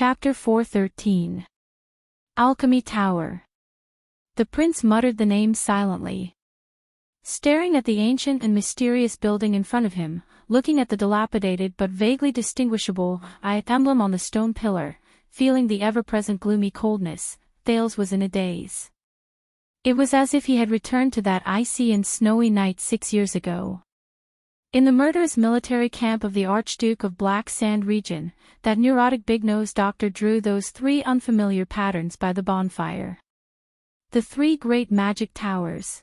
Chapter 413. Alchemy Tower. The prince muttered the name silently. Staring at the ancient and mysterious building in front of him, looking at the dilapidated but vaguely distinguishable emblem on the stone pillar, feeling the ever-present gloomy coldness, Thales was in a daze. It was as if he had returned to that icy and snowy night 6 years ago. In the murderous military camp of the Archduke of Black Sand region, that neurotic big-nosed doctor drew those 3 unfamiliar patterns by the bonfire. The 3 great magic towers.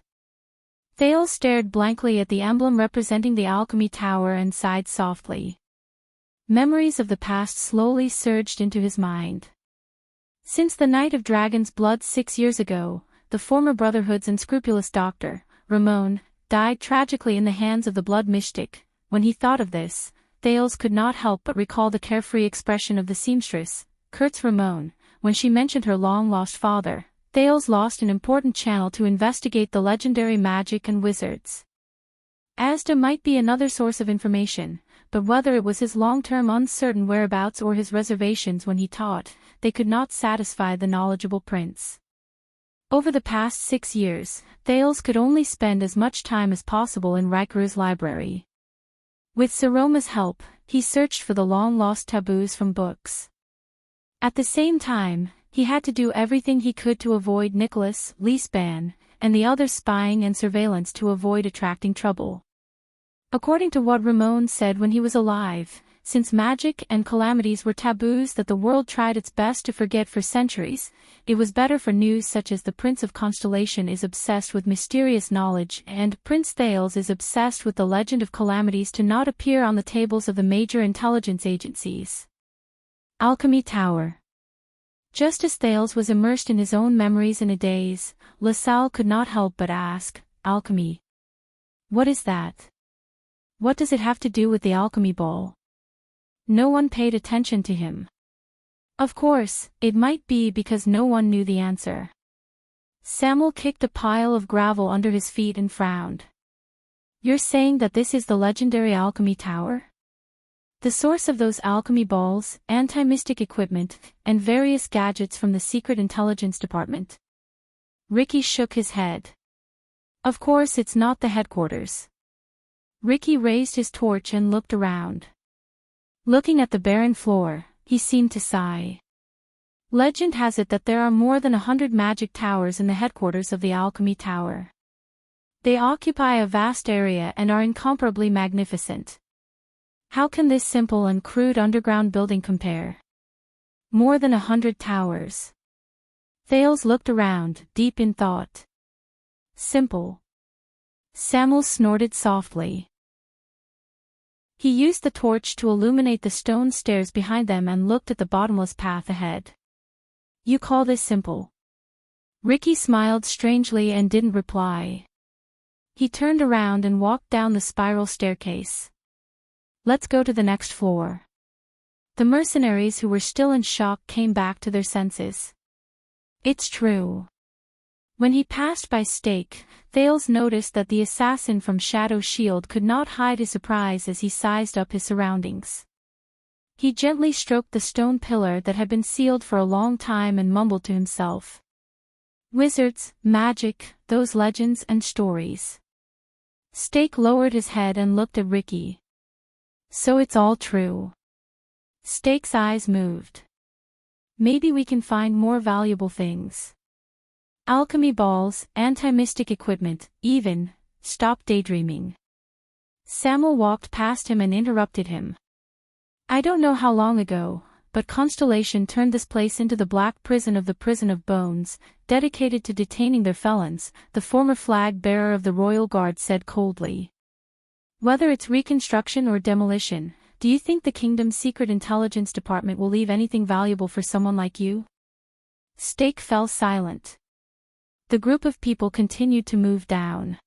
Thales stared blankly at the emblem representing the alchemy tower and sighed softly. Memories of the past slowly surged into his mind. Since the night of Dragon's Blood 6 years ago, the former Brotherhood's unscrupulous doctor, Ramon, died tragically in the hands of the blood mystic. When he thought of this, Thales could not help but recall the carefree expression of the seamstress, Kurtz Ramon, when she mentioned her long-lost father. Thales lost an important channel to investigate the legendary magic and wizards. Asda might be another source of information, but whether it was his long-term uncertain whereabouts or his reservations when he taught, they could not satisfy the knowledgeable prince. Over the past 6 years, Thales could only spend as much time as possible in LoveLore's library. With Saroma's help, he searched for the long-lost taboos from books. At the same time, he had to do everything he could to avoid Nicholas, Leesban, and the others spying and surveillance to avoid attracting trouble. According to what Ramon said when he was alive, since magic and calamities were taboos that the world tried its best to forget for centuries, it was better for news such as the Prince of Constellation is obsessed with mysterious knowledge and Prince Thales is obsessed with the legend of calamities to not appear on the tables of the major intelligence agencies. Alchemy Tower. Just as Thales was immersed in his own memories in a daze, LaSalle could not help but ask, "Alchemy? What is that? What does it have to do with the alchemy ball?" No one paid attention to him. Of course, it might be because no one knew the answer. Samuel kicked a pile of gravel under his feet and frowned. "You're saying that this is the legendary alchemy tower? The source of those alchemy balls, anti-mystic equipment, and various gadgets from the Secret Intelligence Department?" Ricky shook his head. "Of course it's not the headquarters." Ricky raised his torch and looked around. Looking at the barren floor, he seemed to sigh. Legend has it that there are more than 100 magic towers in the headquarters of the Alchemy Tower. They occupy a vast area and are incomparably magnificent. How can this simple and crude underground building compare? More than 100 towers. Thales looked around, deep in thought. Simple. Samuel snorted softly. He used the torch to illuminate the stone stairs behind them and looked at the bottomless path ahead. "You call this simple?" Ricky smiled strangely and didn't reply. He turned around and walked down the spiral staircase. "Let's go to the next floor." The mercenaries who were still in shock came back to their senses. It's true. When he passed by Stake, Thales noticed that the assassin from Shadow Shield could not hide his surprise as he sized up his surroundings. He gently stroked the stone pillar that had been sealed for a long time and mumbled to himself. Wizards, magic, those legends and stories. Stake lowered his head and looked at Ricky. "So it's all true." Stake's eyes moved. "Maybe we can find more valuable things. Alchemy balls, anti-mystic equipment, even." Stop daydreaming. Samuel walked past him and interrupted him. "I don't know how long ago, but Constellation turned this place into the Black Prison of the Prison of Bones, dedicated to detaining their felons," the former flag-bearer of the Royal Guard said coldly. "Whether it's reconstruction or demolition, do you think the Kingdom's Secret Intelligence Department will leave anything valuable for someone like you?" Stake fell silent. The group of people continued to move down.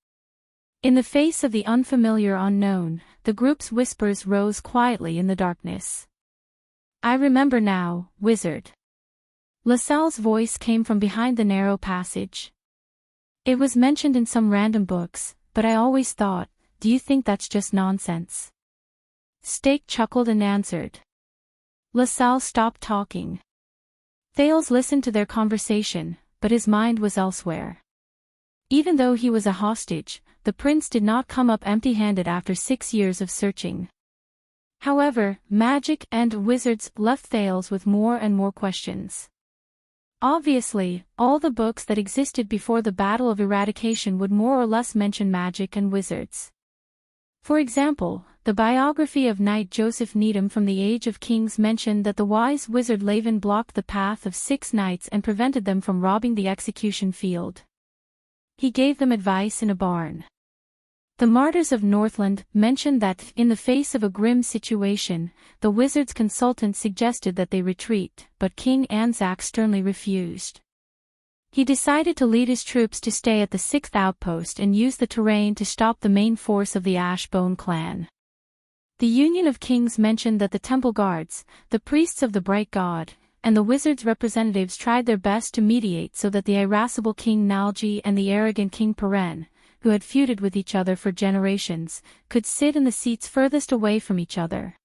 In the face of the unfamiliar unknown, the group's whispers rose quietly in the darkness. "I remember now, wizard." LaSalle's voice came from behind the narrow passage. "It was mentioned in some random books, but I always thought, do you think that's just nonsense?" Stake chuckled and answered. LaSalle stopped talking. Thales listened to their conversation, but his mind was elsewhere. Even though he was a hostage, the prince did not come up empty-handed after 6 years of searching. However, magic and wizards left Thales with more and more questions. Obviously, all the books that existed before the Battle of Eradication would more or less mention magic and wizards. For example, the biography of Knight Joseph Needham from the Age of Kings mentioned that the wise wizard Laven blocked the path of 6 knights and prevented them from robbing the execution field. He gave them advice in a barn. The Martyrs of Northland mentioned that, in the face of a grim situation, the wizard's consultant suggested that they retreat, but King Anzac sternly refused. He decided to lead his troops to stay at the 6th outpost and use the terrain to stop the main force of the Ashbone clan. The Union of Kings mentioned that the temple guards, the priests of the bright god, and the wizards' representatives tried their best to mediate so that the irascible King Nalji and the arrogant King Peren, who had feuded with each other for generations, could sit in the seats furthest away from each other.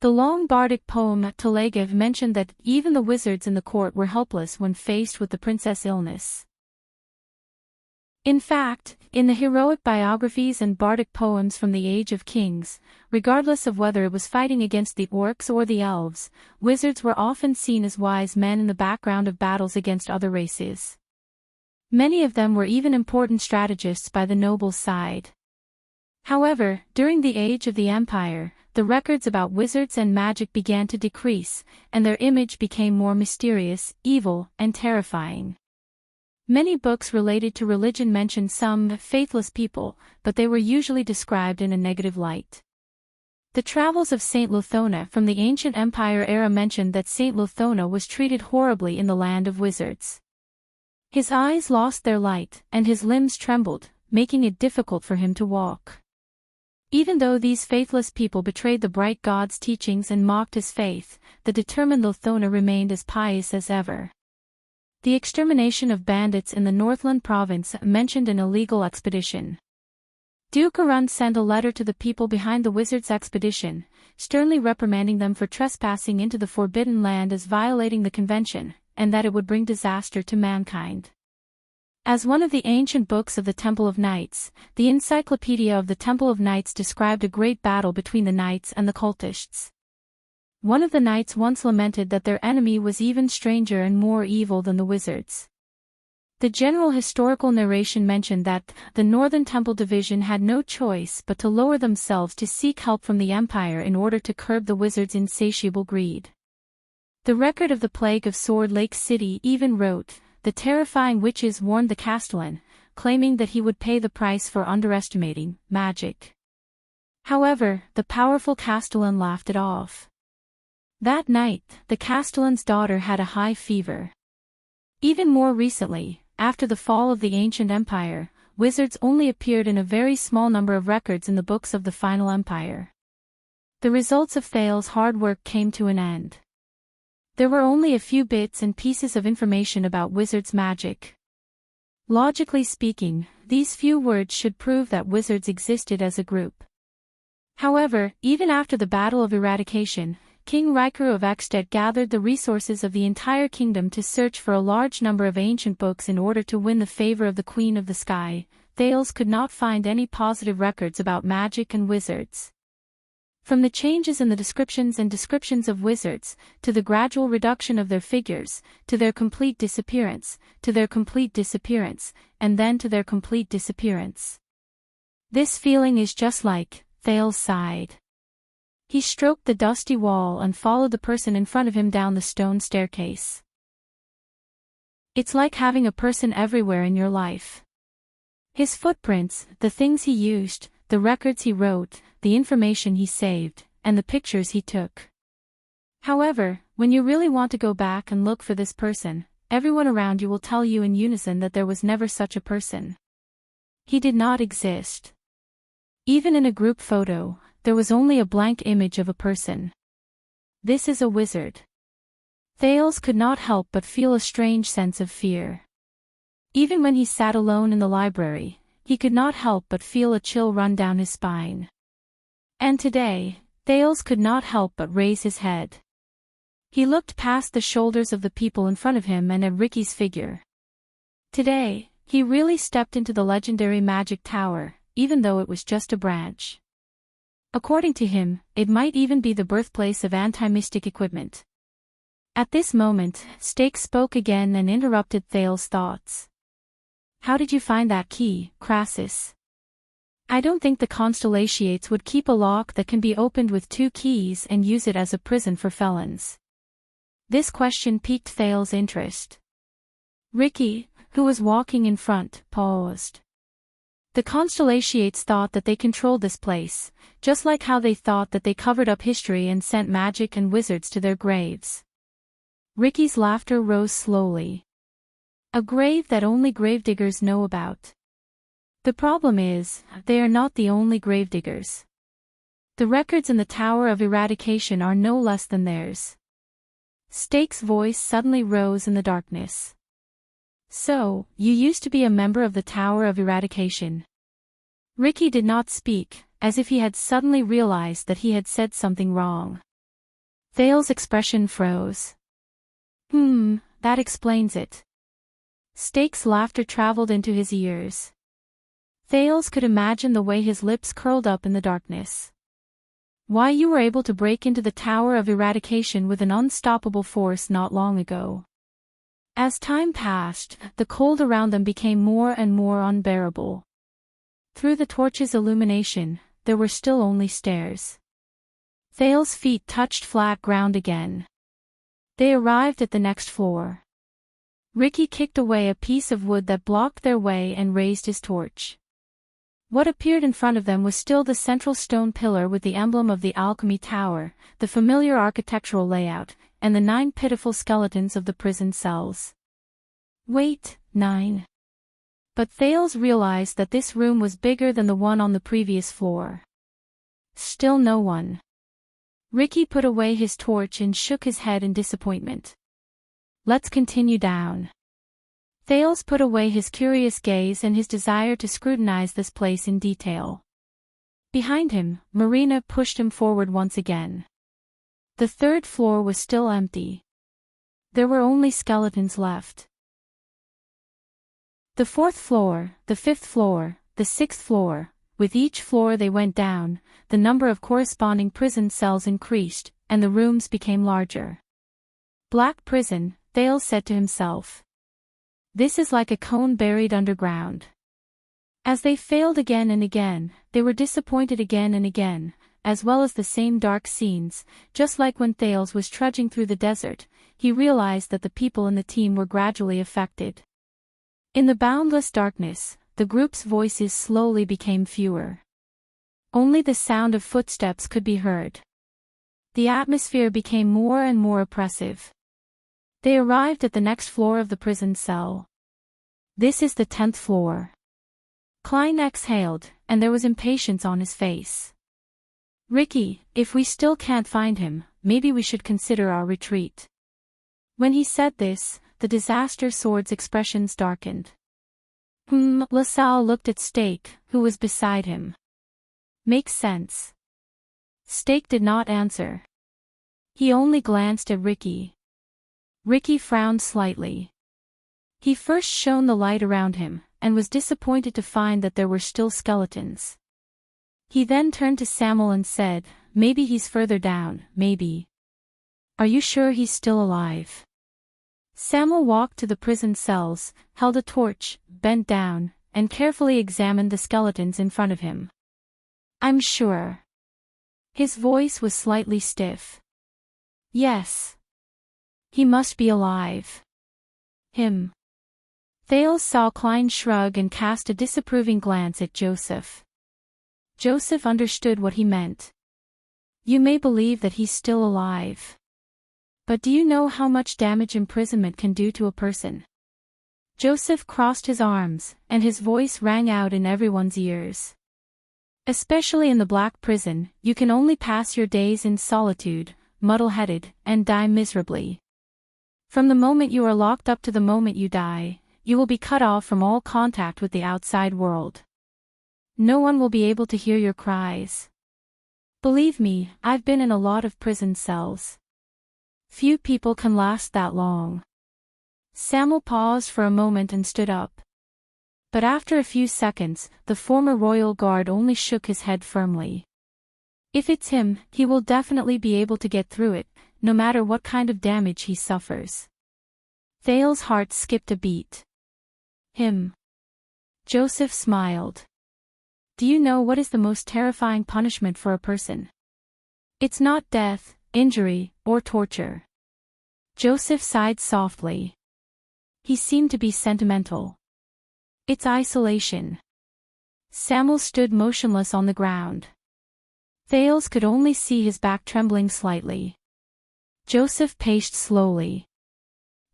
The long bardic poem Telegev mentioned that even the wizards in the court were helpless when faced with the princess' illness. In fact, in the heroic biographies and bardic poems from the Age of Kings, regardless of whether it was fighting against the orcs or the elves, wizards were often seen as wise men in the background of battles against other races. Many of them were even important strategists by the nobles' side. However, during the Age of the Empire, the records about wizards and magic began to decrease, and their image became more mysterious, evil, and terrifying. Many books related to religion mentioned some faithless people, but they were usually described in a negative light. The Travels of Saint Luthona from the Ancient Empire era mentioned that Saint Luthona was treated horribly in the land of wizards. His eyes lost their light, and his limbs trembled, making it difficult for him to walk. Even though these faithless people betrayed the bright god's teachings and mocked his faith, the determined Luthona remained as pious as ever. The extermination of bandits in the Northland province mentioned an illegal expedition. Duke Arund sent a letter to the people behind the wizards' expedition, sternly reprimanding them for trespassing into the Forbidden Land as violating the convention, and that it would bring disaster to mankind. As one of the ancient books of the Temple of Knights, the Encyclopedia of the Temple of Knights described a great battle between the knights and the cultists. One of the knights once lamented that their enemy was even stranger and more evil than the wizards. The general historical narration mentioned that the Northern Temple Division had no choice but to lower themselves to seek help from the Empire in order to curb the wizards' insatiable greed. The record of the Plague of Sword Lake City even wrote, "The terrifying witches warned the Castellan, claiming that he would pay the price for underestimating magic." However, the powerful Castellan laughed it off. That night, the Castellan's daughter had a high fever. Even more recently, after the fall of the ancient empire, wizards only appeared in a very small number of records in the books of the final empire. The results of Thales' hard work came to an end. There were only a few bits and pieces of information about wizards' magic. Logically speaking, these few words should prove that wizards existed as a group. However, even after the Battle of Eradication, King Rikaru of Ekstedt gathered the resources of the entire kingdom to search for a large number of ancient books in order to win the favor of the Queen of the Sky. Thales could not find any positive records about magic and wizards. From the changes in the descriptions of wizards, to the gradual reduction of their figures, to their complete disappearance, and then to their complete disappearance. This feeling is just like, Thales sighed. He stroked the dusty wall and followed the person in front of him down the stone staircase. It's like having a person everywhere in your life. His footprints, the things he used, the records he wrote, the information he saved, and the pictures he took. However, when you really want to go back and look for this person, everyone around you will tell you in unison that there was never such a person. He did not exist. Even in a group photo, there was only a blank image of a person. This is a wizard. Thales could not help but feel a strange sense of fear. Even when he sat alone in the library, he could not help but feel a chill run down his spine. And today, Thales could not help but raise his head. He looked past the shoulders of the people in front of him and at Ricky's figure. Today, he really stepped into the legendary magic tower, even though it was just a branch. According to him, it might even be the birthplace of anti-mystic equipment. At this moment, Stake spoke again and interrupted Thale's thoughts. How did you find that key, Crassus? I don't think the Constellations would keep a lock that can be opened with 2 keys and use it as a prison for felons. This question piqued Thale's interest. Ricky, who was walking in front, paused. The Constellations thought that they controlled this place, just like how they thought that they covered up history and sent magic and wizards to their graves. Ricky's laughter rose slowly. A grave that only gravediggers know about. The problem is, they are not the only gravediggers. The records in the Tower of Eradication are no less than theirs. Stake's voice suddenly rose in the darkness. So, you used to be a member of the Tower of Eradication. Ricky did not speak, as if he had suddenly realized that he had said something wrong. Thale's expression froze. That explains it. Stake's laughter traveled into his ears. Thales could imagine the way his lips curled up in the darkness. Why you were able to break into the Tower of Eradication with an unstoppable force not long ago. As time passed, the cold around them became more and more unbearable. Through the torch's illumination, there were still only stairs. Thale's feet touched flat ground again. They arrived at the next floor. Ricky kicked away a piece of wood that blocked their way and raised his torch. What appeared in front of them was still the central stone pillar with the emblem of the Alchemy Tower, the familiar architectural layout, and the 9 pitiful skeletons of the prison cells. Wait, 9. But Thales realized that this room was bigger than the one on the previous floor. Still no one. Ricky put away his torch and shook his head in disappointment. Let's continue down. Thales put away his curious gaze and his desire to scrutinize this place in detail. Behind him, Marina pushed him forward once again. The 3rd floor was still empty. There were only skeletons left. The 4th floor, the 5th floor, the 6th floor, with each floor they went down, the number of corresponding prison cells increased, and the rooms became larger. Black prison, Thales said to himself. This is like a cone buried underground. As they failed again and again, they were disappointed again and again, as well as the same dark scenes, just like when Thales was trudging through the desert, he realized that the people in the team were gradually affected. In the boundless darkness, the group's voices slowly became fewer. Only the sound of footsteps could be heard. The atmosphere became more and more oppressive. They arrived at the next floor of the prison cell. This is the 10th floor. Klein exhaled, and there was impatience on his face. Ricky, if we still can't find him, maybe we should consider our retreat. When he said this, the disaster sword's expressions darkened. LaSalle looked at Stake, who was beside him. Makes sense. Stake did not answer. He only glanced at Ricky. Ricky frowned slightly. He first shone the light around him, and was disappointed to find that there were still skeletons. He then turned to Samuel and said, maybe he's further down, maybe. Are you sure he's still alive? Samuel walked to the prison cells, held a torch, bent down, and carefully examined the skeletons in front of him. I'm sure. His voice was slightly stiff. Yes. He must be alive. Him. Thales saw Klein shrug and cast a disapproving glance at Joseph. Joseph understood what he meant. You may believe that he's still alive. But do you know how much damage imprisonment can do to a person? Joseph crossed his arms, and his voice rang out in everyone's ears. Especially in the black prison, you can only pass your days in solitude, muddle-headed, and die miserably. From the moment you are locked up to the moment you die, you will be cut off from all contact with the outside world. No one will be able to hear your cries. Believe me, I've been in a lot of prison cells. Few people can last that long. Samuel paused for a moment and stood up. But after a few seconds, the former royal guard only shook his head firmly. If it's him, he will definitely be able to get through it, no matter what kind of damage he suffers. Thale's heart skipped a beat. Him. Joseph smiled. Do you know what is the most terrifying punishment for a person? It's not death, injury, or torture. Joseph sighed softly. He seemed to be sentimental. It's isolation. Samuel stood motionless on the ground. Thales could only see his back trembling slightly. Joseph paced slowly.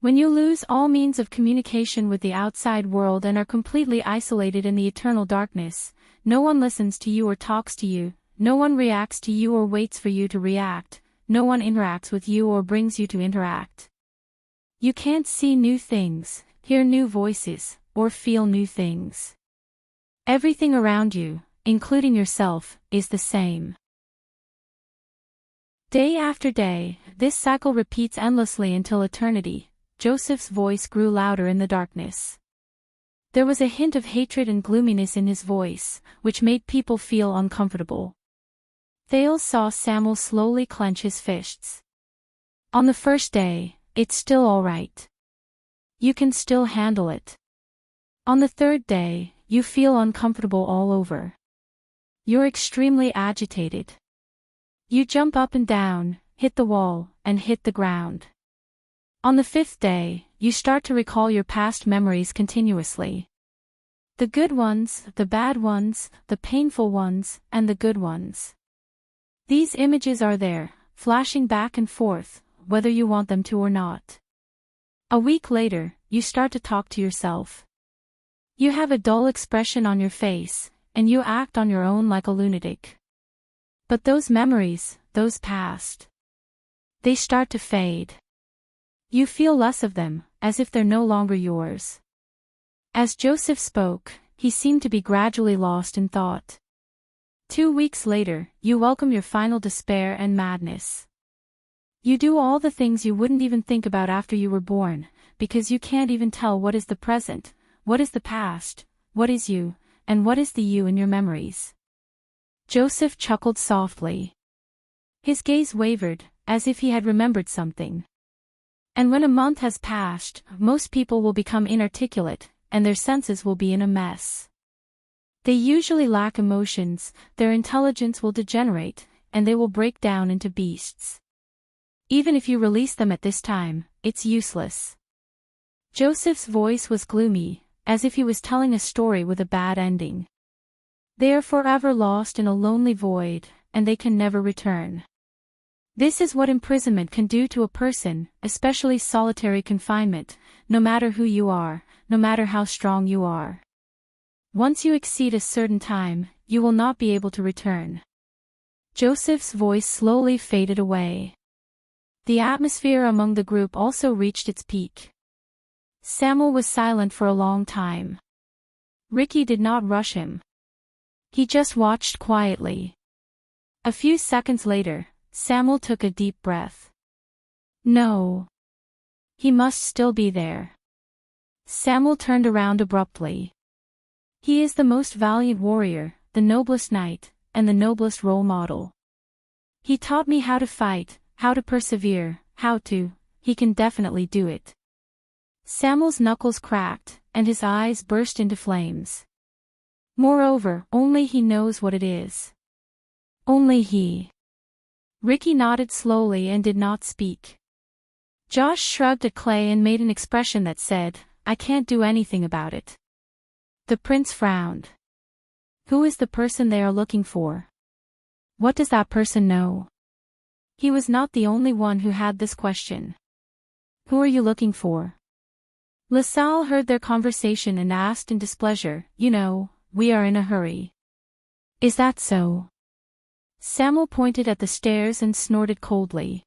When you lose all means of communication with the outside world and are completely isolated in the eternal darkness, no one listens to you or talks to you, no one reacts to you or waits for you to react, no one interacts with you or brings you to interact. You can't see new things, hear new voices, or feel new things. Everything around you, including yourself, is the same. Day after day, this cycle repeats endlessly until eternity. Joseph's voice grew louder in the darkness. There was a hint of hatred and gloominess in his voice, which made people feel uncomfortable. Thales saw Samuel slowly clench his fists. On the first day, it's still all right. You can still handle it. On the third day, you feel uncomfortable all over. You're extremely agitated. You jump up and down, hit the wall, and hit the ground. On the fifth day, you start to recall your past memories continuously. The good ones, the bad ones, the painful ones, and the good ones. These images are there, flashing back and forth, whether you want them to or not. A week later, you start to talk to yourself. You have a dull expression on your face, and you act on your own like a lunatic. But those memories, those past, they start to fade. You feel less of them, as if they're no longer yours. As Joseph spoke, he seemed to be gradually lost in thought. 2 weeks later, you welcome your final despair and madness. You do all the things you wouldn't even think about after you were born, because you can't even tell what is the present, what is the past, what is you, and what is the you in your memories. Joseph chuckled softly. His gaze wavered, as if he had remembered something. And when a month has passed, most people will become inarticulate, and their senses will be in a mess. They usually lack emotions, their intelligence will degenerate, and they will break down into beasts. Even if you release them at this time, it's useless. Joseph's voice was gloomy, as if he was telling a story with a bad ending. They are forever lost in a lonely void, and they can never return. This is what imprisonment can do to a person, especially solitary confinement, no matter who you are, no matter how strong you are. Once you exceed a certain time, you will not be able to return. Joseph's voice slowly faded away. The atmosphere among the group also reached its peak. Samuel was silent for a long time. Ricky did not rush him. He just watched quietly. A few seconds later, Samuel took a deep breath. No. He must still be there. Samuel turned around abruptly. He is the most valiant warrior, the noblest knight, and the noblest role model. He taught me how to fight, how to persevere, he can definitely do it. Samuel's knuckles cracked, and his eyes burst into flames. Moreover, only he knows what it is. Only he. Ricky nodded slowly and did not speak. Josh shrugged at Clay and made an expression that said, "I can't do anything about it." The prince frowned. Who is the person they are looking for? What does that person know? He was not the only one who had this question. Who are you looking for? LaSalle heard their conversation and asked in displeasure, we are in a hurry. Is that so? Samuel pointed at the stairs and snorted coldly.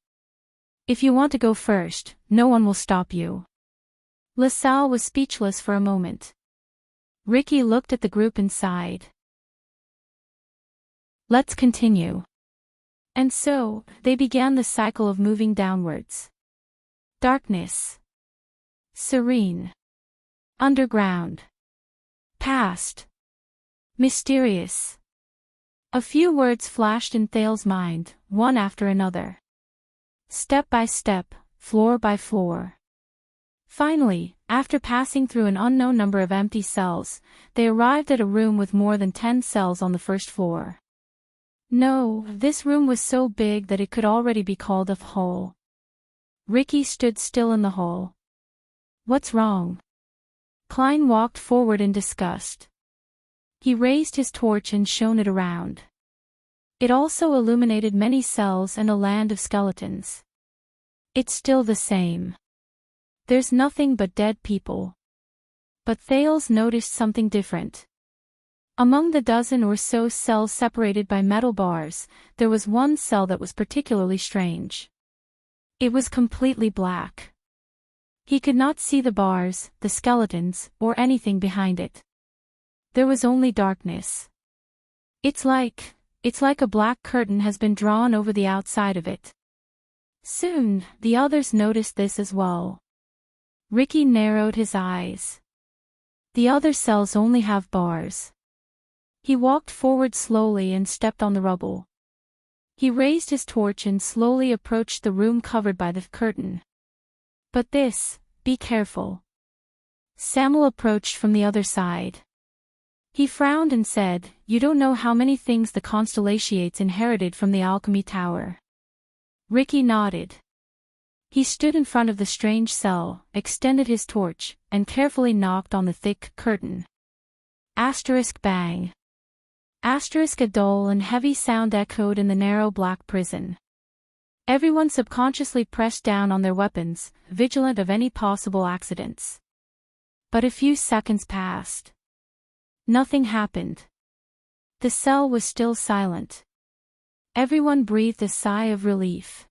If you want to go first, no one will stop you. LaSalle was speechless for a moment. Ricky looked at the group and sighed. Let's continue. And so, they began the cycle of moving downwards. Darkness. Serene. Underground. Past. Mysterious. A few words flashed in Thale's mind, one after another. Step by step, floor by floor. Finally, after passing through an unknown number of empty cells, they arrived at a room with more than 10 cells on the first floor. No, this room was so big that it could already be called a hole. Ricky stood still in the hole. What's wrong? Klein walked forward in disgust. He raised his torch and shone it around. It also illuminated many cells and a land of skeletons. It's still the same. There's nothing but dead people. But Thales noticed something different. Among the dozen or so cells separated by metal bars, there was one cell that was particularly strange. It was completely black. He could not see the bars, the skeletons, or anything behind it. There was only darkness. It's like a black curtain has been drawn over the outside of it. Soon, the others noticed this as well. Ricky narrowed his eyes. The other cells only have bars. He walked forward slowly and stepped on the rubble. He raised his torch and slowly approached the room covered by the curtain. But be careful. Samuel approached from the other side. He frowned and said, "You don't know how many things the Constellations inherited from the alchemy tower." Ricky nodded. He stood in front of the strange cell, extended his torch, and carefully knocked on the thick curtain. Bang. A dull and heavy sound echoed in the narrow black prison. Everyone subconsciously pressed down on their weapons, vigilant of any possible accidents. But a few seconds passed. Nothing happened. The cell was still silent. Everyone breathed a sigh of relief.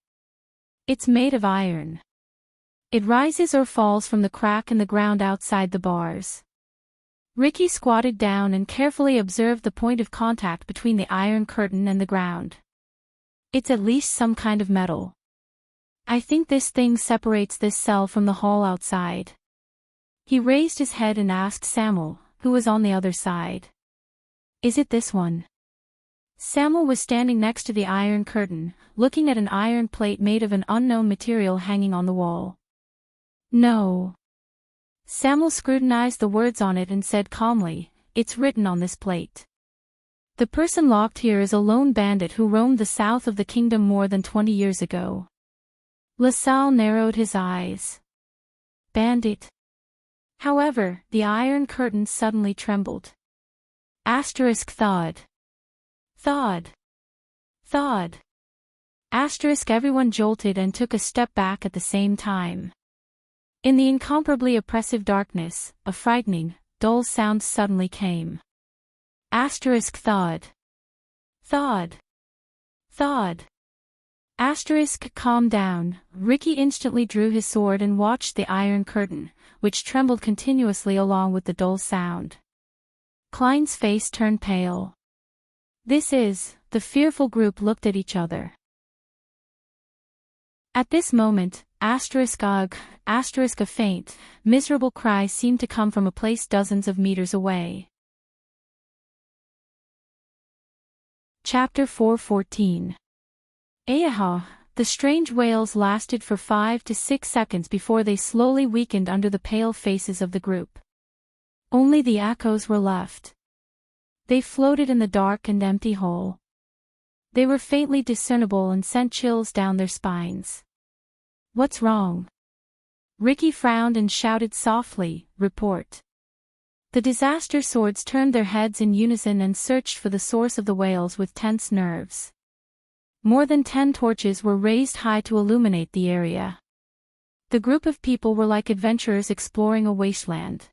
It's made of iron. It rises or falls from the crack in the ground outside the bars. Ricky squatted down and carefully observed the point of contact between the iron curtain and the ground. It's at least some kind of metal. I think this thing separates this cell from the hall outside. He raised his head and asked Samuel, who was on the other side. Is it this one? Samuel was standing next to the iron curtain, looking at an iron plate made of an unknown material hanging on the wall. No. Samuel scrutinized the words on it and said calmly, "It's written on this plate. The person locked here is a lone bandit who roamed the south of the kingdom more than 20 years ago." LaSalle narrowed his eyes. Bandit. However, the iron curtain suddenly trembled. Thawed. Everyone jolted and took a step back at the same time. In the incomparably oppressive darkness, a frightening, dull sound suddenly came. Thawed. Calm down. Ricky instantly drew his sword and watched the iron curtain, which trembled continuously along with the dull sound. Klein's face turned pale. The fearful group looked at each other. At this moment, a faint, miserable cry seemed to come from a place dozens of meters away. Chapter 4:14. Ayaha. The strange wails lasted for 5 to 6 seconds before they slowly weakened under the pale faces of the group. Only the echoes were left. They floated in the dark and empty hole. They were faintly discernible and sent chills down their spines. What's wrong? Ricky frowned and shouted softly, "Report." The disaster swords turned their heads in unison and searched for the source of the wails with tense nerves. More than 10 torches were raised high to illuminate the area. The group of people were like adventurers exploring a wasteland.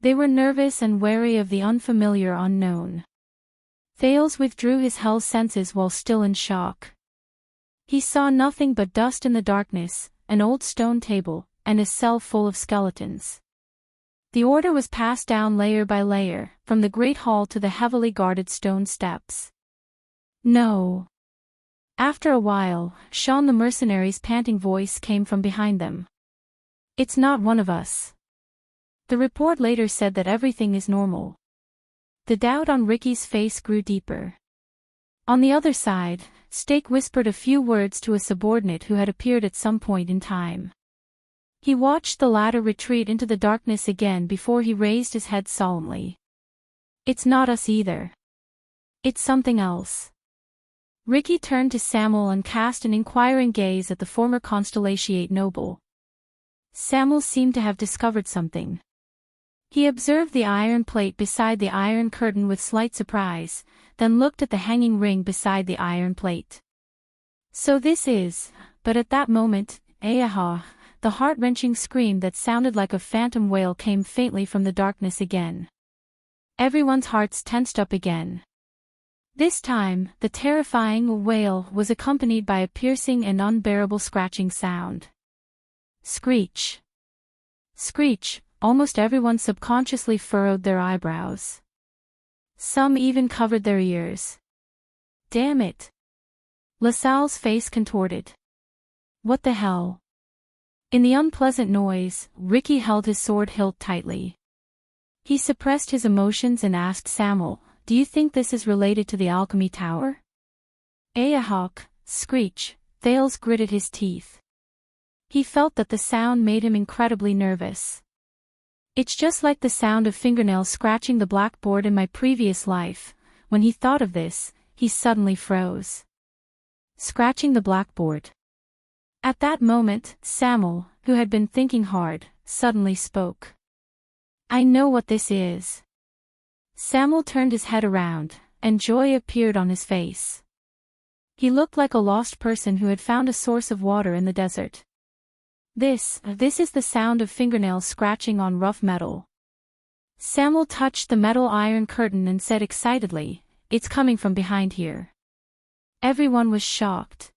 They were nervous and wary of the unfamiliar unknown. Thales withdrew his hell senses while still in shock. He saw nothing but dust in the darkness, an old stone table, and a cell full of skeletons. The order was passed down layer by layer, from the great hall to the heavily guarded stone steps. No. After a while, Sean the mercenary's panting voice came from behind them. "It's not one of us." The report later said that everything is normal. The doubt on Ricky's face grew deeper. On the other side, Stake whispered a few words to a subordinate who had appeared at some point in time. He watched the latter retreat into the darkness again before he raised his head solemnly. "It's not us either. It's something else." Ricky turned to Samuel and cast an inquiring gaze at the former Constellatiate noble. Samuel seemed to have discovered something. He observed the iron plate beside the iron curtain with slight surprise, then looked at the hanging ring beside the iron plate. "So this is," but at that moment, "Ayaha," the heart-wrenching scream that sounded like a phantom wail came faintly from the darkness again. Everyone's hearts tensed up again. This time, the terrifying wail was accompanied by a piercing and unbearable scratching sound. Screech. Screech. Almost everyone subconsciously furrowed their eyebrows. Some even covered their ears. "Damn it." LaSalle's face contorted. "What the hell?" In the unpleasant noise, Ricky held his sword hilt tightly. He suppressed his emotions and asked Samuel, "Do you think this is related to the alchemy tower?" Ayahawk, screech, Thales gritted his teeth. He felt that the sound made him incredibly nervous. "It's just like the sound of fingernails scratching the blackboard in my previous life." When he thought of this, he suddenly froze. Scratching the blackboard. At that moment, Samuel, who had been thinking hard, suddenly spoke. "I know what this is." Samuel turned his head around, and joy appeared on his face. He looked like a lost person who had found a source of water in the desert. This is the sound of fingernails scratching on rough metal." Samuel touched the metal iron curtain and said excitedly, "It's coming from behind here." Everyone was shocked.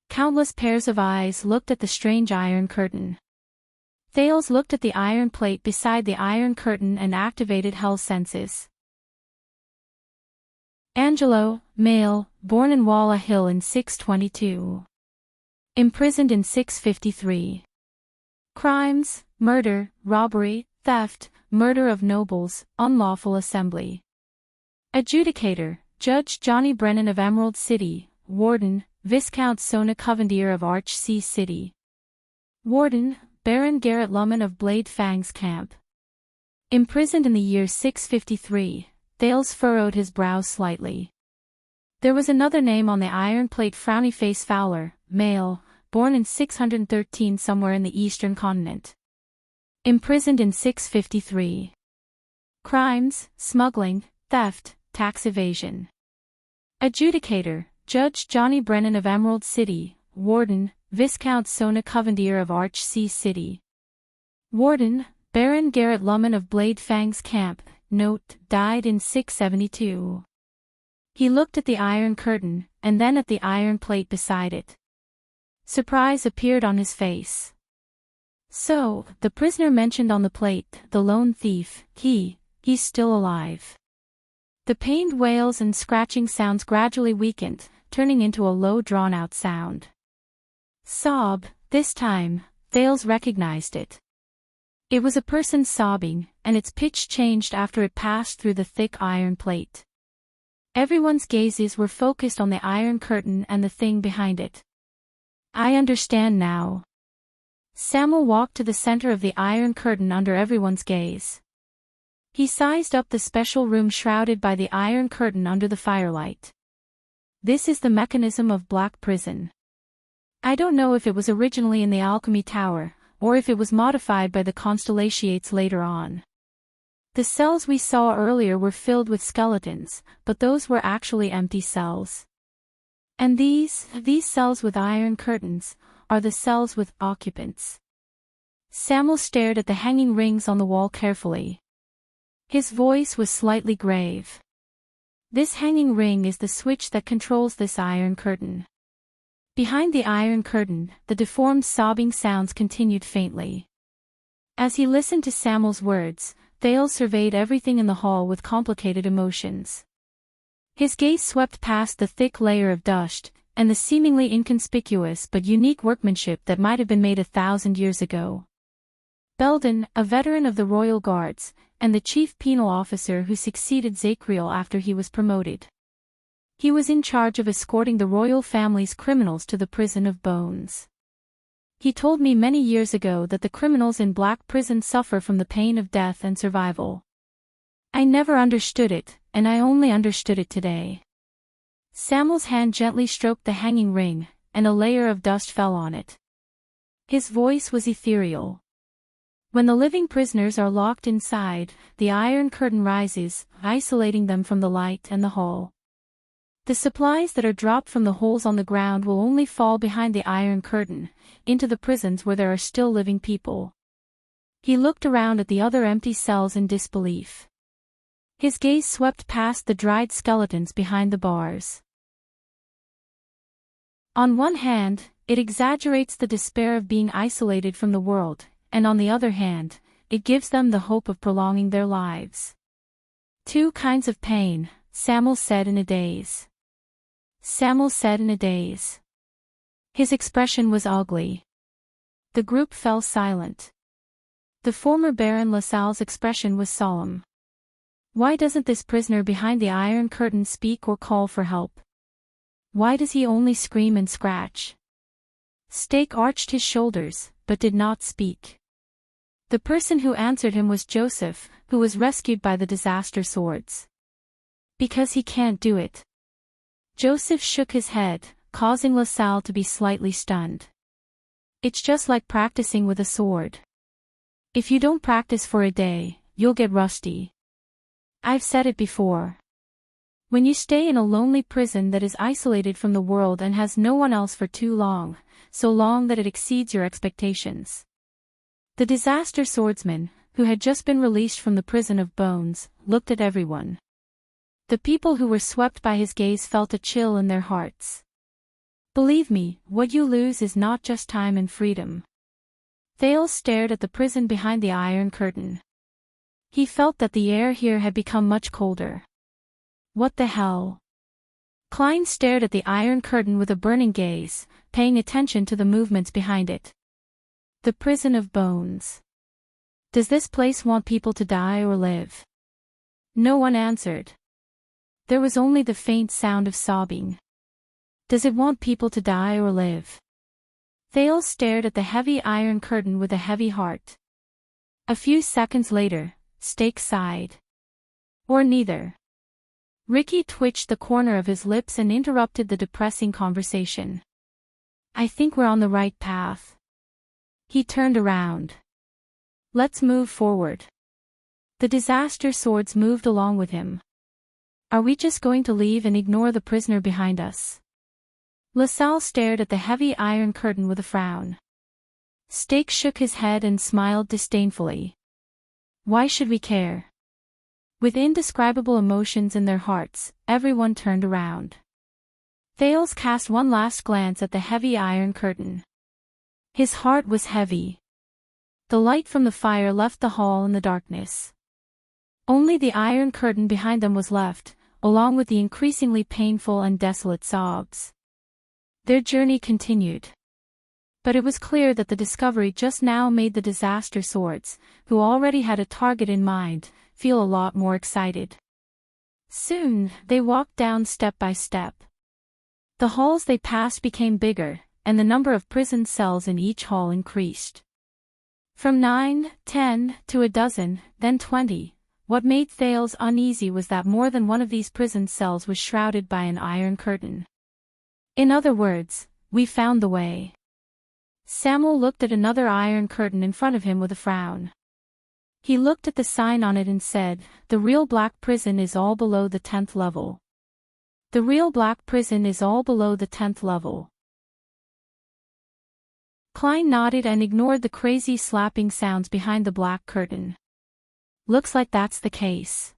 Countless pairs of eyes looked at the strange iron curtain. Thales looked at the iron plate beside the iron curtain and activated Hell's senses. Angelo, male, born in Walla Hill in 622. Imprisoned in 653. Crimes: murder, robbery, theft, murder of nobles, unlawful assembly. Adjudicator: Judge Johnny Brennan of Emerald City. Warden: Viscount Sona Covendier of Arch Sea City. Warden: Baron Garrett Lumen of Blade Fang's Camp. Imprisoned in the year 653, Thales furrowed his brows slightly. There was another name on the iron plate: Frowny Face Fowler, male, born in 613 somewhere in the eastern continent. Imprisoned in 653. Crimes: smuggling, theft, tax evasion. Adjudicator: Judge Johnny Brennan of Emerald City. Warden: Viscount Sona Covendier of Arch Sea City. Warden: Baron Garrett Lumen of Blade Fang's Camp. Note: died in 672. He looked at the iron curtain, and then at the iron plate beside it. Surprise appeared on his face. "So, the prisoner mentioned on the plate, the lone thief, he's still alive." The pained wails and scratching sounds gradually weakened, turning into a low drawn-out sound. Sob, this time, Thales recognized it. It was a person sobbing, and its pitch changed after it passed through the thick iron plate. Everyone's gazes were focused on the iron curtain and the thing behind it. "I understand now." Samuel walked to the center of the iron curtain under everyone's gaze. He sized up the special room shrouded by the iron curtain under the firelight. "This is the mechanism of Black Prison. I don't know if it was originally in the Alchemy Tower, or if it was modified by the Constellatiates later on. The cells we saw earlier were filled with skeletons, but those were actually empty cells. And these cells with iron curtains, are the cells with occupants." Samuel stared at the hanging rings on the wall carefully. His voice was slightly grave. "This hanging ring is the switch that controls this iron curtain." Behind the iron curtain, the deformed sobbing sounds continued faintly. As he listened to Samuel's words, Thales surveyed everything in the hall with complicated emotions. His gaze swept past the thick layer of dust, and the seemingly inconspicuous but unique workmanship that might have been made 1,000 years ago. Belden, a veteran of the Royal Guards, and the chief penal officer who succeeded Zachriel after he was promoted. He was in charge of escorting the royal family's criminals to the prison of bones. He told me many years ago that the criminals in Black Prison suffer from the pain of death and survival. I never understood it, and I only understood it today. Samuel's hand gently stroked the hanging ring, and a layer of dust fell on it. His voice was ethereal. When the living prisoners are locked inside, the iron curtain rises, isolating them from the light and the hall. The supplies that are dropped from the holes on the ground will only fall behind the iron curtain, into the prisons where there are still living people. He looked around at the other empty cells in disbelief. His gaze swept past the dried skeletons behind the bars. On one hand, it exaggerates the despair of being isolated from the world, and on the other hand, it gives them the hope of prolonging their lives. Two kinds of pain, Samuel said in a daze. Samuel said in a daze. His expression was ugly. The group fell silent. The former Baron LaSalle's expression was solemn. Why doesn't this prisoner behind the iron curtain speak or call for help? Why does he only scream and scratch? Stake arched his shoulders, but did not speak. The person who answered him was Joseph, who was rescued by the disaster swords. Because he can't do it. Joseph shook his head, causing LaSalle to be slightly stunned. It's just like practicing with a sword. If you don't practice for a day, you'll get rusty. I've said it before. When you stay in a lonely prison that is isolated from the world and has no one else for too long, so long that it exceeds your expectations. The disaster swordsman, who had just been released from the prison of bones, looked at everyone. The people who were swept by his gaze felt a chill in their hearts. Believe me, what you lose is not just time and freedom. Thales stared at the prison behind the iron curtain. He felt that the air here had become much colder. What the hell? Klein stared at the iron curtain with a burning gaze, paying attention to the movements behind it. The prison of bones. Does this place want people to die or live? No one answered. There was only the faint sound of sobbing. Does it want people to die or live? Thales stared at the heavy iron curtain with a heavy heart. A few seconds later, Stake sighed. Or neither. Ricky twitched the corner of his lips and interrupted the depressing conversation. I think we're on the right path. He turned around. Let's move forward. The disaster swords moved along with him. Are we just going to leave and ignore the prisoner behind us? LaSalle stared at the heavy iron curtain with a frown. Stake shook his head and smiled disdainfully. Why should we care? With indescribable emotions in their hearts, everyone turned around. Thales cast one last glance at the heavy iron curtain. His heart was heavy. The light from the fire left the hall in the darkness. Only the iron curtain behind them was left, along with the increasingly painful and desolate sobs. Their journey continued. But it was clear that the discovery just now made the disaster swords, who already had a target in mind, feel a lot more excited. Soon, they walked down step by step. The halls they passed became bigger, and the number of prison cells in each hall increased. From 9, 10, to a dozen, then 20. What made Thales uneasy was that more than one of these prison cells was shrouded by an iron curtain. In other words, we found the way. Samuel looked at another iron curtain in front of him with a frown. He looked at the sign on it and said, "The real black prison is all below the 10th level. The real black prison is all below the 10th level." Klein nodded and ignored the crazy slapping sounds behind the black curtain. Looks like that's the case.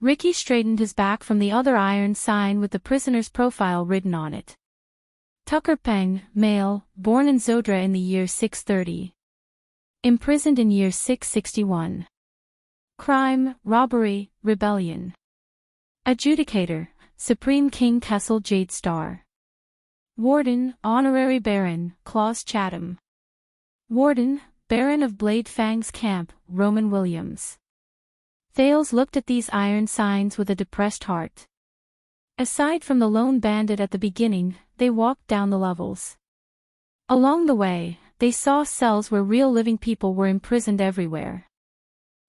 Ricky straightened his back from the other iron sign with the prisoner's profile written on it. Tucker Peng, male, born in Zodra in the year 630. Imprisoned in year 661. Crime, robbery, rebellion. Adjudicator, Supreme King Kessel Jadestar. Warden, Honorary Baron, Claus Chatham. Warden, Baron of Blade Fang's Camp, Roman Williams. Thales looked at these iron signs with a depressed heart. Aside from the lone bandit at the beginning, they walked down the levels. Along the way, they saw cells where real living people were imprisoned everywhere.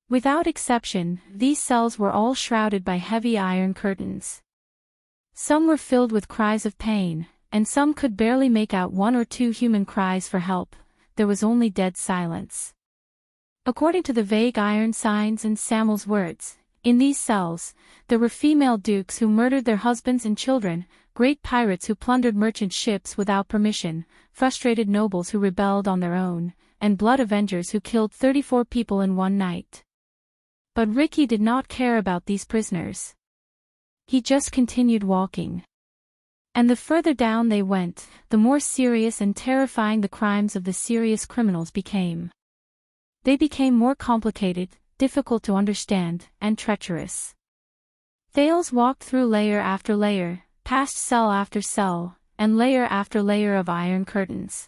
Without exception, these cells were all shrouded by heavy iron curtains. Some were filled with cries of pain, and some could barely make out one or two human cries for help. There was only dead silence. According to the vague iron signs and Samuel's words, in these cells, there were female dukes who murdered their husbands and children, great pirates who plundered merchant ships without permission, frustrated nobles who rebelled on their own, and blood avengers who killed 34 people in one night. But Ricky did not care about these prisoners. He just continued walking. And the further down they went, the more serious and terrifying the crimes of the serious criminals became. They became more complicated, difficult to understand, and treacherous. Thales walked through layer after layer, past cell after cell, and layer after layer of iron curtains.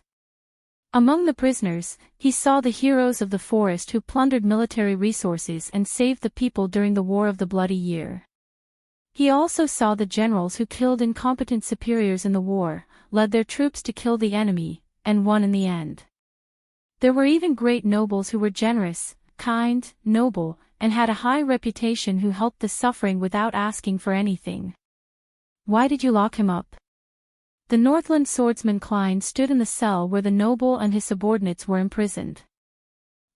Among the prisoners, he saw the heroes of the forest who plundered military resources and saved the people during the War of the Bloody Year. He also saw the generals who killed incompetent superiors in the war, led their troops to kill the enemy, and won in the end. There were even great nobles who were generous, kind, noble, and had a high reputation who helped the suffering without asking for anything. Why did you lock him up? The Northland swordsman Klein stood in the cell where the noble and his subordinates were imprisoned.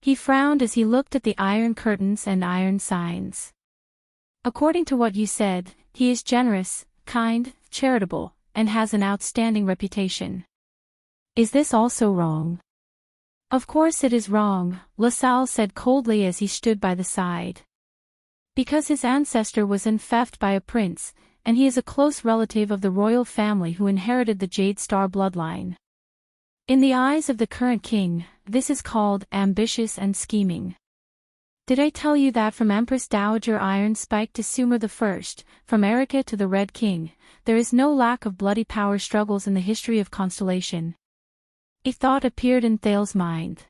He frowned as he looked at the iron curtains and iron signs. According to what you said, he is generous, kind, charitable, and has an outstanding reputation. Is this also wrong? Of course it is wrong, LaSalle said coldly as he stood by the side. Because his ancestor was enfeoffed by a prince, and he is a close relative of the royal family who inherited the Jade Star bloodline. In the eyes of the current king, this is called ambitious and scheming. Did I tell you that from Empress Dowager Iron Spike to Sumer I, from Erica to the Red King, there is no lack of bloody power struggles in the history of Constellation? A thought appeared in Thales' mind.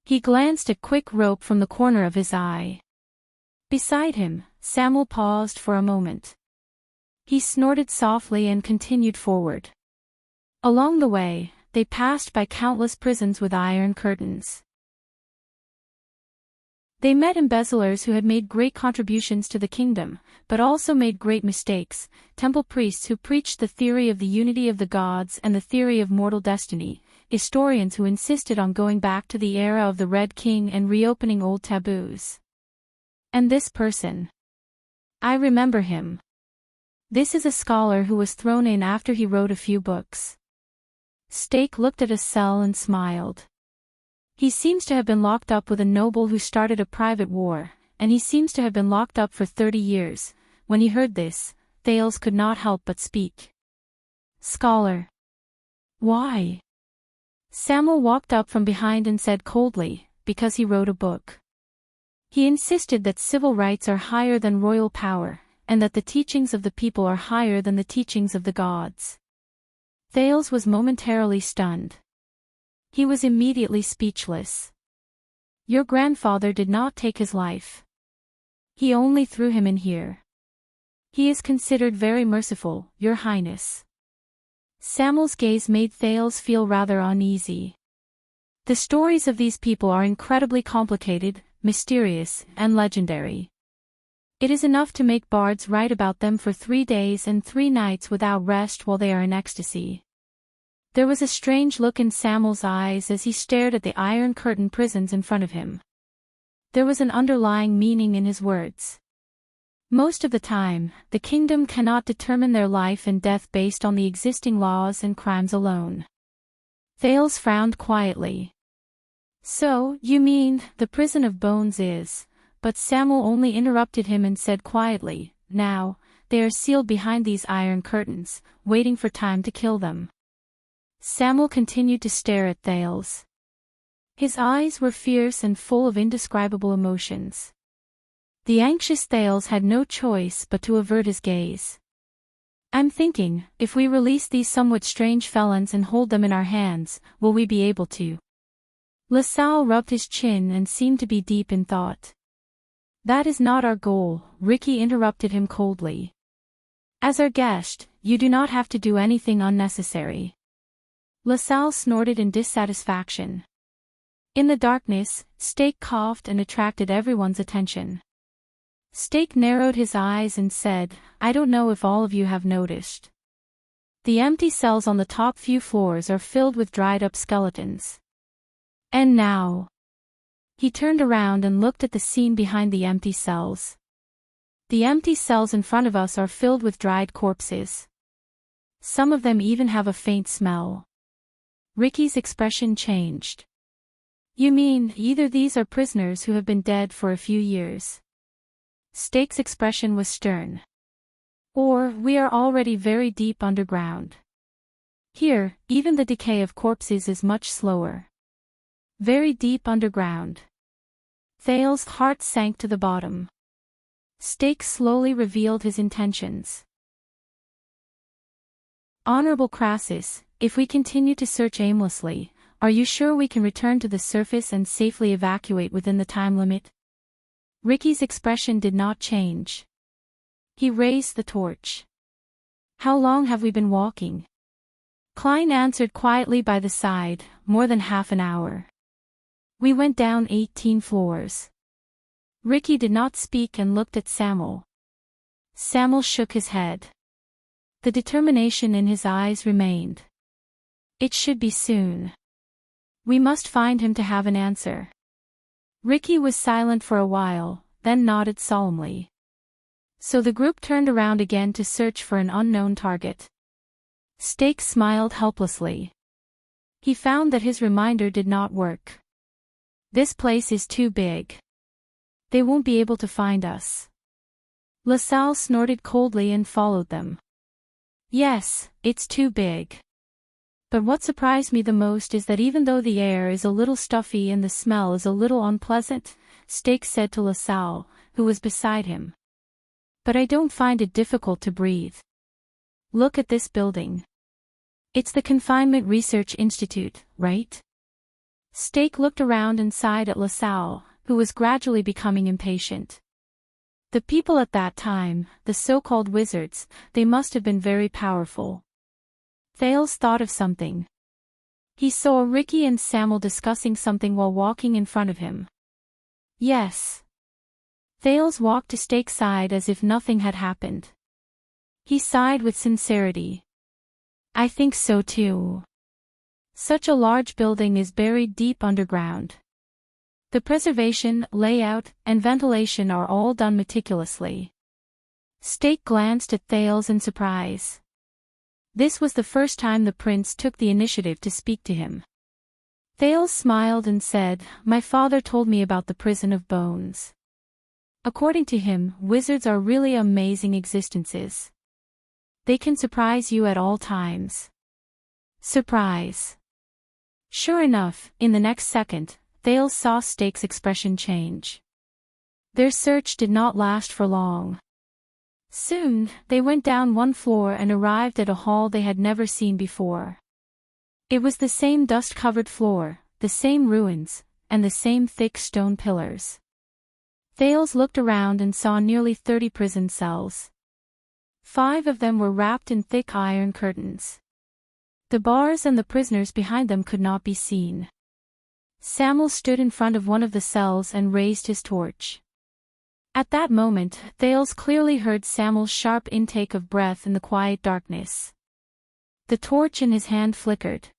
He glanced at quick rope from the corner of his eye. Beside him, Samuel paused for a moment. He snorted softly and continued forward. Along the way, they passed by countless prisons with iron curtains. They met embezzlers who had made great contributions to the kingdom, but also made great mistakes, temple priests who preached the theory of the unity of the gods and the theory of mortal destiny, historians who insisted on going back to the era of the Red King and reopening old taboos. And this person. I remember him. This is a scholar who was thrown in after he wrote a few books. Stake looked at a cell and smiled. He seems to have been locked up with a noble who started a private war, and he seems to have been locked up for 30 years. When he heard this, Thales could not help but speak. Scholar. Why? Samuel walked up from behind and said coldly, because he wrote a book. He insisted that civil rights are higher than royal power, and that the teachings of the people are higher than the teachings of the gods. Thales was momentarily stunned. He was immediately speechless. Your grandfather did not take his life. He only threw him in here. He is considered very merciful, Your Highness. Samuel's gaze made Thales feel rather uneasy. The stories of these people are incredibly complicated, mysterious, and legendary. It is enough to make bards write about them for 3 days and 3 nights without rest while they are in ecstasy. There was a strange look in Samuel's eyes as he stared at the iron curtain prisons in front of him. There was an underlying meaning in his words. Most of the time, the kingdom cannot determine their life and death based on the existing laws and crimes alone. Thales frowned quietly. So, you mean, the prison of bones is... But Samuel only interrupted him and said quietly, now, they are sealed behind these iron curtains, waiting for time to kill them. Samuel continued to stare at Thales. His eyes were fierce and full of indescribable emotions. The anxious Thales had no choice but to avert his gaze. I'm thinking, if we release these somewhat strange felons and hold them in our hands, will we be able to? LaSalle rubbed his chin and seemed to be deep in thought. That is not our goal, Ricky interrupted him coldly. As our guest, you do not have to do anything unnecessary. LaSalle snorted in dissatisfaction. In the darkness, Stake coughed and attracted everyone's attention. Stake narrowed his eyes and said, I don't know if all of you have noticed. The empty cells on the top few floors are filled with dried-up skeletons. And now. He turned around and looked at the scene behind the empty cells. The empty cells in front of us are filled with dried corpses. Some of them even have a faint smell. Ricky's expression changed. You mean, either these are prisoners who have been dead for a few years. Stake's expression was stern. Or, we are already very deep underground. Here, even the decay of corpses is much slower. Very deep underground. Thale's heart sank to the bottom. Stake slowly revealed his intentions. Honorable Crassus, if we continue to search aimlessly, are you sure we can return to the surface and safely evacuate within the time limit? Ricky's expression did not change. He raised the torch. How long have we been walking? Klein answered quietly by the side, more than half an hour. We went down 18 floors. Ricky did not speak and looked at Samuel. Samuel shook his head. The determination in his eyes remained. It should be soon. We must find him to have an answer. Ricky was silent for a while, then nodded solemnly. So the group turned around again to search for an unknown target. Stake smiled helplessly. He found that his reminder did not work. This place is too big. They won't be able to find us. LaSalle snorted coldly and followed them. Yes, it's too big. But what surprised me the most is that even though the air is a little stuffy and the smell is a little unpleasant, Stake said to LaSalle, who was beside him. But I don't find it difficult to breathe. Look at this building. It's the Confinement Research Institute, right? Stake looked around and sighed at LaSalle, who was gradually becoming impatient. The people at that time, the so-called wizards, they must have been very powerful. Thales thought of something. He saw Ricky and Samuel discussing something while walking in front of him. Yes. Thales walked to Stake's side as if nothing had happened. He sighed with sincerity. I think so too. Such a large building is buried deep underground. The preservation, layout, and ventilation are all done meticulously. Stake glanced at Thales in surprise. This was the first time the prince took the initiative to speak to him. Thales smiled and said, My father told me about the prison of bones. According to him, wizards are really amazing existences. They can surprise you at all times. Surprise. Sure enough, in the next second, Thales saw Stake's expression change. Their search did not last for long. Soon, they went down one floor and arrived at a hall they had never seen before. It was the same dust-covered floor, the same ruins, and the same thick stone pillars. Thales looked around and saw nearly 30 prison cells. 5 of them were wrapped in thick iron curtains. The bars and the prisoners behind them could not be seen. Samuel stood in front of one of the cells and raised his torch. At that moment, Thales clearly heard Samuel's sharp intake of breath in the quiet darkness. The torch in his hand flickered.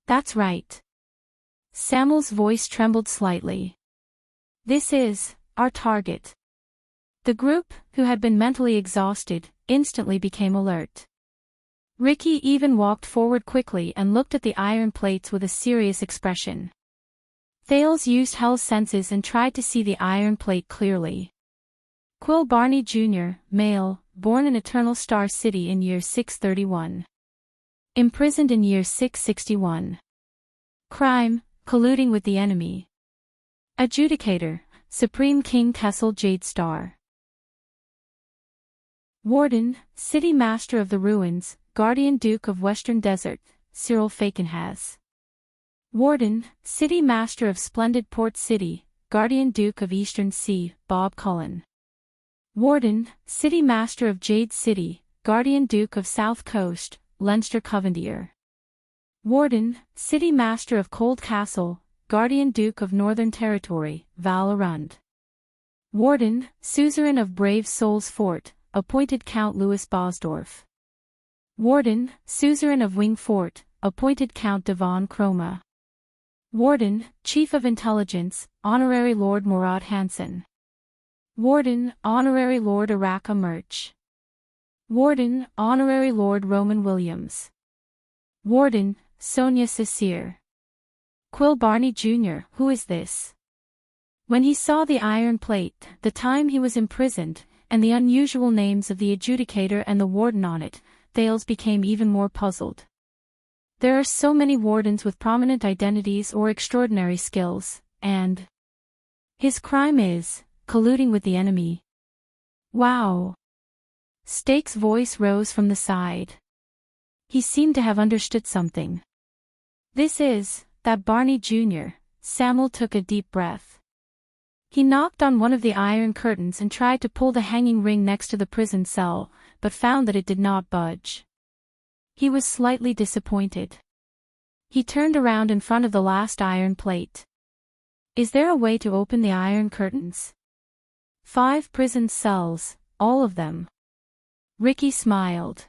That's right. Samuel's voice trembled slightly. This is our target. The group, who had been mentally exhausted, instantly became alert. Ricky even walked forward quickly and looked at the iron plates with a serious expression. Thales used Hell's senses and tried to see the iron plate clearly. Quill Barney Jr., male, born in Eternal Star City in year 631. Imprisoned in year 661. Crime, colluding with the enemy. Adjudicator, Supreme King Kessel Jade Star. Warden, City Master of the Ruins, Guardian Duke of Western Desert, Cyril Fakenhas. Warden, City Master of Splendid Port City, Guardian Duke of Eastern Sea, Bob Cullen. Warden, City Master of Jade City, Guardian Duke of South Coast, Leinster Covendier. Warden, City Master of Cold Castle, Guardian Duke of Northern Territory, Val Arund. Warden, Suzerain of Brave Souls Fort, appointed Count Louis Bosdorf. Warden, Suzerain of Wing Fort, appointed Count Devon Chroma. Warden, Chief of Intelligence, Honorary Lord Murat Hansen. Warden, Honorary Lord Araka Murch. Warden, Honorary Lord Roman Williams. Warden, Sonia Cecere. Quill Barney Jr., who is this? When he saw the iron plate, the time he was imprisoned, and the unusual names of the adjudicator and the warden on it, Thales became even more puzzled. There are so many wardens with prominent identities or extraordinary skills, and his crime is colluding with the enemy. Wow! Stake's voice rose from the side. He seemed to have understood something. This is that Barney Jr., Samuel took a deep breath. He knocked on one of the iron curtains and tried to pull the hanging ring next to the prison cell, but found that it did not budge. He was slightly disappointed. He turned around in front of the last iron plate. Is there a way to open the iron curtains? 5 prison cells, all of them. Ricky smiled.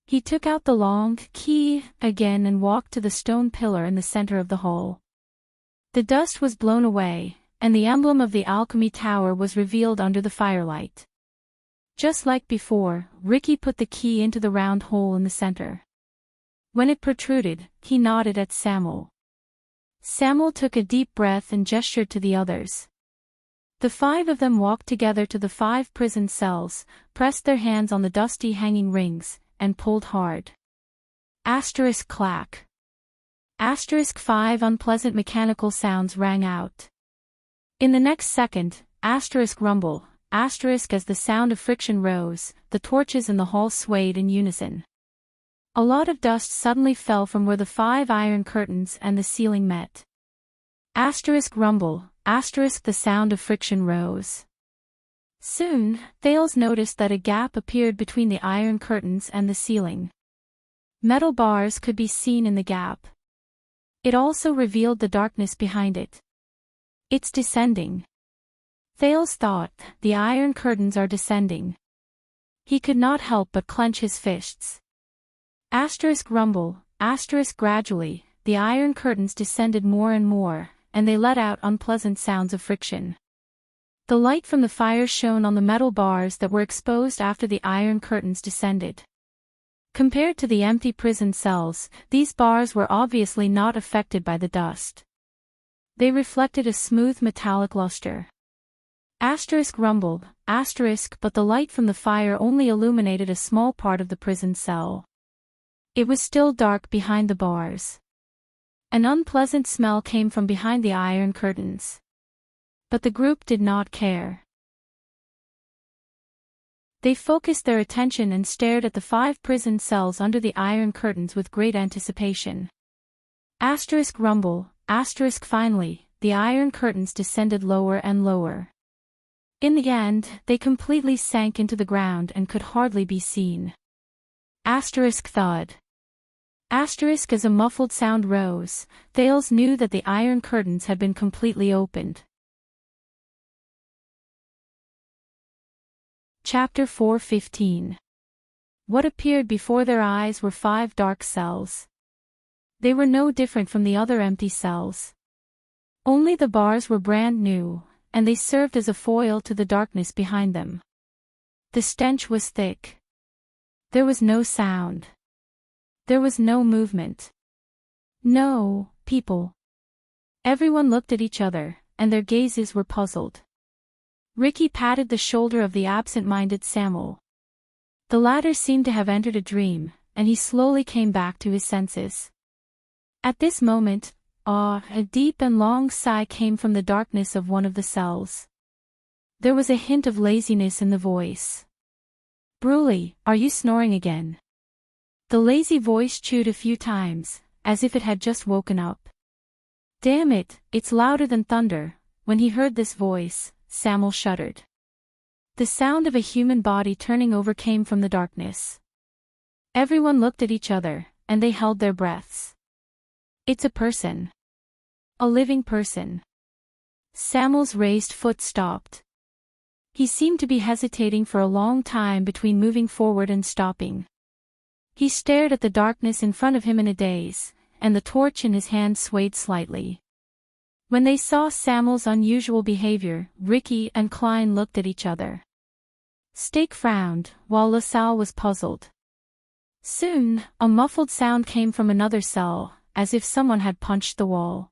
He took out the long key again and walked to the stone pillar in the center of the hall. The dust was blown away, and the emblem of the alchemy tower was revealed under the firelight. Just like before, Ricky put the key into the round hole in the center. When it protruded, he nodded at Samuel. Samuel took a deep breath and gestured to the others. The 5 of them walked together to the 5 prison cells, pressed their hands on the dusty hanging rings, and pulled hard. Asterisk clack. Asterisk 5 unpleasant mechanical sounds rang out. In the next second, asterisk rumble, asterisk as the sound of friction rose, the torches in the hall swayed in unison. A lot of dust suddenly fell from where the 5 iron curtains and the ceiling met. Asterisk rumble, asterisk the sound of friction rose. Soon, Thales noticed that a gap appeared between the iron curtains and the ceiling. Metal bars could be seen in the gap. It also revealed the darkness behind it. It's descending. Thales thought, the iron curtains are descending. He could not help but clench his fists. Asterisk rumble, asterisk gradually, the iron curtains descended more and more, and they let out unpleasant sounds of friction. The light from the fire shone on the metal bars that were exposed after the iron curtains descended. Compared to the empty prison cells, these bars were obviously not affected by the dust. They reflected a smooth metallic luster. Asterisk rumbled, asterisk, but the light from the fire only illuminated a small part of the prison cell. It was still dark behind the bars. An unpleasant smell came from behind the iron curtains. But the group did not care. They focused their attention and stared at the 5 prison cells under the iron curtains with great anticipation. Asterisk rumble, asterisk finally, the iron curtains descended lower and lower. In the end, they completely sank into the ground and could hardly be seen. Asterisk thud. Asterisk as a muffled sound rose, Thales knew that the iron curtains had been completely opened. Chapter 4:15. What appeared before their eyes were 5 dark cells. They were no different from the other empty cells. Only the bars were brand new, and they served as a foil to the darkness behind them. The stench was thick. There was no sound. There was no movement. No people. Everyone looked at each other, and their gazes were puzzled. Ricky patted the shoulder of the absent-minded Samuel. The latter seemed to have entered a dream, and he slowly came back to his senses. At this moment, a deep and long sigh came from the darkness of one of the cells. There was a hint of laziness in the voice. Bruley, are you snoring again? The lazy voice chewed a few times, as if it had just woken up. Damn it, it's louder than thunder. When he heard this voice, Samuel shuddered. The sound of a human body turning over came from the darkness. Everyone looked at each other, and they held their breaths. It's a person. A living person. Samuel's raised foot stopped. He seemed to be hesitating for a long time between moving forward and stopping. He stared at the darkness in front of him in a daze, and the torch in his hand swayed slightly. When they saw Samuel's unusual behavior, Ricky and Klein looked at each other. Stake frowned, while LaSalle was puzzled. Soon, a muffled sound came from another cell, as if someone had punched the wall.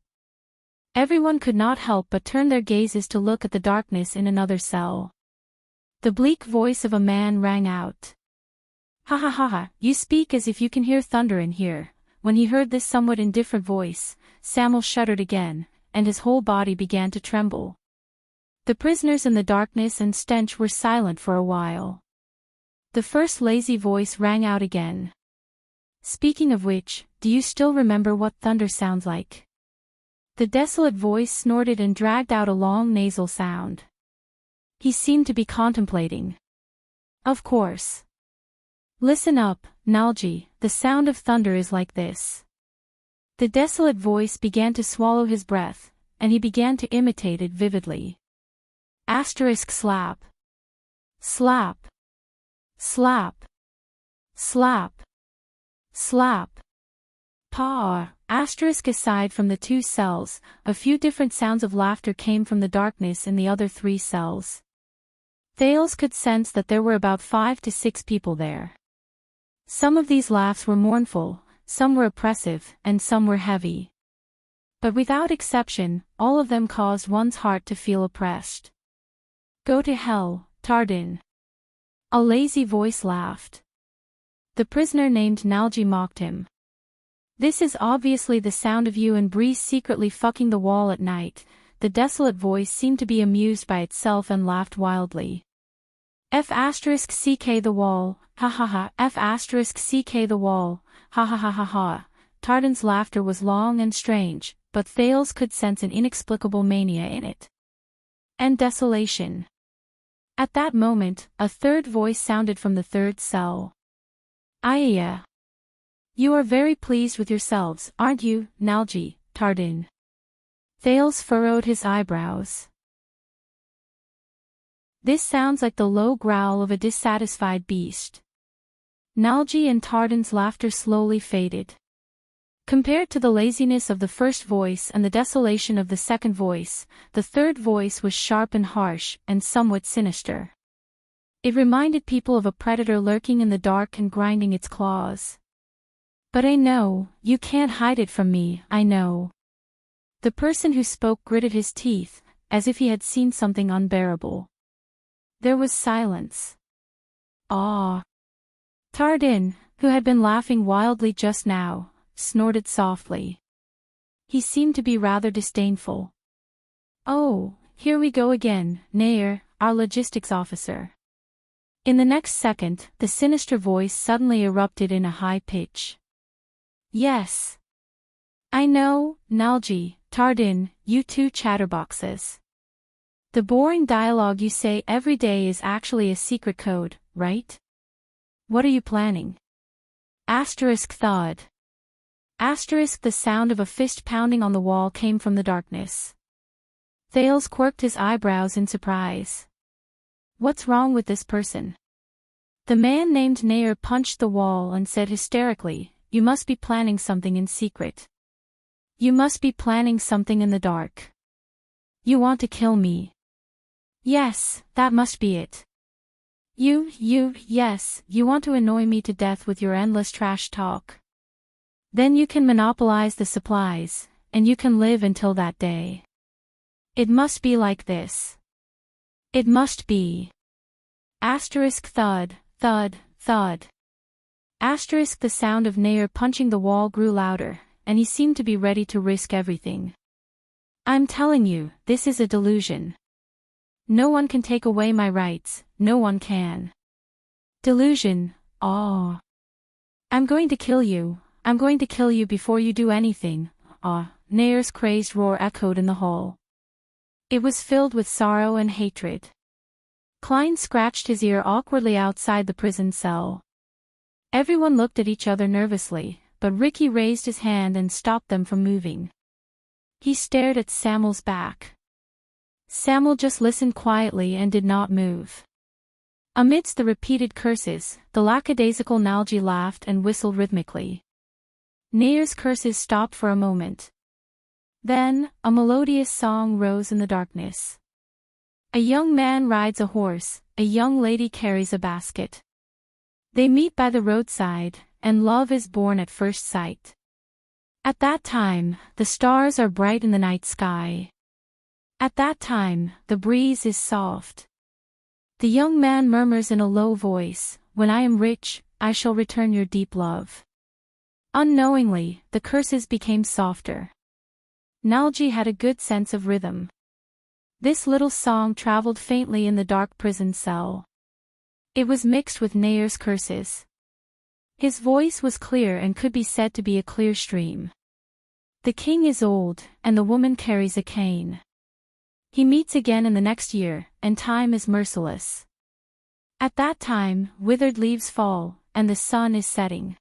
Everyone could not help but turn their gazes to look at the darkness in another cell. The bleak voice of a man rang out. Ha ha ha ha, you speak as if you can hear thunder in here. When he heard this somewhat indifferent voice, Samuel shuddered again, and his whole body began to tremble. The prisoners in the darkness and stench were silent for a while. The first lazy voice rang out again. Speaking of which, do you still remember what thunder sounds like? The desolate voice snorted and dragged out a long nasal sound. He seemed to be contemplating. Of course. Listen up, Nalji, the sound of thunder is like this. The desolate voice began to swallow his breath, and he began to imitate it vividly. Asterisk slap. Slap. Slap. Slap. Slap. Paw. Asterisk aside from the two cells, a few different sounds of laughter came from the darkness in the other 3 cells. Thales could sense that there were about 5 to 6 people there. Some of these laughs were mournful, some were oppressive, and some were heavy. But without exception, all of them caused one's heart to feel oppressed. Go to hell, Tardin. A lazy voice laughed. The prisoner named Nalji mocked him. This is obviously the sound of you and Breeze secretly fucking the wall at night. The desolate voice seemed to be amused by itself and laughed wildly. F*ck the wall, ha ha ha, F*ck the wall, ha ha ha ha ha. Tardin's laughter was long and strange, but Thales could sense an inexplicable mania in it. And desolation. At that moment, a third voice sounded from the 3rd cell. Ayaya. You are very pleased with yourselves, aren't you, Nalji, Tardin? Thales furrowed his eyebrows. This sounds like the low growl of a dissatisfied beast. Nalji and Tardin's laughter slowly faded. Compared to the laziness of the first voice and the desolation of the second voice, the third voice was sharp and harsh, and somewhat sinister. It reminded people of a predator lurking in the dark and grinding its claws. But I know, you can't hide it from me, I know. The person who spoke gritted his teeth, as if he had seen something unbearable. There was silence. Ah. Tardin, who had been laughing wildly just now, snorted softly. He seemed to be rather disdainful. Oh, here we go again, Nair, our logistics officer. In the next second, the sinister voice suddenly erupted in a high pitch. Yes. I know, Nalji, Tardin, you 2 chatterboxes. The boring dialogue you say every day is actually a secret code, right? What are you planning? Asterisk thawed. Asterisk the sound of a fist pounding on the wall came from the darkness. Thales quirked his eyebrows in surprise. What's wrong with this person? The man named Nair punched the wall and said hysterically, you must be planning something in secret. You must be planning something in the dark. You want to kill me. Yes, that must be it. Yes, you want to annoy me to death with your endless trash talk. Then you can monopolize the supplies, and you can live until that day. It must be like this. It must be. Asterisk thud, thud, thud. Asterisk the sound of Nair punching the wall grew louder, and he seemed to be ready to risk everything. I'm telling you, this is a delusion. No one can take away my rights, no one can. Delusion, awe. I'm going to kill you, I'm going to kill you before you do anything, awe. Nayar's crazed roar echoed in the hall. It was filled with sorrow and hatred. Klein scratched his ear awkwardly outside the prison cell. Everyone looked at each other nervously, but Ricky raised his hand and stopped them from moving. He stared at Samuel's back. Samuel just listened quietly and did not move. Amidst the repeated curses, the lackadaisical Nalji laughed and whistled rhythmically. Nayar's curses stopped for a moment. Then, a melodious song rose in the darkness. A young man rides a horse, a young lady carries a basket. They meet by the roadside, and love is born at first sight. At that time, the stars are bright in the night sky. At that time, the breeze is soft. The young man murmurs in a low voice, "When I am rich, I shall return your deep love." Unknowingly, the curses became softer. Nalji had a good sense of rhythm. This little song traveled faintly in the dark prison cell. It was mixed with Nayar's curses. His voice was clear and could be said to be a clear stream. The king is old, and the woman carries a cane. He meets again in the next year, and time is merciless. At that time, withered leaves fall, and the sun is setting.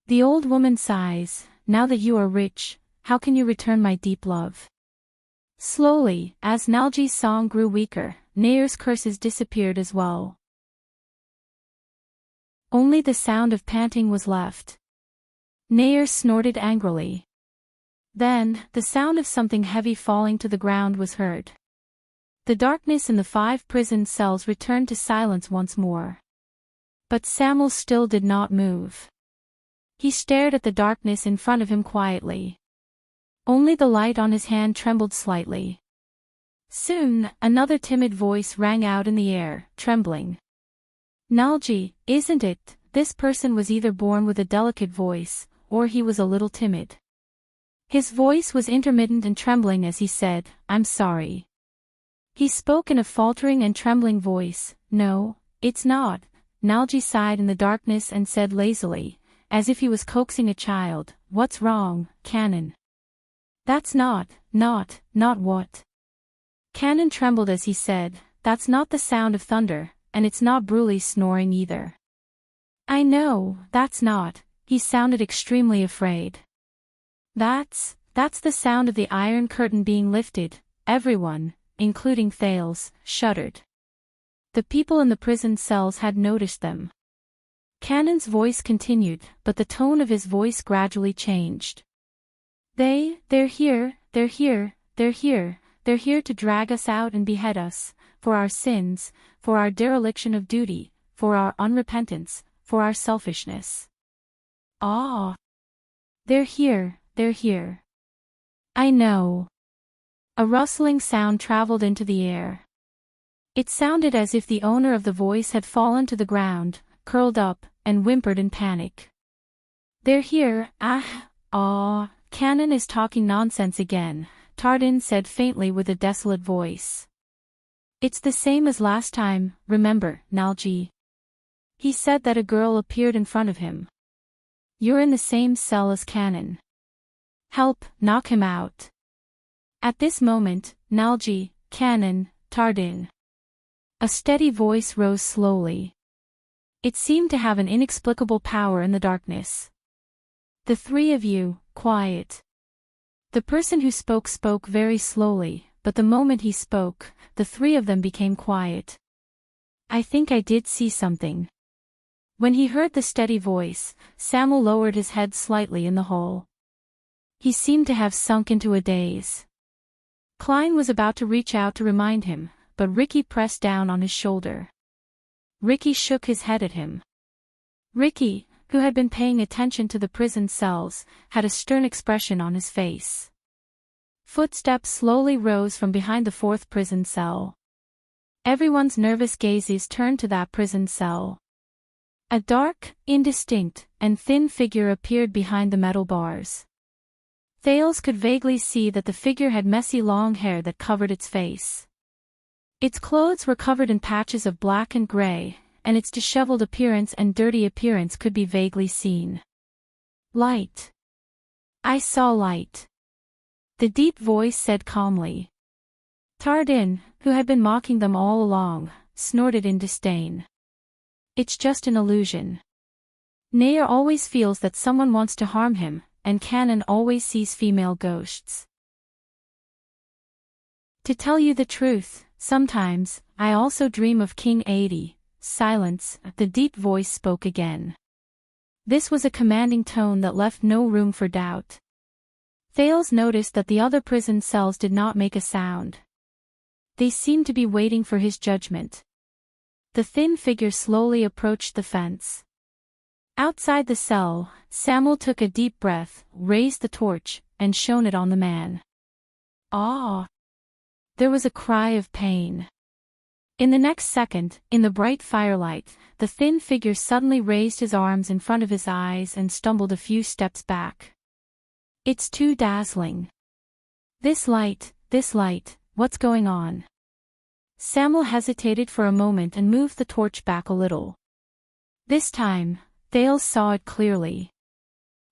The old woman sighs, "Now that you are rich, how can you return my deep love?" Slowly, as Nalji's song grew weaker, Nayar's curses disappeared as well. Only the sound of panting was left. Nayar snorted angrily. Then, the sound of something heavy falling to the ground was heard. The darkness in the 5 prison cells returned to silence once more. But Samuel still did not move. He stared at the darkness in front of him quietly. Only the light on his hand trembled slightly. Soon, another timid voice rang out in the air, trembling. "Nalji, isn't it? This person was either born with a delicate voice, or he was a little timid." His voice was intermittent and trembling as he said, "I'm sorry." He spoke in a faltering and trembling voice, "No, it's not." Nalji sighed in the darkness and said lazily, as if he was coaxing a child, "What's wrong, Canon?" "That's not what?" Canon trembled as he said, "That's not the sound of thunder, and it's not Brulee snoring either." "I know, that's not." He sounded extremely afraid. That's the sound of the iron curtain being lifted." Everyone, including Thales, shuddered. The people in the prison cells had noticed them. Canon's voice continued, but the tone of his voice gradually changed. They're here to drag us out and behead us, for our sins, for our dereliction of duty, for our unrepentance, for our selfishness. Ah! They're here. I know. A rustling sound traveled into the air. It sounded as if the owner of the voice had fallen to the ground, curled up, and whimpered in panic. "They're here, Canon is talking nonsense again," Tardin said faintly with a desolate voice. "It's the same as last time, remember, Nalji." He said that a girl appeared in front of him. "You're in the same cell as Canon. Help, knock him out." At this moment, Nalji, Canon, Tardin. A steady voice rose slowly. It seemed to have an inexplicable power in the darkness. "The 3 of you, quiet." The person who spoke very slowly, but the moment he spoke, the 3 of them became quiet. "I think I did see something." When he heard the steady voice, Samuel lowered his head slightly in the hole. He seemed to have sunk into a daze. Klein was about to reach out to remind him, but Ricky pressed down on his shoulder. Ricky shook his head at him. Ricky, who had been paying attention to the prison cells, had a stern expression on his face. Footsteps slowly rose from behind the 4th prison cell. Everyone's nervous gazes turned to that prison cell. A dark, indistinct, and thin figure appeared behind the metal bars. Thales could vaguely see that the figure had messy long hair that covered its face. Its clothes were covered in patches of black and gray, and its disheveled appearance and dirty appearance could be vaguely seen. Light. I saw light. The deep voice said calmly. Tardin, who had been mocking them all along, snorted in disdain. It's just an illusion. Nair always feels that someone wants to harm him, and Canon always sees female ghosts. To tell you the truth, sometimes, I also dream of King 80. Silence, the deep voice spoke again. This was a commanding tone that left no room for doubt. Thales noticed that the other prison cells did not make a sound. They seemed to be waiting for his judgment. The thin figure slowly approached the fence. Outside the cell, Samuel took a deep breath, raised the torch, and shone it on the man. Ah! There was a cry of pain. In the next second, in the bright firelight, the thin figure suddenly raised his arms in front of his eyes and stumbled a few steps back. It's too dazzling. This light, what's going on? Samuel hesitated for a moment and moved the torch back a little. This time, Thales saw it clearly.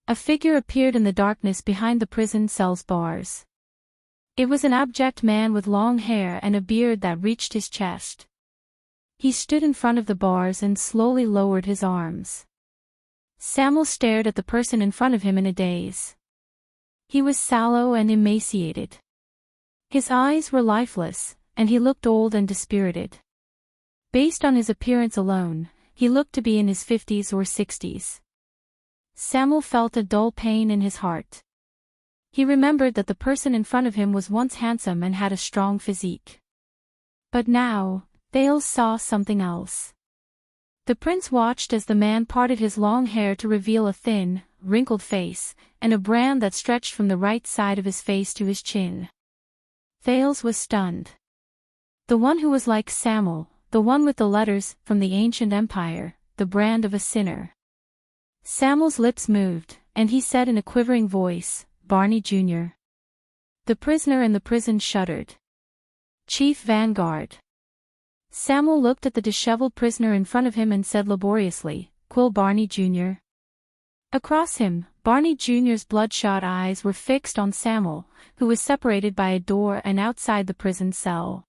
A figure appeared in the darkness behind the prison cell's bars. It was an abject man with long hair and a beard that reached his chest. He stood in front of the bars and slowly lowered his arms. Samuel stared at the person in front of him in a daze. He was sallow and emaciated. His eyes were lifeless, and he looked old and dispirited. Based on his appearance alone, he looked to be in his 50s or 60s. Samuel felt a dull pain in his heart. He remembered that the person in front of him was once handsome and had a strong physique. But now, Thales saw something else. The prince watched as the man parted his long hair to reveal a thin, wrinkled face, and a brand that stretched from the right side of his face to his chin. Thales was stunned. The one who was like Samuel, the one with the letters, from the ancient empire, the brand of a sinner. Samuel's lips moved, and he said in a quivering voice, Barney Jr. The prisoner in the prison shuddered. Chief Vanguard. Samuel looked at the disheveled prisoner in front of him and said laboriously, Quill Barney Jr. Across him, Barney Jr.'s bloodshot eyes were fixed on Samuel, who was separated by a door and outside the prison cell.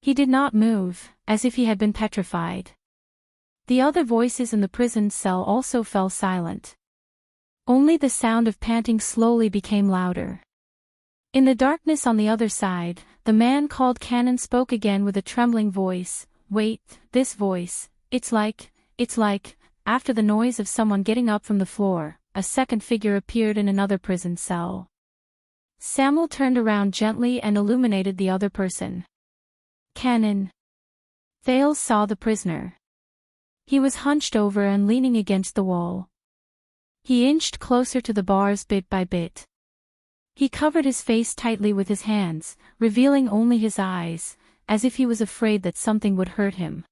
He did not move, as if he had been petrified. The other voices in the prison cell also fell silent. Only the sound of panting slowly became louder. In the darkness on the other side, the man called Canon spoke again with a trembling voice. Wait, this voice, it's like, after the noise of someone getting up from the floor, a second figure appeared in another prison cell. Samuel turned around gently and illuminated the other person. Canon. Thales saw the prisoner. He was hunched over and leaning against the wall. He inched closer to the bars bit by bit. He covered his face tightly with his hands, revealing only his eyes, as if he was afraid that something would hurt him.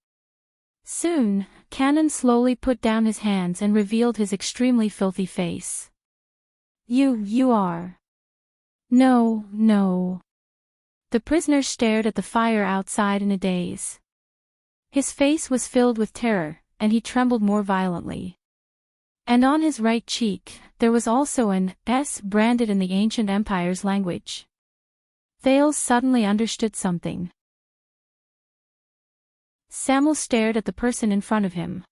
Soon, Canon slowly put down his hands and revealed his extremely filthy face. You are. No. The prisoner stared at the fire outside in a daze. His face was filled with terror, and he trembled more violently. And on his right cheek, there was also an S branded in the ancient empire's language. Thales suddenly understood something. Samuel stared at the person in front of him.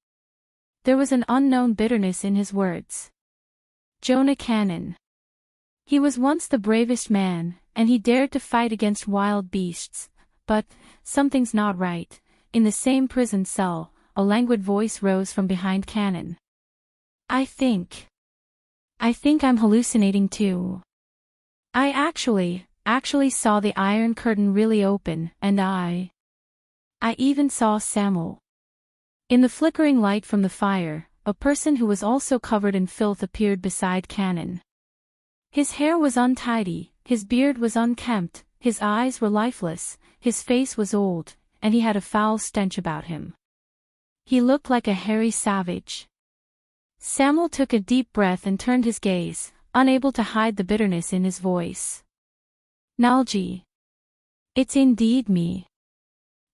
There was an unknown bitterness in his words. Jonah Canon. He was once the bravest man, and he dared to fight against wild beasts, but, something's not right. In the same prison cell, a languid voice rose from behind Canon. I think I'm hallucinating too. I actually saw the iron curtain really open, and I even saw Samuel. In the flickering light from the fire, a person who was also covered in filth appeared beside Canon. His hair was untidy, his beard was unkempt, his eyes were lifeless, his face was old, and he had a foul stench about him. He looked like a hairy savage. Samuel took a deep breath and turned his gaze, unable to hide the bitterness in his voice. Nalji. It's indeed me.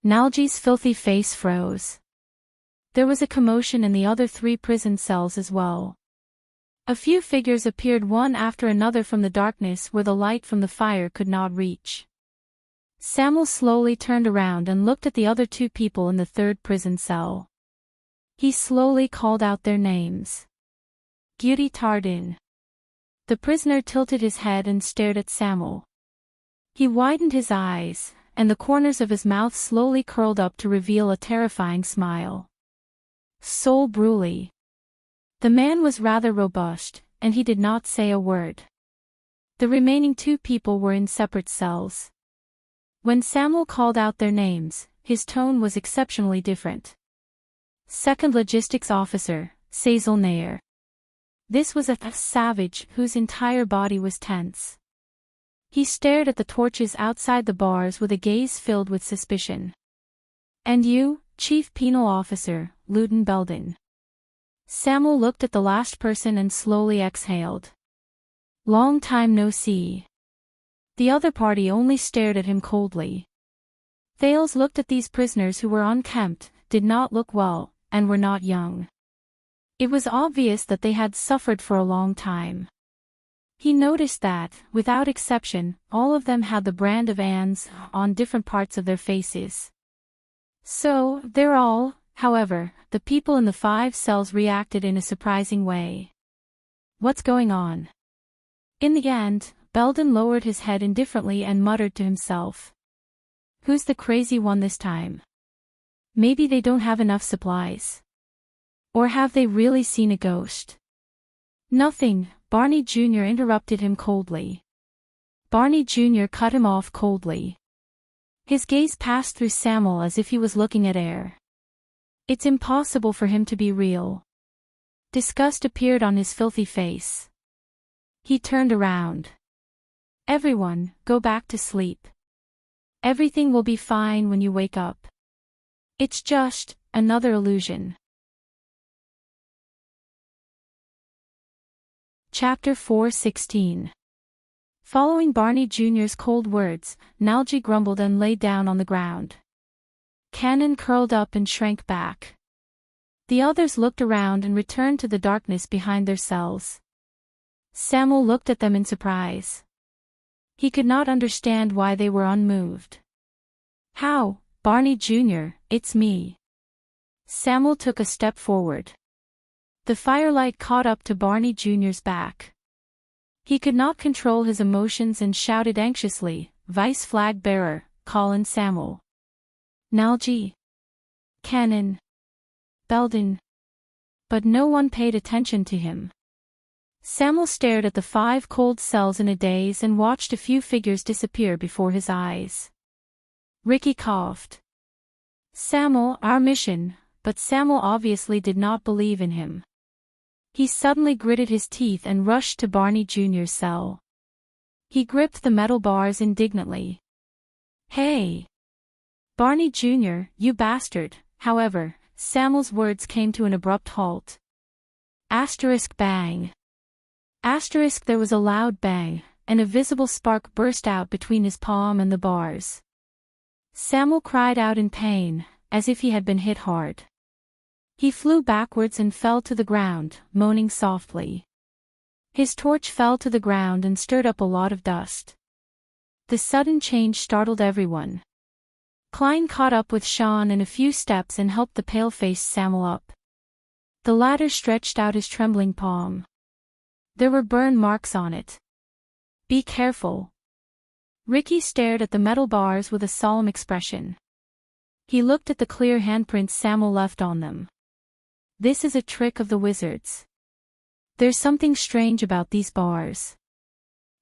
Nalji's filthy face froze. There was a commotion in the other 3 prison cells as well. A few figures appeared one after another from the darkness where the light from the fire could not reach. Samuel slowly turned around and looked at the other 2 people in the 3rd prison cell. He slowly called out their names. Guilty Tardin. The prisoner tilted his head and stared at Samuel. He widened his eyes, and the corners of his mouth slowly curled up to reveal a terrifying smile. Sol Bruley. The man was rather robust, and he did not say a word. The remaining 2 people were in separate cells. When Samuel called out their names, his tone was exceptionally different. Second Logistics Officer, Cecil Nair. This was a savage whose entire body was tense. He stared at the torches outside the bars with a gaze filled with suspicion. And you, Chief Penal Officer, Luton Belden. Samuel looked at the last person and slowly exhaled. Long time no see. The other party only stared at him coldly. Thales looked at these prisoners who were unkempt, did not look well, and were not young. It was obvious that they had suffered for a long time. He noticed that, without exception, all of them had the brand of Anne's on different parts of their faces. So, they're all, however, the people in the 5 cells reacted in a surprising way. What's going on? In the end, Belden lowered his head indifferently and muttered to himself. Who's the crazy one this time? Maybe they don't have enough supplies. Or have they really seen a ghost? Nothing, Barney Jr. interrupted him coldly. Barney Jr. cut him off coldly. His gaze passed through Samuel as if he was looking at air. It's impossible for him to be real. Disgust appeared on his filthy face. He turned around. Everyone, go back to sleep. Everything will be fine when you wake up. It's just another illusion. Chapter 4:16. Following Barney Jr.'s cold words, Nalji grumbled and lay down on the ground. Cannon curled up and shrank back. The others looked around and returned to the darkness behind their cells. Samuel looked at them in surprise. He could not understand why they were unmoved. How, Barney Jr., it's me. Samuel took a step forward. The firelight caught up to Barney Jr.'s back. He could not control his emotions and shouted anxiously, Vice Flag Bearer, Colin Samuel. Nalji. Cannon. Belden. But no one paid attention to him. Samuel stared at the 5 cold cells in a daze and watched a few figures disappear before his eyes. Ricky coughed. Samuel, our mission, but Samuel obviously did not believe in him. He suddenly gritted his teeth and rushed to Barney Jr.'s cell. He gripped the metal bars indignantly. Hey! Barney Jr., you bastard! However, Samuel's words came to an abrupt halt. Asterisk bang. Asterisk there was a loud bang, and a visible spark burst out between his palm and the bars. Samuel cried out in pain, as if he had been hit hard. He flew backwards and fell to the ground, moaning softly. His torch fell to the ground and stirred up a lot of dust. The sudden change startled everyone. Klein caught up with Sean in a few steps and helped the pale-faced Samuel up. The latter stretched out his trembling palm. There were burn marks on it. Be careful. Ricky stared at the metal bars with a solemn expression. He looked at the clear handprints Samuel left on them. This is a trick of the wizards. There's something strange about these bars.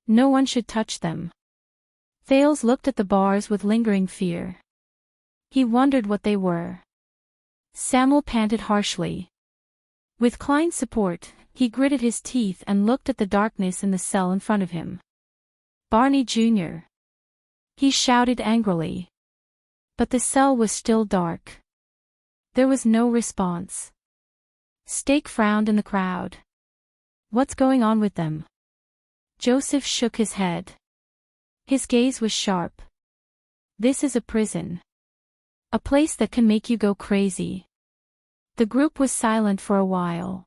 No one should touch them. Thales looked at the bars with lingering fear. He wondered what they were. Samuel panted harshly. With Klein's support, he gritted his teeth and looked at the darkness in the cell in front of him. Barney Jr. He shouted angrily. But the cell was still dark. There was no response. Stake frowned in the crowd. What's going on with them? Joseph shook his head. His gaze was sharp. This is a prison. A place that can make you go crazy. The group was silent for a while.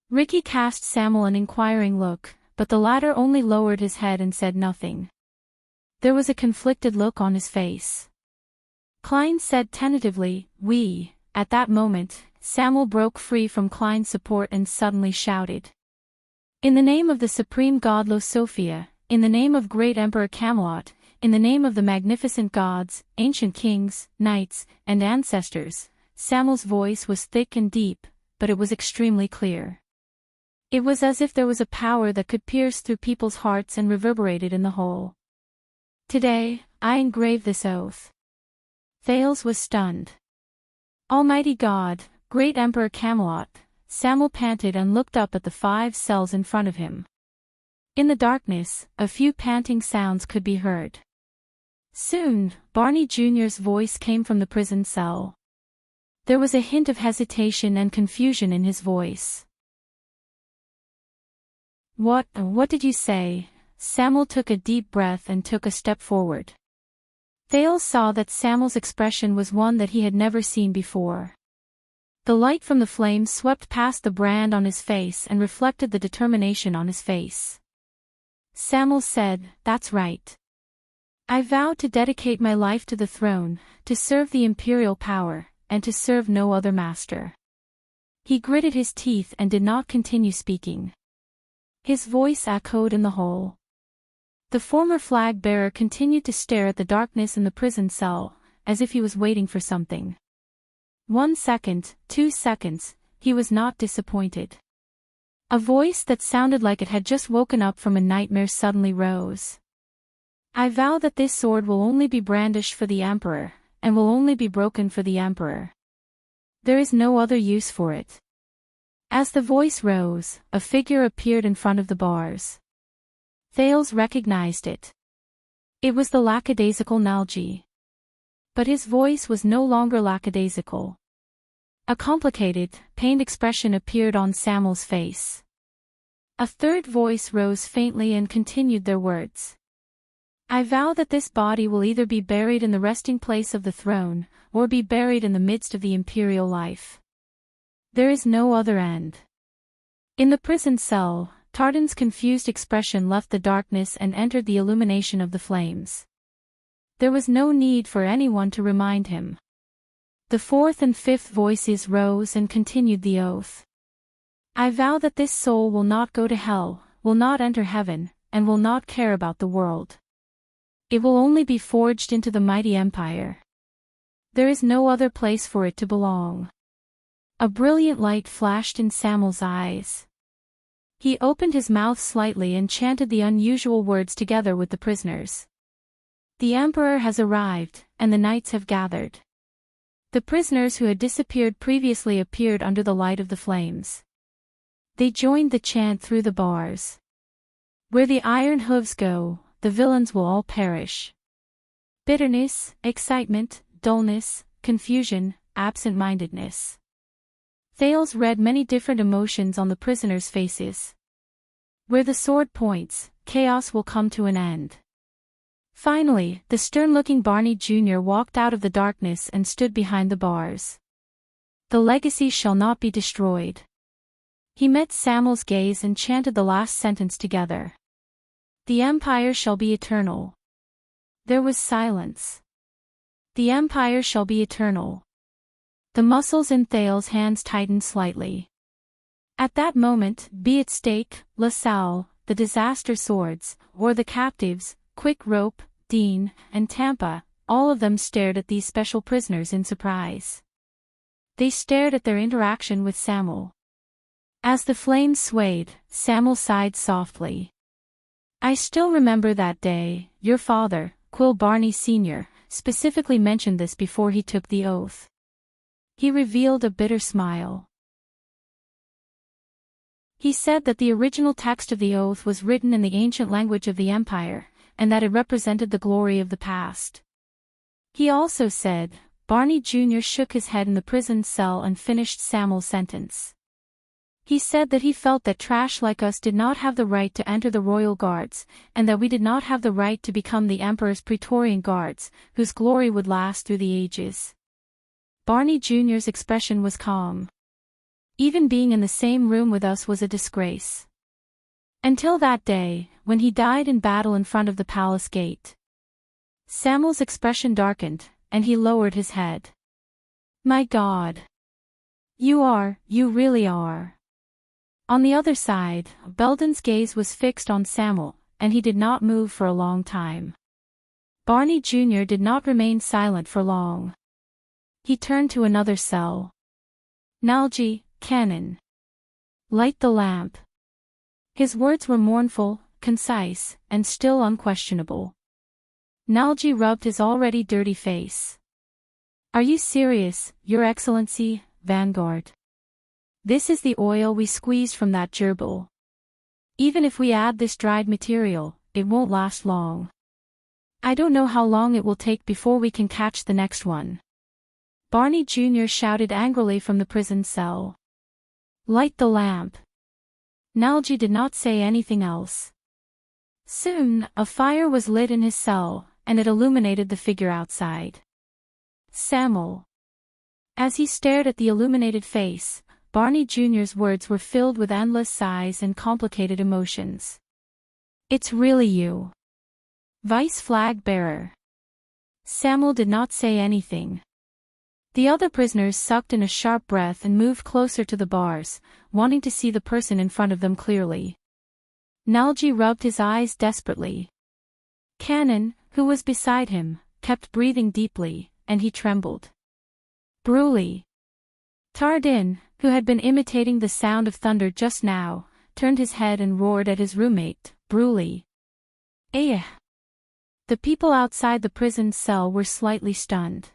Ricky cast Samuel an inquiring look, but the latter only lowered his head and said nothing. There was a conflicted look on his face. Klein said tentatively, "We." At that moment, Samuel broke free from Klein's support and suddenly shouted. "In the name of the supreme god Sophia, in the name of great Emperor Camelot, in the name of the magnificent gods, ancient kings, knights, and ancestors." Samuel's voice was thick and deep, but it was extremely clear. It was as if there was a power that could pierce through people's hearts and reverberated in the whole. "Today, I engrave this oath." Thales was stunned. "Almighty God, great Emperor Camelot," Samuel panted and looked up at the 5 cells in front of him. In the darkness, a few panting sounds could be heard. Soon, Barney Jr.'s voice came from the prison cell. There was a hint of hesitation and confusion in his voice. What did you say?" Samuel took a deep breath and took a step forward. Thales saw that Samuel's expression was one that he had never seen before. The light from the flames swept past the brand on his face and reflected the determination on his face. Samuel said, "That's right. I vow to dedicate my life to the throne, to serve the imperial power, and to serve no other master." He gritted his teeth and did not continue speaking. His voice echoed in the hole. The former flag-bearer continued to stare at the darkness in the prison cell, as if he was waiting for something. 1 second, 2 seconds, he was not disappointed. A voice that sounded like it had just woken up from a nightmare suddenly rose. "I vow that this sword will only be brandished for the Emperor, and will only be broken for the Emperor. There is no other use for it." As the voice rose, a figure appeared in front of the bars. Thales recognized it. It was the lackadaisical Nalji. But his voice was no longer lackadaisical. A complicated, pained expression appeared on Samuel's face. A third voice rose faintly and continued their words. "I vow that this body will either be buried in the resting place of the throne, or be buried in the midst of the imperial life. There is no other end." In the prison cell, Tardan's confused expression left the darkness and entered the illumination of the flames. There was no need for anyone to remind him. The 4th and 5th voices rose and continued the oath. "I vow that this soul will not go to hell, will not enter heaven, and will not care about the world. It will only be forged into the mighty empire. There is no other place for it to belong." A brilliant light flashed in Samuel's eyes. He opened his mouth slightly and chanted the unusual words together with the prisoners. "The Emperor has arrived, and the knights have gathered." The prisoners who had disappeared previously appeared under the light of the flames. They joined the chant through the bars. "Where the iron hooves go, the villains will all perish." Bitterness, excitement, dullness, confusion, absent-mindedness. Thales read many different emotions on the prisoners' faces. Where the sword points, chaos will come to an end. Finally, the stern-looking Barney Jr. walked out of the darkness and stood behind the bars. "The legacy shall not be destroyed." He met Samuel's gaze and chanted the last sentence together. "The empire shall be eternal." There was silence. "The empire shall be eternal." The muscles in Thales' hands tightened slightly. At that moment, be it Stake, La Salle, the disaster swords, or the captives, Quick Rope, Dean, and Tampa, all of them stared at these special prisoners in surprise. They stared at their interaction with Samuel. As the flames swayed, Samuel sighed softly. "I still remember that day. Your father, Quill Barney Sr., specifically mentioned this before he took the oath." He revealed a bitter smile. He said that the original text of the oath was written in the ancient language of the Empire, and that it represented the glory of the past. He also said, Barney Jr. shook his head in the prison cell and finished Samuel's sentence. He said that he felt that trash like us did not have the right to enter the royal guards, and that we did not have the right to become the Emperor's Praetorian Guards, whose glory would last through the ages. Barney Jr.'s expression was calm. Even being in the same room with us was a disgrace. Until that day, when he died in battle in front of the palace gate. Samuel's expression darkened, and he lowered his head. My God. You really are. On the other side, Belden's gaze was fixed on Samuel, and he did not move for a long time. Barney Jr. did not remain silent for long. He turned to another cell. Nalji, Cannon. Light the lamp. His words were mournful, concise, and still unquestionable. Nalji rubbed his already dirty face. Are you serious, Your Excellency, Vanguard? This is the oil we squeezed from that gerbil. Even if we add this dried material, it won't last long. I don't know how long it will take before we can catch the next one. Barney Jr. shouted angrily from the prison cell. Light the lamp. Nalji did not say anything else. Soon, a fire was lit in his cell, and it illuminated the figure outside. Samuel. As he stared at the illuminated face, Barney Jr.'s words were filled with endless sighs and complicated emotions. It's really you. Vice flag bearer. Samuel did not say anything. The other prisoners sucked in a sharp breath and moved closer to the bars, wanting to see the person in front of them clearly. Nalji rubbed his eyes desperately. Cannon, who was beside him, kept breathing deeply, and he trembled. Bruley. Tardin, who had been imitating the sound of thunder just now, turned his head and roared at his roommate, Bruley. Eh. The people outside the prison cell were slightly stunned.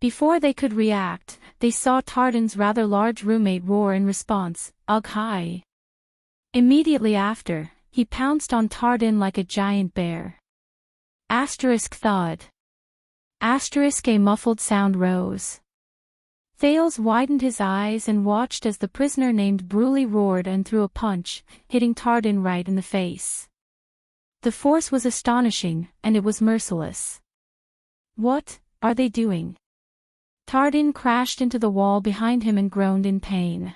Before they could react, they saw Tardin's rather large roommate roar in response, Ugh hi. Immediately after, he pounced on Tardin like a giant bear. Thud. A muffled sound rose. Thales widened his eyes and watched as the prisoner named Bruley roared and threw a punch, hitting Tardin right in the face. The force was astonishing, and it was merciless. What are they doing? Tardin crashed into the wall behind him and groaned in pain.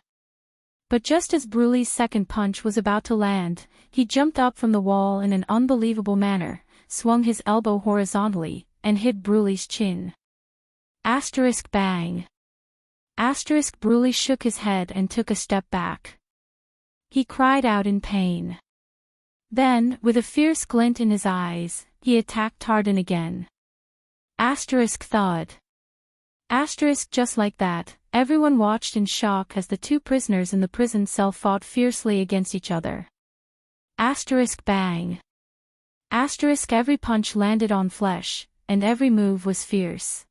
But just as Bruley's second punch was about to land, he jumped up from the wall in an unbelievable manner, swung his elbow horizontally, and hit Bruley's chin. Bang. Bruley shook his head and took a step back. He cried out in pain. Then, with a fierce glint in his eyes, he attacked Tardin again. Thud. Just like that, everyone watched in shock as the two prisoners in the prison cell fought fiercely against each other. Bang. Every punch landed on flesh, and every move was fierce.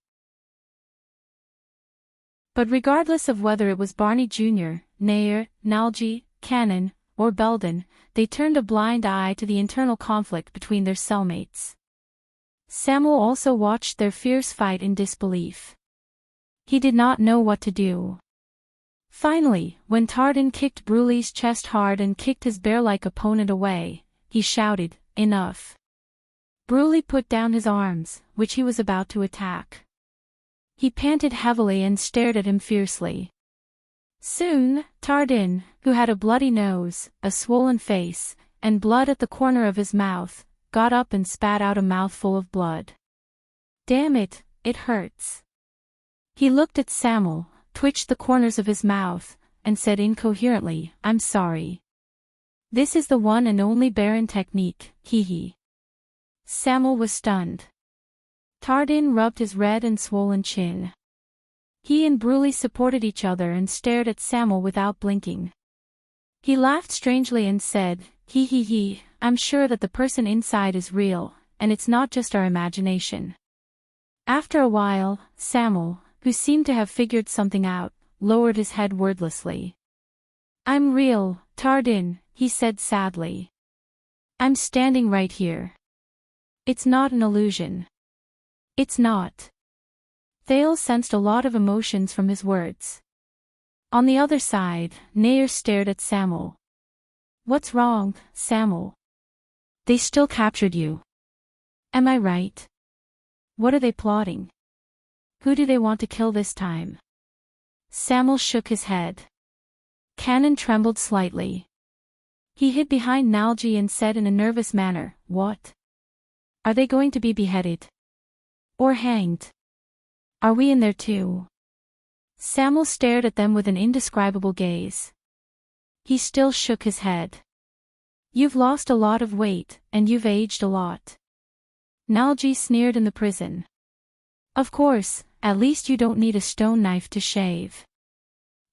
But regardless of whether it was Barney Jr., Nair, Nalji, Cannon, or Belden, they turned a blind eye to the internal conflict between their cellmates. Samuel also watched their fierce fight in disbelief. He did not know what to do. Finally, when Tardin kicked Bruley's chest hard and kicked his bear-like opponent away, he shouted, Enough. Bruley put down his arms, which he was about to attack. He panted heavily and stared at him fiercely. Soon, Tardin, who had a bloody nose, a swollen face, and blood at the corner of his mouth, got up and spat out a mouthful of blood. Damn it, it hurts. He looked at Samuel, twitched the corners of his mouth, and said incoherently, I'm sorry. This is the one and only Baron technique, hee. Samuel was stunned. Tardin rubbed his red and swollen chin. He and Bruley supported each other and stared at Samuel without blinking. He laughed strangely and said, He, I'm sure that the person inside is real, and it's not just our imagination. After a while, Samuel, who seemed to have figured something out, lowered his head wordlessly. I'm real, Tardin, he said sadly. I'm standing right here. It's not an illusion. It's not. Thales sensed a lot of emotions from his words. On the other side, Nair stared at Samuel. What's wrong, Samuel? They still captured you. Am I right? What are they plotting? Who do they want to kill this time? Samuel shook his head. Cannon trembled slightly. He hid behind Nalji and said in a nervous manner, "What? Are they going to be beheaded? Or hanged? Are we in there too?" Samuel stared at them with an indescribable gaze. He still shook his head. "You've lost a lot of weight, and you've aged a lot." Nalji sneered in the prison. "Of course, at least you don't need a stone knife to shave.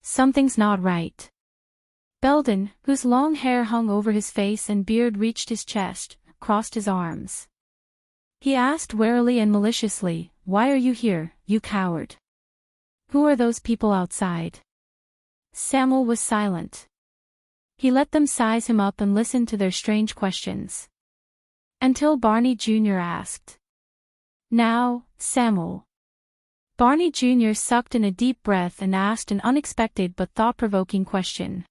Something's not right." Belden, whose long hair hung over his face and beard reached his chest, crossed his arms. He asked warily and maliciously, "Why are you here, you coward? Who are those people outside?" Samuel was silent. He let them size him up and listen to their strange questions. Until Barney Jr. asked, "Now, Samuel." Barney Jr. sucked in a deep breath and asked an unexpected but thought-provoking question.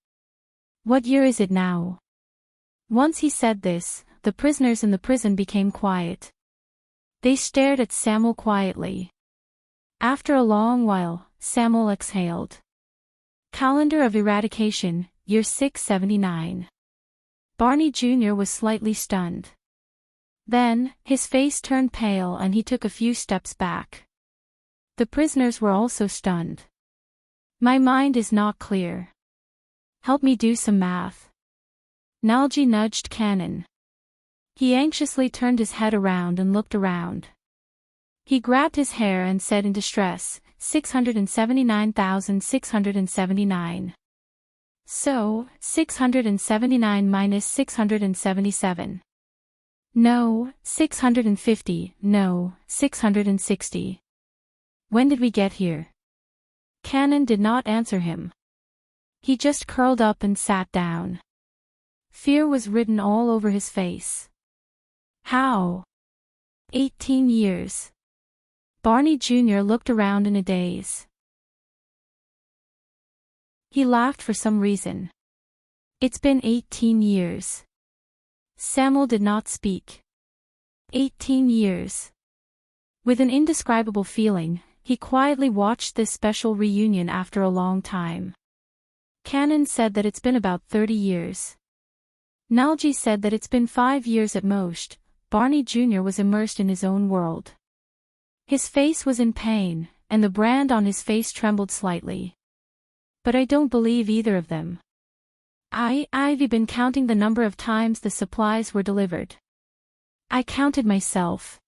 "What year is it now?" Once he said this, the prisoners in the prison became quiet. They stared at Samuel quietly. After a long while, Samuel exhaled. "Calendar of Eradication, year 679. Barney Jr. was slightly stunned. Then, his face turned pale and he took a few steps back. The prisoners were also stunned. "My mind is not clear. Help me do some math." Nalji nudged Cannon. He anxiously turned his head around and looked around. He grabbed his hair and said in distress, 679,679. "So, 679 minus 677. No, 650, no, 660. When did we get here?" Cannon did not answer him. He just curled up and sat down. Fear was written all over his face. "How?" 18 years. Barney Jr. looked around in a daze. He laughed for some reason. "It's been 18 years. Samuel did not speak. 18 years. With an indescribable feeling, he quietly watched this special reunion after a long time. Cannon said that it's been about 30 years. Nalji said that it's been 5 years at most. Barney Jr. was immersed in his own world. His face was in pain, and the brand on his face trembled slightly. "But I don't believe either of them. I've been counting the number of times the supplies were delivered. I counted myself.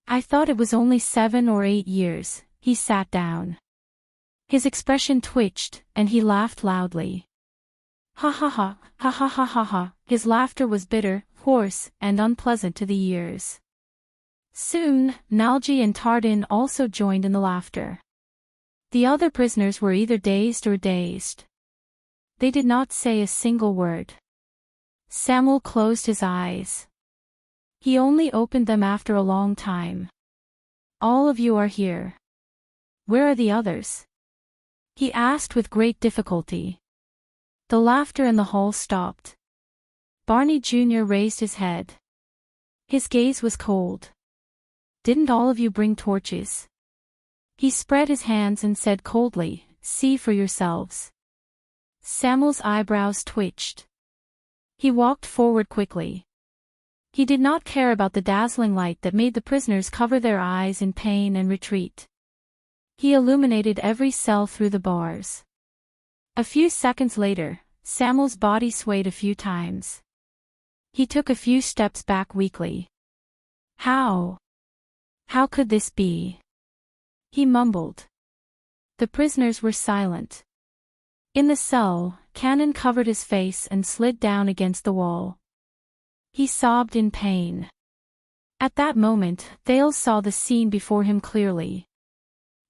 I thought it was only 7 or 8 years." He sat down. His expression twitched, and he laughed loudly. Ha ha ha, ha ha ha ha ha. His laughter was bitter, hoarse, and unpleasant to the ears. Soon, Nalji and Tardin also joined in the laughter. The other prisoners were either dazed or dazed. They did not say a single word. Samuel closed his eyes. He only opened them after a long time. "All of you are here. Where are the others?" he asked with great difficulty. The laughter in the hall stopped. Barney Jr. raised his head. His gaze was cold. "Didn't all of you bring torches?" He spread his hands and said coldly, "See for yourselves." Samuel's eyebrows twitched. He walked forward quickly. He did not care about the dazzling light that made the prisoners cover their eyes in pain and retreat. He illuminated every cell through the bars. A few seconds later, Samuel's body swayed a few times. He took a few steps back weakly. How could this be?" he mumbled. The prisoners were silent. In the cell, Cannon covered his face and slid down against the wall. He sobbed in pain. At that moment, Thales saw the scene before him clearly.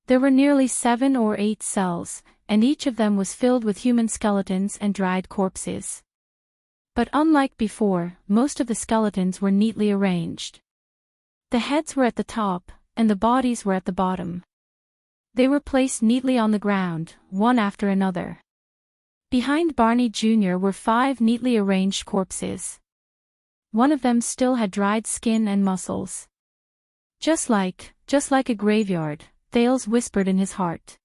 There were nearly 7 or 8 cells, and each of them was filled with human skeletons and dried corpses. But unlike before, most of the skeletons were neatly arranged. The heads were at the top, and the bodies were at the bottom. They were placed neatly on the ground, one after another. Behind Barney Jr. were 5 neatly arranged corpses. One of them still had dried skin and muscles. Just like a graveyard, Thales whispered in his heart.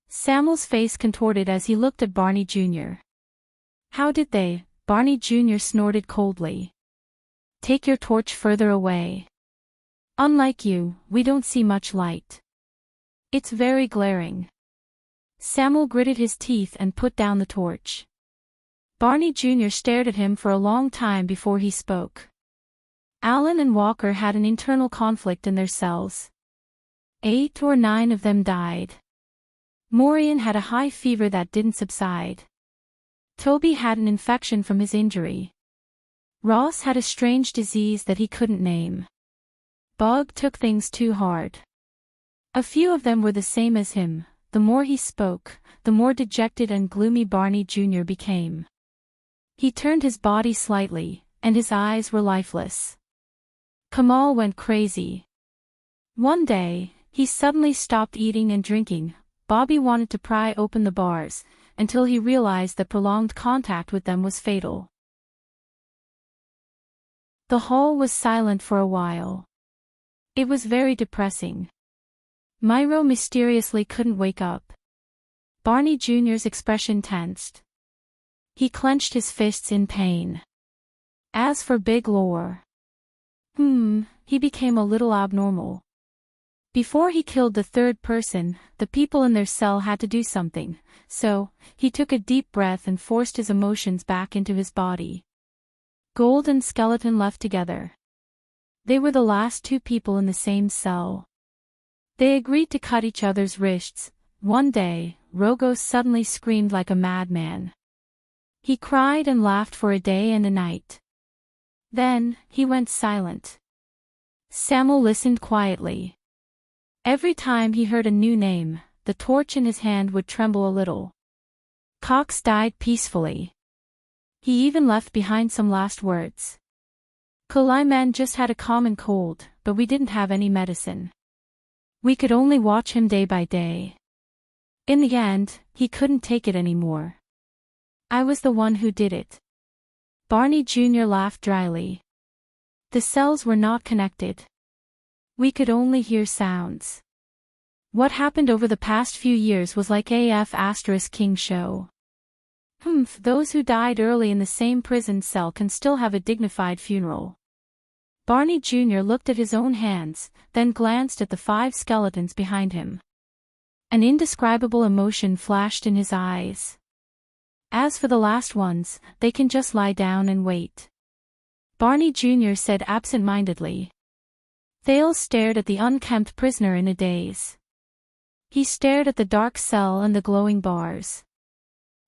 Samuel's face contorted as he looked at Barney Jr. How did they? Barney Jr. snorted coldly. Take your torch further away. Unlike you, we don't see much light. It's very glaring. Samuel gritted his teeth and put down the torch. Barney Jr. stared at him for a long time before he spoke. Alan and Walker had an internal conflict in their cells. 8 or 9 of them died. Maureen had a high fever that didn't subside. Toby had an infection from his injury. Ross had a strange disease that he couldn't name. Bug took things too hard. A few of them were the same as him. The more he spoke, the more dejected and gloomy Barney Jr. became. He turned his body slightly, and his eyes were lifeless. Kamal went crazy. One day, he suddenly stopped eating and drinking. Bobby wanted to pry open the bars, until he realized that prolonged contact with them was fatal. The hall was silent for a while. It was very depressing. Myro mysteriously couldn't wake up. Barney Jr.'s expression tensed. He clenched his fists in pain. As for Big Lore, he became a little abnormal. Before he killed the third person, the people in their cell had to do something, so he took a deep breath and forced his emotions back into his body. Gold and Skeleton left together. They were the last 2 people in the same cell. They agreed to cut each other's wrists. One day, Rogos suddenly screamed like a madman. He cried and laughed for a day and a night. Then, he went silent. Samuel listened quietly. Every time he heard a new name, the torch in his hand would tremble a little. Cox died peacefully. He even left behind some last words. Kaliman just had a common cold, but we didn't have any medicine. We could only watch him day by day. In the end, he couldn't take it anymore. I was the one who did it. Barney Jr. laughed dryly. The cells were not connected. We could only hear sounds. What happened over the past few years was like King show. Those who died early in the same prison cell can still have a dignified funeral. Barney Jr. looked at his own hands, then glanced at the 5 skeletons behind him. An indescribable emotion flashed in his eyes. As for the last ones, they can just lie down and wait. Barney Jr. said absent-mindedly. Thales stared at the unkempt prisoner in a daze. He stared at the dark cell and the glowing bars.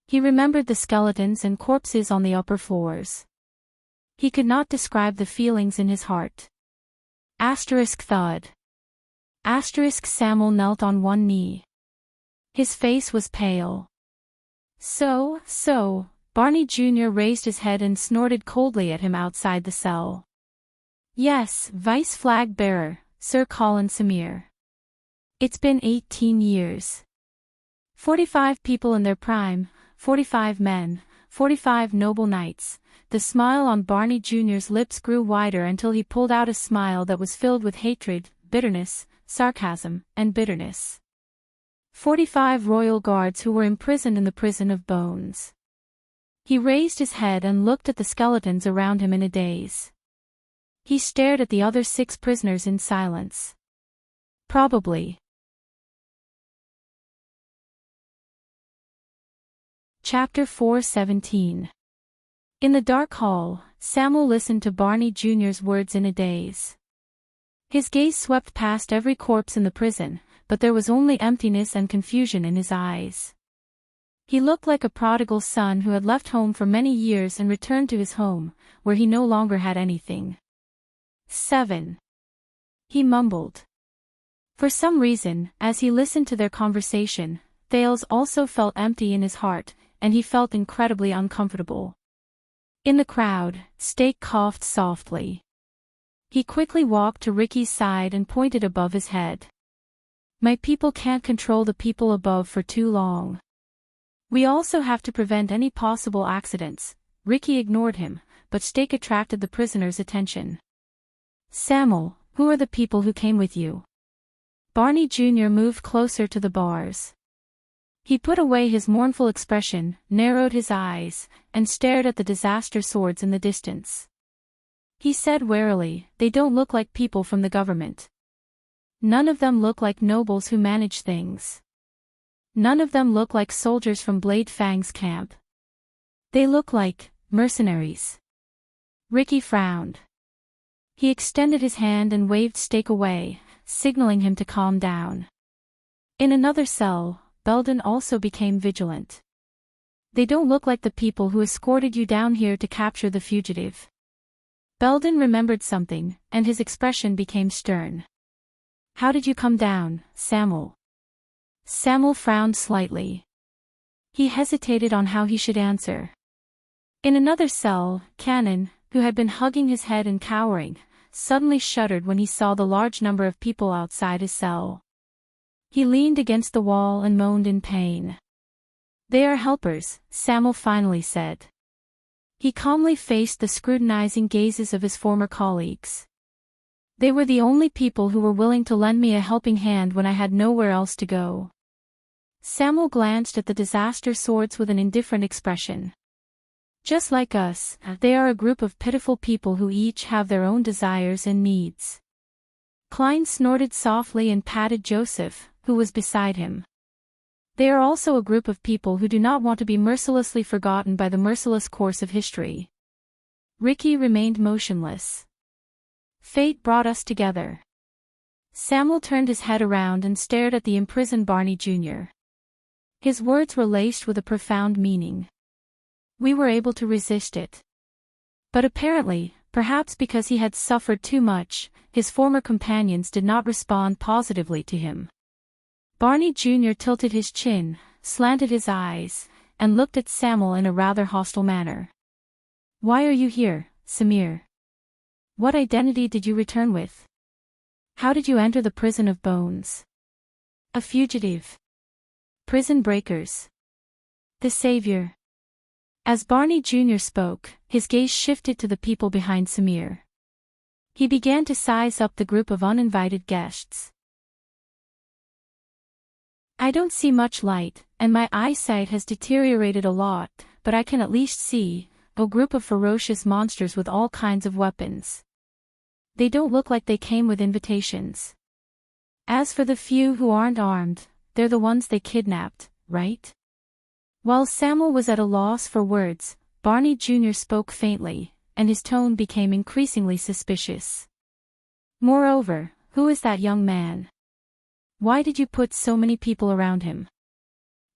He remembered the skeletons and corpses on the upper floors. He could not describe the feelings in his heart. Thud. Samuel knelt on one knee. His face was pale. So, Barney Jr. raised his head and snorted coldly at him outside the cell. Yes, Vice Flag Bearer, Sir Colin Samir. It's been 18 years. 45 people in their prime, 45 men, 45 noble knights. The smile on Barney Jr.'s lips grew wider until he pulled out a smile that was filled with hatred, bitterness, sarcasm, and bitterness. 45 royal guards who were imprisoned in the prison of bones. He raised his head and looked at the skeletons around him in a daze. He stared at the other 6 prisoners in silence. Probably. Chapter 4:17. In the dark hall, Samuel listened to Barney Jr.'s words in a daze. His gaze swept past every corpse in the prison, but there was only emptiness and confusion in his eyes. He looked like a prodigal son who had left home for many years and returned to his home, where he no longer had anything. 7. He mumbled. For some reason, as he listened to their conversation, Thales also felt empty in his heart, and he felt incredibly uncomfortable. In the crowd, Steak coughed softly. He quickly walked to Ricky's side and pointed above his head. My people can't control the people above for too long. We also have to prevent any possible accidents. Ricky ignored him, but Steak attracted the prisoner's attention. Samuel, who are the people who came with you? Barney Jr. moved closer to the bars. He put away his mournful expression, narrowed his eyes, and stared at the disaster swords in the distance. He said warily, "They don't look like people from the government. None of them look like nobles who manage things. None of them look like soldiers from Blade Fang's camp. They look like mercenaries." Ricky frowned. He extended his hand and waved Stake away, signaling him to calm down. In another cell, Belden also became vigilant. "They don't look like the people who escorted you down here to capture the fugitive." Belden remembered something, and his expression became stern. "How did you come down, Samuel?" Samuel frowned slightly. He hesitated on how he should answer. In another cell, Cannon, who had been hugging his head and cowering, suddenly shuddered when he saw the large number of people outside his cell. He leaned against the wall and moaned in pain. "They are helpers," Samuel finally said. He calmly faced the scrutinizing gazes of his former colleagues. "They were the only people who were willing to lend me a helping hand when I had nowhere else to go." Samuel glanced at the disaster swords with an indifferent expression. "Just like us, they are a group of pitiful people who each have their own desires and needs." Klein snorted softly and patted Joseph, who was beside him. "They are also a group of people who do not want to be mercilessly forgotten by the merciless course of history." Ricky remained motionless. "Fate brought us together." Samuel turned his head around and stared at the imprisoned Barney Jr. His words were laced with a profound meaning. "We were able to resist it." But apparently, perhaps because he had suffered too much, his former companions did not respond positively to him. Barney Jr. tilted his chin, slanted his eyes, and looked at Samuel in a rather hostile manner. "Why are you here, Samir? What identity did you return with? How did you enter the prison of bones? A fugitive? Prison breakers? The savior?" As Barney Jr. spoke, his gaze shifted to the people behind Samir. He began to size up the group of uninvited guests. "I don't see much light, and my eyesight has deteriorated a lot, but I can at least see a group of ferocious monsters with all kinds of weapons. They don't look like they came with invitations. As for the few who aren't armed, they're the ones they kidnapped, right?" While Samuel was at a loss for words, Barney Jr. spoke faintly, and his tone became increasingly suspicious. "Moreover, who is that young man? Why did you put so many people around him?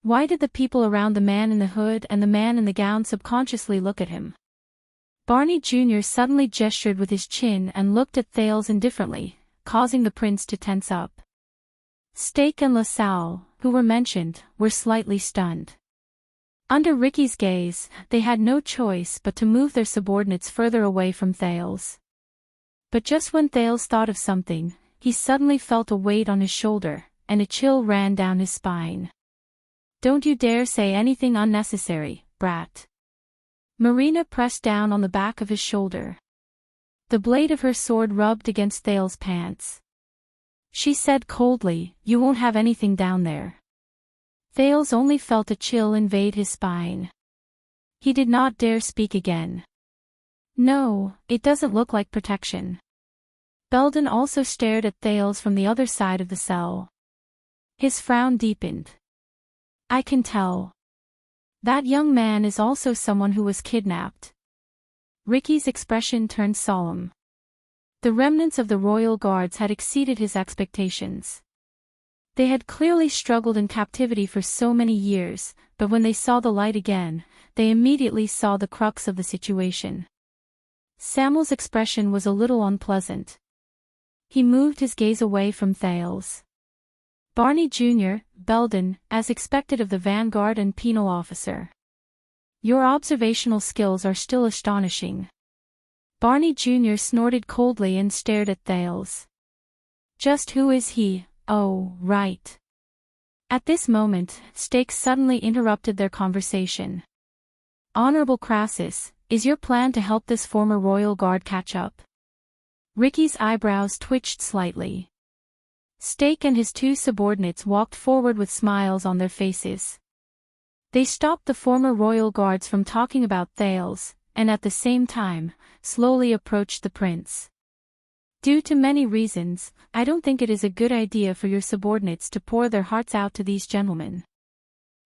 Why did the people around the man in the hood and the man in the gown subconsciously look at him?" Barney Jr. suddenly gestured with his chin and looked at Thales indifferently, causing the prince to tense up. Stake and LaSalle, who were mentioned, were slightly stunned. Under Ricky's gaze, they had no choice but to move their subordinates further away from Thales. But just when Thales thought of something, he suddenly felt a weight on his shoulder, and a chill ran down his spine. "Don't you dare say anything unnecessary, brat." Marina pressed down on the back of his shoulder. The blade of her sword rubbed against Thales' pants. She said coldly, "You won't have anything down there." Thales only felt a chill invade his spine. He did not dare speak again. "No, it doesn't look like protection." Belden also stared at Thales from the other side of the cell. His frown deepened. "I can tell. That young man is also someone who was kidnapped." Ricky's expression turned solemn. The remnants of the royal guards had exceeded his expectations. They had clearly struggled in captivity for so many years, but when they saw the light again, they immediately saw the crux of the situation. Samuel's expression was a little unpleasant. He moved his gaze away from Thales. "Barney Jr., Belden, as expected of the vanguard and penal officer. Your observational skills are still astonishing." Barney Jr. snorted coldly and stared at Thales. "Just who is he? Oh, right." At this moment, Stake suddenly interrupted their conversation. "Honorable Crassus, is your plan to help this former royal guard catch up?" Ricky's eyebrows twitched slightly. Stake and his two subordinates walked forward with smiles on their faces. They stopped the former royal guards from talking about Thales, and at the same time, slowly approached the prince. Due to many reasons, I don't think it is a good idea for your subordinates to pour their hearts out to these gentlemen.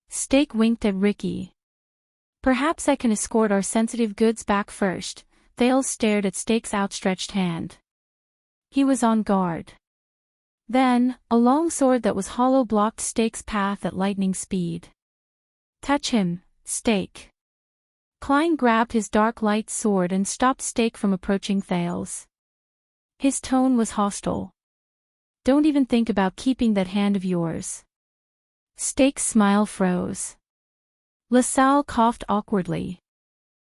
Stake winked at Ricky. Perhaps I can escort our sensitive goods back first. Thales stared at Stake's outstretched hand. He was on guard. Then, a long sword that was hollow blocked Stake's path at lightning speed. Touch him, Stake. Klein grabbed his dark light sword and stopped Stake from approaching Thales. His tone was hostile. Don't even think about keeping that hand of yours. Stake's smile froze. LaSalle coughed awkwardly.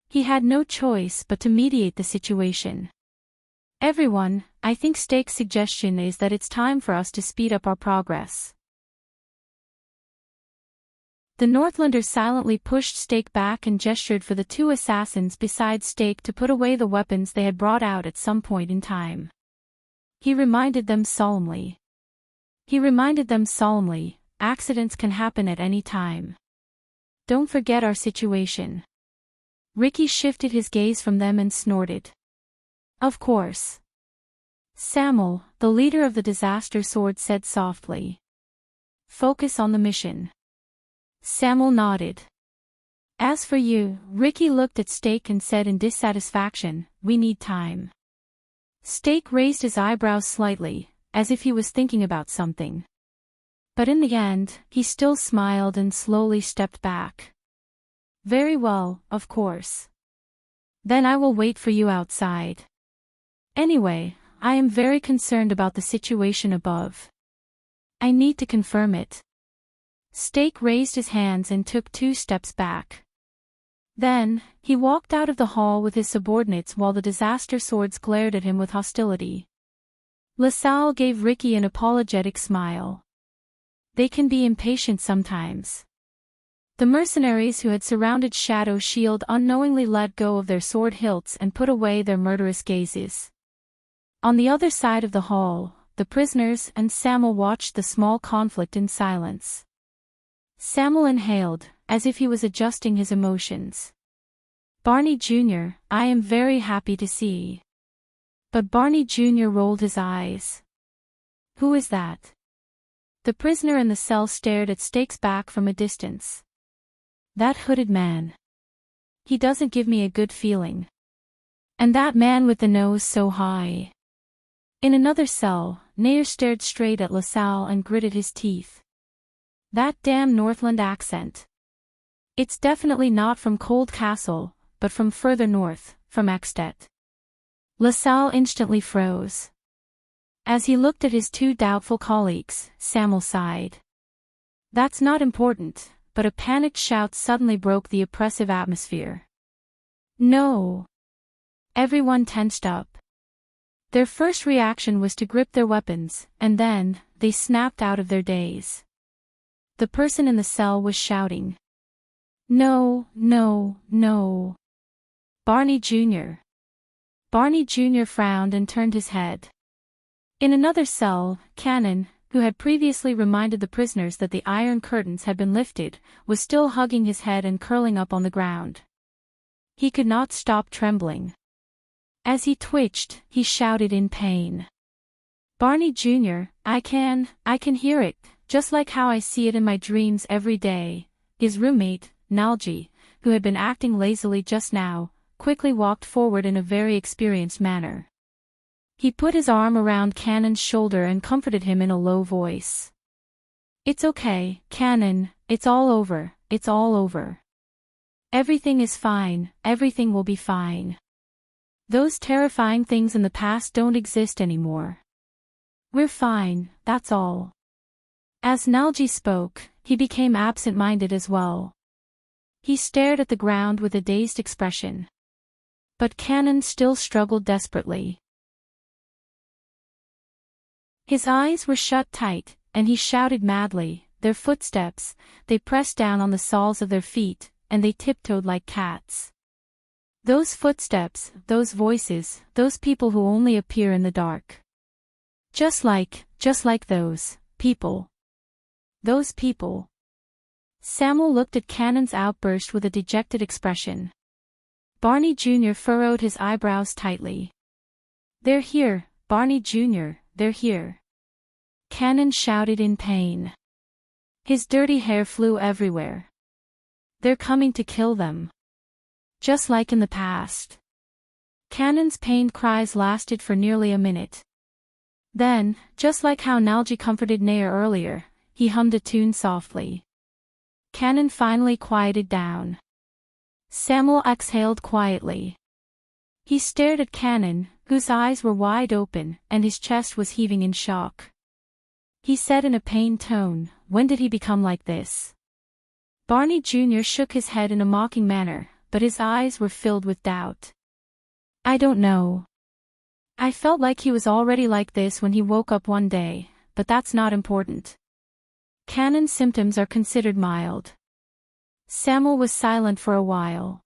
He had no choice but to mediate the situation. Everyone, I think Stake's suggestion is that it's time for us to speed up our progress. The Northlanders silently pushed Stake back and gestured for the two assassins beside Stake to put away the weapons they had brought out at some point in time. He reminded them solemnly, accidents can happen at any time. Don't forget our situation. Ricky shifted his gaze from them and snorted. Of course. Samuel, the leader of the disaster sword, said softly. Focus on the mission. Samuel nodded. As for you, Ricky looked at Stake and said in dissatisfaction, we need time. Stake raised his eyebrows slightly, as if he was thinking about something. But in the end, he still smiled and slowly stepped back. Very well, of course. Then I will wait for you outside. Anyway, I am very concerned about the situation above. I need to confirm it. Stake raised his hands and took 2 steps back. Then, he walked out of the hall with his subordinates while the disaster swords glared at him with hostility. LaSalle gave Ricky an apologetic smile. They can be impatient sometimes. The mercenaries who had surrounded Shadow Shield unknowingly let go of their sword hilts and put away their murderous gazes. On the other side of the hall, the prisoners and Samuel watched the small conflict in silence. Samuel inhaled, as if he was adjusting his emotions. Barney Jr., I am very happy to see. But Barney Jr. rolled his eyes. Who is that? The prisoner in the cell stared at Stake's back from a distance. That hooded man. He doesn't give me a good feeling. And that man with the nose so high. In another cell, Nair stared straight at LaSalle and gritted his teeth. That damn Northland accent. It's definitely not from Cold Castle, but from further north, from Extet. LaSalle instantly froze. As he looked at his 2 doubtful colleagues, Samuel sighed. That's not important, but a panicked shout suddenly broke the oppressive atmosphere. No! Everyone tensed up. Their first reaction was to grip their weapons, and then, they snapped out of their daze. The person in the cell was shouting. No, no, no. Barney Jr. Barney Jr. frowned and turned his head. In another cell, Cannon, who had previously reminded the prisoners that the iron curtains had been lifted, was still hugging his head and curling up on the ground. He could not stop trembling. As he twitched, he shouted in pain. Barney Jr., I can hear it, just like how I see it in my dreams every day. His roommate, Nalji, who had been acting lazily just now, quickly walked forward in a very experienced manner. He put his arm around Cannon's shoulder and comforted him in a low voice. It's okay, Cannon, it's all over, it's all over. Everything is fine, everything will be fine. Those terrifying things in the past don't exist anymore. We're fine, that's all. As Nalji spoke, he became absent-minded as well. He stared at the ground with a dazed expression. But Cannon still struggled desperately. His eyes were shut tight, and he shouted madly, their footsteps, they pressed down on the soles of their feet, and they tiptoed like cats. Those footsteps, those voices, those people who only appear in the dark. Just like those people. Those people. Samuel looked at Cannon's outburst with a dejected expression. Barney Jr. furrowed his eyebrows tightly. They're here, Barney Jr., they're here. Cannon shouted in pain. His dirty hair flew everywhere. They're coming to kill them. Just like in the past. Cannon's pained cries lasted for nearly a minute. Then, just like how Nalji comforted Nair earlier, he hummed a tune softly. Cannon finally quieted down. Samuel exhaled quietly. He stared at Cannon, whose eyes were wide open and his chest was heaving in shock. He said in a pained tone, "When did he become like this?" Barney Jr. shook his head in a mocking manner, but his eyes were filled with doubt. "I don't know. I felt like he was already like this when he woke up one day, but that's not important. Cannon's symptoms are considered mild." Samuel was silent for a while.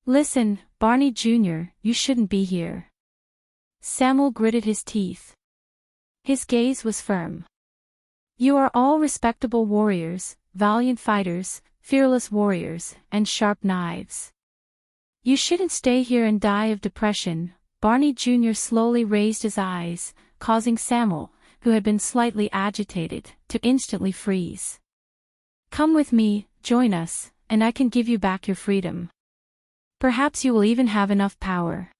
"Listen, Barney Jr., you shouldn't be here." Samuel gritted his teeth. His gaze was firm. "You are all respectable warriors, valiant fighters, fearless warriors, and sharp knives. You shouldn't stay here and die of depression." Barney Jr. slowly raised his eyes, causing Samuel, who had been slightly agitated, to instantly freeze. "Come with me, join us, and I can give you back your freedom. Perhaps you will even have enough power."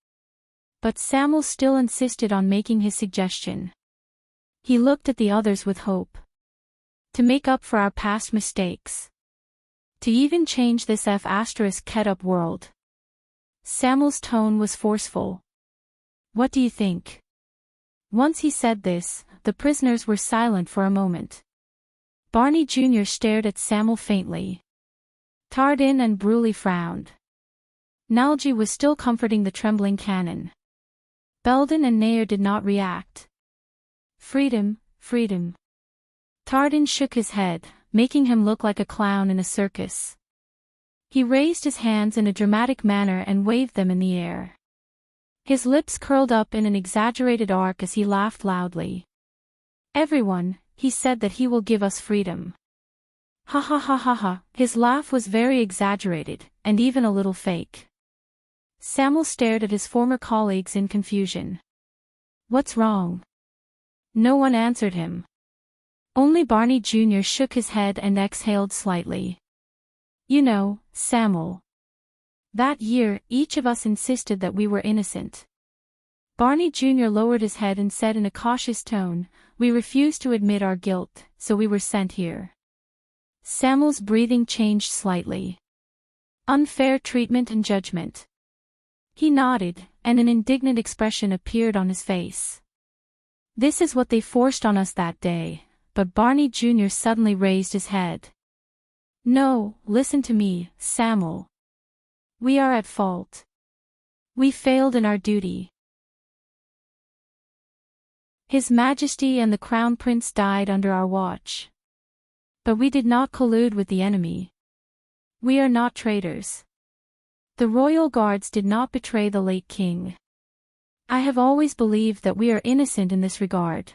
But Samuel still insisted on making his suggestion. He looked at the others with hope. "To make up for our past mistakes. To even change this F***ed-up world." Samuel's tone was forceful. "What do you think?" Once he said this, the prisoners were silent for a moment. Barney Jr. stared at Samuel faintly. Tardin and Bruley frowned. Nalji was still comforting the trembling Cannon. Belden and Nair did not react. "Freedom, freedom." Tardin shook his head, making him look like a clown in a circus. He raised his hands in a dramatic manner and waved them in the air. His lips curled up in an exaggerated arc as he laughed loudly. "Everyone, he said that he will give us freedom." Ha ha ha ha ha. His laugh was very exaggerated, and even a little fake. Samuel stared at his former colleagues in confusion. "What's wrong?" No one answered him. Only Barney Jr. shook his head and exhaled slightly. "You know, Samuel. That year, each of us insisted that we were innocent." Barney Jr. lowered his head and said in a cautious tone, "We refused to admit our guilt, so we were sent here." Samuel's breathing changed slightly. "Unfair treatment and judgment." He nodded, and an indignant expression appeared on his face. "This is what they forced on us that day," but Barney Jr. suddenly raised his head. "No, listen to me, Samuel. We are at fault. We failed in our duty. His Majesty and the Crown Prince died under our watch. But we did not collude with the enemy. We are not traitors. The royal guards did not betray the late king. I have always believed that we are innocent in this regard."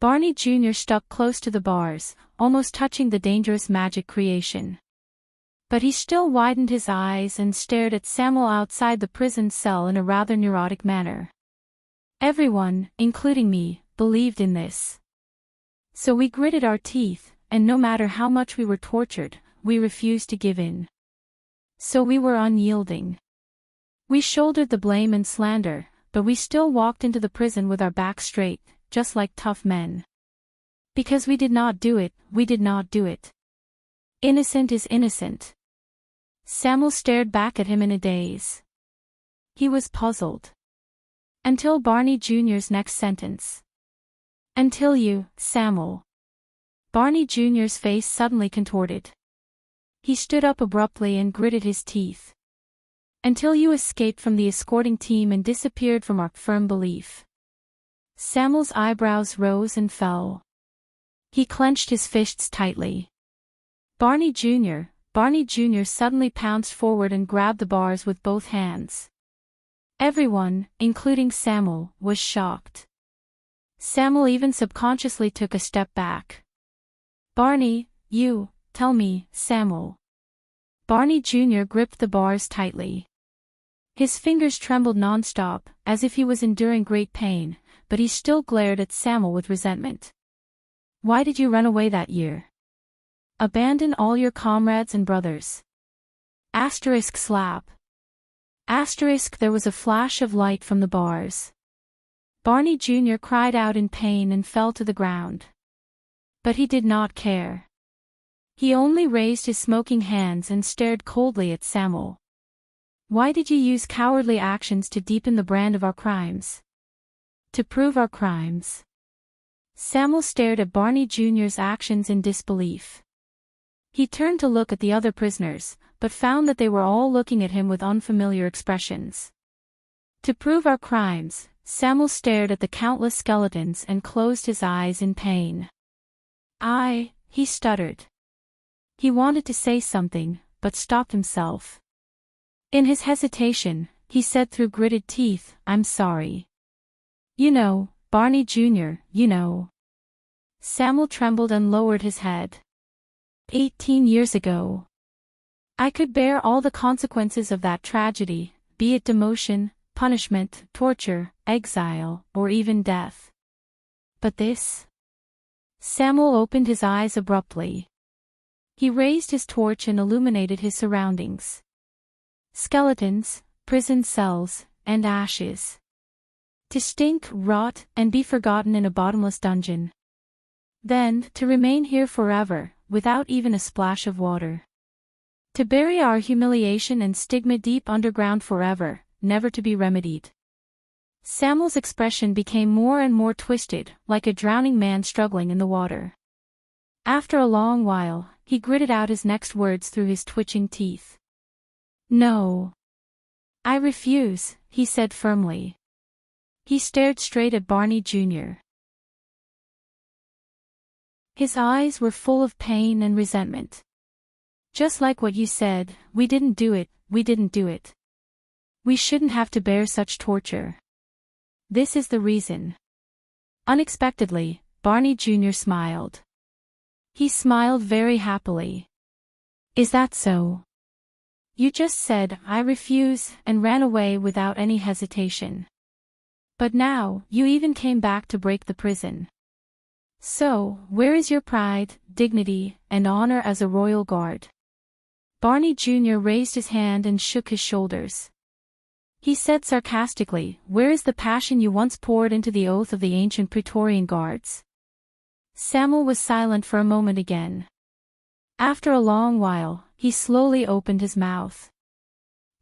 Barney Jr. stuck close to the bars, almost touching the dangerous magic creation. But he still widened his eyes and stared at Samuel outside the prison cell in a rather neurotic manner. "Everyone, including me, believed in this. So we gritted our teeth, and no matter how much we were tortured, we refused to give in. So we were unyielding. We shouldered the blame and slander, but we still walked into the prison with our backs straight, just like tough men. Because we did not do it, we did not do it. Innocent is innocent." Samuel stared back at him in a daze. He was puzzled. Until Barney Jr.'s next sentence. "Until you, Samuel." Barney Jr.'s face suddenly contorted. He stood up abruptly and gritted his teeth. "Until you escaped from the escorting team and disappeared from our firm belief." Samuel's eyebrows rose and fell. He clenched his fists tightly. Barney Jr. suddenly pounced forward and grabbed the bars with both hands. Everyone, including Samuel, was shocked. Samuel even subconsciously took a step back. Barney, tell me, Samuel. Barney Jr. gripped the bars tightly. His fingers trembled non-stop, as if he was enduring great pain, but he still glared at Samuel with resentment. Why did you run away that year? Abandon all your comrades and brothers. Slap. There was a flash of light from the bars. Barney Jr. cried out in pain and fell to the ground. But he did not care. He only raised his smoking hands and stared coldly at Samuel. Why did you use cowardly actions to deepen the brand of our crimes? To prove our crimes. Samuel stared at Barney Jr.'s actions in disbelief. He turned to look at the other prisoners, but found that they were all looking at him with unfamiliar expressions. To prove our crimes, Samuel stared at the countless skeletons and closed his eyes in pain. He stuttered. He wanted to say something, but stopped himself. In his hesitation, he said through gritted teeth, I'm sorry. Barney Jr., Samuel trembled and lowered his head. 18 years ago. I could bear all the consequences of that tragedy, be it demotion, punishment, torture, exile, or even death. But this? Samuel opened his eyes abruptly. He raised his torch and illuminated his surroundings. Skeletons, prison cells, and ashes. To stink, rot, and be forgotten in a bottomless dungeon. Then, to remain here forever, without even a splash of water. To bury our humiliation and stigma deep underground forever, never to be remedied. Samuel's expression became more and more twisted, like a drowning man struggling in the water. After a long while, he gritted out his next words through his twitching teeth. No. I refuse, he said firmly. He stared straight at Barney Jr. His eyes were full of pain and resentment. Just like what you said, we didn't do it. We shouldn't have to bear such torture. This is the reason. Unexpectedly, Barney Jr. smiled. He smiled very happily. Is that so? You just said, I refuse, and ran away without any hesitation. But now, you even came back to break the prison. So, where is your pride, dignity, and honor as a royal guard? Barney Jr. raised his hand and shook his shoulders. He said sarcastically, where is the passion you once poured into the oath of the ancient Praetorian guards? Samuel was silent for a moment again. After a long while, he slowly opened his mouth.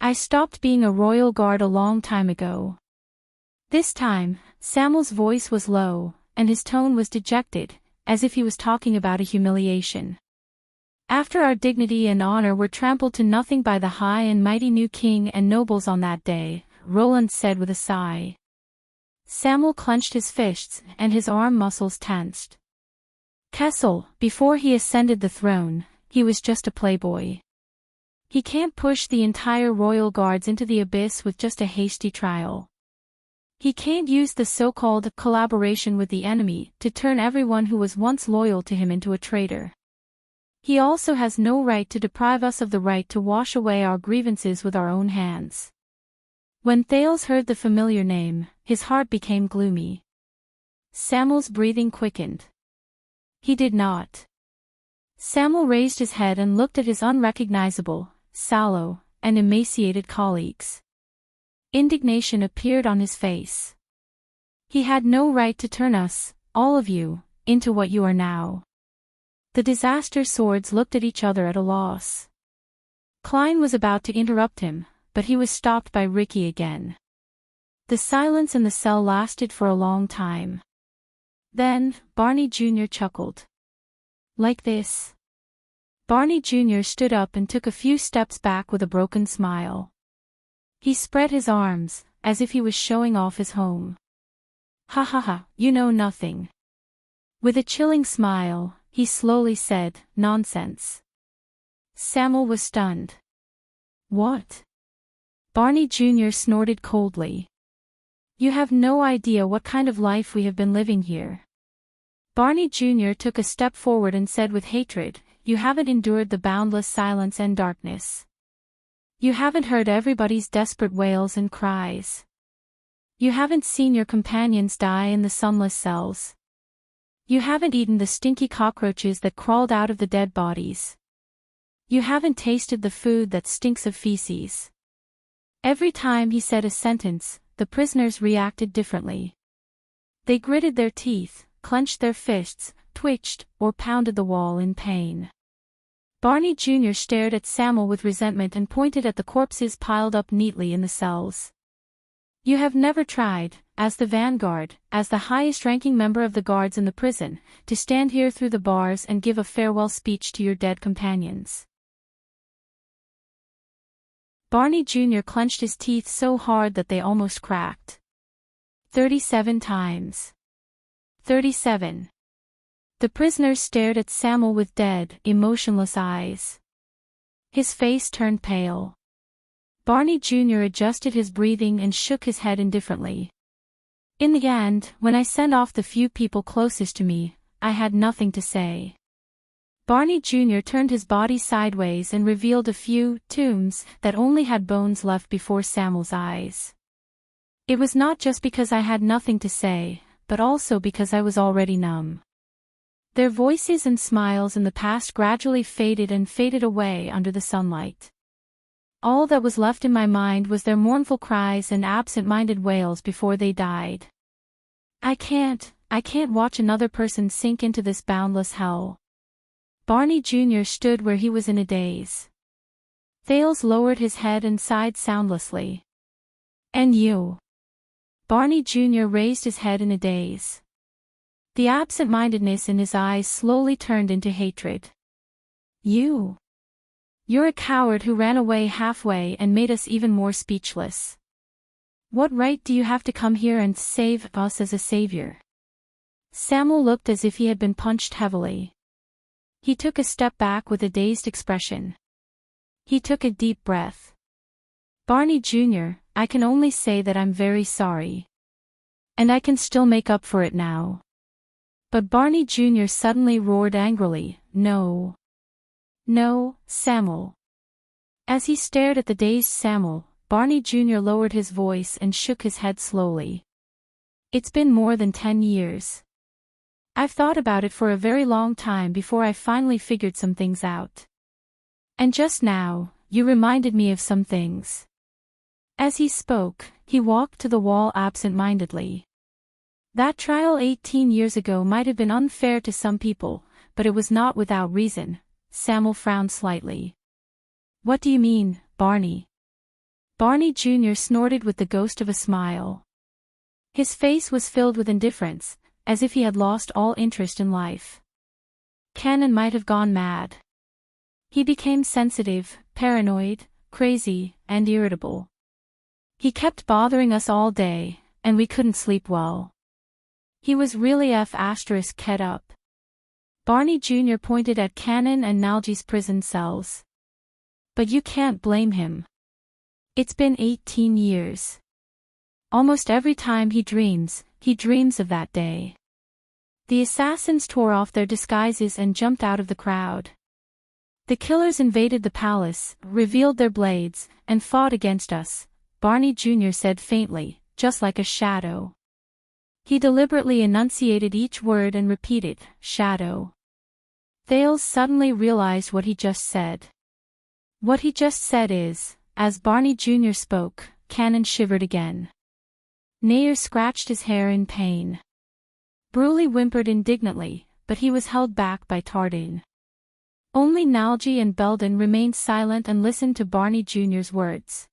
I stopped being a royal guard a long time ago. This time, Samuel's voice was low, and his tone was dejected, as if he was talking about a humiliation. After our dignity and honor were trampled to nothing by the high and mighty new king and nobles on that day, Roland said with a sigh. Samuel clenched his fists, and his arm muscles tensed. Kessel, before he ascended the throne, he was just a playboy. He can't push the entire royal guards into the abyss with just a hasty trial. He can't use the so-called collaboration with the enemy to turn everyone who was once loyal to him into a traitor. He also has no right to deprive us of the right to wash away our grievances with our own hands. When Thales heard the familiar name, his heart became gloomy. Samuel's breathing quickened. He did not. Samuel raised his head and looked at his unrecognizable, sallow, and emaciated colleagues. Indignation appeared on his face. He had no right to turn us, all of you, into what you are now. The disaster swords looked at each other at a loss. Klein was about to interrupt him, but he was stopped by Ricky again. The silence in the cell lasted for a long time. Then, Barney Jr. chuckled. Like this. Barney Jr. stood up and took a few steps back with a broken smile. He spread his arms, as if he was showing off his home. Ha ha ha, you know nothing. With a chilling smile, he slowly said, nonsense. Samuel was stunned. What? Barney Jr. snorted coldly. You have no idea what kind of life we have been living here. Barney Jr. took a step forward and said with hatred, you haven't endured the boundless silence and darkness. You haven't heard everybody's desperate wails and cries. You haven't seen your companions die in the sunless cells. You haven't eaten the stinky cockroaches that crawled out of the dead bodies. You haven't tasted the food that stinks of feces. Every time he said a sentence, the prisoners reacted differently. They gritted their teeth, clenched their fists, twitched, or pounded the wall in pain. Barney Jr. stared at Samuel with resentment and pointed at the corpses piled up neatly in the cells. You have never tried, as the vanguard, as the highest-ranking member of the guards in the prison, to stand here through the bars and give a farewell speech to your dead companions. Barney Jr. clenched his teeth so hard that they almost cracked. 37 times. 37. The prisoners stared at Samuel with dead, emotionless eyes. His face turned pale. Barney Jr. adjusted his breathing and shook his head indifferently. In the end, when I sent off the few people closest to me, I had nothing to say. Barney Jr. turned his body sideways and revealed a few tombs that only had bones left before Samuel's eyes. It was not just because I had nothing to say, but also because I was already numb. Their voices and smiles in the past gradually faded and faded away under the sunlight. All that was left in my mind was their mournful cries and absent-minded wails before they died. I can't watch another person sink into this boundless hell. Barney Jr. stood where he was in a daze. Thales lowered his head and sighed soundlessly. And you? Barney Jr. raised his head in a daze. The absent-mindedness in his eyes slowly turned into hatred. You're a coward who ran away halfway and made us even more speechless. What right do you have to come here and save us as a savior? Samuel looked as if he had been punched heavily. He took a step back with a dazed expression. He took a deep breath. Barney Jr., I can only say that I'm very sorry. And I can still make up for it now. But Barney Jr. suddenly roared angrily, No. No, Samuel. As he stared at the dazed Samuel, Barney Jr. lowered his voice and shook his head slowly. It's been more than 10 years. I've thought about it for a very long time before I finally figured some things out. And just now, you reminded me of some things. As he spoke, he walked to the wall absent-mindedly. That trial 18 years ago might have been unfair to some people, but it was not without reason. Samuel frowned slightly. What do you mean, Barney? Barney Jr. snorted with the ghost of a smile. His face was filled with indifference, as if he had lost all interest in life. Cannon might have gone mad. He became sensitive, paranoid, crazy, and irritable. He kept bothering us all day, and we couldn't sleep well. He was really *ket up. Barney Jr. pointed at Cannon and Nalgy's prison cells. But you can't blame him. It's been 18 years. Almost every time he dreams of that day. The assassins tore off their disguises and jumped out of the crowd. The killers invaded the palace, revealed their blades, and fought against us, Barney Jr. said faintly, just like a shadow. He deliberately enunciated each word and repeated, shadow. Thales suddenly realized what he just said. What he just said is, as Barney Jr. spoke, Cannon shivered again. Nair scratched his hair in pain. Bruley whimpered indignantly, but he was held back by Tardine. Only Nalgy and Belden remained silent and listened to Barney Jr.'s words.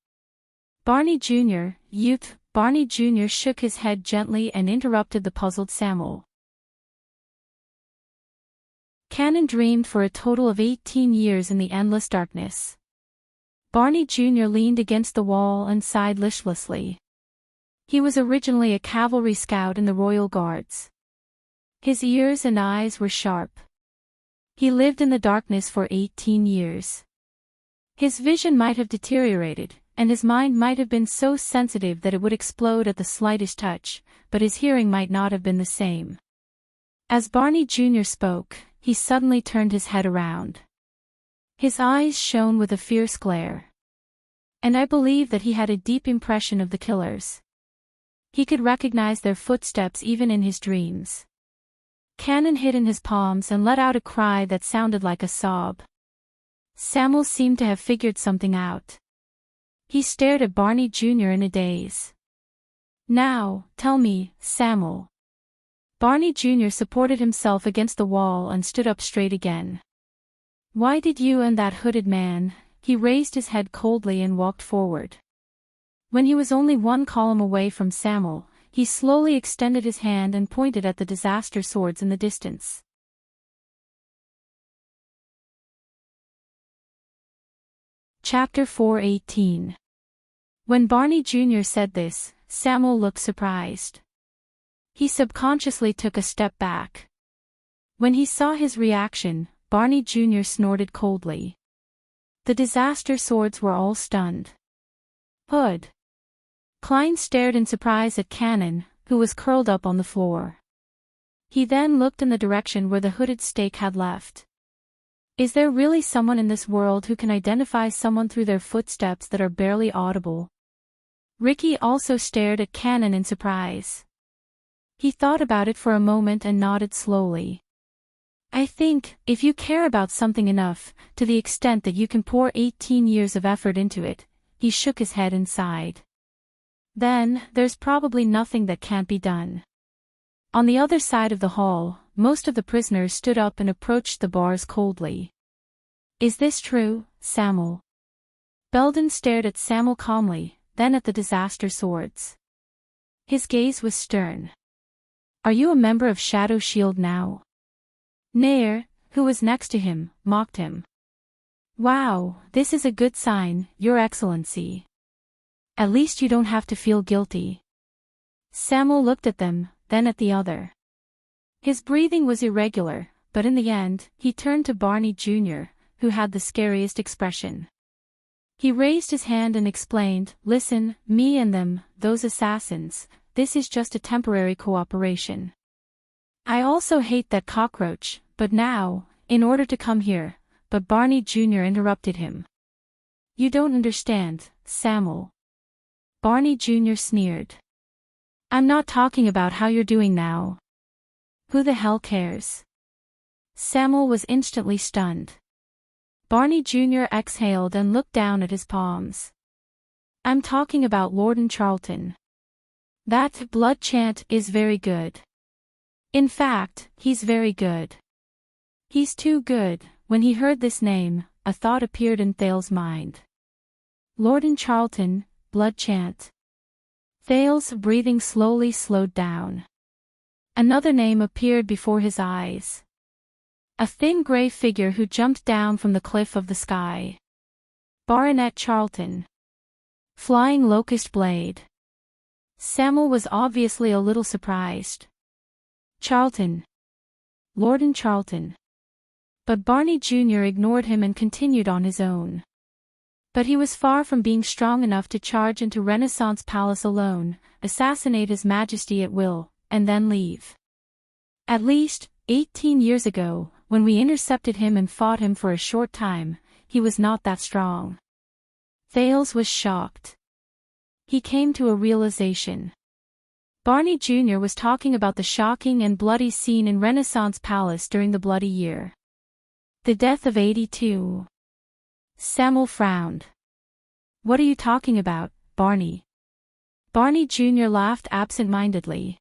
Barney Jr., youth. Barney Jr. shook his head gently and interrupted the puzzled Samuel. Cannon dreamed for a total of 18 years in the endless darkness. Barney Jr. leaned against the wall and sighed listlessly. He was originally a cavalry scout in the Royal Guards. His ears and eyes were sharp. He lived in the darkness for 18 years. His vision might have deteriorated, and his mind might have been so sensitive that it would explode at the slightest touch, but his hearing might not have been the same. As Barney Jr. spoke, he suddenly turned his head around. His eyes shone with a fierce glare. And I believe that he had a deep impression of the killers. He could recognize their footsteps even in his dreams. Cannon hid in his palms and let out a cry that sounded like a sob. Samuel seemed to have figured something out. He stared at Barney Jr. in a daze. "Now, tell me, Samuel." Barney Jr. supported himself against the wall and stood up straight again. "Why did you and that hooded man?" He raised his head coldly and walked forward. When he was only one column away from Samuel, he slowly extended his hand and pointed at the disaster swords in the distance. Chapter 4:18. When Barney Jr. said this, Samuel looked surprised. He subconsciously took a step back. When he saw his reaction, Barney Jr. snorted coldly. The disaster swords were all stunned. "Hood." Klein stared in surprise at Cannon, who was curled up on the floor. He then looked in the direction where the hooded stake had left. Is there really someone in this world who can identify someone through their footsteps that are barely audible? Ricky also stared at Cannon in surprise. He thought about it for a moment and nodded slowly. "I think, if you care about something enough, to the extent that you can pour 18 years of effort into it," he shook his head and sighed. "Then, there's probably nothing that can't be done." On the other side of the hall, most of the prisoners stood up and approached the bars coldly. "Is this true, Samuel?" Belden stared at Samuel calmly, then at the disaster swords. His gaze was stern. "Are you a member of Shadow Shield now?" Nair, who was next to him, mocked him. "Wow, this is a good sign, Your Excellency. At least you don't have to feel guilty." Samuel looked at them, then at the other. His breathing was irregular, but in the end, he turned to Barney Jr., who had the scariest expression. He raised his hand and explained, "Listen, me and them, those assassins, this is just a temporary cooperation. I also hate that cockroach, but now, in order to come here," but Barney Jr. interrupted him. "You don't understand, Samuel." Barney Jr. sneered. "I'm not talking about how you're doing now. Who the hell cares?" Samuel was instantly stunned. Barney Jr. exhaled and looked down at his palms. "I'm talking about Lord Charlton. That blood chant is very good. In fact, he's very good. He's too good." When he heard this name, a thought appeared in Thale's mind. Lord Charlton, blood chant. Thale's breathing slowly slowed down. Another name appeared before his eyes. A thin gray figure who jumped down from the cliff of the sky. Baronet Charlton. Flying Locust Blade. Samuel was obviously a little surprised. Charlton. Lord Charlton. But Barney Jr. ignored him and continued on his own. But he was far from being strong enough to charge into Renaissance Palace alone, assassinate His Majesty at will, and then leave. At least, 18 years ago, when we intercepted him and fought him for a short time, he was not that strong. Thales was shocked. He came to a realization. Barney Jr. was talking about the shocking and bloody scene in Renaissance Palace during the Bloody Year. The death of 82. Samuel frowned. "What are you talking about, Barney?" Barney Jr. laughed absent-mindedly.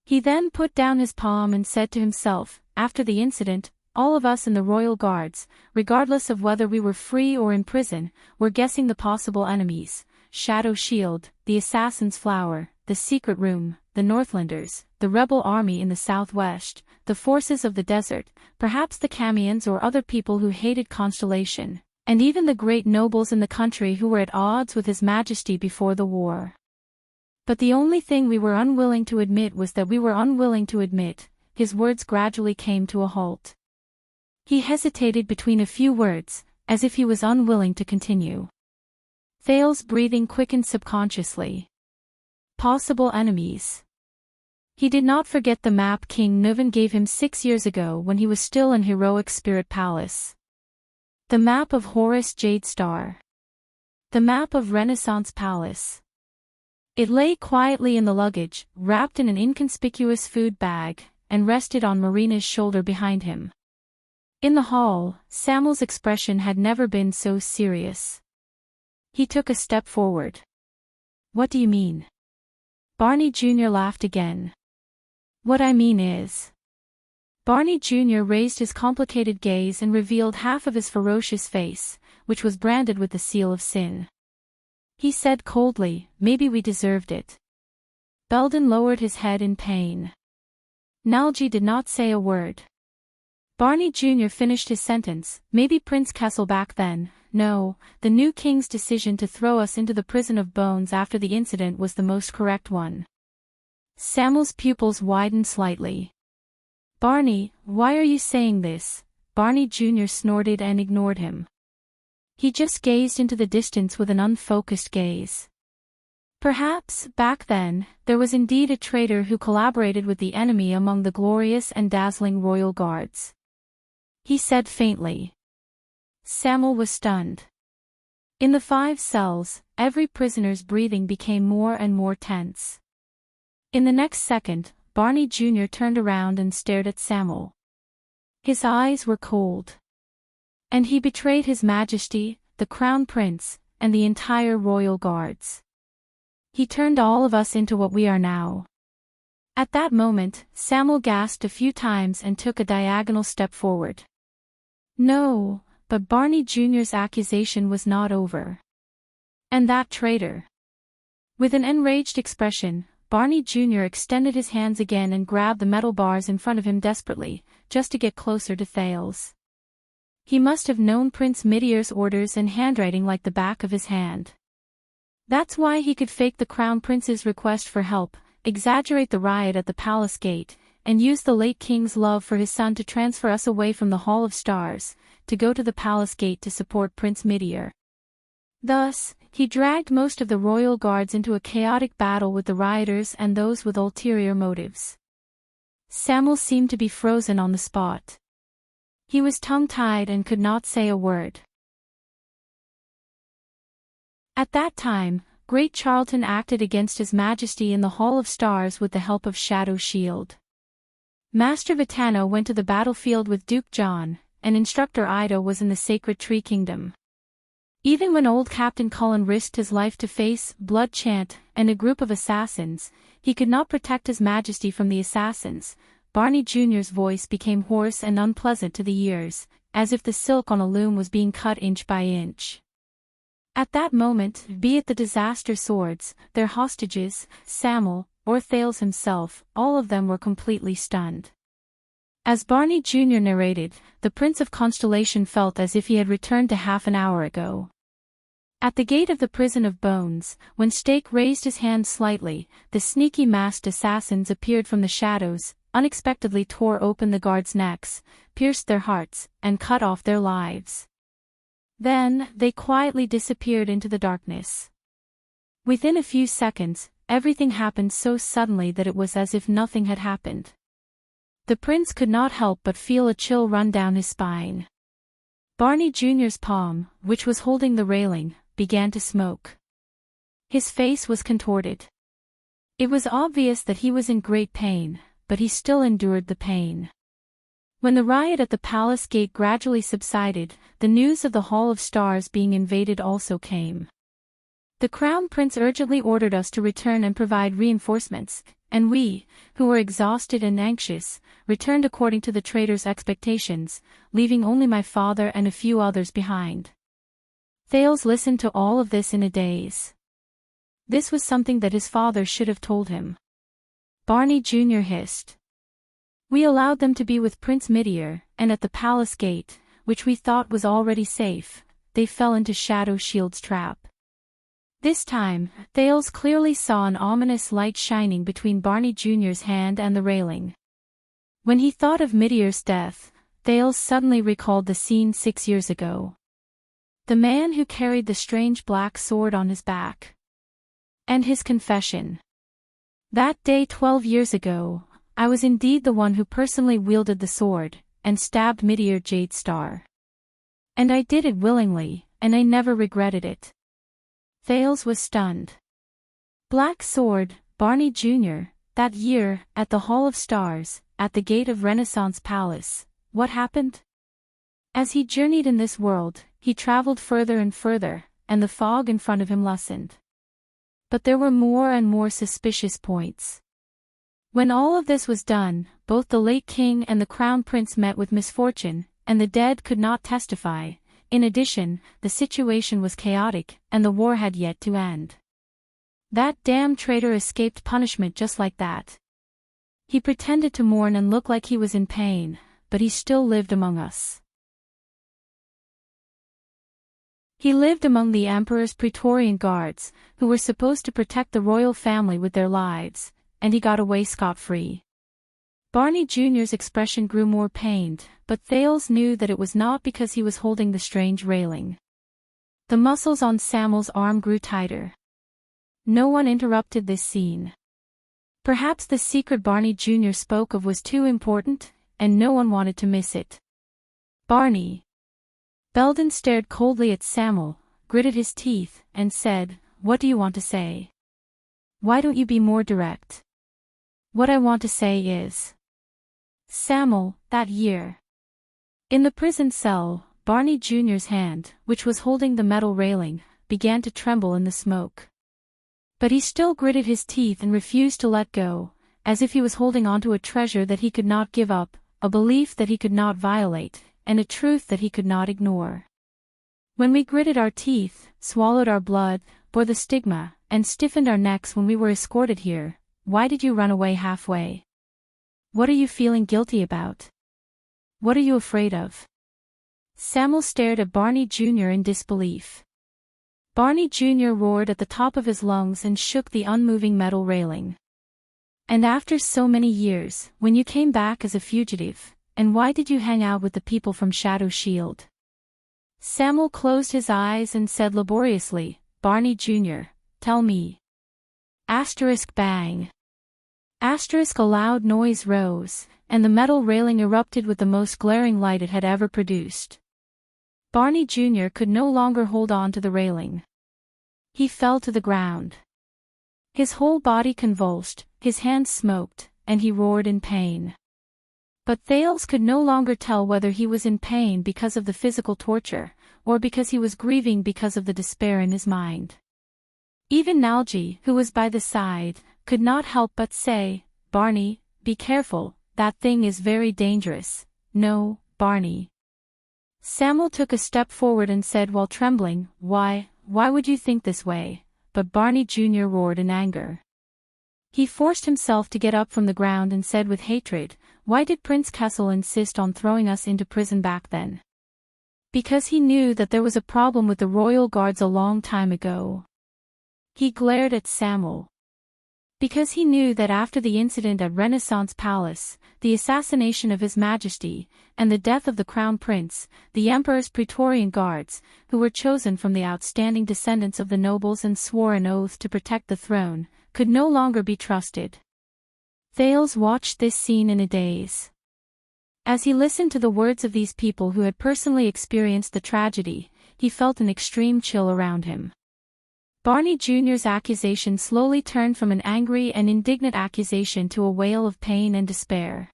He then put down his palm and said to himself, "After the incident, all of us in the Royal Guards, regardless of whether we were free or in prison, were guessing the possible enemies: Shadow Shield, the Assassin's Flower, the Secret Room, the Northlanders, the rebel army in the southwest, the forces of the desert, perhaps the Camians or other people who hated Constellation, and even the great nobles in the country who were at odds with His Majesty before the war. But the only thing we were unwilling to admit was that we were unwilling to admit." His words gradually came to a halt. He hesitated between a few words, as if he was unwilling to continue. Thale's breathing quickened subconsciously. Possible enemies. He did not forget the map King Nuvan gave him 6 years ago when he was still in Heroic Spirit Palace. The map of Horus Jade Star. The map of Renaissance Palace. It lay quietly in the luggage, wrapped in an inconspicuous food bag, and rested on Marina's shoulder behind him. In the hall, Samuel's expression had never been so serious. He took a step forward. "What do you mean?" Barney Jr. laughed again. "What I mean is..." Barney Jr. raised his complicated gaze and revealed half of his ferocious face, which was branded with the seal of sin. He said coldly, "Maybe we deserved it." Belden lowered his head in pain. Nalji did not say a word. Barney Jr. finished his sentence, "Maybe Prince Kessel back then. No, the new king's decision to throw us into the prison of bones after the incident was the most correct one." Samuel's pupils widened slightly. "Barney, why are you saying this?" Barney Jr. snorted and ignored him. He just gazed into the distance with an unfocused gaze. Perhaps, back then, there was indeed a traitor who collaborated with the enemy among the glorious and dazzling royal guards. He said faintly. Samuel was stunned. In the 5 cells, every prisoner's breathing became more and more tense. In the next second, Barney Jr. turned around and stared at Samuel. His eyes were cold. And he betrayed His Majesty, the Crown Prince, and the entire royal guards. He turned all of us into what we are now. At that moment, Samuel gasped a few times and took a diagonal step forward. No, but Barney Jr.'s accusation was not over. And that traitor. With an enraged expression, Barney Jr. extended his hands again and grabbed the metal bars in front of him desperately, just to get closer to Thales. He must have known Prince Midir's orders and handwriting like the back of his hand. That's why he could fake the Crown Prince's request for help, exaggerate the riot at the palace gate, and use the late king's love for his son to transfer us away from the Hall of Stars, to go to the palace gate to support Prince Midir. Thus, he dragged most of the royal guards into a chaotic battle with the rioters and those with ulterior motives. Samuel seemed to be frozen on the spot. He was tongue-tied and could not say a word. At that time, Great Charlton acted against His Majesty in the Hall of Stars with the help of Shadow Shield. Master Vitano went to the battlefield with Duke John, and Instructor Ida was in the Sacred Tree Kingdom. Even when old Captain Cullen risked his life to face Blood Chant and a group of assassins, he could not protect His Majesty from the assassins. Barney Jr.'s voice became hoarse and unpleasant to the ears, as if the silk on a loom was being cut inch by inch. At that moment, be it the disaster swords, their hostages, Samuel, or Thales himself, all of them were completely stunned. As Barney Jr. narrated, the Prince of Constellation felt as if he had returned to half an hour ago. At the gate of the prison of bones, when Stake raised his hand slightly, the sneaky masked assassins appeared from the shadows, unexpectedly tore open the guards' necks, pierced their hearts, and cut off their lives. Then, they quietly disappeared into the darkness. Within a few seconds, everything happened so suddenly that it was as if nothing had happened. The prince could not help but feel a chill run down his spine. Barney Jr.'s palm, which was holding the railing, began to smoke. His face was contorted. It was obvious that he was in great pain, but he still endured the pain. When the riot at the palace gate gradually subsided, the news of the Hall of Stars being invaded also came. The Crown Prince urgently ordered us to return and provide reinforcements, and we, who were exhausted and anxious, returned according to the traitor's expectations, leaving only my father and a few others behind. Thales listened to all of this in a daze. This was something that his father should have told him. Barney Jr. hissed. We allowed them to be with Prince Midir, and at the palace gate, which we thought was already safe, they fell into Shadow Shield's trap. This time, Thales clearly saw an ominous light shining between Barney Jr.'s hand and the railing. When he thought of Midir's death, Thales suddenly recalled the scene 6 years ago. The man who carried the strange black sword on his back. And his confession. That day 12 years ago, I was indeed the one who personally wielded the sword, and stabbed Meteor Jade Star. And I did it willingly, and I never regretted it. Thales was stunned. Black Sword, Barney Jr., that year, at the Hall of Stars, at the gate of Renaissance Palace, what happened? As he journeyed in this world, he traveled further and further, and the fog in front of him lessened. But there were more and more suspicious points. When all of this was done, both the late king and the crown prince met with misfortune, and the dead could not testify. In addition, the situation was chaotic, and the war had yet to end. That damn traitor escaped punishment just like that. He pretended to mourn and look like he was in pain, but he still lived among us. He lived among the emperor's Praetorian guards, who were supposed to protect the royal family with their lives, and he got away scot-free. Barney Jr.'s expression grew more pained, but Thales knew that it was not because he was holding the strange railing. The muscles on Samuel's arm grew tighter. No one interrupted this scene. Perhaps the secret Barney Jr. spoke of was too important, and no one wanted to miss it. Barney. Belden stared coldly at Samuel, gritted his teeth, and said, "What do you want to say? Why don't you be more direct?" "What I want to say is..." Samuel, that year. In the prison cell, Barney Jr.'s hand, which was holding the metal railing, began to tremble in the smoke. But he still gritted his teeth and refused to let go, as if he was holding onto a treasure that he could not give up, a belief that he could not violate, and a truth that he could not ignore. When we gritted our teeth, swallowed our blood, bore the stigma, and stiffened our necks when we were escorted here, why did you run away halfway? What are you feeling guilty about? What are you afraid of? Samuel stared at Barney Jr. in disbelief. Barney Jr. roared at the top of his lungs and shook the unmoving metal railing. "And after so many years, when you came back as a fugitive, and why did you hang out with the people from Shadow Shield?" Samuel closed his eyes and said laboriously, "Barney Jr., tell me." Asterisk bang. Asterisk a loud noise rose, and the metal railing erupted with the most glaring light it had ever produced. Barney Jr. could no longer hold on to the railing. He fell to the ground. His whole body convulsed, his hands smoked, and he roared in pain. But Thales could no longer tell whether he was in pain because of the physical torture, or because he was grieving because of the despair in his mind. Even Nalji, who was by the side, could not help but say, "Barney, be careful, that thing is very dangerous." "No, Barney." Samuel took a step forward and said while trembling, why would you think this way?" But Barney Jr. roared in anger. He forced himself to get up from the ground and said with hatred, "Why did Prince Kessel insist on throwing us into prison back then?" "Because he knew that there was a problem with the royal guards a long time ago." He glared at Samuel. "Because he knew that after the incident at Renaissance Palace, the assassination of His Majesty, and the death of the Crown Prince, the Emperor's Praetorian guards, who were chosen from the outstanding descendants of the nobles and swore an oath to protect the throne, could no longer be trusted." Thales watched this scene in a daze. As he listened to the words of these people who had personally experienced the tragedy, he felt an extreme chill around him. Barney Jr.'s accusation slowly turned from an angry and indignant accusation to a wail of pain and despair.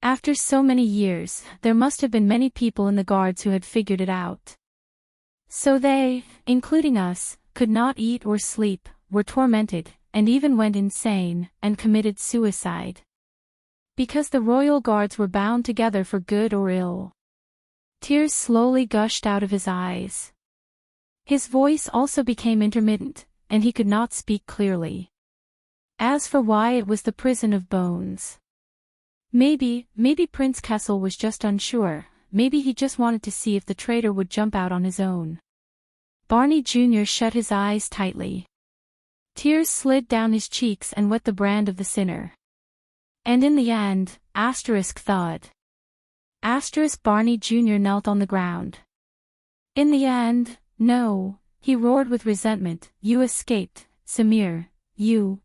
After so many years, there must have been many people in the guards who had figured it out. So they, including us, could not eat or sleep, were tormented, and even went insane, and committed suicide. Because the royal guards were bound together for good or ill. Tears slowly gushed out of his eyes. His voice also became intermittent, and he could not speak clearly. As for why it was the prison of bones. Maybe Prince Kessel was just unsure, maybe he just wanted to see if the traitor would jump out on his own. Barney Jr. shut his eyes tightly. Tears slid down his cheeks and wet the brand of the sinner. And in the end, asterisk thud. Barney Jr. knelt on the ground. In the end, no, he roared with resentment, you escaped, Samir, you.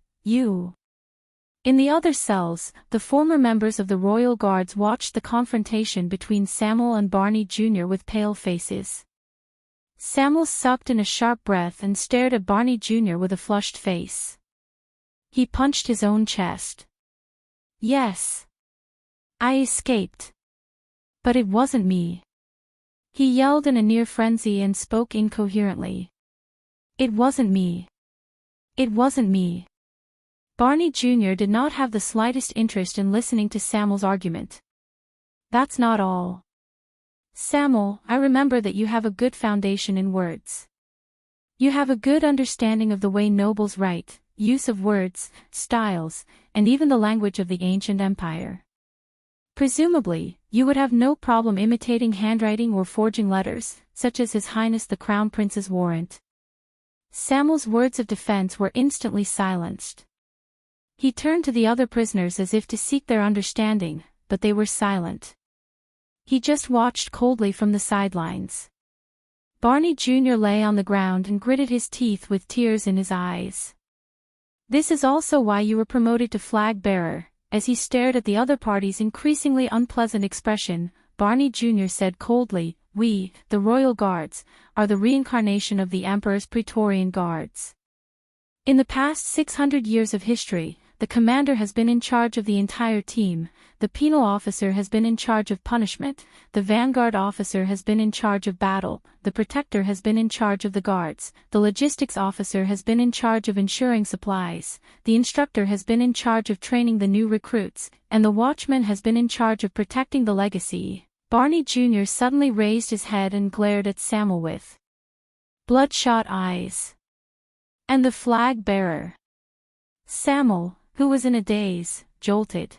In the other cells, the former members of the royal guards watched the confrontation between Samuel and Barney Jr. with pale faces. Samuel sucked in a sharp breath and stared at Barney Jr. with a flushed face. He punched his own chest. Yes. I escaped. But it wasn't me. He yelled in a near frenzy and spoke incoherently. It wasn't me. It wasn't me. Barney Jr. did not have the slightest interest in listening to Samuel's argument. That's not all. Samuel, I remember that you have a good foundation in words. You have a good understanding of the way nobles write, use of words, styles, and even the language of the ancient empire. Presumably, you would have no problem imitating handwriting or forging letters, such as His Highness the Crown Prince's warrant. Samuel's words of defense were instantly silenced. He turned to the other prisoners as if to seek their understanding, but they were silent. He just watched coldly from the sidelines. Barney Jr. lay on the ground and gritted his teeth with tears in his eyes. This is also why you were promoted to flag bearer. As he stared at the other party's increasingly unpleasant expression, Barney Jr. said coldly, we, the royal guards, are the reincarnation of the Emperor's Praetorian Guards. In the past 600 years of history, the commander has been in charge of the entire team, the penal officer has been in charge of punishment, the vanguard officer has been in charge of battle, the protector has been in charge of the guards, the logistics officer has been in charge of ensuring supplies, the instructor has been in charge of training the new recruits, and the watchman has been in charge of protecting the legacy. Barney Jr. suddenly raised his head and glared at Samuel with bloodshot eyes. And the flag bearer. Samuel, who was in a daze, jolted.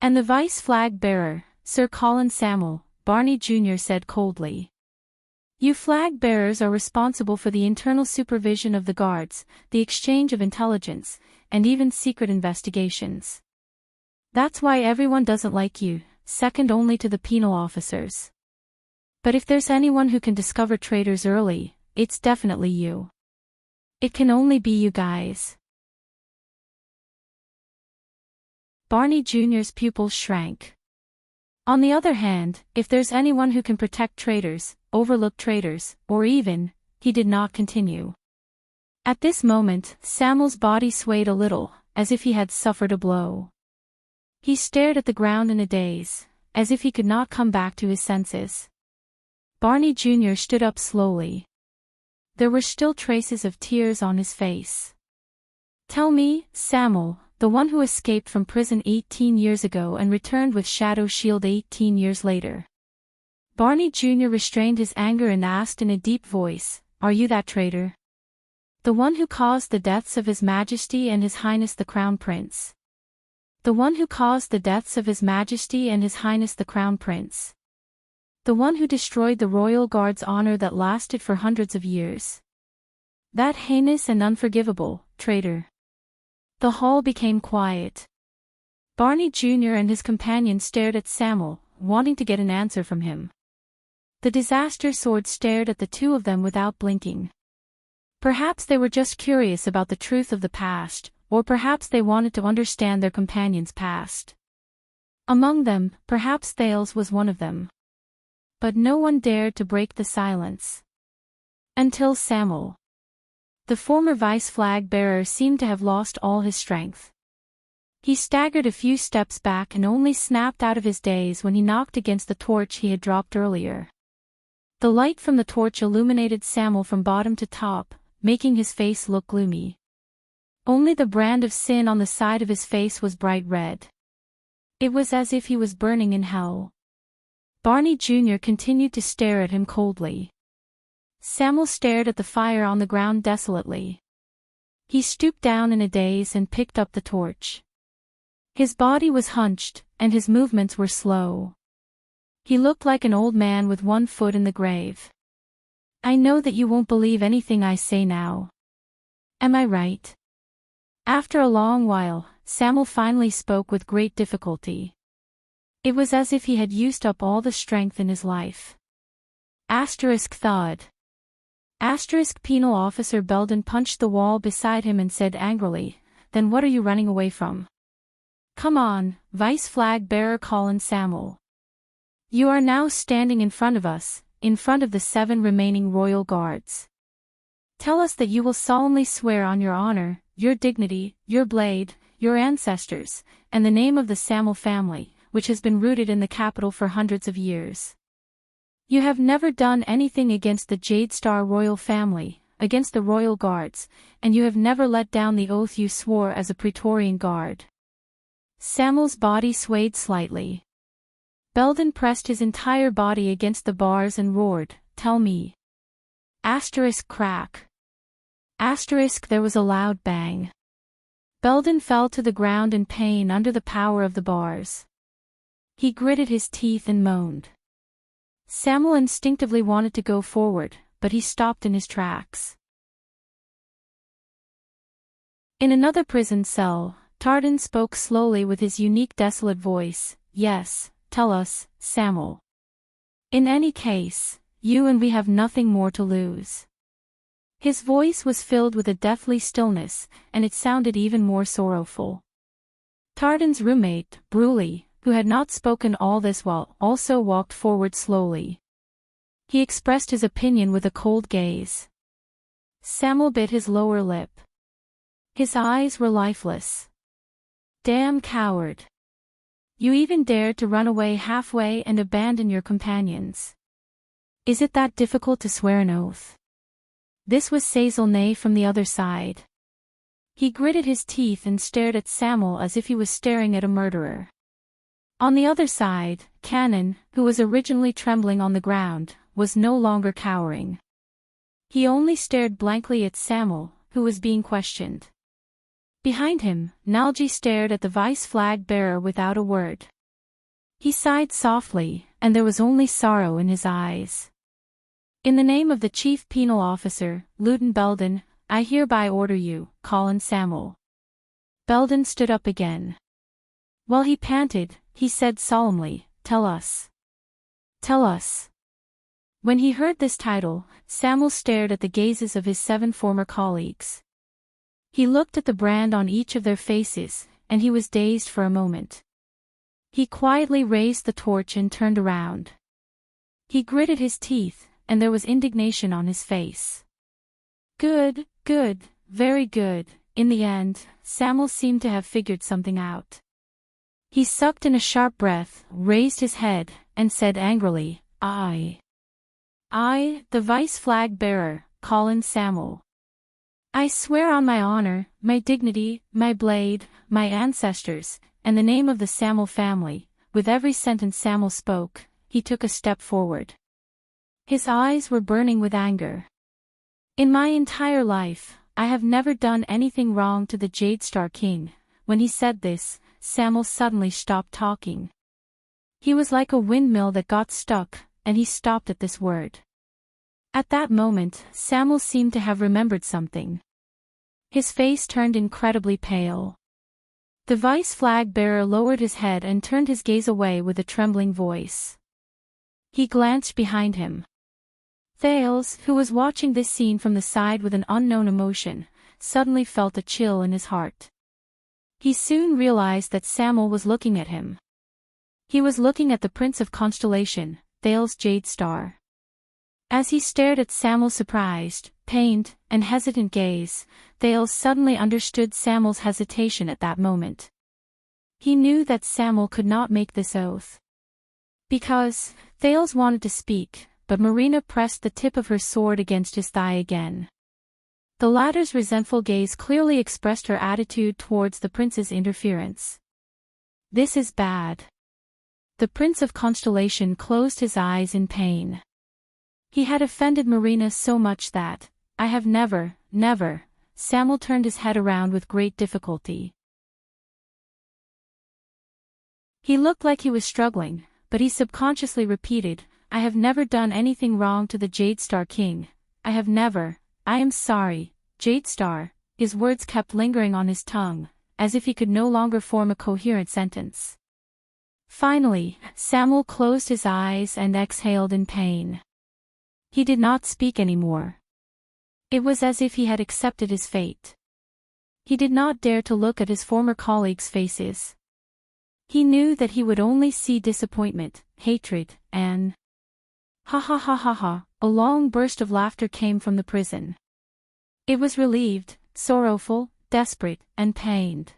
And the vice flag bearer, Sir Colin Samuel, Barney Jr. said coldly. You flag bearers are responsible for the internal supervision of the guards, the exchange of intelligence, and even secret investigations. That's why everyone doesn't like you, second only to the penal officers. But if there's anyone who can discover traitors early, it's definitely you. It can only be you guys. Barney Jr.'s pupils shrank. On the other hand, if there's anyone who can protect traitors, overlook traitors, or even, he did not continue. At this moment, Samuel's body swayed a little, as if he had suffered a blow. He stared at the ground in a daze, as if he could not come back to his senses. Barney Jr. stood up slowly. There were still traces of tears on his face. Tell me, Samuel, the one who escaped from prison 18 years ago and returned with Shadow Shield 18 years later. Barney Jr. restrained his anger and asked in a deep voice, are you that traitor? The one who caused the deaths of His Majesty and His Highness the Crown Prince. The one who caused the deaths of His Majesty and His Highness the Crown Prince. The one who destroyed the royal guard's honor that lasted for hundreds of years. That heinous and unforgivable traitor. The hall became quiet. Barney Jr. and his companion stared at Samuel, wanting to get an answer from him. The disaster sword stared at the two of them without blinking. Perhaps they were just curious about the truth of the past, or perhaps they wanted to understand their companion's past. Among them, perhaps Thales was one of them. But no one dared to break the silence. Until Samuel. The former vice flag bearer seemed to have lost all his strength. He staggered a few steps back and only snapped out of his daze when he knocked against the torch he had dropped earlier. The light from the torch illuminated Samuel from bottom to top, making his face look gloomy. Only the brand of sin on the side of his face was bright red. It was as if he was burning in hell. Barney Jr. continued to stare at him coldly. Samuel stared at the fire on the ground desolately. He stooped down in a daze and picked up the torch. His body was hunched, and his movements were slow. He looked like an old man with one foot in the grave. I know that you won't believe anything I say now. Am I right? After a long while, Samuel finally spoke with great difficulty. It was as if he had used up all the strength in his life. Thud. Penal Officer Belden punched the wall beside him and said angrily, "Then what are you running away from? Come on, Vice Flag Bearer Colin Samuel. You are now standing in front of us, in front of the 7 remaining royal guards. Tell us that you will solemnly swear on your honor, your dignity, your blade, your ancestors, and the name of the Samuel family, which has been rooted in the capital for hundreds of years. You have never done anything against the Jade Star royal family, against the royal guards, and you have never let down the oath you swore as a Praetorian guard." Samuel's body swayed slightly. Belden pressed his entire body against the bars and roared, "Tell me." Crack. There was a loud bang. Belden fell to the ground in pain under the power of the bars. He gritted his teeth and moaned. Samuel instinctively wanted to go forward, but he stopped in his tracks. In another prison cell, Tardan spoke slowly with his unique desolate voice. "Yes, tell us, Samuel. In any case, you and we have nothing more to lose." His voice was filled with a deathly stillness, and it sounded even more sorrowful. Tardan's roommate, Bruley, who had not spoken all this while, also walked forward slowly. He expressed his opinion with a cold gaze. Samuel bit his lower lip. His eyes were lifeless. "Damn coward. You even dared to run away halfway and abandon your companions. Is it that difficult to swear an oath?" This was Sazilnay from the other side. He gritted his teeth and stared at Samuel as if he was staring at a murderer. On the other side, Cannon, who was originally trembling on the ground, was no longer cowering. He only stared blankly at Samuel, who was being questioned. Behind him, Nalji stared at the vice flag bearer without a word. He sighed softly, and there was only sorrow in his eyes. "In the name of the Chief Penal Officer, Lieutenant Belden, I hereby order you, Colin Samuel." Belden stood up again. While he panted, he said solemnly, "Tell us. Tell us." When he heard this title, Samuel stared at the gazes of his 7 former colleagues. He looked at the brand on each of their faces, and he was dazed for a moment. He quietly raised the torch and turned around. He gritted his teeth, and there was indignation on his face. Good, very good. In the end, Samuel seemed to have figured something out. He sucked in a sharp breath, raised his head, and said angrily, I, the vice flag bearer, Colin Samuel. I swear on my honor, my dignity, my blade, my ancestors, and the name of the Samuel family." With every sentence Samuel spoke, he took a step forward. His eyes were burning with anger. "In my entire life, I have never done anything wrong to the Jade Star King." When he said this, Samuel suddenly stopped talking. He was like a windmill that got stuck, and he stopped at this word. At that moment, Samuel seemed to have remembered something. His face turned incredibly pale. The vice flag bearer lowered his head and turned his gaze away with a trembling voice. He glanced behind him. Thales, who was watching this scene from the side with an unknown emotion, suddenly felt a chill in his heart. He soon realized that Samuel was looking at him. He was looking at the Prince of Constellation, Thales Jade Star. As he stared at Samuel's surprised, pained, and hesitant gaze, Thales suddenly understood Samuel's hesitation at that moment. He knew that Samuel could not make this oath. Because, Thales wanted to speak, but Marina pressed the tip of her sword against his thigh again. The latter's resentful gaze clearly expressed her attitude towards the prince's interference. This is bad. The Prince of Constellation closed his eyes in pain. He had offended Marina so much that, I have never, Samuel turned his head around with great difficulty. He looked like he was struggling, but he subconsciously repeated, I have never done anything wrong to the Jade Star King. I have never, I am sorry, Jade Star. His words kept lingering on his tongue, as if he could no longer form a coherent sentence. Finally, Samuel closed his eyes and exhaled in pain. He did not speak anymore. It was as if he had accepted his fate. He did not dare to look at his former colleagues' faces. He knew that he would only see disappointment, hatred, and... Ha ha ha ha ha, a long burst of laughter came from the prison. It was relieved, sorrowful, desperate, and pained.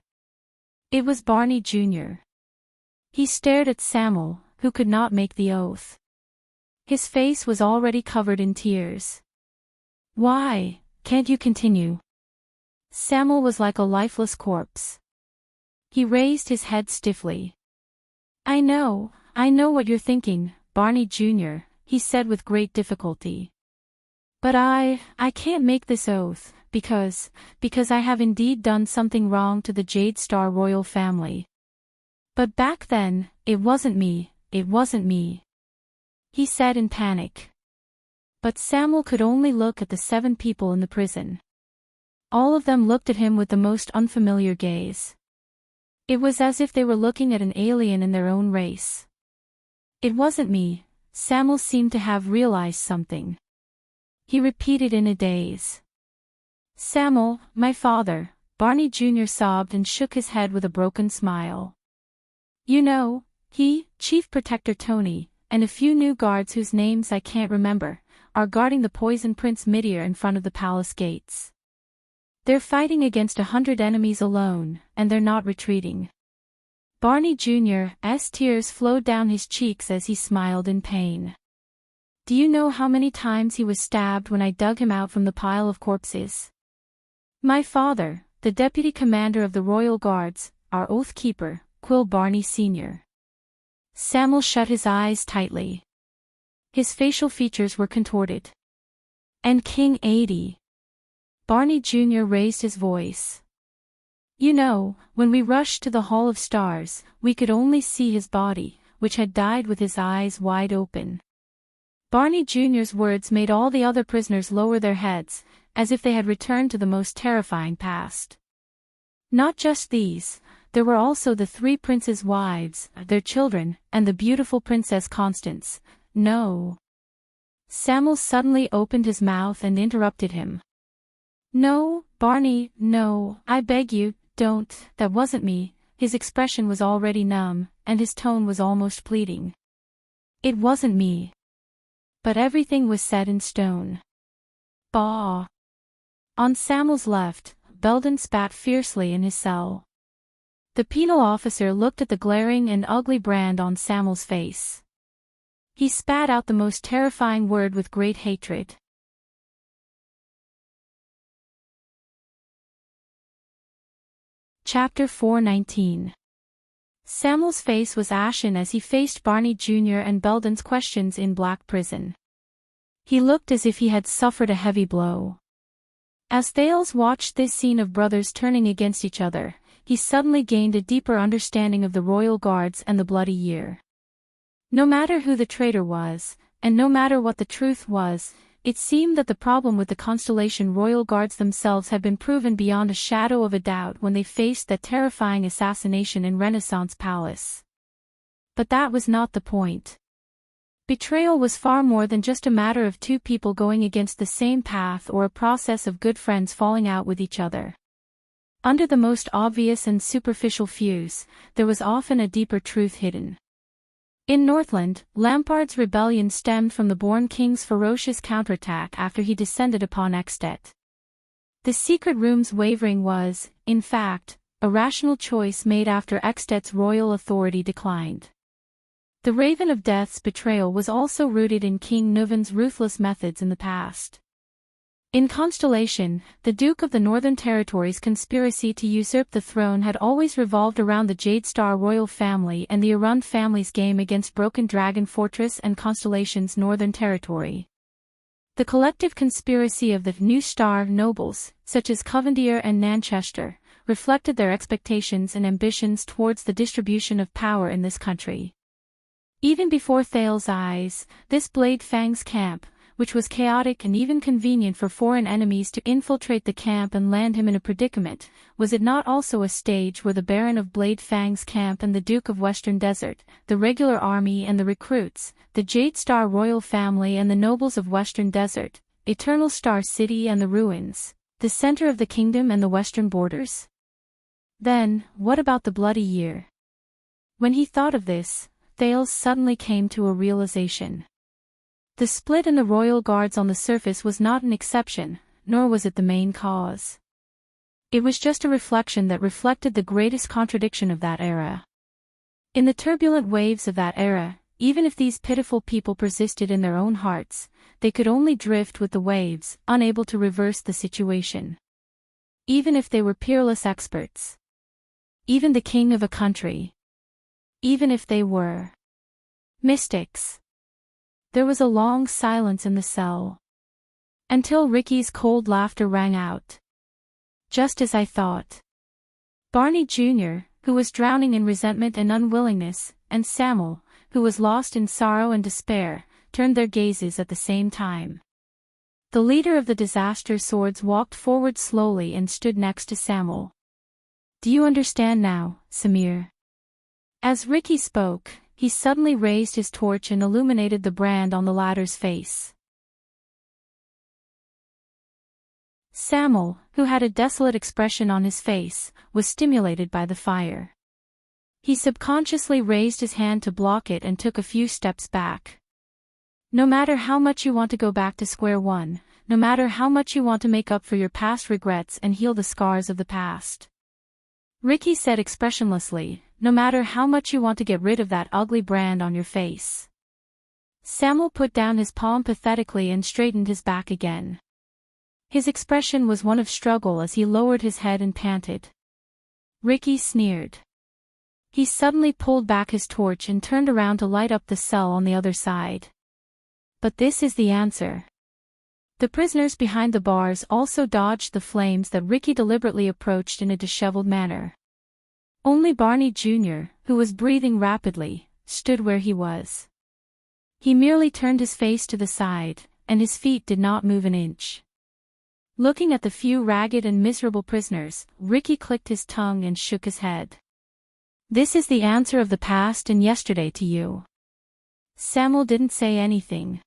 It was Barney Jr. He stared at Samuel, who could not make the oath. His face was already covered in tears. Why, can't you continue? Samuel was like a lifeless corpse. He raised his head stiffly. I know what you're thinking, Barney Jr., he said with great difficulty. But I can't make this oath, because I have indeed done something wrong to the Jade Star royal family. But back then, it wasn't me, he said in panic. But Samuel could only look at the 7 people in the prison. All of them looked at him with the most unfamiliar gaze. It was as if they were looking at an alien in their own race. It wasn't me, Samuel seemed to have realized something. He repeated in a daze. Samuel, my father, Barney Jr. sobbed and shook his head with a broken smile. You know, he, Chief Protector Tony, and a few new guards whose names I can't remember, are guarding the Poison Prince Midir in front of the palace gates. They're fighting against 100 enemies alone, and they're not retreating. Barney Jr.'s tears flowed down his cheeks as he smiled in pain. Do you know how many times he was stabbed when I dug him out from the pile of corpses? My father, the deputy commander of the royal guards, our oath keeper, Quill Barney Sr. Samuel shut his eyes tightly. His facial features were contorted. And King 80. Barney Jr. raised his voice. You know, when we rushed to the Hall of Stars, we could only see his body, which had died with his eyes wide open. Barney Jr.'s words made all the other prisoners lower their heads, as if they had returned to the most terrifying past. Not just these, there were also the 3 princes' wives, their children, and the beautiful Princess Constance. No. Samuel suddenly opened his mouth and interrupted him. No, Barney, no, I beg you, don't, that wasn't me. His expression was already numb, and his tone was almost pleading. It wasn't me. But everything was set in stone. Bah! On Samuel's left, Belden spat fiercely in his cell. The penal officer looked at the glaring and ugly brand on Samuel's face. He spat out the most terrifying word with great hatred. Chapter 419. Samuel's face was ashen as he faced Barney Jr. and Belden's questions in Black Prison. He looked as if he had suffered a heavy blow. As Thales watched this scene of brothers turning against each other, he suddenly gained a deeper understanding of the royal guards and the bloody year. No matter who the traitor was, and no matter what the truth was, it seemed that the problem with the Constellation royal guards themselves had been proven beyond a shadow of a doubt when they faced that terrifying assassination in Renaissance Palace. But that was not the point. Betrayal was far more than just a matter of 2 people going against the same path or a process of good friends falling out with each other. Under the most obvious and superficial fuse, there was often a deeper truth hidden. In Northland, Lampard's rebellion stemmed from the Born King's ferocious counterattack after he descended upon Extet. The secret room's wavering was, in fact, a rational choice made after Extet's royal authority declined. The Raven of Death's betrayal was also rooted in King Nuvan's ruthless methods in the past. In Constellation, the Duke of the Northern Territories' conspiracy to usurp the throne had always revolved around the Jade Star royal family and the Arund family's game against Broken Dragon Fortress and Constellation's Northern Territory. The collective conspiracy of the New Star nobles, such as Covendier and Nanchester, reflected their expectations and ambitions towards the distribution of power in this country. Even before Thales' eyes, this Blade Fang's camp, which was chaotic and even convenient for foreign enemies to infiltrate the camp and land him in a predicament, was it not also a stage where the Baron of Blade Fang's camp and the Duke of Western Desert, the regular army and the recruits, the Jade Star royal family and the nobles of Western Desert, Eternal Star City and the ruins, the center of the kingdom and the western borders? Then, what about the Bloody Year? When he thought of this, Thales suddenly came to a realization. The split in the royal guards on the surface was not an exception, nor was it the main cause. It was just a reflection that reflected the greatest contradiction of that era. In the turbulent waves of that era, even if these pitiful people persisted in their own hearts, they could only drift with the waves, unable to reverse the situation. Even if they were peerless experts. Even the king of a country. Even if they were mystics. There was a long silence in the cell. Until Ricky's cold laughter rang out. Just as I thought. Barney Jr., who was drowning in resentment and unwillingness, and Samuel, who was lost in sorrow and despair, turned their gazes at the same time. The leader of the Disaster Swords walked forward slowly and stood next to Samuel. Do you understand now, Samir? As Ricky spoke, he suddenly raised his torch and illuminated the brand on the latter's face. Samuel, who had a desolate expression on his face, was stimulated by the fire. He subconsciously raised his hand to block it and took a few steps back. No matter how much you want to go back to square one, no matter how much you want to make up for your past regrets and heal the scars of the past. Ricky said expressionlessly, no matter how much you want to get rid of that ugly brand on your face. Samuel put down his palm pathetically and straightened his back again. His expression was one of struggle as he lowered his head and panted. Ricky sneered. He suddenly pulled back his torch and turned around to light up the cell on the other side. But this is the answer. The prisoners behind the bars also dodged the flames that Ricky deliberately approached in a disheveled manner. Only Barney Jr., who was breathing rapidly, stood where he was. He merely turned his face to the side, and his feet did not move an inch. Looking at the few ragged and miserable prisoners, Ricky clicked his tongue and shook his head. This is the answer of the past and yesterday to you. Samuel didn't say anything.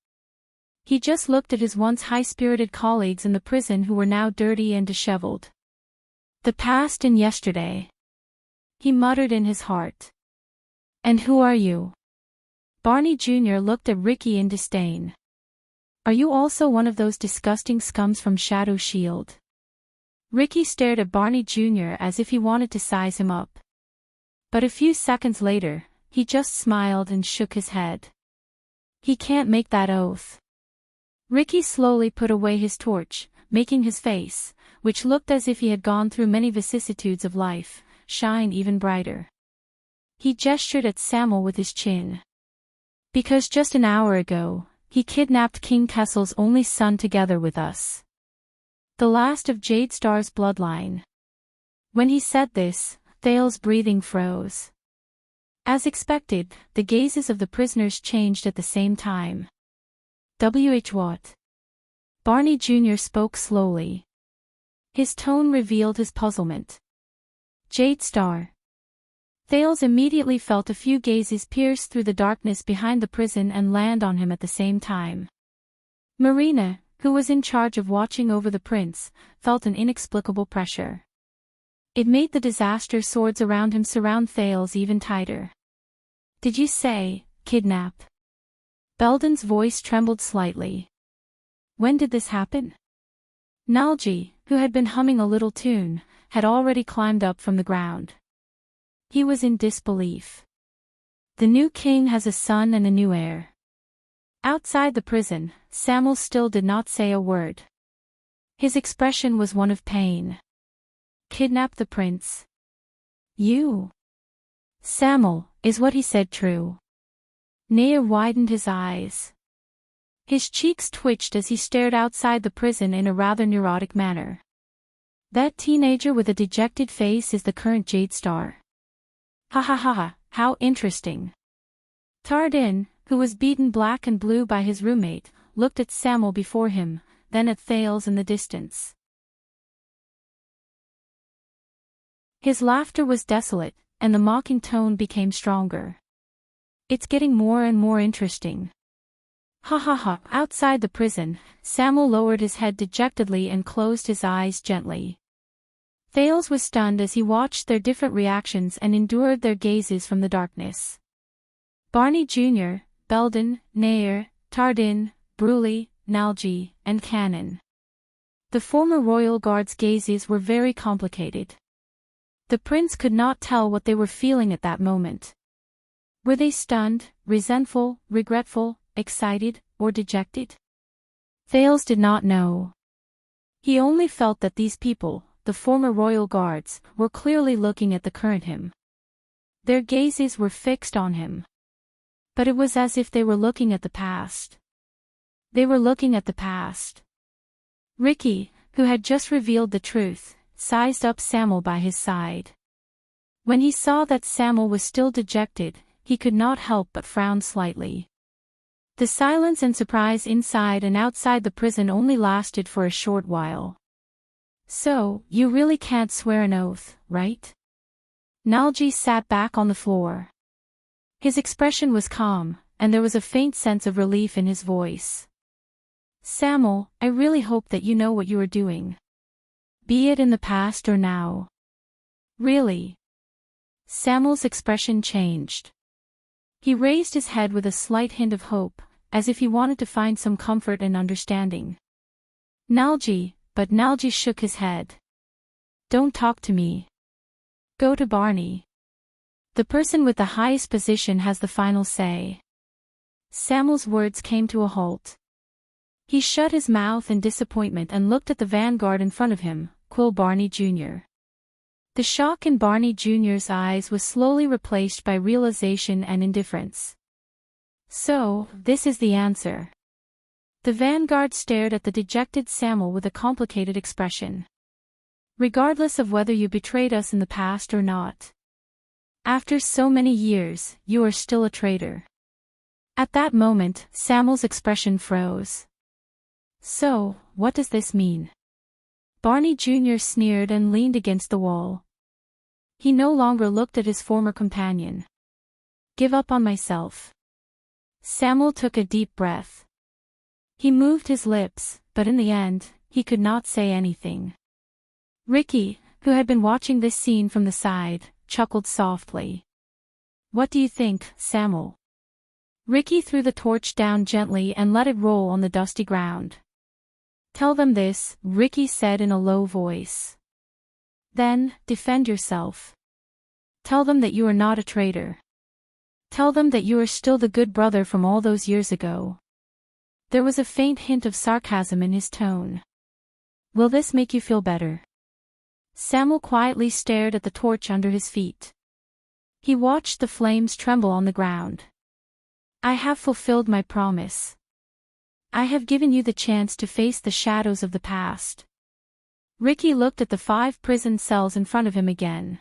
He just looked at his once high-spirited colleagues in the prison who were now dirty and disheveled. The past and yesterday. He muttered in his heart. And who are you? Barney Jr. looked at Ricky in disdain. Are you also one of those disgusting scums from Shadow Shield? Ricky stared at Barney Jr. as if he wanted to size him up. But a few seconds later, he just smiled and shook his head. He can't make that oath. Ricky slowly put away his torch, making his face, which looked as if he had gone through many vicissitudes of life, shine even brighter. He gestured at Samuel with his chin. Because just an hour ago, he kidnapped King Kessel's only son together with us. The last of Jade Star's bloodline. When he said this, Thale's breathing froze. As expected, the gazes of the prisoners changed at the same time. What? Barney Jr. spoke slowly. His tone revealed his puzzlement. Jade Star. Thales immediately felt a few gazes pierce through the darkness behind the prison and land on him at the same time. Marina, who was in charge of watching over the prince, felt an inexplicable pressure. It made the Disaster Swords around him surround Thales even tighter. Did you say, kidnap? Belden's voice trembled slightly. When did this happen? Nalji, who had been humming a little tune, had already climbed up from the ground. He was in disbelief. The new king has a son and a new heir. Outside the prison, Samuel still did not say a word. His expression was one of pain. Kidnap the prince? You? Samuel, is what he said true? Nair widened his eyes. His cheeks twitched as he stared outside the prison in a rather neurotic manner. That teenager with a dejected face is the current Jade Star. Ha ha ha ha, how interesting. Tardin, who was beaten black and blue by his roommate, looked at Samuel before him, then at Thales in the distance. His laughter was desolate, and the mocking tone became stronger. It's getting more and more interesting. Ha ha ha. Outside the prison, Samuel lowered his head dejectedly and closed his eyes gently. Thales was stunned as he watched their different reactions and endured their gazes from the darkness. Barney Jr., Belden, Nair, Tardin, Bruley, Nalji, and Cannon. The former royal guard's gazes were very complicated. The prince could not tell what they were feeling at that moment. Were they stunned, resentful, regretful, excited, or dejected? Thales did not know. He only felt that these people, the former royal guards, were clearly looking at the current him. Their gazes were fixed on him. But it was as if they were looking at the past. They were looking at the past. Ricky, who had just revealed the truth, sized up Samuel by his side. When he saw that Samuel was still dejected, he could not help but frown slightly. The silence and surprise inside and outside the prison only lasted for a short while. So, you really can't swear an oath, right? Nalji sat back on the floor. His expression was calm, and there was a faint sense of relief in his voice. Samuel, I really hope that you know what you are doing. Be it in the past or now. Really? Samuel's expression changed. He raised his head with a slight hint of hope, as if he wanted to find some comfort and understanding. But Nalji shook his head. Don't talk to me. Go to Barney. The person with the highest position has the final say. Samuel's words came to a halt. He shut his mouth in disappointment and looked at the vanguard in front of him, Quill Barney Jr. The shock in Barney Jr.'s eyes was slowly replaced by realization and indifference. So, this is the answer. The vanguard stared at the dejected Samuel with a complicated expression. Regardless of whether you betrayed us in the past or not. After so many years, you are still a traitor. At that moment, Samuel's expression froze. So, what does this mean? Barney Jr. sneered and leaned against the wall. He no longer looked at his former companion. Give up on myself. Samuel took a deep breath. He moved his lips, but in the end, he could not say anything. Ricky, who had been watching this scene from the side, chuckled softly. What do you think, Samuel? Ricky threw the torch down gently and let it roll on the dusty ground. Tell them this, Ricky said in a low voice. Then, defend yourself. Tell them that you are not a traitor. Tell them that you are still the good brother from all those years ago. There was a faint hint of sarcasm in his tone. Will this make you feel better? Samuel quietly stared at the torch under his feet. He watched the flames tremble on the ground. I have fulfilled my promise. I have given you the chance to face the shadows of the past. Ricky looked at the 5 prison cells in front of him again.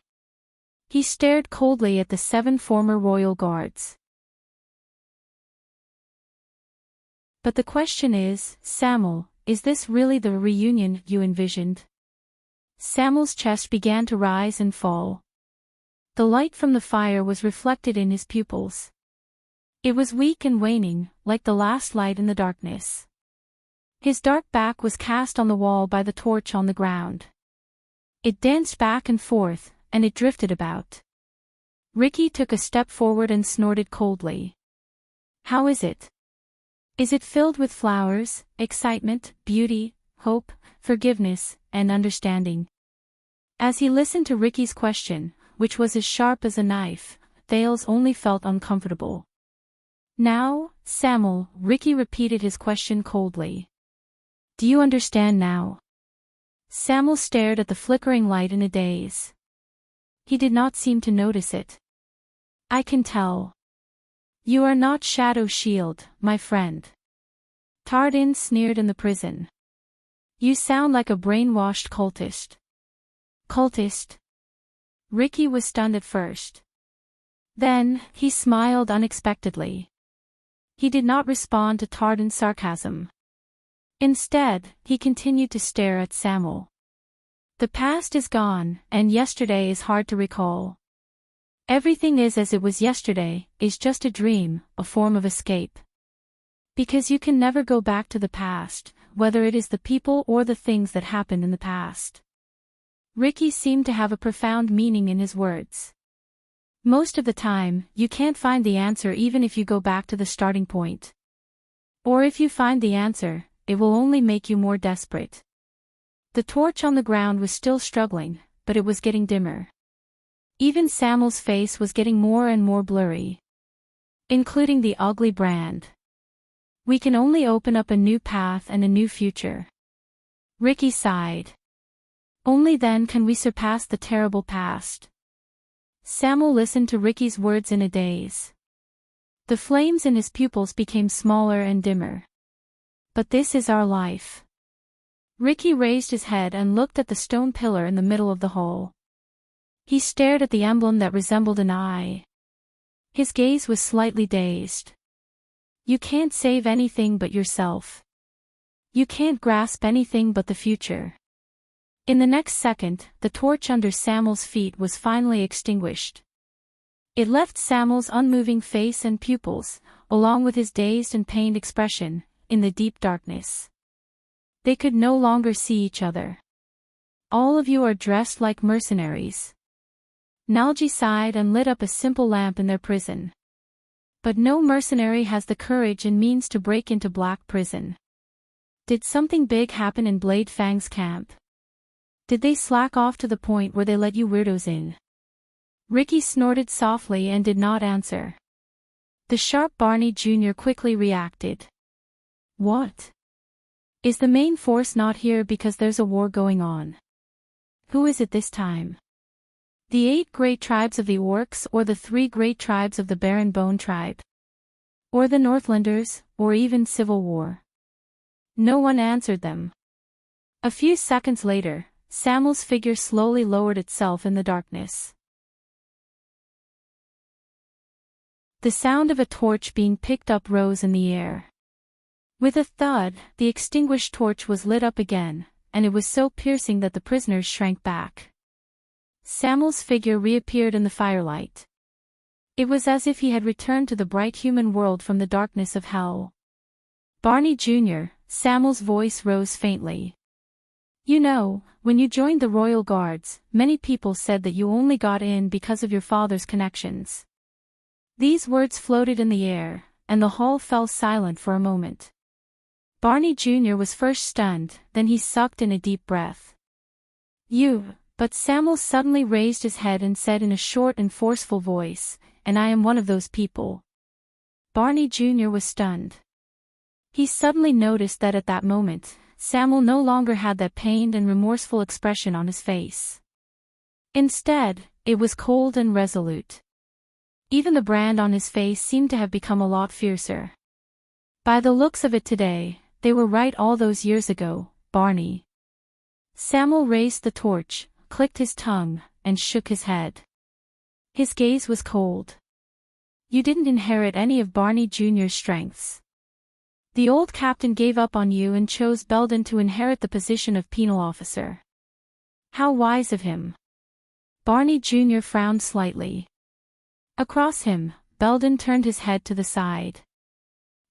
He stared coldly at the 7 former royal guards. But the question is, Samuel, is this really the reunion you envisioned? Samuel's chest began to rise and fall. The light from the fire was reflected in his pupils. It was weak and waning, like the last light in the darkness. His dark back was cast on the wall by the torch on the ground. It danced back and forth, and it drifted about. Ricky took a step forward and snorted coldly. How is it? Is it filled with flowers, excitement, beauty, hope, forgiveness, and understanding? As he listened to Ricky's question, which was as sharp as a knife, Thales only felt uncomfortable. Now, Samuel, Ricky repeated his question coldly. Do you understand now? Samuel stared at the flickering light in a daze. He did not seem to notice it. I can tell. You are not Shadow Shield, my friend. Tardin sneered in the prison. You sound like a brainwashed cultist. Cultist? Ricky was stunned at first. Then, he smiled unexpectedly. He did not respond to Tardan's sarcasm. Instead, he continued to stare at Samuel. The past is gone, and yesterday is hard to recall. Everything is as it was yesterday, is just a dream, a form of escape. Because you can never go back to the past, whether it is the people or the things that happened in the past. Ricky seemed to have a profound meaning in his words. Most of the time, you can't find the answer even if you go back to the starting point. Or if you find the answer, it will only make you more desperate. The torch on the ground was still struggling, but it was getting dimmer. Even Samuel's face was getting more and more blurry. Including the ugly brand. We can only open up a new path and a new future. Ricky sighed. Only then can we surpass the terrible past. Samuel listened to Ricky's words in a daze. The flames in his pupils became smaller and dimmer. But this is our life. Ricky raised his head and looked at the stone pillar in the middle of the hall. He stared at the emblem that resembled an eye. His gaze was slightly dazed. You can't save anything but yourself. You can't grasp anything but the future. In the next second, the torch under Samuel's feet was finally extinguished. It left Samuel's unmoving face and pupils, along with his dazed and pained expression, in the deep darkness. They could no longer see each other. All of you are dressed like mercenaries. Nalji sighed and lit up a simple lamp in their prison. But no mercenary has the courage and means to break into Black Prison. Did something big happen in Blade Fang's camp? Did they slack off to the point where they let you weirdos in? Ricky snorted softly and did not answer. The sharp Barney Jr. quickly reacted. What? Is the main force not here because there's a war going on? Who is it this time? The 8 great tribes of the Orcs or the 3 great tribes of the Baron Bone tribe? Or the Northlanders, or even civil war? No one answered them. A few seconds later, Samuel's figure slowly lowered itself in the darkness. The sound of a torch being picked up rose in the air. With a thud, the extinguished torch was lit up again, and it was so piercing that the prisoners shrank back. Samuel's figure reappeared in the firelight. It was as if he had returned to the bright human world from the darkness of hell. Barney Jr., Samuel's voice rose faintly. You know, when you joined the Royal Guards, many people said that you only got in because of your father's connections. These words floated in the air, and the hall fell silent for a moment. Barney Jr. was first stunned, then he sucked in a deep breath. But Samuel suddenly raised his head and said in a short and forceful voice, and I am one of those people. Barney Jr. was stunned. He suddenly noticed that at that moment, Samuel no longer had that pained and remorseful expression on his face. Instead, it was cold and resolute. Even the brand on his face seemed to have become a lot fiercer. By the looks of it today, they were right all those years ago, Barney. Samuel raised the torch, clicked his tongue, and shook his head. His gaze was cold. You didn't inherit any of Barney Jr.'s strengths. The old captain gave up on you and chose Belden to inherit the position of penal officer. How wise of him. Barney Jr. frowned slightly. Across him, Belden turned his head to the side.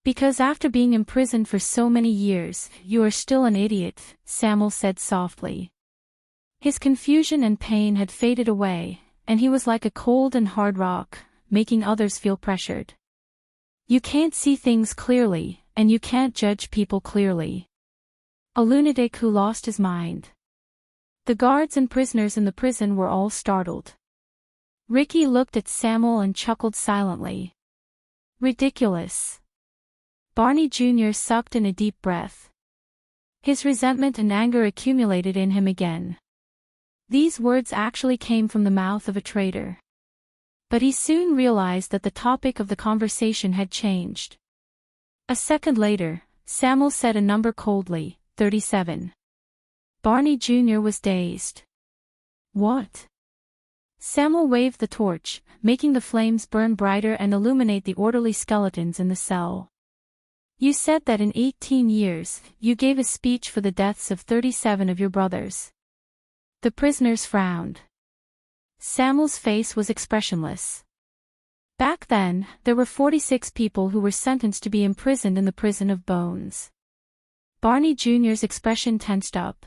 Because after being imprisoned for so many years, you are still an idiot, Samuel said softly. His confusion and pain had faded away, and he was like a cold and hard rock, making others feel pressured. You can't see things clearly, and you can't judge people clearly. A lunatic who lost his mind. The guards and prisoners in the prison were all startled. Ricky looked at Samuel and chuckled silently. Ridiculous. Barney Jr. sucked in a deep breath. His resentment and anger accumulated in him again. These words actually came from the mouth of a traitor. But he soon realized that the topic of the conversation had changed. A second later, Samuel said a number coldly, 37. Barney Jr. was dazed. What? Samuel waved the torch, making the flames burn brighter and illuminate the orderly skeletons in the cell. You said that in 18 years, you gave a speech for the deaths of 37 of your brothers. The prisoners frowned. Samuel's face was expressionless. Back then, there were 46 people who were sentenced to be imprisoned in the prison of bones. Barney Jr.'s expression tensed up.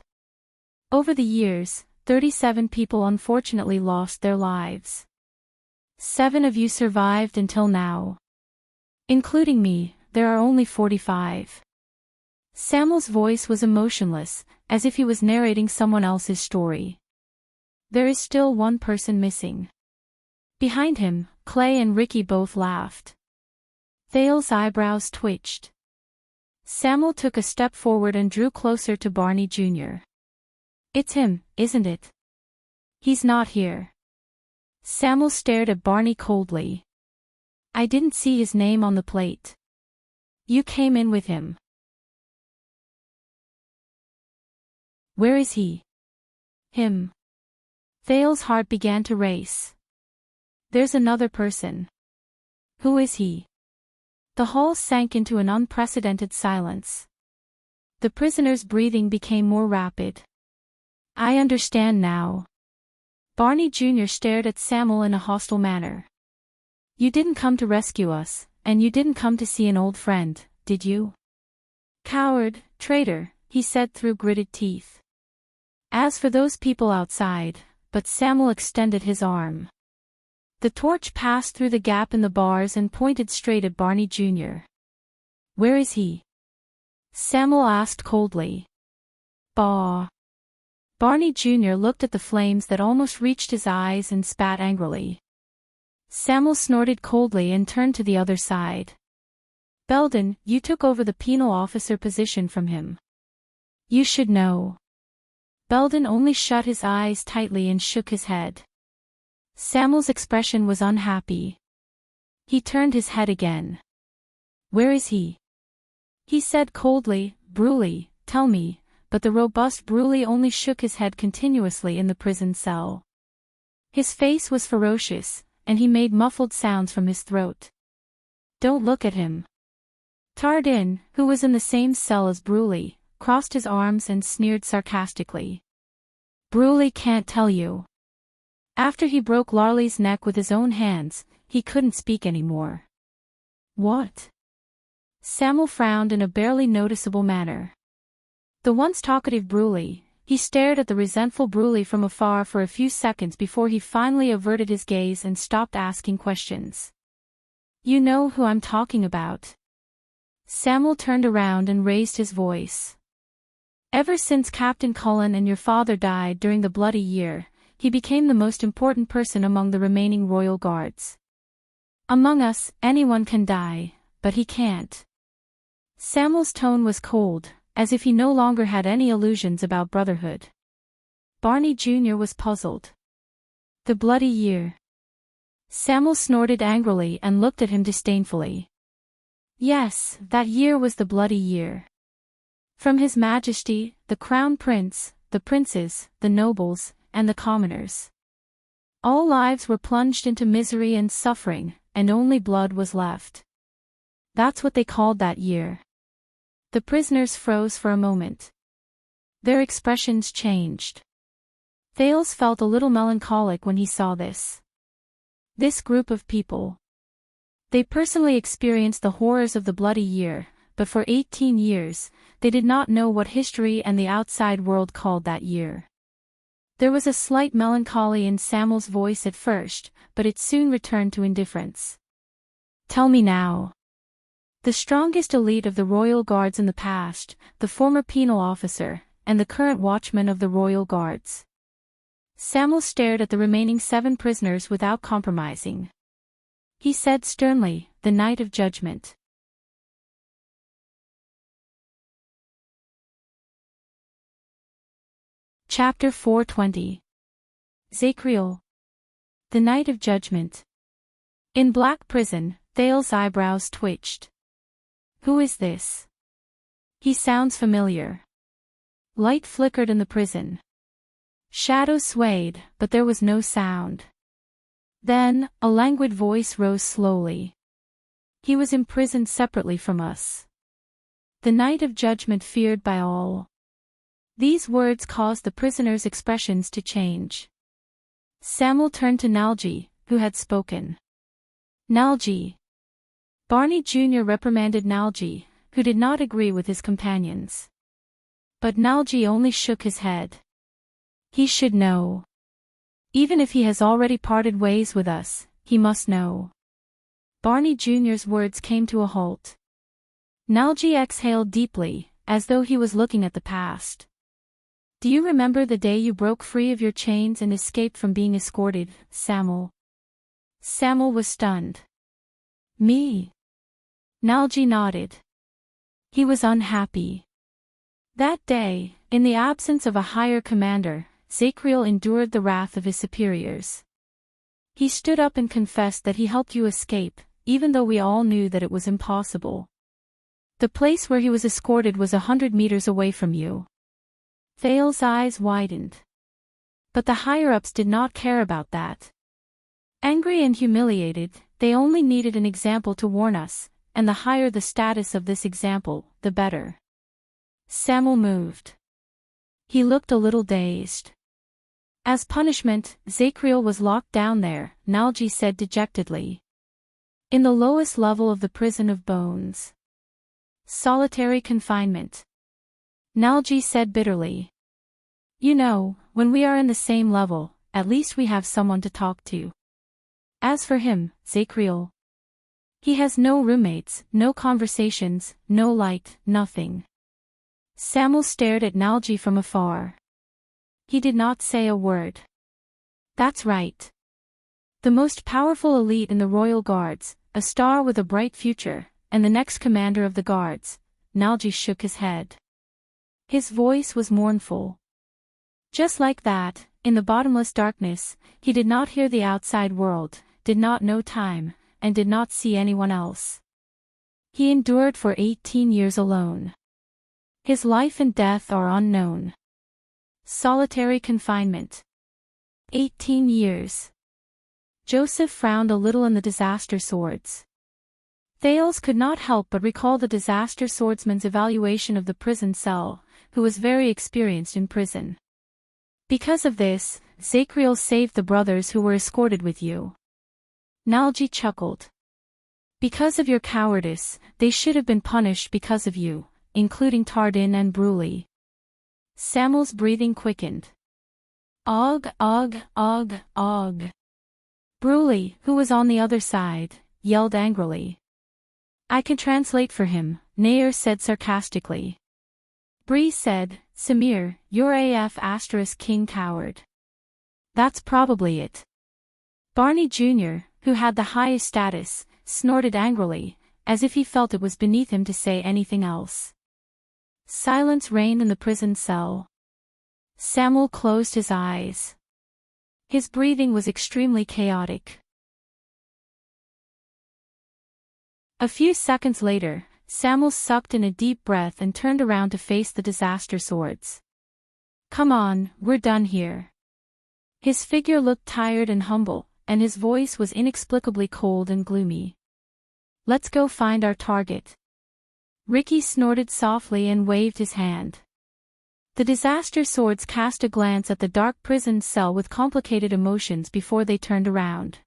Over the years, 37 people unfortunately lost their lives. 7 of you survived until now. Including me, there are only 45. Samuel's voice was emotionless, as if he was narrating someone else's story. There is still one person missing. Behind him, Clay and Ricky both laughed. Thale's eyebrows twitched. Samuel took a step forward and drew closer to Barney Jr. It's him, isn't it? He's not here. Samuel stared at Barney coldly. I didn't see his name on the plate. You came in with him. Where is he? Him. Thale's heart began to race. There's another person. Who is he? The hall sank into an unprecedented silence. The prisoner's breathing became more rapid. I understand now. Barney Jr. stared at Samuel in a hostile manner. You didn't come to rescue us, and you didn't come to see an old friend, did you? Coward, traitor, he said through gritted teeth. As for those people outside, but Samuel extended his arm. The torch passed through the gap in the bars and pointed straight at Barney Jr. Where is he? Samuel asked coldly. Bah. Barney Jr. looked at the flames that almost reached his eyes and spat angrily. Samuel snorted coldly and turned to the other side. Belden, you took over the penal officer position from him. You should know. Belden only shut his eyes tightly and shook his head. Samuel's expression was unhappy. He turned his head again. Where is he? He said coldly, Bruley, tell me, but the robust Bruley only shook his head continuously in the prison cell. His face was ferocious, and he made muffled sounds from his throat. Don't look at him. Tardin, who was in the same cell as Bruley, crossed his arms and sneered sarcastically. Bruley can't tell you. After he broke Larley's neck with his own hands, he couldn't speak anymore. What? Samuel frowned in a barely noticeable manner. The once talkative Bruley, he stared at the resentful Bruley from afar for a few seconds before he finally averted his gaze and stopped asking questions. You know who I'm talking about. Samuel turned around and raised his voice. Ever since Captain Cullen and your father died during the Bloody Year, he became the most important person among the remaining royal guards. Among us, anyone can die, but he can't. Samuel's tone was cold, as if he no longer had any illusions about brotherhood. Barney Jr. was puzzled. The Bloody Year. Samuel snorted angrily and looked at him disdainfully. Yes, that year was the Bloody Year. From His Majesty, the Crown Prince, the princes, the nobles, and the commoners. All lives were plunged into misery and suffering, and only blood was left. That's what they called that year. The prisoners froze for a moment. Their expressions changed. Thales felt a little melancholic when he saw this. This group of people. They personally experienced the horrors of the Bloody Year, but for 18 years, they did not know what history and the outside world called that year. There was a slight melancholy in Samuel's voice at first, but it soon returned to indifference. Tell me now. The strongest elite of the royal guards in the past, the former penal officer, and the current watchman of the royal guards. Samuel stared at the remaining 7 prisoners without compromising. He said sternly, the night of judgment. Chapter 420. Zacriel. The Night of Judgment. In Black Prison, Thale's eyebrows twitched. Who is this? He sounds familiar. Light flickered in the prison. Shadows swayed, but there was no sound. Then, a languid voice rose slowly. He was imprisoned separately from us. the night of judgment feared by all. These words caused the prisoner's expressions to change. Samuel turned to Nalji, who had spoken. Nalji. Barney Jr. reprimanded Nalji, who did not agree with his companions. But Nalji only shook his head. He should know. Even if he has already parted ways with us, he must know. Barney Jr.'s words came to a halt. Nalji exhaled deeply, as though he was looking at the past. Do you remember the day you broke free of your chains and escaped from being escorted, Samuel? Samuel was stunned. Me? Nalji nodded. He was unhappy. That day, in the absence of a higher commander, Zacriel endured the wrath of his superiors. He stood up and confessed that he helped you escape, even though we all knew that it was impossible. The place where he was escorted was 100 meters away from you. Thales's eyes widened. But the higher-ups did not care about that. Angry and humiliated, they only needed an example to warn us, and the higher the status of this example, the better. Samuel moved. He looked a little dazed. As punishment, Zacriel was locked down there, Nalji said dejectedly. In the lowest level of the prison of bones. Solitary confinement. Nalji said bitterly. You know, when we are in the same level, at least we have someone to talk to. As for him, Zacriel. He has no roommates, no conversations, no light, nothing. Samuel stared at Nalji from afar. He did not say a word. That's right. The most powerful elite in the royal guards, a star with a bright future, and the next commander of the guards. Nalji shook his head. His voice was mournful. Just like that, in the bottomless darkness, he did not hear the outside world, did not know time, and did not see anyone else. He endured for 18 years alone. His life and death are unknown. Solitary confinement. 18 years. Joseph frowned a little in the disaster swords. Thales could not help but recall the disaster swordsman's evaluation of the prison cell, who was very experienced in prison. Because of this, Zacriel saved the brothers who were escorted with you. Nalji chuckled. Because of your cowardice, they should have been punished because of you, including Tardin and Bruley. Samuel's breathing quickened. Og, og, og, og. Bruley, who was on the other side, yelled angrily. I can translate for him, Nair said sarcastically. Bree said, Samir, you're AF * king coward. That's probably it. Barney Jr., who had the highest status, snorted angrily, as if he felt it was beneath him to say anything else. Silence reigned in the prison cell. Samuel closed his eyes. His breathing was extremely chaotic. A few seconds later, Samuel sucked in a deep breath and turned around to face the disaster swords. Come on, we're done here. His figure looked tired and humble, and his voice was inexplicably cold and gloomy. Let's go find our target. Ricky snorted softly and waved his hand. The disaster swords cast a glance at the dark prison cell with complicated emotions before they turned around.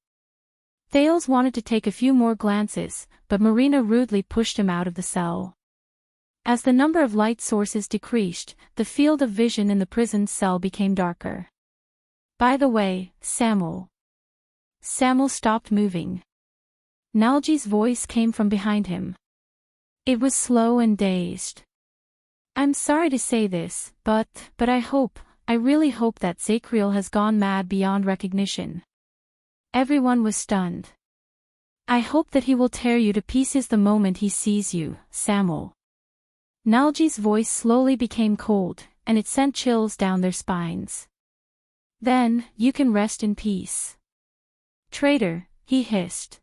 Thales wanted to take a few more glances, but Marina rudely pushed him out of the cell. As the number of light sources decreased, the field of vision in the prison cell became darker. By the way, Samuel. Samuel stopped moving. Nalji's voice came from behind him. It was slow and dazed. I'm sorry to say this, but I really hope that Zacriel has gone mad beyond recognition. Everyone was stunned. I hope that he will tear you to pieces the moment he sees you, Samuel. Nalji's voice slowly became cold, and it sent chills down their spines. Then, you can rest in peace. Traitor, he hissed.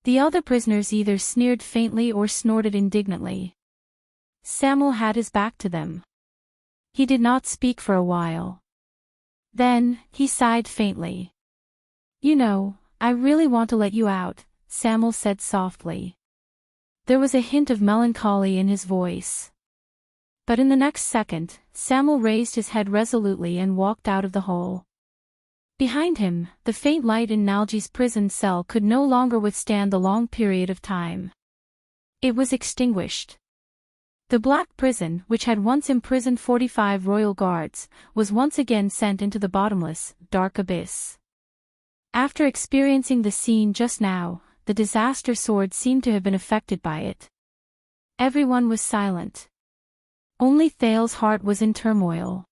The other prisoners either sneered faintly or snorted indignantly. Samuel had his back to them. He did not speak for a while. Then, he sighed faintly. You know, I really want to let you out, Samuel said softly. There was a hint of melancholy in his voice. But in the next second, Samuel raised his head resolutely and walked out of the hole. Behind him, the faint light in Nalji's prison cell could no longer withstand the long period of time. It was extinguished. The Black Prison, which had once imprisoned 45 royal guards, was once again sent into the bottomless, dark abyss. After experiencing the scene just now, the disaster sword seemed to have been affected by it. Everyone was silent. Only Thale's heart was in turmoil.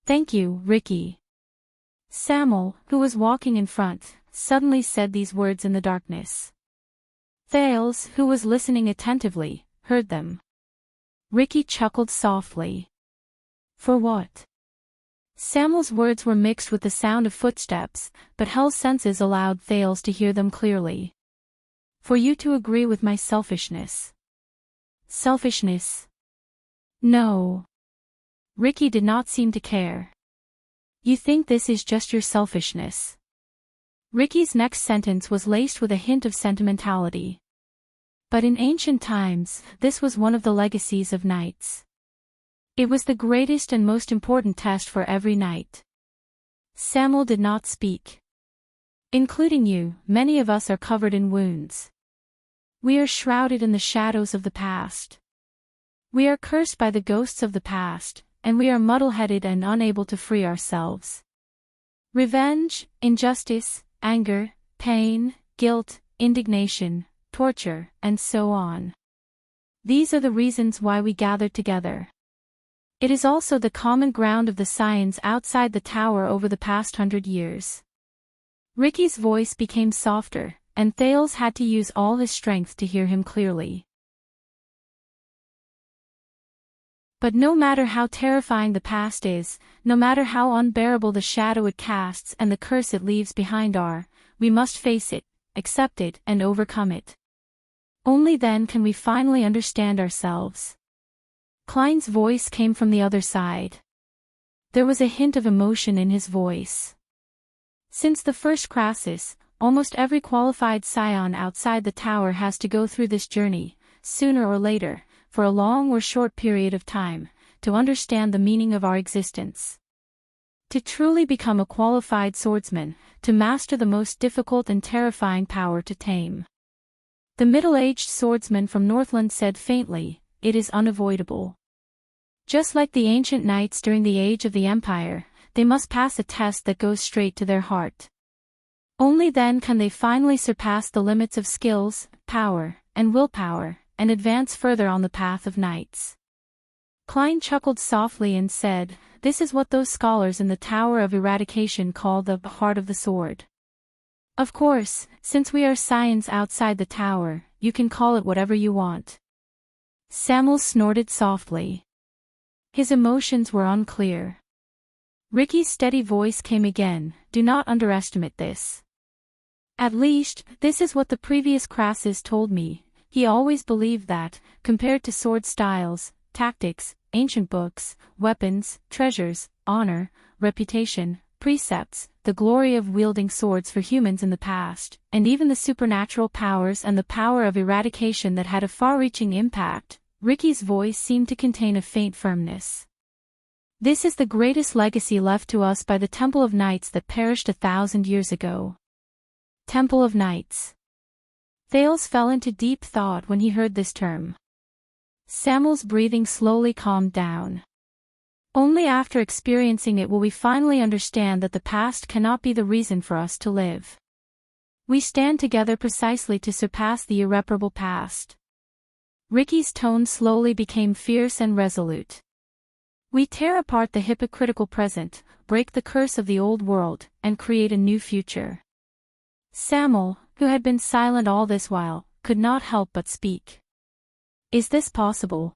"Thank you, Ricky." Samuel, who was walking in front, suddenly said these words in the darkness. Thales, who was listening attentively, heard them. Ricky chuckled softly. "For what?" Samuel's words were mixed with the sound of footsteps, but Hell's senses allowed Thales to hear them clearly. "For you to agree with my selfishness." Selfishness? No. Ricky did not seem to care. "You think this is just your selfishness." Ricky's next sentence was laced with a hint of sentimentality. But in ancient times, this was one of the legacies of knights. It was the greatest and most important test for every knight. Samuel did not speak. "Including you, many of us are covered in wounds. We are shrouded in the shadows of the past. We are cursed by the ghosts of the past, and we are muddle-headed and unable to free ourselves. Revenge, injustice, anger, pain, guilt, indignation, torture, and so on. These are the reasons why we gathered together. It is also the common ground of the scions outside the tower over the past 100 years." Ricky's voice became softer, and Thales had to use all his strength to hear him clearly. But no matter how terrifying the past is, no matter how unbearable the shadow it casts and the curse it leaves behind we must face it, accept it, and overcome it. Only then can we finally understand ourselves. Klein's voice came from the other side. There was a hint of emotion in his voice. Since the first crisis, almost every qualified scion outside the tower has to go through this journey, sooner or later, for a long or short period of time, to understand the meaning of our existence. To truly become a qualified swordsman, to master the most difficult and terrifying power to tame. The middle-aged swordsman from Northland said faintly, "It is unavoidable." Just like the ancient knights during the age of the Empire, they must pass a test that goes straight to their heart. Only then can they finally surpass the limits of skills, power, and willpower, and advance further on the path of knights. Klein chuckled softly and said, "This is what those scholars in the Tower of Eradication call the heart of the sword. Of course, since we are scions outside the tower, you can call it whatever you want." Samuel snorted softly. His emotions were unclear. Ricky's steady voice came again, "Do not underestimate this. At least, this is what the previous Crassus told me. He always believed that, compared to sword styles, tactics, ancient books, weapons, treasures, honor, reputation, precepts, the glory of wielding swords for humans in the past, and even the supernatural powers and the power of eradication that had a far-reaching impact," Ricky's voice seemed to contain a faint firmness. "This is the greatest legacy left to us by the Temple of Knights that perished 1,000 years ago." Temple of Knights. Thales fell into deep thought when he heard this term. Samuel's breathing slowly calmed down. Only after experiencing it will we finally understand that the past cannot be the reason for us to live. We stand together precisely to surpass the irreparable past. Ricky's tone slowly became fierce and resolute. We tear apart the hypocritical present, break the curse of the old world, and create a new future. Samuel, who had been silent all this while, could not help but speak. "Is this possible?"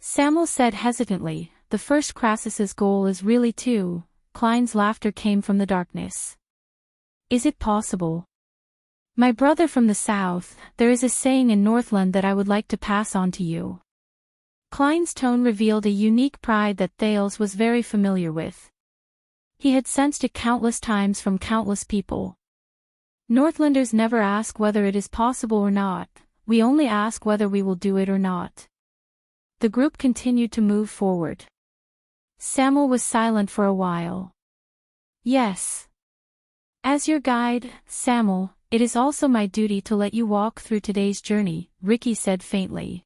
Samuel said hesitantly, "The first Crassus's goal is really to..." Klein's laughter came from the darkness. "Is it possible? My brother from the south, there is a saying in Northland that I would like to pass on to you." Klein's tone revealed a unique pride that Thales was very familiar with. He had sensed it countless times from countless people. Northlanders never ask whether it is possible or not, we only ask whether we will do it or not. The group continued to move forward. Samuel was silent for a while. Yes. As your guide, Samuel, it is also my duty to let you walk through today's journey, Ricky said faintly.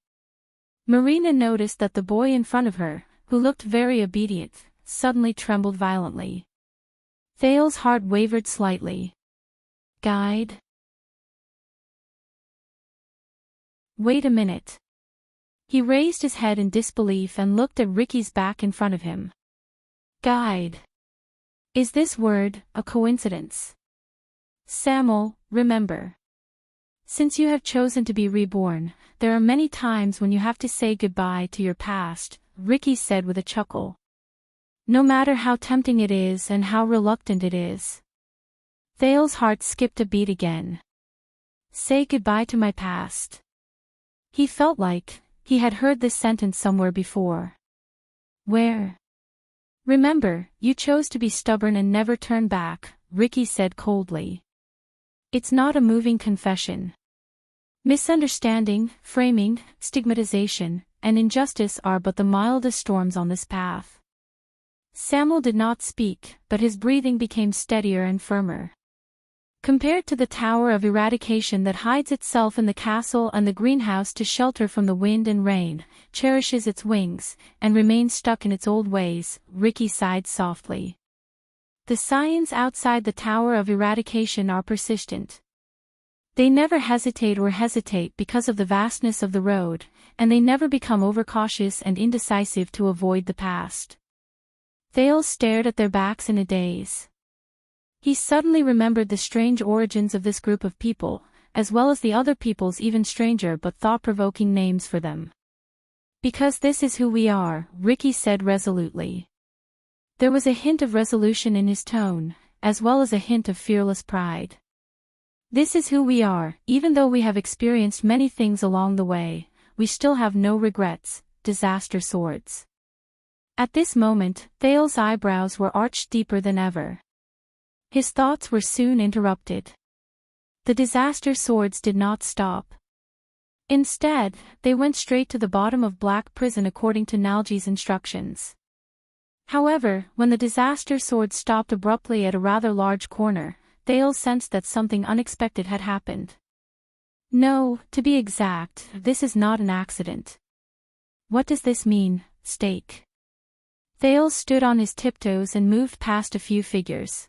Marina noticed that the boy in front of her, who looked very obedient, suddenly trembled violently. Thail's heart wavered slightly. Guide? Wait a minute. He raised his head in disbelief and looked at Ricky's back in front of him. Guide. Is this word a coincidence? Samuel, remember. Since you have chosen to be reborn, there are many times when you have to say goodbye to your past, Ricky said with a chuckle. No matter how tempting it is and how reluctant it is. Thail's heart skipped a beat again. Say goodbye to my past. He felt like he had heard this sentence somewhere before. Where? Remember, you chose to be stubborn and never turn back, Ricky said coldly. It's not a moving confession. Misunderstanding, framing, stigmatization, and injustice are but the mildest storms on this path. Samuel did not speak, but his breathing became steadier and firmer. Compared to the tower of eradication that hides itself in the castle and the greenhouse to shelter from the wind and rain, cherishes its wings, and remains stuck in its old ways, Ricky sighed softly. The signs outside the tower of eradication are persistent. They never hesitate because of the vastness of the road, and they never become overcautious and indecisive to avoid the past. Thail stared at their backs in a daze. He suddenly remembered the strange origins of this group of people, as well as the other people's even stranger but thought-provoking names for them. Because this is who we are, Ricky said resolutely. There was a hint of resolution in his tone, as well as a hint of fearless pride. This is who we are, even though we have experienced many things along the way, we still have no regrets, disaster swords. At this moment, Thail's eyebrows were arched deeper than ever. His thoughts were soon interrupted. The disaster swords did not stop. Instead, they went straight to the bottom of Black Prison according to Nalji's instructions. However, when the disaster swords stopped abruptly at a rather large corner, Thail sensed that something unexpected had happened. No, to be exact, this is not an accident. What does this mean, Stake? Thail stood on his tiptoes and moved past a few figures.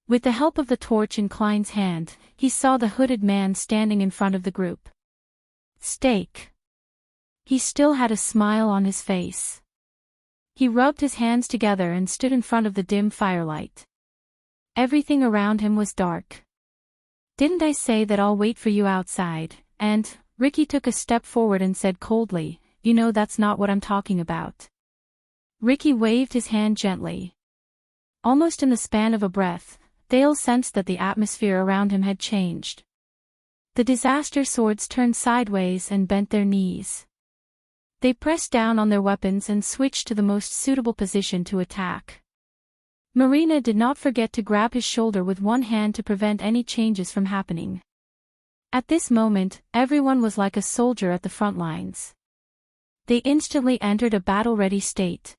With the help of the torch in Klein's hand, he saw the hooded man standing in front of the group. Stake. He still had a smile on his face. He rubbed his hands together and stood in front of the dim firelight. Everything around him was dark. Didn't I say that I'll wait for you outside? And, Ricky took a step forward and said coldly, you know that's not what I'm talking about. Ricky waved his hand gently. Almost in the span of a breath, Thail sensed that the atmosphere around him had changed. The disaster swords turned sideways and bent their knees. They pressed down on their weapons and switched to the most suitable position to attack. Marina did not forget to grab his shoulder with one hand to prevent any changes from happening. At this moment, everyone was like a soldier at the front lines. They instantly entered a battle-ready state.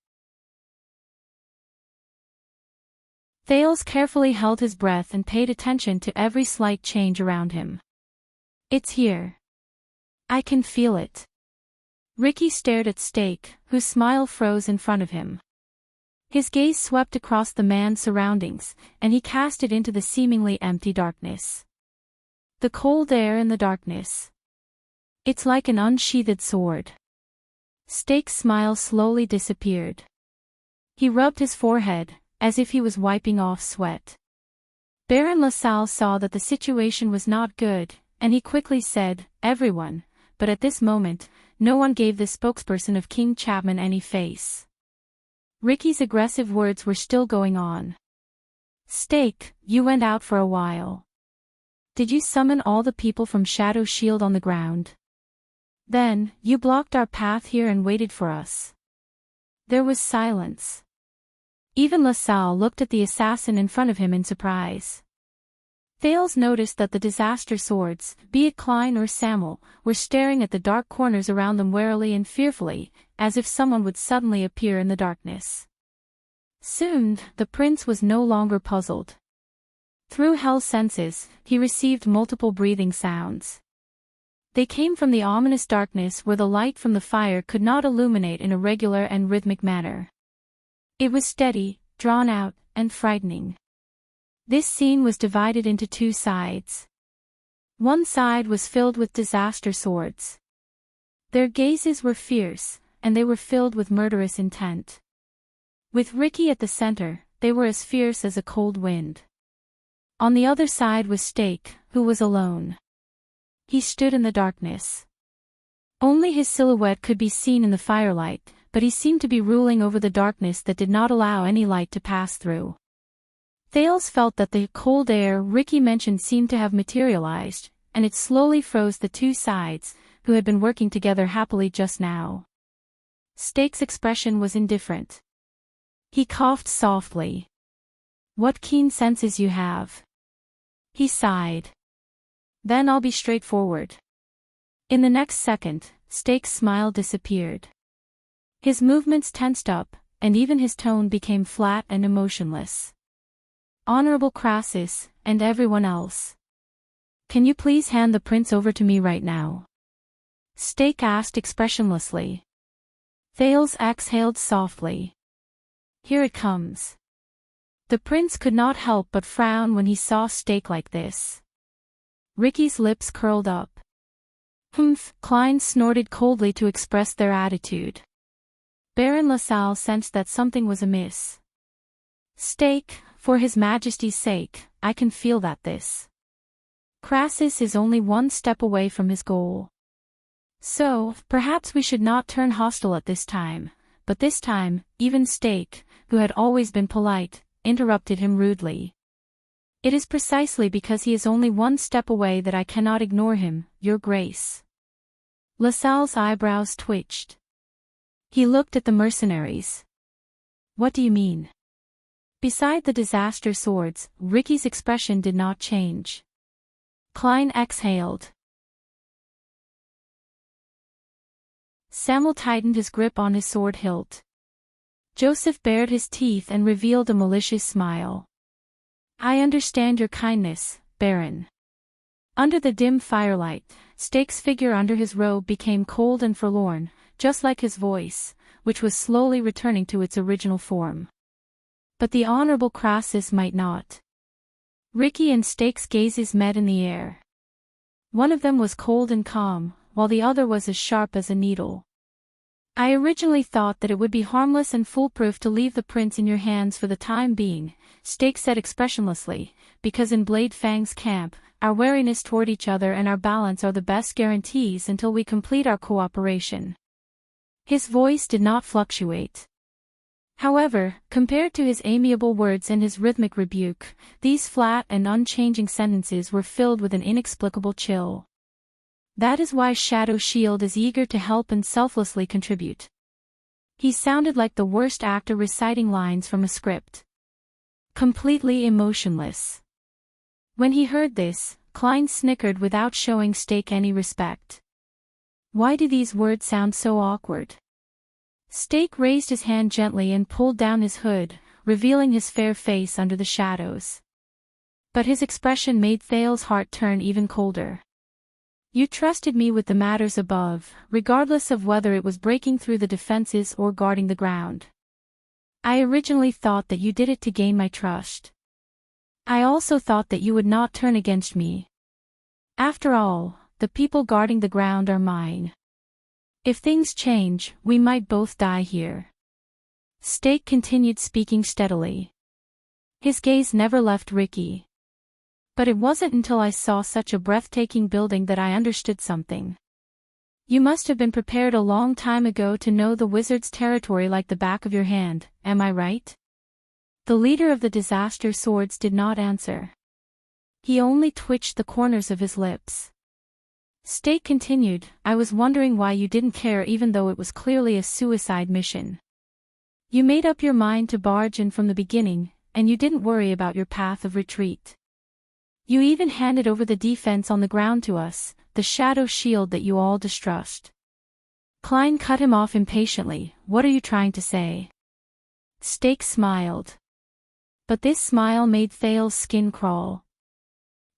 Thales carefully held his breath and paid attention to every slight change around him. It's here. I can feel it. Ricky stared at Stake, whose smile froze in front of him. His gaze swept across the man's surroundings, and he cast it into the seemingly empty darkness. The cold air in the darkness. It's like an unsheathed sword. Stake's smile slowly disappeared. He rubbed his forehead, as if he was wiping off sweat. Baron LaSalle saw that the situation was not good, and he quickly said, everyone, but at this moment, no one gave the spokesperson of King Chapman any face. Ricky's aggressive words were still going on. Stake, you went out for a while. Did you summon all the people from Shadow Shield on the ground? Then, you blocked our path here and waited for us. There was silence. Even LaSalle looked at the assassin in front of him in surprise. Thales noticed that the disaster swords, be it Klein or Samuel, were staring at the dark corners around them warily and fearfully, as if someone would suddenly appear in the darkness. Soon, the prince was no longer puzzled. Through Hell's senses, he received multiple breathing sounds. They came from the ominous darkness where the light from the fire could not illuminate in a regular and rhythmic manner. It was steady, drawn out, and frightening. This scene was divided into two sides. One side was filled with disaster swords. Their gazes were fierce, and they were filled with murderous intent. With Ricky at the center, they were as fierce as a cold wind. On the other side was Stake, who was alone. He stood in the darkness. Only his silhouette could be seen in the firelight, but he seemed to be ruling over the darkness that did not allow any light to pass through. Thales felt that the cold air Ricky mentioned seemed to have materialized, and it slowly froze the two sides, who had been working together happily just now. Stake's expression was indifferent. He coughed softly. "What keen senses you have." He sighed. "Then I'll be straightforward." In the next second, Stake's smile disappeared. His movements tensed up, and even his tone became flat and emotionless. "Honorable Crassus, and everyone else. Can you please hand the prince over to me right now?" Stake asked expressionlessly. Thales exhaled softly. "Here it comes." The prince could not help but frown when he saw Stake like this. Ricky's lips curled up. "Humph," Klein snorted coldly to express their attitude. Baron LaSalle sensed that something was amiss. "Stake, for His Majesty's sake, I can feel that this Crassus is only one step away from his goal. So, perhaps we should not turn hostile at this time," but this time, even Stake, who had always been polite, interrupted him rudely. "It is precisely because he is only one step away that I cannot ignore him, Your Grace." LaSalle's eyebrows twitched. He looked at the mercenaries. "What do you mean?" Beside the disaster swords, Ricky's expression did not change. Klein exhaled. Samuel tightened his grip on his sword hilt. Joseph bared his teeth and revealed a malicious smile. "I understand your kindness, Baron." Under the dim firelight, Stake's figure under his robe became cold and forlorn, just like his voice, which was slowly returning to its original form. But the Honorable Crassus might not. Ricky and Stake's gazes met in the air. One of them was cold and calm, while the other was as sharp as a needle. "I originally thought that it would be harmless and foolproof to leave the prince in your hands for the time being," Stake said expressionlessly, "because in Blade Fang's camp, our wariness toward each other and our balance are the best guarantees until we complete our cooperation." His voice did not fluctuate. However, compared to his amiable words and his rhythmic rebuke, these flat and unchanging sentences were filled with an inexplicable chill. That is why Shadow Shield is eager to help and selflessly contribute. He sounded like the worst actor reciting lines from a script. Completely emotionless. When he heard this, Klein snickered without showing Stake any respect. Why do these words sound so awkward? Stake raised his hand gently and pulled down his hood, revealing his fair face under the shadows. But his expression made Thale's heart turn even colder. "You trusted me with the matters above, regardless of whether it was breaking through the defenses or guarding the ground. I originally thought that you did it to gain my trust. I also thought that you would not turn against me. After all, the people guarding the ground are mine. If things change, we might both die here." Stake continued speaking steadily. His gaze never left Ricky. "But it wasn't until I saw such a breathtaking building that I understood something. You must have been prepared a long time ago to know the wizard's territory like the back of your hand, am I right?" The leader of the disaster swords did not answer. He only twitched the corners of his lips. Stake continued, "I was wondering why you didn't care even though it was clearly a suicide mission. You made up your mind to barge in from the beginning, and you didn't worry about your path of retreat. You even handed over the defense on the ground to us, the shadow shield that you all distrust. Klein cut him off impatiently. What are you trying to say? Stake smiled. But this smile made Thale's skin crawl.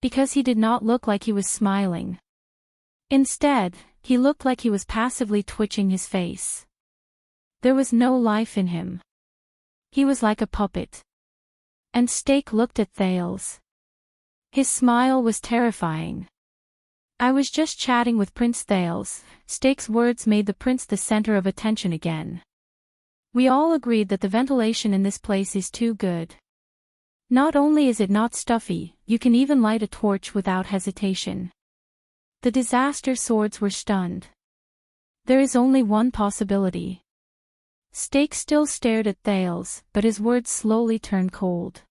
Because he did not look like he was smiling. Instead, he looked like he was passively twitching his face. There was no life in him. He was like a puppet. And Stake looked at Thales. His smile was terrifying. I was just chatting with Prince Thales. Stake's words made the prince the center of attention again. We all agreed that the ventilation in this place is too good. Not only is it not stuffy, you can even light a torch without hesitation. The disaster swords were stunned. There is only one possibility. Stake still stared at Thales, but his words slowly turned cold.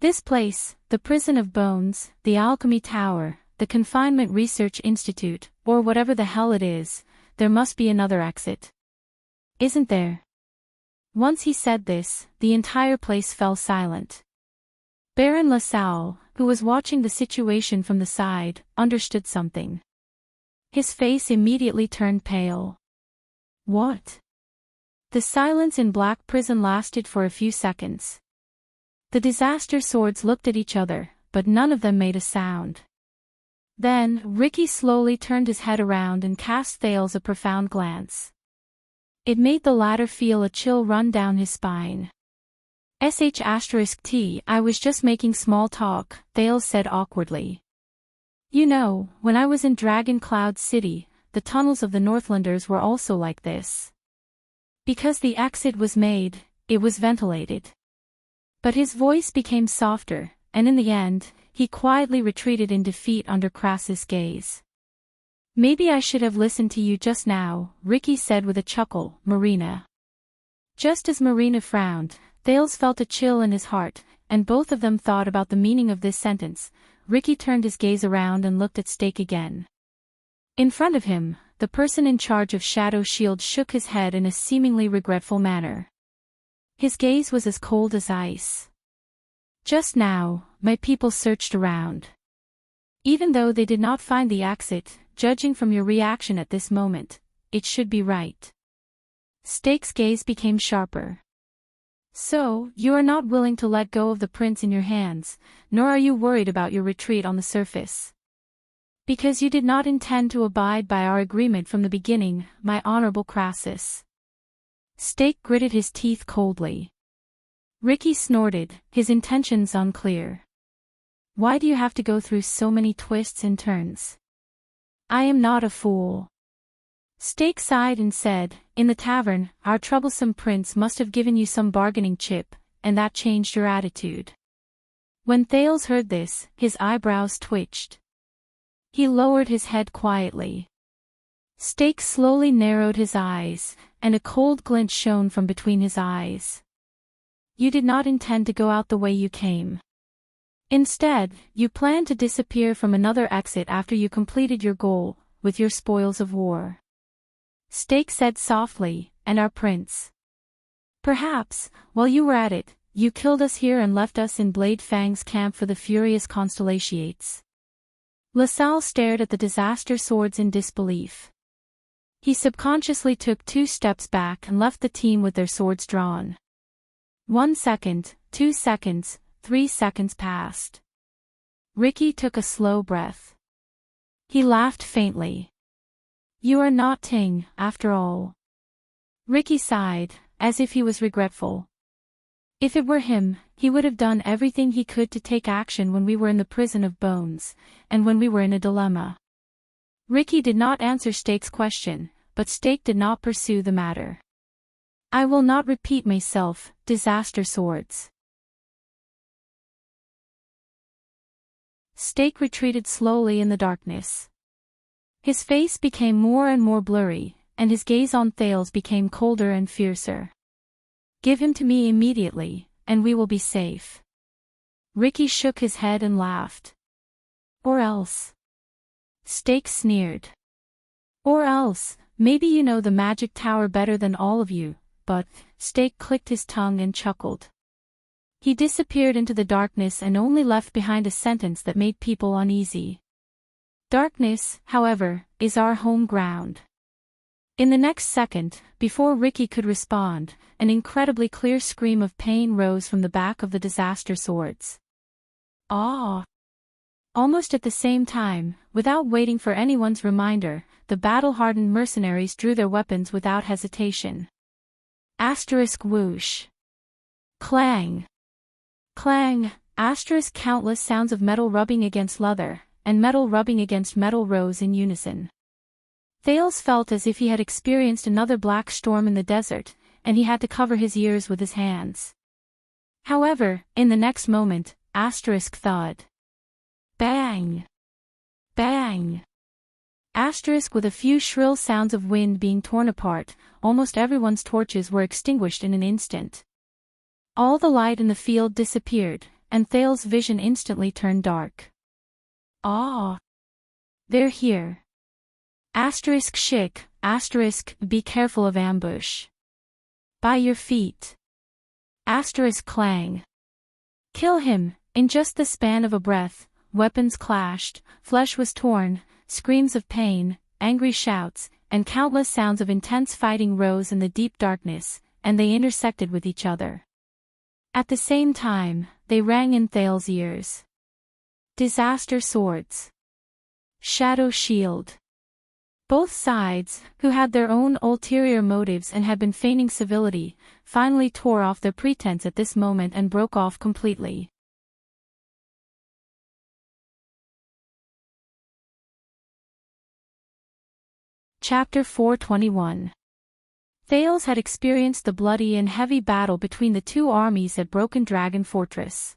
This place, the Prison of Bones, the Alchemy Tower, the Confinement Research Institute, or whatever the hell it is, there must be another exit. Isn't there? Once he said this, the entire place fell silent. Baron LaSalle, who was watching the situation from the side, understood something. His face immediately turned pale. What? The silence in Black Prison lasted for a few seconds. The disaster swords looked at each other, but none of them made a sound. Then, Ricky slowly turned his head around and cast Thales a profound glance. It made the latter feel a chill run down his spine. *T, I was just making small talk, Thales said awkwardly. You know, when I was in Dragon Cloud City, the tunnels of the Northlanders were also like this. Because the exit was made, it was ventilated. But his voice became softer, and in the end, he quietly retreated in defeat under Crassus' gaze. Maybe I should have listened to you just now, Ricky said with a chuckle, Marina. Just as Marina frowned, Thales felt a chill in his heart, and both of them thought about the meaning of this sentence. Ricky turned his gaze around and looked at Stake again. In front of him, the person in charge of Shadow Shield shook his head in a seemingly regretful manner. His gaze was as cold as ice. Just now, my people searched around. Even though they did not find the exit, judging from your reaction at this moment, it should be right. Stake's gaze became sharper. So, you are not willing to let go of the prince in your hands, nor are you worried about your retreat on the surface. Because you did not intend to abide by our agreement from the beginning, my honorable Crassus. Stake gritted his teeth coldly. Ricky snorted, his intentions unclear. Why do you have to go through so many twists and turns? I am not a fool. Stake sighed and said, in the tavern, our troublesome prince must have given you some bargaining chip, and that changed your attitude. When Thales heard this, his eyebrows twitched. He lowered his head quietly. Stake slowly narrowed his eyes, and a cold glint shone from between his eyes. You did not intend to go out the way you came. Instead, you planned to disappear from another exit after you completed your goal, with your spoils of war. Stake said softly, and our prince. Perhaps, while you were at it, you killed us here and left us in Blade Fang's camp for the furious Constellations. LaSalle stared at the disaster swords in disbelief. He subconsciously took 2 steps back and left the team with their swords drawn. 1 second, 2 seconds, 3 seconds passed. Ricky took a slow breath. He laughed faintly. You are not Ting, after all. Ricky sighed, as if he was regretful. If it were him, he would have done everything he could to take action when we were in the Prison of Bones, and when we were in a dilemma. Ricky did not answer Stake's question, but Stake did not pursue the matter. I will not repeat myself, disaster swords. Stake retreated slowly in the darkness. His face became more and more blurry, and his gaze on Thales became colder and fiercer. Give him to me immediately, and we will be safe. Ricky shook his head and laughed. Or else. Stake sneered. Or else, maybe you know the magic tower better than all of you, but, Stake clicked his tongue and chuckled. He disappeared into the darkness and only left behind a sentence that made people uneasy. Darkness, however, is our home ground. In the next second, before Ricky could respond, an incredibly clear scream of pain rose from the back of the disaster swords. Ah! Almost at the same time, without waiting for anyone's reminder, the battle-hardened mercenaries drew their weapons without hesitation. Asterisk whoosh. Clang. Clang, asterisk countless sounds of metal rubbing against leather, and metal rubbing against metal rose in unison. Thales felt as if he had experienced another black storm in the desert, and he had to cover his ears with his hands. However, in the next moment, asterisk thud. Bang! Bang! Asterisk with a few shrill sounds of wind being torn apart, almost everyone's torches were extinguished in an instant. All the light in the field disappeared, and Thales' vision instantly turned dark. Ah! They're here. Asterisk shik, asterisk, be careful of ambush. By your feet. Asterisk clang. Kill him, in just the span of a breath, weapons clashed, flesh was torn, screams of pain, angry shouts, and countless sounds of intense fighting rose in the deep darkness, and they intersected with each other. At the same time, they rang in Thales' ears. Disaster swords. Shadow shield. Both sides, who had their own ulterior motives and had been feigning civility, finally tore off their pretense at this moment and broke off completely. Chapter 421. Thales had experienced the bloody and heavy battle between the two armies at Broken Dragon Fortress.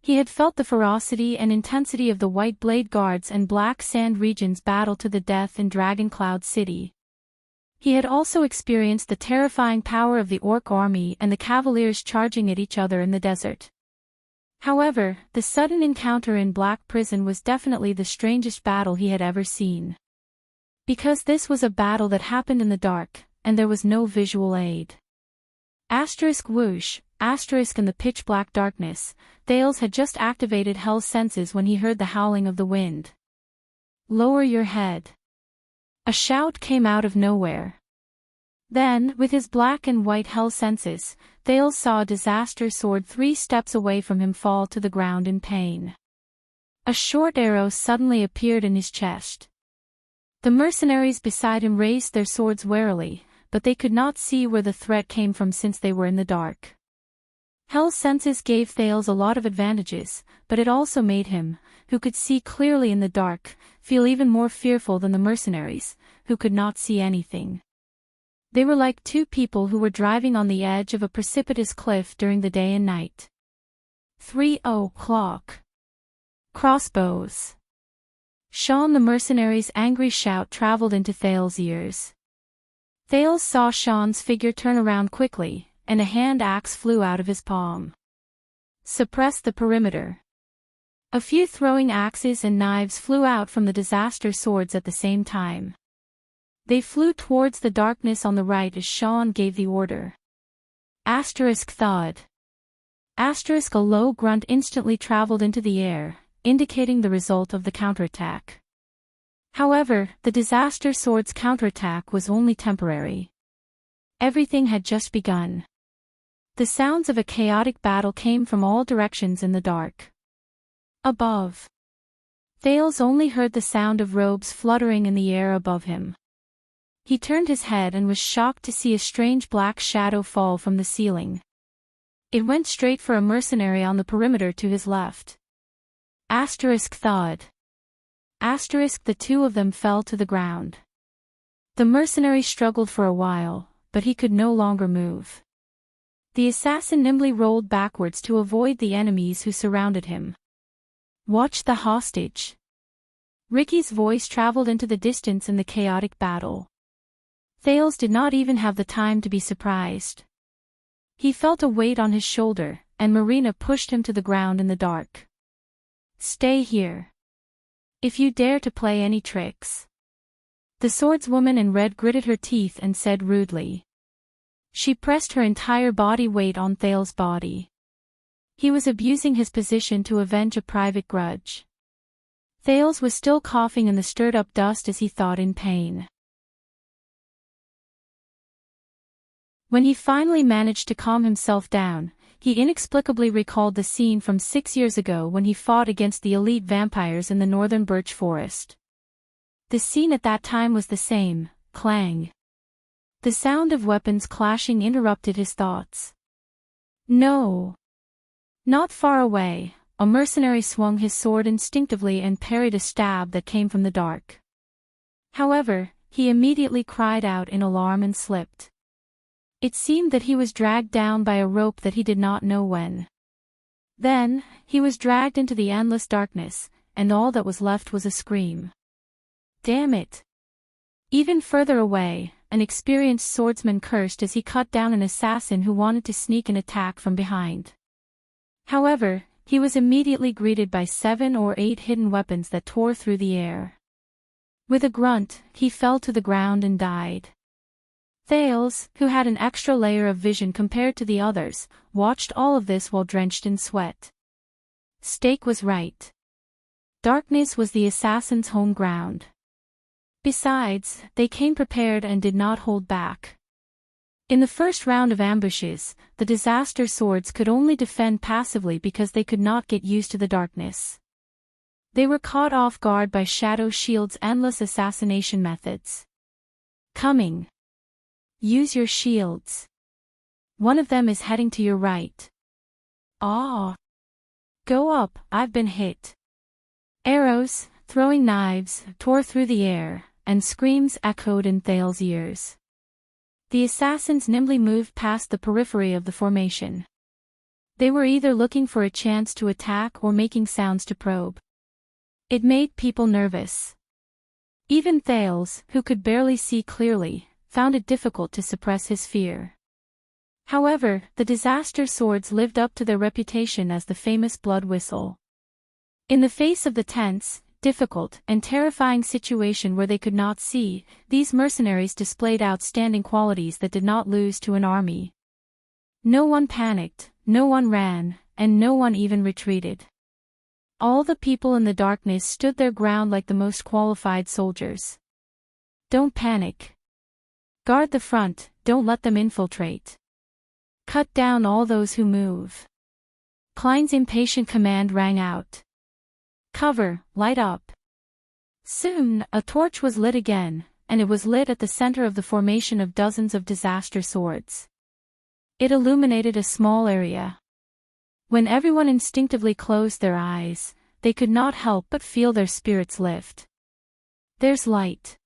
He had felt the ferocity and intensity of the White Blade Guards and Black Sand Region's battle to the death in Dragon Cloud City. He had also experienced the terrifying power of the Orc army and the Cavaliers charging at each other in the desert. However, the sudden encounter in Black Prison was definitely the strangest battle he had ever seen. Because this was a battle that happened in the dark, and there was no visual aid. Asterisk whoosh, asterisk in the pitch-black darkness, Thales had just activated Hell's senses when he heard the howling of the wind. Lower your head. A shout came out of nowhere. Then, with his black and white Hell senses, Thales saw a disaster sword 3 steps away from him fall to the ground in pain. A short arrow suddenly appeared in his chest. The mercenaries beside him raised their swords warily, but they could not see where the threat came from since they were in the dark. Hell's senses gave Thales a lot of advantages, but it also made him, who could see clearly in the dark, feel even more fearful than the mercenaries, who could not see anything. They were like two people who were driving on the edge of a precipitous cliff during the day and night. 3 o'clock. Crossbows. Sean the mercenary's angry shout traveled into Thales' ears. Thales saw Sean's figure turn around quickly, and a hand axe flew out of his palm. Suppress the perimeter. A few throwing axes and knives flew out from the disaster swords at the same time. They flew towards the darkness on the right as Sean gave the order. Asterisk thud. Asterisk a low grunt instantly traveled into the air, indicating the result of the counterattack. However, the disaster sword's counterattack was only temporary. Everything had just begun. The sounds of a chaotic battle came from all directions in the dark. Above. Thales only heard the sound of robes fluttering in the air above him. He turned his head and was shocked to see a strange black shadow fall from the ceiling. It went straight for a mercenary on the perimeter to his left. Asterisk thud. Asterisk the two of them fell to the ground. The mercenary struggled for a while, but he could no longer move. The assassin nimbly rolled backwards to avoid the enemies who surrounded him. Watch the hostage. Ricky's voice traveled into the distance in the chaotic battle. Thales did not even have the time to be surprised. He felt a weight on his shoulder, and Marina pushed him to the ground in the dark. Stay here. If you dare to play any tricks. The swordswoman in red gritted her teeth and said rudely. She pressed her entire body weight on Thales' body. He was abusing his position to avenge a private grudge. Thales was still coughing in the stirred-up dust as he thought in pain. When he finally managed to calm himself down, he inexplicably recalled the scene from 6 years ago when he fought against the elite vampires in the northern birch forest. The scene at that time was the same, clang. The sound of weapons clashing interrupted his thoughts. No. Not far away, a mercenary swung his sword instinctively and parried a stab that came from the dark. However, he immediately cried out in alarm and slipped. It seemed that he was dragged down by a rope that he did not know when. Then, he was dragged into the endless darkness, and all that was left was a scream. Damn it! Even further away, an experienced swordsman cursed as he cut down an assassin who wanted to sneak an attack from behind. However, he was immediately greeted by 7 or 8 hidden weapons that tore through the air. With a grunt, he fell to the ground and died. Thales, who had an extra layer of vision compared to the others, watched all of this while drenched in sweat. Stake was right. Darkness was the assassin's home ground. Besides, they came prepared and did not hold back. In the first round of ambushes, the disaster swords could only defend passively because they could not get used to the darkness. They were caught off guard by Shadow Shield's endless assassination methods. Coming. Use your shields. One of them is heading to your right. Ah. Go up, I've been hit. Arrows, throwing knives, tore through the air, and screams echoed in Thales' ears. The assassins nimbly moved past the periphery of the formation. They were either looking for a chance to attack or making sounds to probe. It made people nervous. Even Thales, who could barely see clearly, found it difficult to suppress his fear. However, the disaster swords lived up to their reputation as the famous blood whistle. In the face of the tense, difficult, and terrifying situation where they could not see, these mercenaries displayed outstanding qualities that did not lose to an army. No one panicked, no one ran, and no one even retreated. All the people in the darkness stood their ground like the most qualified soldiers. Don't panic. Guard the front, don't let them infiltrate. Cut down all those who move. Klein's impatient command rang out. Cover, light up. Soon, a torch was lit again, and it was lit at the center of the formation of dozens of disaster swords. It illuminated a small area. When everyone instinctively closed their eyes, they could not help but feel their spirits lift. There's light.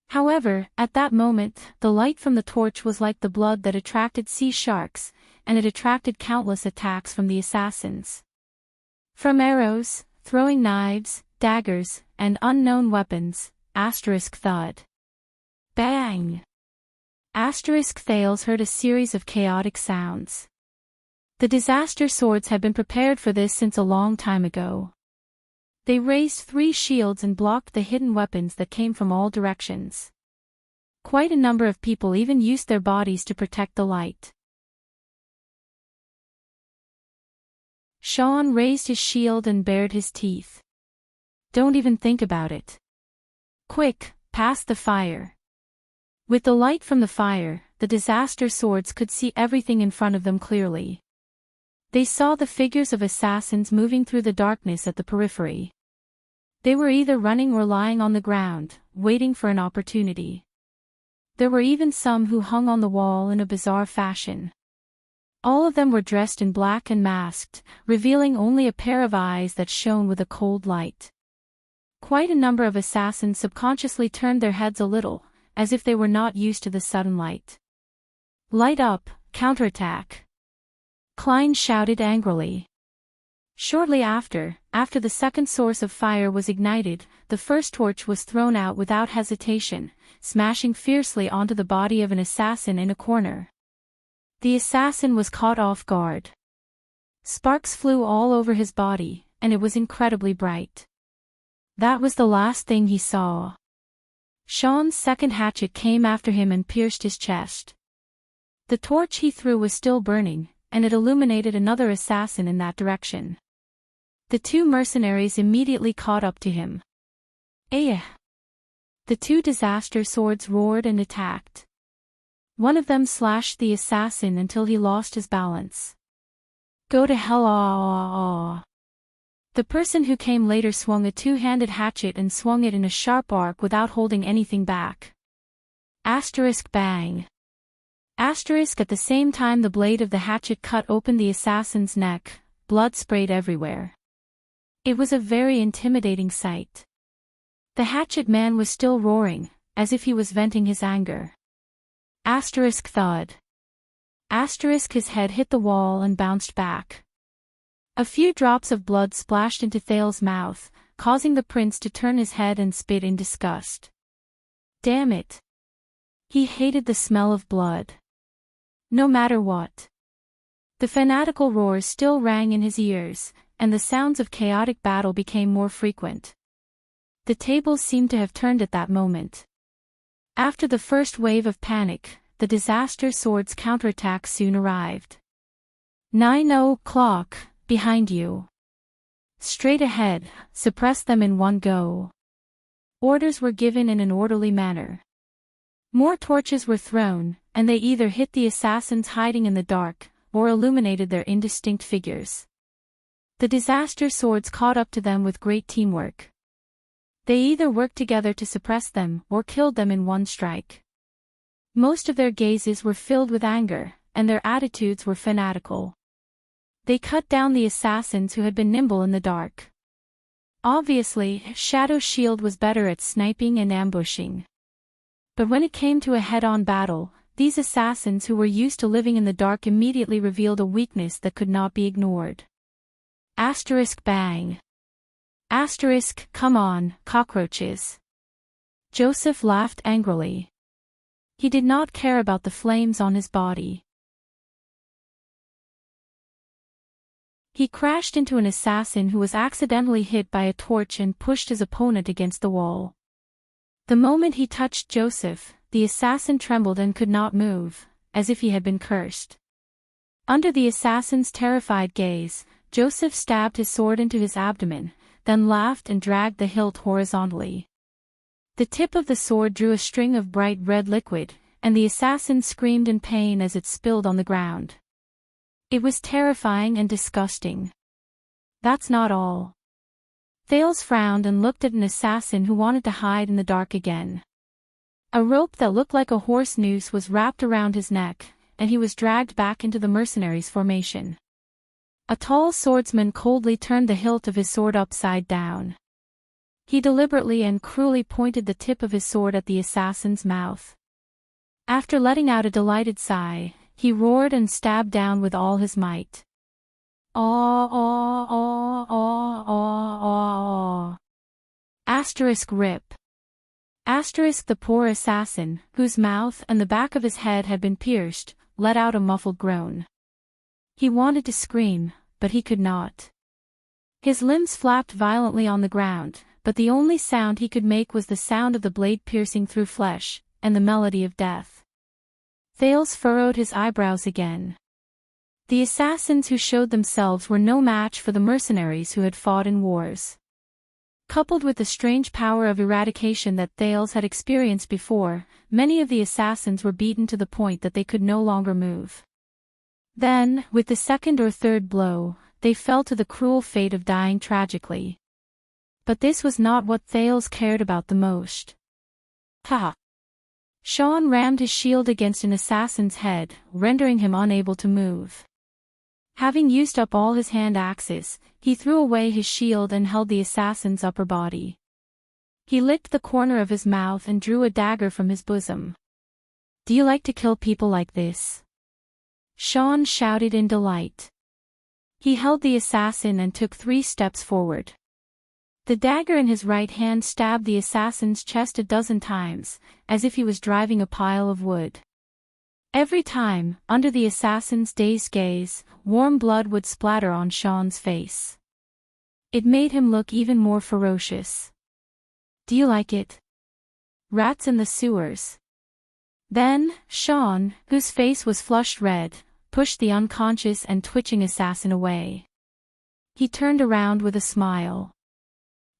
However, at that moment, the light from the torch was like the blood that attracted sea sharks, and it attracted countless attacks from the assassins. From arrows, throwing knives, daggers, and unknown weapons, thud. Bang! Thales heard a series of chaotic sounds. The disaster swords had been prepared for this since a long time ago. They raised 3 shields and blocked the hidden weapons that came from all directions. Quite a number of people even used their bodies to protect the light. Sean raised his shield and bared his teeth. Don't even think about it. Quick, past the fire. With the light from the fire, the disaster swords could see everything in front of them clearly. They saw the figures of assassins moving through the darkness at the periphery. They were either running or lying on the ground, waiting for an opportunity. There were even some who hung on the wall in a bizarre fashion. All of them were dressed in black and masked, revealing only a pair of eyes that shone with a cold light. Quite a number of assassins subconsciously turned their heads a little, as if they were not used to the sudden light. Light up, counterattack! Klein shouted angrily. Shortly after the second source of fire was ignited, the first torch was thrown out without hesitation, smashing fiercely onto the body of an assassin in a corner. The assassin was caught off guard. Sparks flew all over his body, and it was incredibly bright. That was the last thing he saw. Sean's second hatchet came after him and pierced his chest. The torch he threw was still burning, and it illuminated another assassin in that direction. The two mercenaries immediately caught up to him. "Eh!" The two disaster swords roared and attacked. One of them slashed the assassin until he lost his balance. "Go to hell, ah!" The person who came later swung a two-handed hatchet and swung it in a sharp arc without holding anything back. Bang. At the same time the blade of the hatchet cut open the assassin's neck, blood sprayed everywhere. It was a very intimidating sight. The hatchet man was still roaring, as if he was venting his anger. Thud. His head hit the wall and bounced back. A few drops of blood splashed into Thales's mouth, causing the prince to turn his head and spit in disgust. Damn it. He hated the smell of blood. No matter what. The fanatical roars still rang in his ears, and the sounds of chaotic battle became more frequent. The tables seemed to have turned at that moment. After the first wave of panic, the disaster sword's counterattack soon arrived. 9 o'clock, behind you. Straight ahead, suppress them in one go. Orders were given in an orderly manner. More torches were thrown, and they either hit the assassins hiding in the dark, or illuminated their indistinct figures. The disaster swords caught up to them with great teamwork. They either worked together to suppress them or killed them in one strike. Most of their gazes were filled with anger, and their attitudes were fanatical. They cut down the assassins who had been nimble in the dark. Obviously, Shadow Shield was better at sniping and ambushing. But when it came to a head-on battle, these assassins who were used to living in the dark immediately revealed a weakness that could not be ignored. Bang. Come on, cockroaches. Joseph laughed angrily. He did not care about the flames on his body. He crashed into an assassin who was accidentally hit by a torch and pushed his opponent against the wall. The moment he touched Joseph, the assassin trembled and could not move, as if he had been cursed. Under the assassin's terrified gaze, Joseph stabbed his sword into his abdomen, then laughed and dragged the hilt horizontally. The tip of the sword drew a string of bright red liquid, and the assassin screamed in pain as it spilled on the ground. It was terrifying and disgusting. That's not all. Thales frowned and looked at an assassin who wanted to hide in the dark again. A rope that looked like a horse noose was wrapped around his neck, and he was dragged back into the mercenaries' formation. A tall swordsman coldly turned the hilt of his sword upside down. He deliberately and cruelly pointed the tip of his sword at the assassin's mouth. After letting out a delighted sigh, he roared and stabbed down with all his might. Rip. The poor assassin, whose mouth and the back of his head had been pierced, let out a muffled groan. He wanted to scream, but he could not. His limbs flapped violently on the ground, but the only sound he could make was the sound of the blade piercing through flesh, and the melody of death. Thales furrowed his eyebrows again. The assassins who showed themselves were no match for the mercenaries who had fought in wars. Coupled with the strange power of eradication that Thales had experienced before, many of the assassins were beaten to the point that they could no longer move. Then, with the second or third blow, they fell to the cruel fate of dying tragically. But this was not what Thales cared about the most. Ha! Sean rammed his shield against an assassin's head, rendering him unable to move. Having used up all his hand axes, he threw away his shield and held the assassin's upper body. He licked the corner of his mouth and drew a dagger from his bosom. "Do you like to kill people like this?" Sean shouted in delight. He held the assassin and took 3 steps forward. The dagger in his right hand stabbed the assassin's chest a dozen times, as if he was driving a pile of wood. Every time, under the assassin's dazed gaze, warm blood would splatter on Sean's face. It made him look even more ferocious. "Do you like it? Rats in the sewers." Then, Sean, whose face was flushed red, pushed the unconscious and twitching assassin away. He turned around with a smile.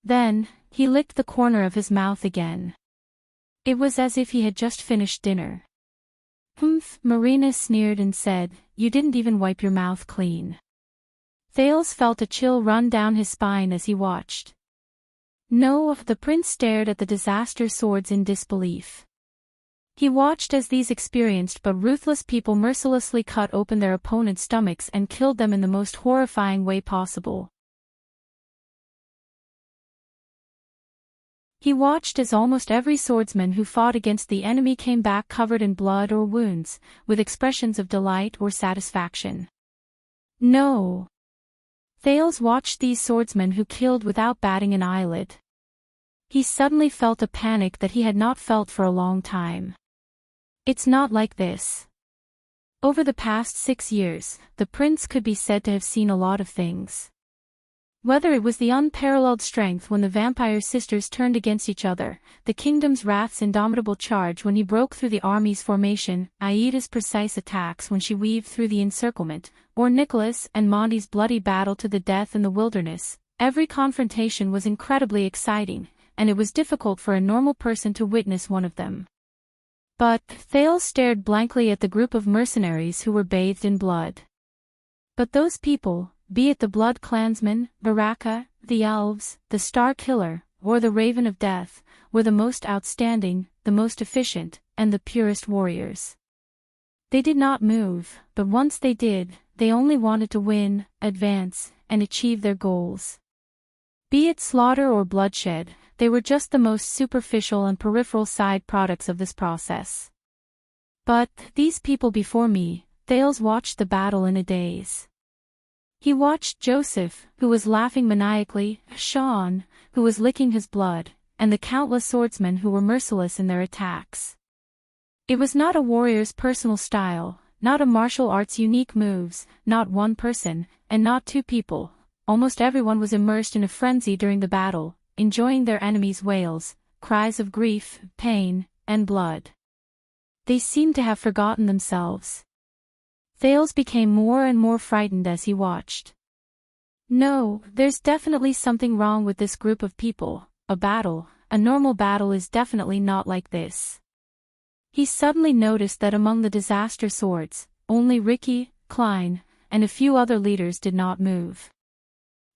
Then, he licked the corner of his mouth again. It was as if he had just finished dinner. "Humph," Marina sneered and said, "You didn't even wipe your mouth clean." Thales felt a chill run down his spine as he watched. No, the prince stared at the disaster swords in disbelief. He watched as these experienced but ruthless people mercilessly cut open their opponents' stomachs and killed them in the most horrifying way possible. He watched as almost every swordsman who fought against the enemy came back covered in blood or wounds, with expressions of delight or satisfaction. No. Thales watched these swordsmen who killed without batting an eyelid. He suddenly felt a panic that he had not felt for a long time. It's not like this. Over the past 6 years, the prince could be said to have seen a lot of things. Whether it was the unparalleled strength when the vampire sisters turned against each other, the kingdom's wrath's indomitable charge when he broke through the army's formation, Aida's precise attacks when she weaved through the encirclement, or Nicholas and Monty's bloody battle to the death in the wilderness, every confrontation was incredibly exciting, and it was difficult for a normal person to witness one of them. But Thales stared blankly at the group of mercenaries who were bathed in blood. But those people, be it the Blood Clansmen, Baraka, the Elves, the Star Killer, or the Raven of Death, were the most outstanding, the most efficient, and the purest warriors. They did not move, but once they did, they only wanted to win, advance, and achieve their goals. Be it slaughter or bloodshed, they were just the most superficial and peripheral side products of this process. But these people before me, Thales watched the battle in a daze. He watched Joseph, who was laughing maniacally, Sean, who was licking his blood, and the countless swordsmen who were merciless in their attacks. It was not a warrior's personal style, not a martial art's unique moves, not one person, and not two people. Almost everyone was immersed in a frenzy during the battle, enjoying their enemies' wails, cries of grief, pain, and blood. They seemed to have forgotten themselves. Thales became more and more frightened as he watched. No, there's definitely something wrong with this group of people. A normal battle is definitely not like this. He suddenly noticed that among the disaster swords, only Ricky, Klein, and a few other leaders did not move.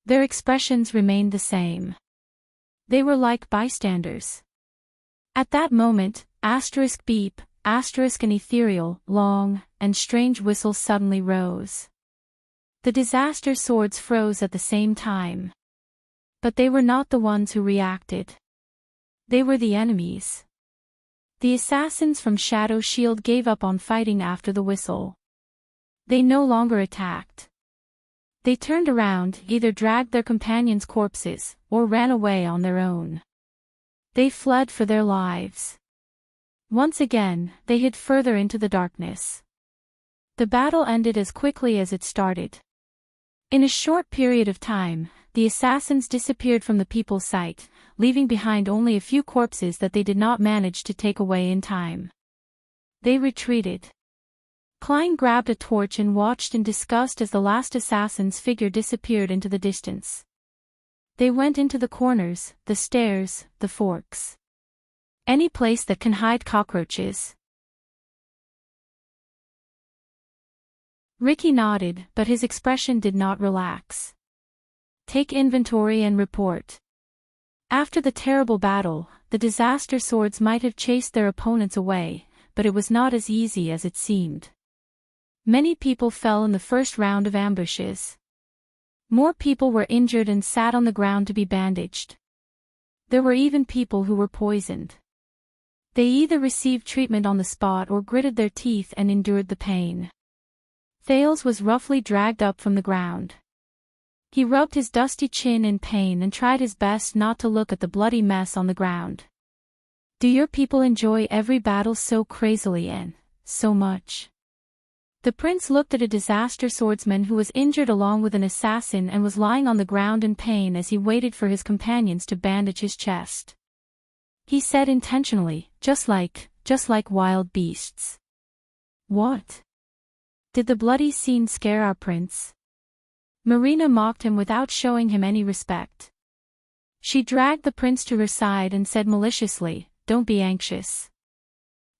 Their expressions remained the same. They were like bystanders. At that moment, beep, an ethereal, long, and strange whistle suddenly rose. The disaster swords froze at the same time. But they were not the ones who reacted. They were the enemies. The assassins from Shadow Shield gave up on fighting after the whistle. They no longer attacked. They turned around, either dragged their companions' corpses, or ran away on their own. They fled for their lives. Once again, they hid further into the darkness. The battle ended as quickly as it started. In a short period of time, the assassins disappeared from the people's sight, leaving behind only a few corpses that they did not manage to take away in time. They retreated. Klein grabbed a torch and watched in disgust as the last assassin's figure disappeared into the distance. They went into the corners, the stairs, the forks. Any place that can hide cockroaches. Ricky nodded, but his expression did not relax. Take inventory and report. After the terrible battle, the disaster swords might have chased their opponents away, but it was not as easy as it seemed. Many people fell in the first round of ambushes. More people were injured and sat on the ground to be bandaged. There were even people who were poisoned. They either received treatment on the spot or gritted their teeth and endured the pain. Thales was roughly dragged up from the ground. He rubbed his dusty chin in pain and tried his best not to look at the bloody mess on the ground. Do your people enjoy every battle so crazily and so much? The prince looked at a disaster swordsman who was injured along with an assassin and was lying on the ground in pain as he waited for his companions to bandage his chest. He said intentionally, just like wild beasts. What? Did the bloody scene scare our prince? Marina mocked him without showing him any respect. She dragged the prince to her side and said maliciously, "Don't be anxious.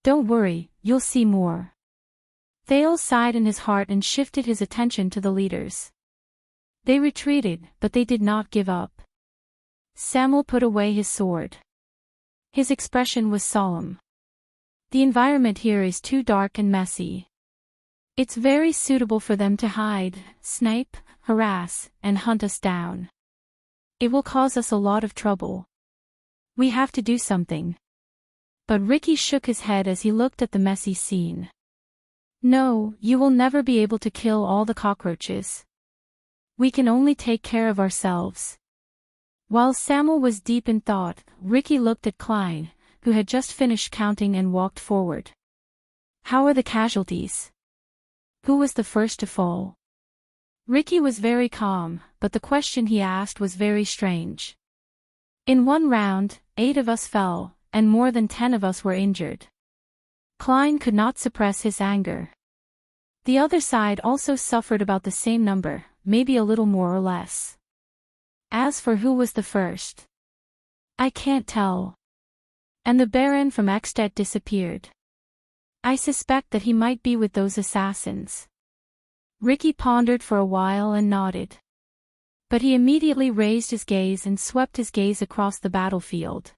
Don't worry, you'll see more." Thales sighed in his heart and shifted his attention to the leaders. They retreated, but they did not give up. Samuel put away his sword. His expression was solemn. The environment here is too dark and messy. It's very suitable for them to hide, snipe, harass, and hunt us down. It will cause us a lot of trouble. We have to do something. But Ricky shook his head as he looked at the messy scene. No, you will never be able to kill all the cockroaches. We can only take care of ourselves. While Samuel was deep in thought, Ricky looked at Klein, who had just finished counting and walked forward. How are the casualties? Who was the first to fall? Ricky was very calm, but the question he asked was very strange. In one round, 8 of us fell, and more than 10 of us were injured. Klein could not suppress his anger. The other side also suffered about the same number, maybe a little more or less. As for who was the first, I can't tell. And the Baron from Ekstedt disappeared. I suspect that he might be with those assassins. Ricky pondered for a while and nodded. But he immediately raised his gaze and swept his gaze across the battlefield.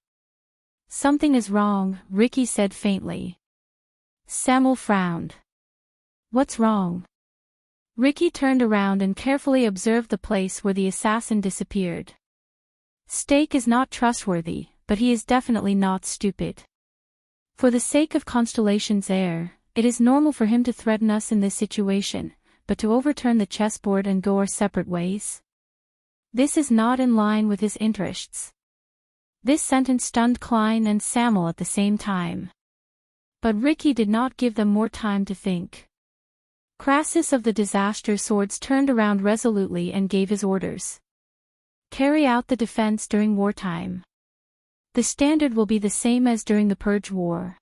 Something is wrong, Ricky said faintly. Samuel frowned. What's wrong? Ricky turned around and carefully observed the place where the assassin disappeared. Stake is not trustworthy, but he is definitely not stupid. For the sake of Constellation's heir, it is normal for him to threaten us in this situation, but to overturn the chessboard and go our separate ways? This is not in line with his interests. This sentence stunned Klein and Samuel at the same time. But Ricky did not give them more time to think. Crassus of the Disaster Swords turned around resolutely and gave his orders. Carry out the defense during wartime. The standard will be the same as during the Purge War.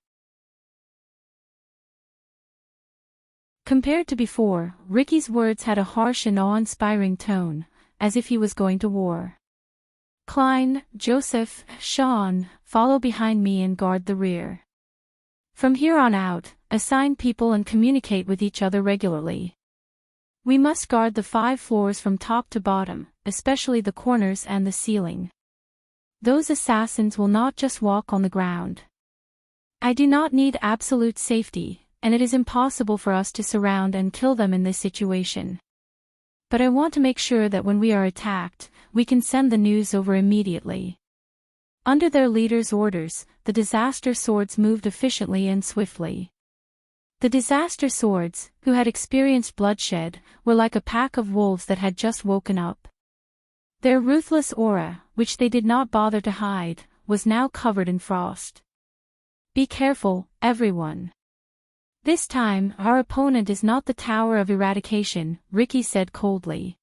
Compared to before, Ricky's words had a harsh and awe-inspiring tone, as if he was going to war. Klein, Joseph, Sean, follow behind me and guard the rear. From here on out, assign people and communicate with each other regularly. We must guard the 5 floors from top to bottom, especially the corners and the ceiling. Those assassins will not just walk on the ground. I do not need absolute safety, and it is impossible for us to surround and kill them in this situation. But I want to make sure that when we are attacked, we can send the news over immediately. Under their leader's orders, the Disaster Swords moved efficiently and swiftly. The Disaster Swords, who had experienced bloodshed, were like a pack of wolves that had just woken up. Their ruthless aura, which they did not bother to hide, was now covered in frost. Be careful, everyone. This time, our opponent is not the Tower of Eradication, Ricky said coldly.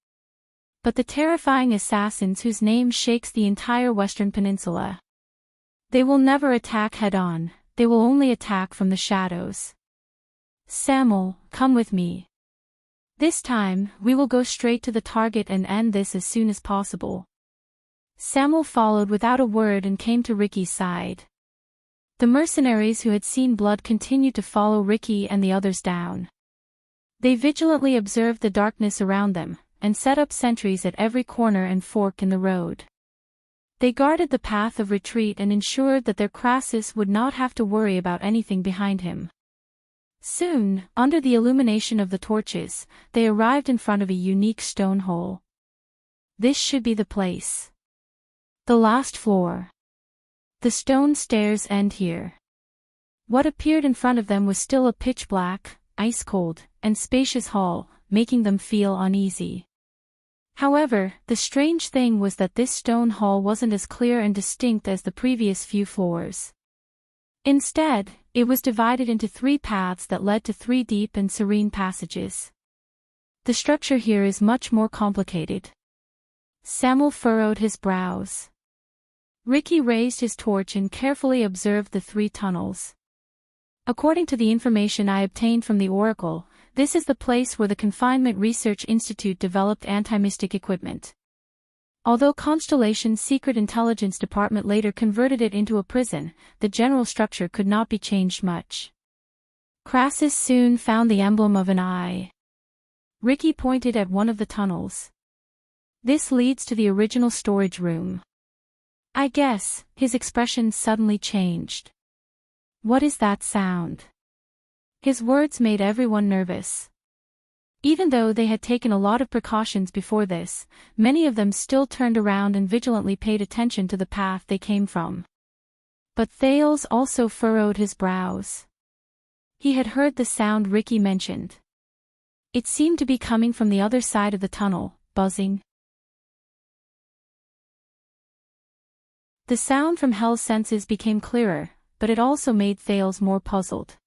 But the terrifying assassins whose name shakes the entire Western Peninsula. They will never attack head-on, they will only attack from the shadows. Samuel, come with me. This time, we will go straight to the target and end this as soon as possible. Samuel followed without a word and came to Ricky's side. The mercenaries who had seen blood continued to follow Ricky and the others down. They vigilantly observed the darkness around them, and set up sentries at every corner and fork in the road. They guarded the path of retreat and ensured that their Crassus would not have to worry about anything behind him. Soon, under the illumination of the torches, they arrived in front of a unique stone hole. This should be the place. The last floor. The stone stairs end here. What appeared in front of them was still a pitch-black, ice-cold, and spacious hall, making them feel uneasy. However, the strange thing was that this stone hall wasn't as clear and distinct as the previous few floors. Instead, it was divided into 3 paths that led to 3 deep and serene passages. The structure here is much more complicated. Samuel furrowed his brows. Ricky raised his torch and carefully observed the 3 tunnels. According to the information I obtained from the Oracle, This is the place where the Confinement Research Institute developed anti-mystic equipment. Although Constellation's secret intelligence department later converted it into a prison, the general structure could not be changed much. Crassus soon found the emblem of an eye. Ricky pointed at one of the tunnels. This leads to the original storage room. I guess. His expression suddenly changed. What is that sound? His words made everyone nervous. Even though they had taken a lot of precautions before this, many of them still turned around and vigilantly paid attention to the path they came from. But Thales also furrowed his brows. He had heard the sound Ricky mentioned. It seemed to be coming from the other side of the tunnel, buzzing. The sound from Hell's senses became clearer, but it also made Thales more puzzled.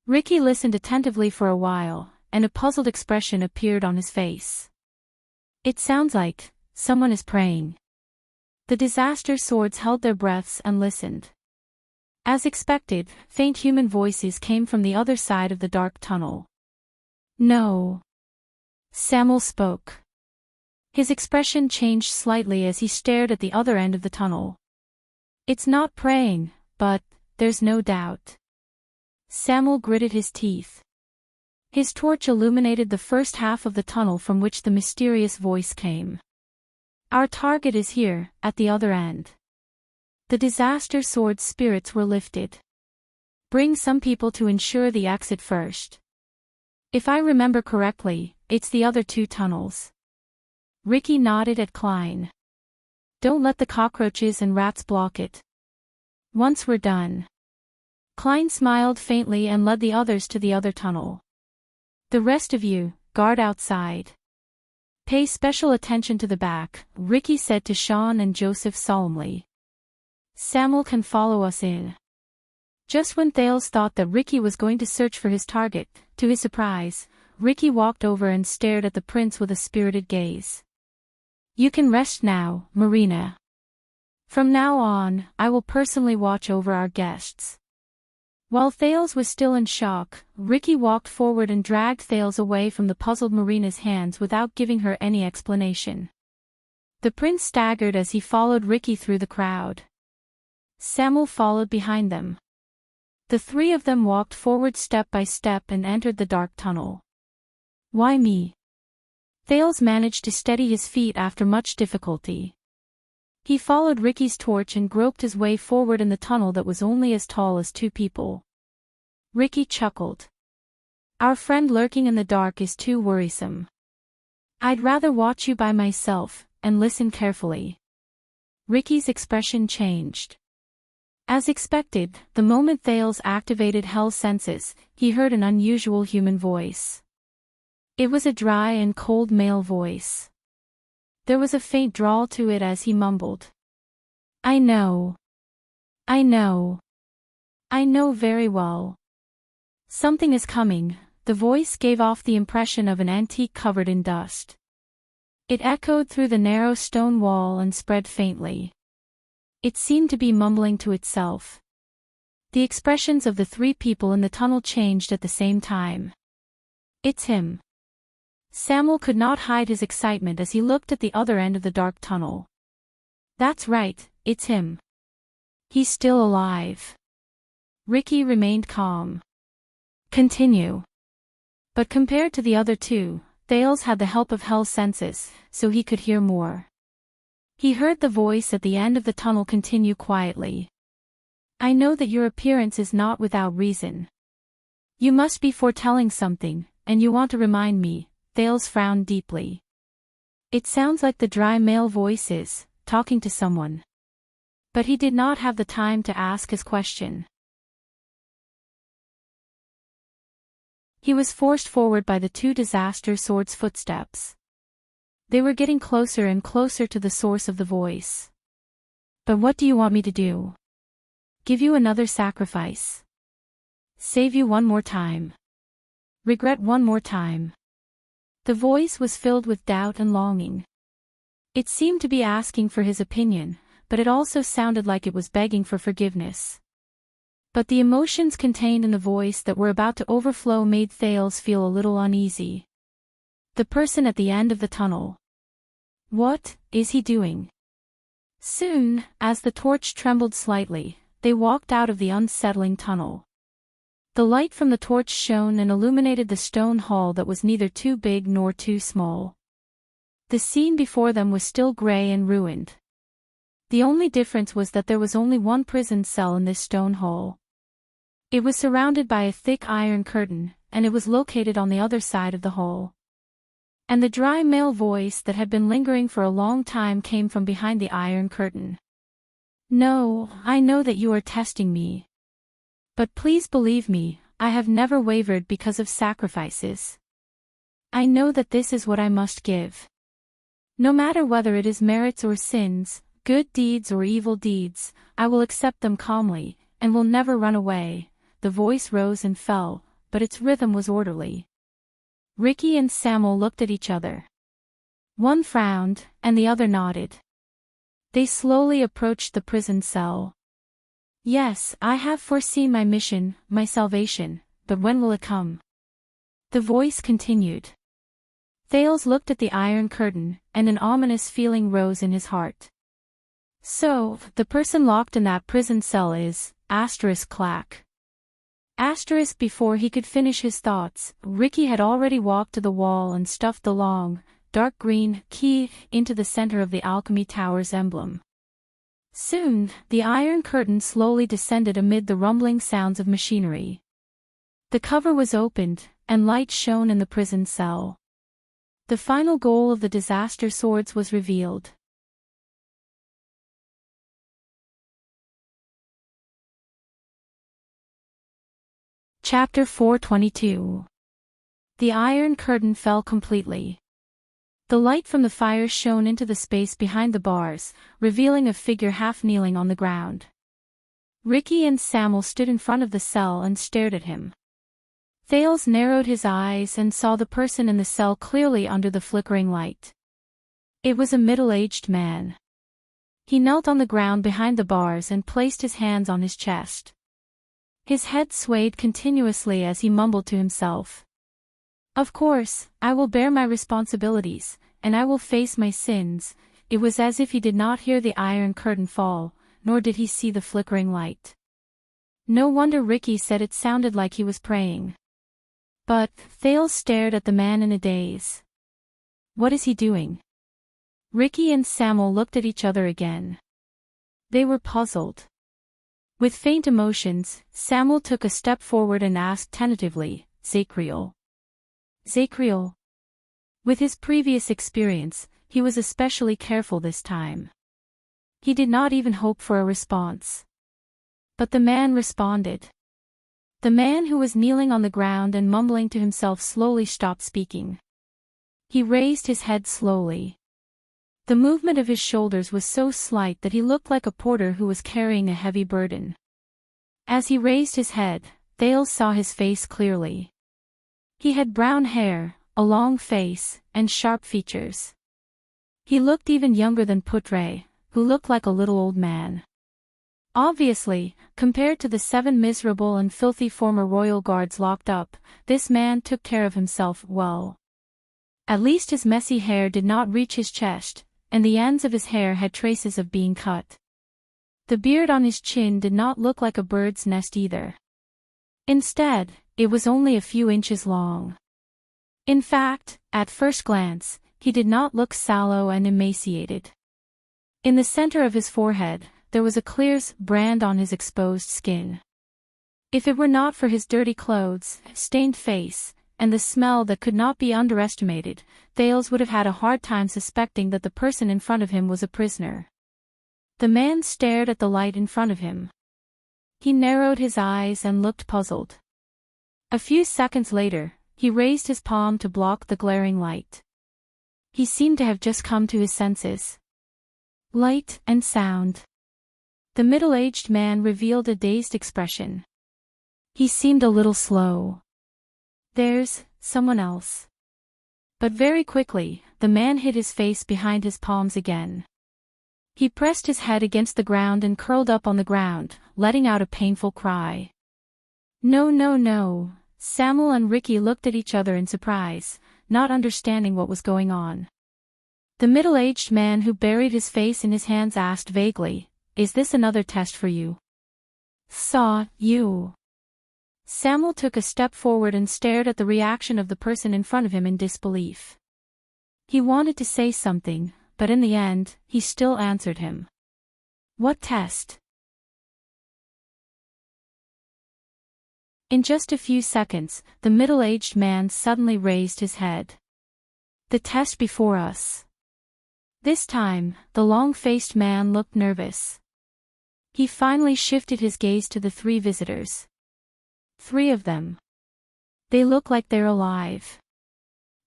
Ricky listened attentively for a while, and a puzzled expression appeared on his face. It sounds like someone is praying. The disaster swords held their breaths and listened. As expected, faint human voices came from the other side of the dark tunnel. No. Samuel spoke. His expression changed slightly as he stared at the other end of the tunnel. It's not praying, but there's no doubt. Samuel gritted his teeth. His torch illuminated the first half of the tunnel from which the mysterious voice came. Our target is here, at the other end. The disaster sword's spirits were lifted. Bring some people to ensure the exit first. If I remember correctly, it's the other two tunnels. Ricky nodded at Klein. Don't let the cockroaches and rats block it. Once we're done. Klein smiled faintly and led the others to the other tunnel. The rest of you, guard outside. Pay special attention to the back, Ricky said to Sean and Joseph solemnly. Samuel can follow us in. Just when Thales thought that Ricky was going to search for his target, to his surprise, Ricky walked over and stared at the prince with a spirited gaze. You can rest now, Marina. From now on, I will personally watch over our guests. While Thales was still in shock, Ricky walked forward and dragged Thales away from the puzzled Marina's hands without giving her any explanation. The prince staggered as he followed Ricky through the crowd. Samuel followed behind them. The three of them walked forward step by step and entered the dark tunnel. Why me? Thales managed to steady his feet after much difficulty. He followed Ricky's torch and groped his way forward in the tunnel that was only as tall as two people. Ricky chuckled. Our friend lurking in the dark is too worrisome. I'd rather watch you by myself, and listen carefully. Ricky's expression changed. As expected, the moment Thales activated Hell's senses, he heard an unusual human voice. It was a dry and cold male voice. There was a faint drawl to it as he mumbled. I know. I know. I know very well. Something is coming. The voice gave off the impression of an antique covered in dust. It echoed through the narrow stone wall and spread faintly. It seemed to be mumbling to itself. The expressions of the three people in the tunnel changed at the same time. It's him. Samuel could not hide his excitement as he looked at the other end of the dark tunnel. That's right, it's him. He's still alive. Ricky remained calm. Continue. But compared to the other two, Thales had the help of Hell's senses, so he could hear more. He heard the voice at the end of the tunnel continue quietly. I know that your appearance is not without reason. You must be foretelling something, and you want to remind me. Thales frowned deeply. It sounds like the dry male voice is talking to someone. But he did not have the time to ask his question. He was forced forward by the two disaster swords' footsteps. They were getting closer and closer to the source of the voice. But what do you want me to do? Give you another sacrifice? Save you one more time? Regret one more time? The voice was filled with doubt and longing. It seemed to be asking for his opinion, but it also sounded like it was begging for forgiveness. But the emotions contained in the voice that were about to overflow made Thales feel a little uneasy. The person at the end of the tunnel. What is he doing? Soon, as the torch trembled slightly, they walked out of the unsettling tunnel. The light from the torch shone and illuminated the stone hall that was neither too big nor too small. The scene before them was still gray and ruined. The only difference was that there was only one prison cell in this stone hall. It was surrounded by a thick iron curtain, and it was located on the other side of the hall. And the dry male voice that had been lingering for a long time came from behind the iron curtain. No, I know that you are testing me. But please believe me, I have never wavered because of sacrifices. I know that this is what I must give. No matter whether it is merits or sins, good deeds or evil deeds, I will accept them calmly, and will never run away. The voice rose and fell, but its rhythm was orderly. Ricky and Samuel looked at each other. One frowned, and the other nodded. They slowly approached the prison cell. Yes, I have foreseen my mission, my salvation, but when will it come? The voice continued. Thales looked at the iron curtain, and an ominous feeling rose in his heart. So, the person locked in that prison cell is, *clack. Before he could finish his thoughts, Ricky had already walked to the wall and stuffed the long, dark green key into the center of the Alchemy Tower's emblem. Soon, the iron curtain slowly descended amid the rumbling sounds of machinery. The cover was opened, and light shone in the prison cell. The final goal of the disaster swords was revealed. Chapter 422. The iron curtain fell completely. The light from the fire shone into the space behind the bars, revealing a figure half kneeling on the ground. Ricky and Samuel stood in front of the cell and stared at him. Thales narrowed his eyes and saw the person in the cell clearly under the flickering light. It was a middle-aged man. He knelt on the ground behind the bars and placed his hands on his chest. His head swayed continuously as he mumbled to himself. Of course, I will bear my responsibilities, and I will face my sins. It was as if he did not hear the iron curtain fall, nor did he see the flickering light. No wonder Ricky said it sounded like he was praying. But, Thales stared at the man in a daze. What is he doing? Ricky and Samuel looked at each other again. They were puzzled. With faint emotions, Samuel took a step forward and asked tentatively, Zacriel. Zacriel. With his previous experience, he was especially careful this time. He did not even hope for a response. But the man responded. The man who was kneeling on the ground and mumbling to himself slowly stopped speaking. He raised his head slowly. The movement of his shoulders was so slight that he looked like a porter who was carrying a heavy burden. As he raised his head, Thales saw his face clearly. He had brown hair, a long face, and sharp features. He looked even younger than Putre, who looked like a little old man. Obviously, compared to the 7 miserable and filthy former royal guards locked up, this man took care of himself well. At least his messy hair did not reach his chest, and the ends of his hair had traces of being cut. The beard on his chin did not look like a bird's nest either. Instead, it was only a few inches long. In fact, at first glance, he did not look sallow and emaciated. In the center of his forehead, there was a clear brand on his exposed skin. If it were not for his dirty clothes, stained face, and the smell that could not be underestimated, Thales would have had a hard time suspecting that the person in front of him was a prisoner. The man stared at the light in front of him. He narrowed his eyes and looked puzzled. A few seconds later, he raised his palm to block the glaring light. He seemed to have just come to his senses. Light and sound. The middle-aged man revealed a dazed expression. He seemed a little slow. There's someone else. But very quickly, the man hid his face behind his palms again. He pressed his head against the ground and curled up on the ground, letting out a painful cry. No, no, no. Samuel and Ricky looked at each other in surprise, not understanding what was going on. The middle-aged man who buried his face in his hands asked vaguely, "Is this another test for you?" "Saw you." Samuel took a step forward and stared at the reaction of the person in front of him in disbelief. He wanted to say something, but in the end, he still answered him. "What test?" In just a few seconds, the middle-aged man suddenly raised his head. "The test before us." This time, the long-faced man looked nervous. He finally shifted his gaze to the three visitors. 3 of them. They look like they're alive.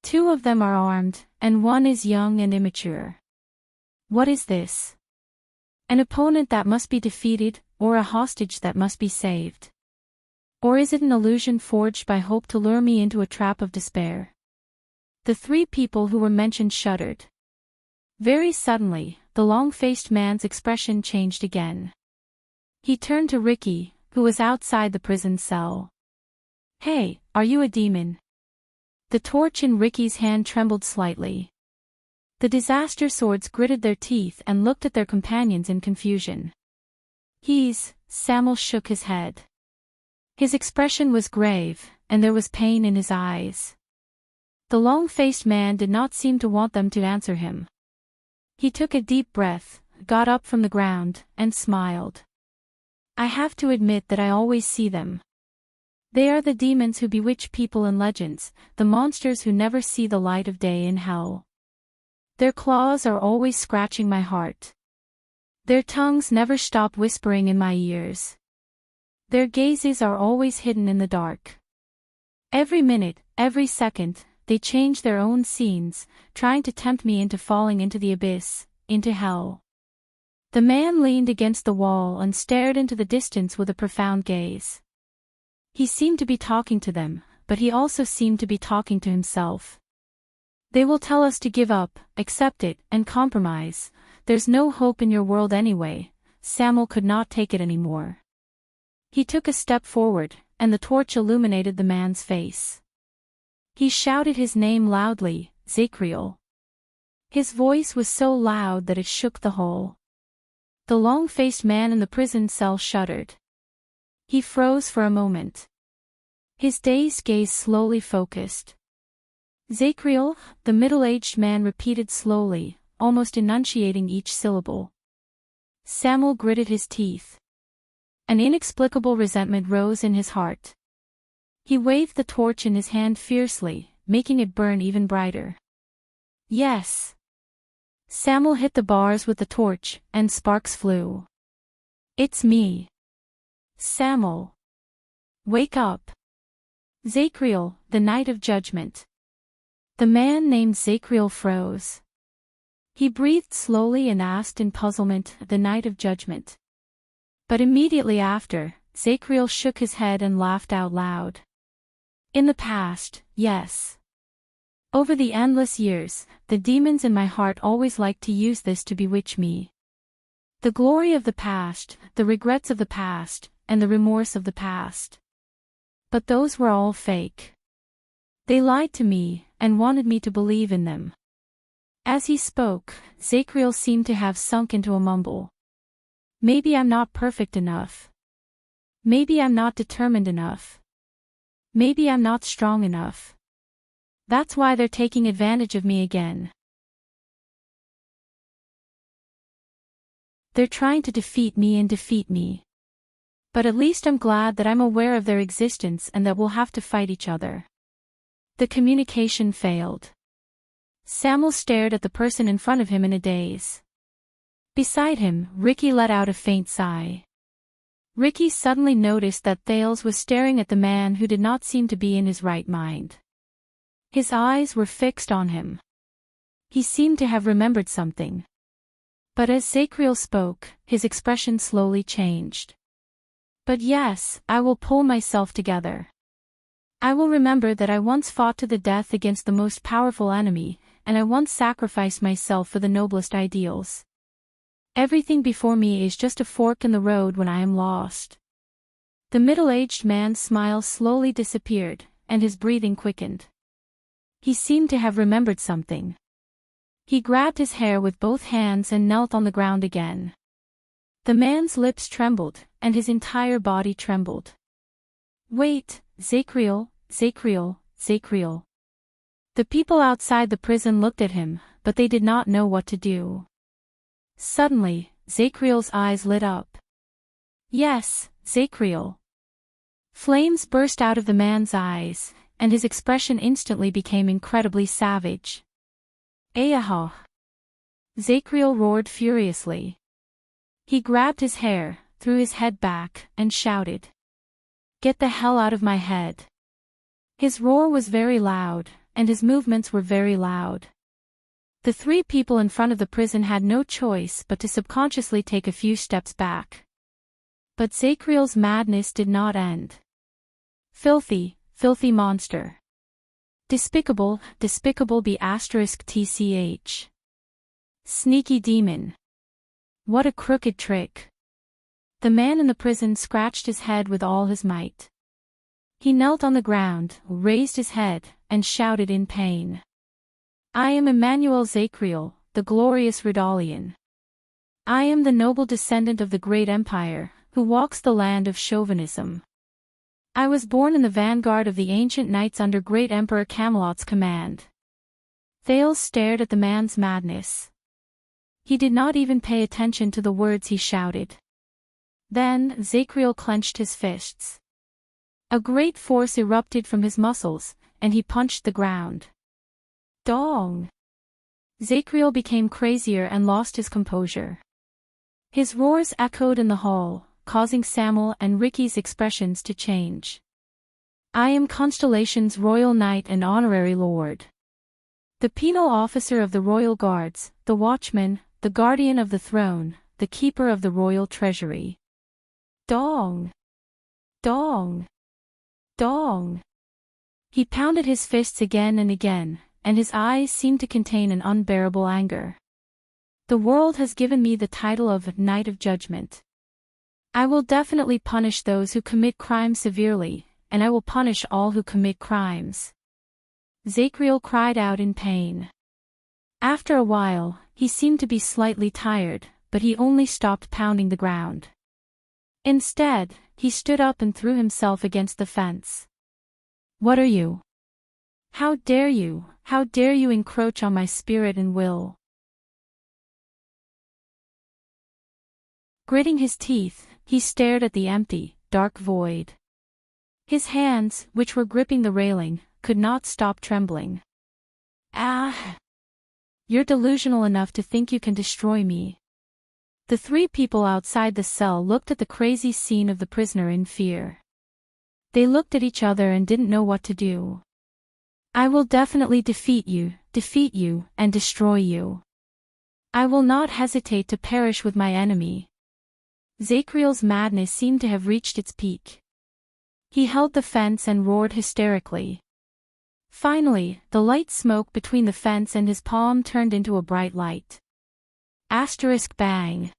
2 of them are armed, and 1 is young and immature. What is this? An opponent that must be defeated, or a hostage that must be saved? Or is it an illusion forged by hope to lure me into a trap of despair? The 3 people who were mentioned shuddered. Very suddenly, the long-faced man's expression changed again. He turned to Ricky, who was outside the prison cell. "Hey, are you a demon?" The torch in Ricky's hand trembled slightly. The disaster swords gritted their teeth and looked at their companions in confusion. Samuel shook his head. His expression was grave, and there was pain in his eyes. The long-faced man did not seem to want them to answer him. He took a deep breath, got up from the ground, and smiled. "I have to admit that I always see them. They are the demons who bewitch people in legends, the monsters who never see the light of day in hell. Their claws are always scratching my heart. Their tongues never stop whispering in my ears. Their gazes are always hidden in the dark. Every minute, every second, they change their own scenes, trying to tempt me into falling into the abyss, into hell." The man leaned against the wall and stared into the distance with a profound gaze. He seemed to be talking to them, but he also seemed to be talking to himself. "They will tell us to give up, accept it, and compromise. There's no hope in your world anyway." Samuel could not take it anymore. He took a step forward, and the torch illuminated the man's face. He shouted his name loudly, "Zachriel." His voice was so loud that it shook the hall. The long-faced man in the prison cell shuddered. He froze for a moment. His dazed gaze slowly focused. "Zachriel," the middle-aged man repeated slowly, almost enunciating each syllable. Samuel gritted his teeth. An inexplicable resentment rose in his heart. He waved the torch in his hand fiercely, making it burn even brighter. "Yes." Samuel hit the bars with the torch, and sparks flew. "It's me. Samuel. Wake up. Zachriel, the night of judgment." The man named Zachriel froze. He breathed slowly and asked in puzzlement, "The night of judgment?" But immediately after, Zachriel shook his head and laughed out loud. "In the past, yes. Over the endless years, the demons in my heart always liked to use this to bewitch me. The glory of the past, the regrets of the past, and the remorse of the past. But those were all fake. They lied to me, and wanted me to believe in them." As he spoke, Zachriel seemed to have sunk into a mumble. "Maybe I'm not perfect enough. Maybe I'm not determined enough. Maybe I'm not strong enough. That's why they're taking advantage of me again. They're trying to defeat me and defeat me. But at least I'm glad that I'm aware of their existence and that we'll have to fight each other." The communication failed. Samuel stared at the person in front of him in a daze. Beside him, Ricky let out a faint sigh. Ricky suddenly noticed that Thales was staring at the man who did not seem to be in his right mind. His eyes were fixed on him. He seemed to have remembered something. But as Zachriel spoke, his expression slowly changed. "But yes, I will pull myself together. I will remember that I once fought to the death against the most powerful enemy, and I once sacrificed myself for the noblest ideals. Everything before me is just a fork in the road when I am lost. The middle-aged man's smile slowly disappeared, and his breathing quickened. He seemed to have remembered something. He grabbed his hair with both hands and knelt on the ground again. The man's lips trembled, and his entire body trembled. Wait, Zachriel, Zachriel, Zachriel. The people outside the prison looked at him, but they did not know what to do. Suddenly, Zachriel's eyes lit up. Yes, Zachriel. Flames burst out of the man's eyes, and his expression instantly became incredibly savage. Ayaha! Zachriel roared furiously. He grabbed his hair, threw his head back, and shouted. Get the hell out of my head! His roar was very loud, and his movements were very loud. The three people in front of the prison had no choice but to subconsciously take a few steps back. But Zachriel's madness did not end. Filthy, filthy monster. Despicable, despicable *tch. Sneaky demon. What a crooked trick. The man in the prison scratched his head with all his might. He knelt on the ground, raised his head, and shouted in pain. I am Emmanuel Zachriel, the glorious Redalian. I am the noble descendant of the great empire, who walks the land of chauvinism. I was born in the vanguard of the ancient knights under great Emperor Camelot's command. Thales stared at the man's madness. He did not even pay attention to the words he shouted. Then, Zachriel clenched his fists. A great force erupted from his muscles, and he punched the ground. Dong! Zachriel became crazier and lost his composure. His roars echoed in the hall, causing Samuel and Ricky's expressions to change. I am Constellation's royal knight and honorary lord. The penal officer of the royal guards, the watchman, the guardian of the throne, the keeper of the royal treasury. Dong! Dong! Dong! He pounded his fists again and again, and his eyes seemed to contain an unbearable anger. The world has given me the title of Knight of Judgment. I will definitely punish those who commit crimes severely, and I will punish all who commit crimes. Zachriel cried out in pain. After a while, he seemed to be slightly tired, but he only stopped pounding the ground. Instead, he stood up and threw himself against the fence. What are you? How dare you encroach on my spirit and will? Gritting his teeth, he stared at the empty, dark void. His hands, which were gripping the railing, could not stop trembling. Ah! You're delusional enough to think you can destroy me. The three people outside the cell looked at the crazy scene of the prisoner in fear. They looked at each other and didn't know what to do. I will definitely defeat you, and destroy you. I will not hesitate to perish with my enemy. Zachriel's madness seemed to have reached its peak. He held the fence and roared hysterically. Finally, the light smoke between the fence and his palm turned into a bright light. Bang.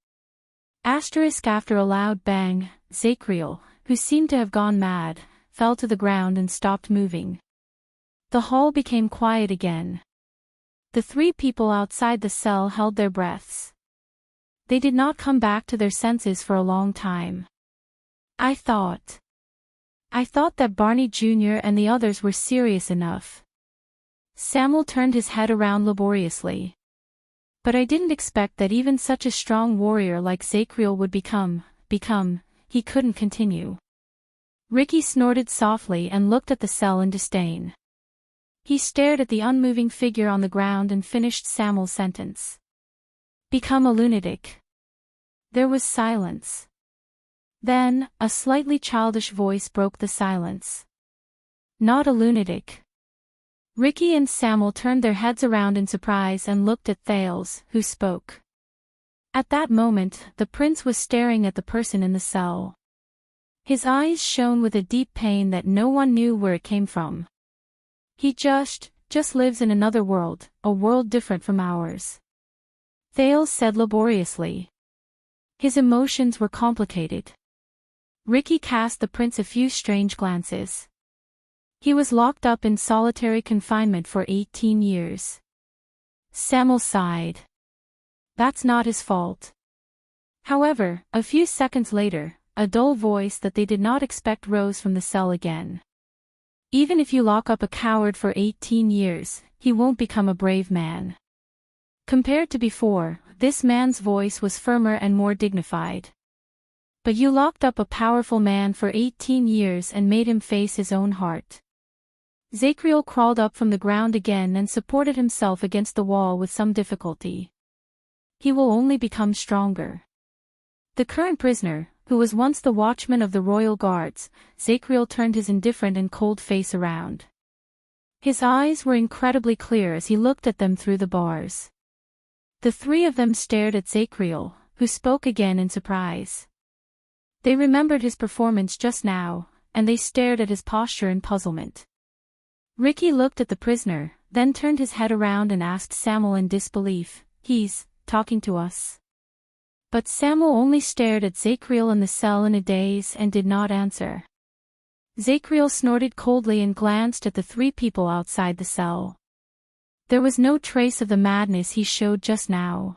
After a loud bang, Zachriel, who seemed to have gone mad, fell to the ground and stopped moving. The hall became quiet again. The three people outside the cell held their breaths. They did not come back to their senses for a long time. I thought that Barney Jr. and the others were serious enough. Samuel turned his head around laboriously. But I didn't expect that even such a strong warrior like Zachriel would become, he couldn't continue. Ricky snorted softly and looked at the cell in disdain. He stared at the unmoving figure on the ground and finished Samuel's sentence. Become a lunatic. There was silence. Then, a slightly childish voice broke the silence. Not a lunatic. Ricky and Samuel turned their heads around in surprise and looked at Thales, who spoke. At that moment, the prince was staring at the person in the cell. His eyes shone with a deep pain that no one knew where it came from. He just lives in another world, a world different from ours. Thales said laboriously. His emotions were complicated. Ricky cast the prince a few strange glances. He was locked up in solitary confinement for 18 years. Samuel sighed. That's not his fault. However, a few seconds later, a dull voice that they did not expect rose from the cell again. Even if you lock up a coward for 18 years, he won't become a brave man. Compared to before, this man's voice was firmer and more dignified. But you locked up a powerful man for 18 years and made him face his own heart. Zacriel crawled up from the ground again and supported himself against the wall with some difficulty. He will only become stronger. The current prisoner, who was once the watchman of the royal guards, Zacriel turned his indifferent and cold face around. His eyes were incredibly clear as he looked at them through the bars. The three of them stared at Zacriel, who spoke again in surprise. They remembered his performance just now, and they stared at his posture in puzzlement. Ricky looked at the prisoner, then turned his head around and asked Samuel in disbelief, "He's talking to us?" But Samuel only stared at Zacriel in the cell in a daze and did not answer. Zacriel snorted coldly and glanced at the three people outside the cell. There was no trace of the madness he showed just now.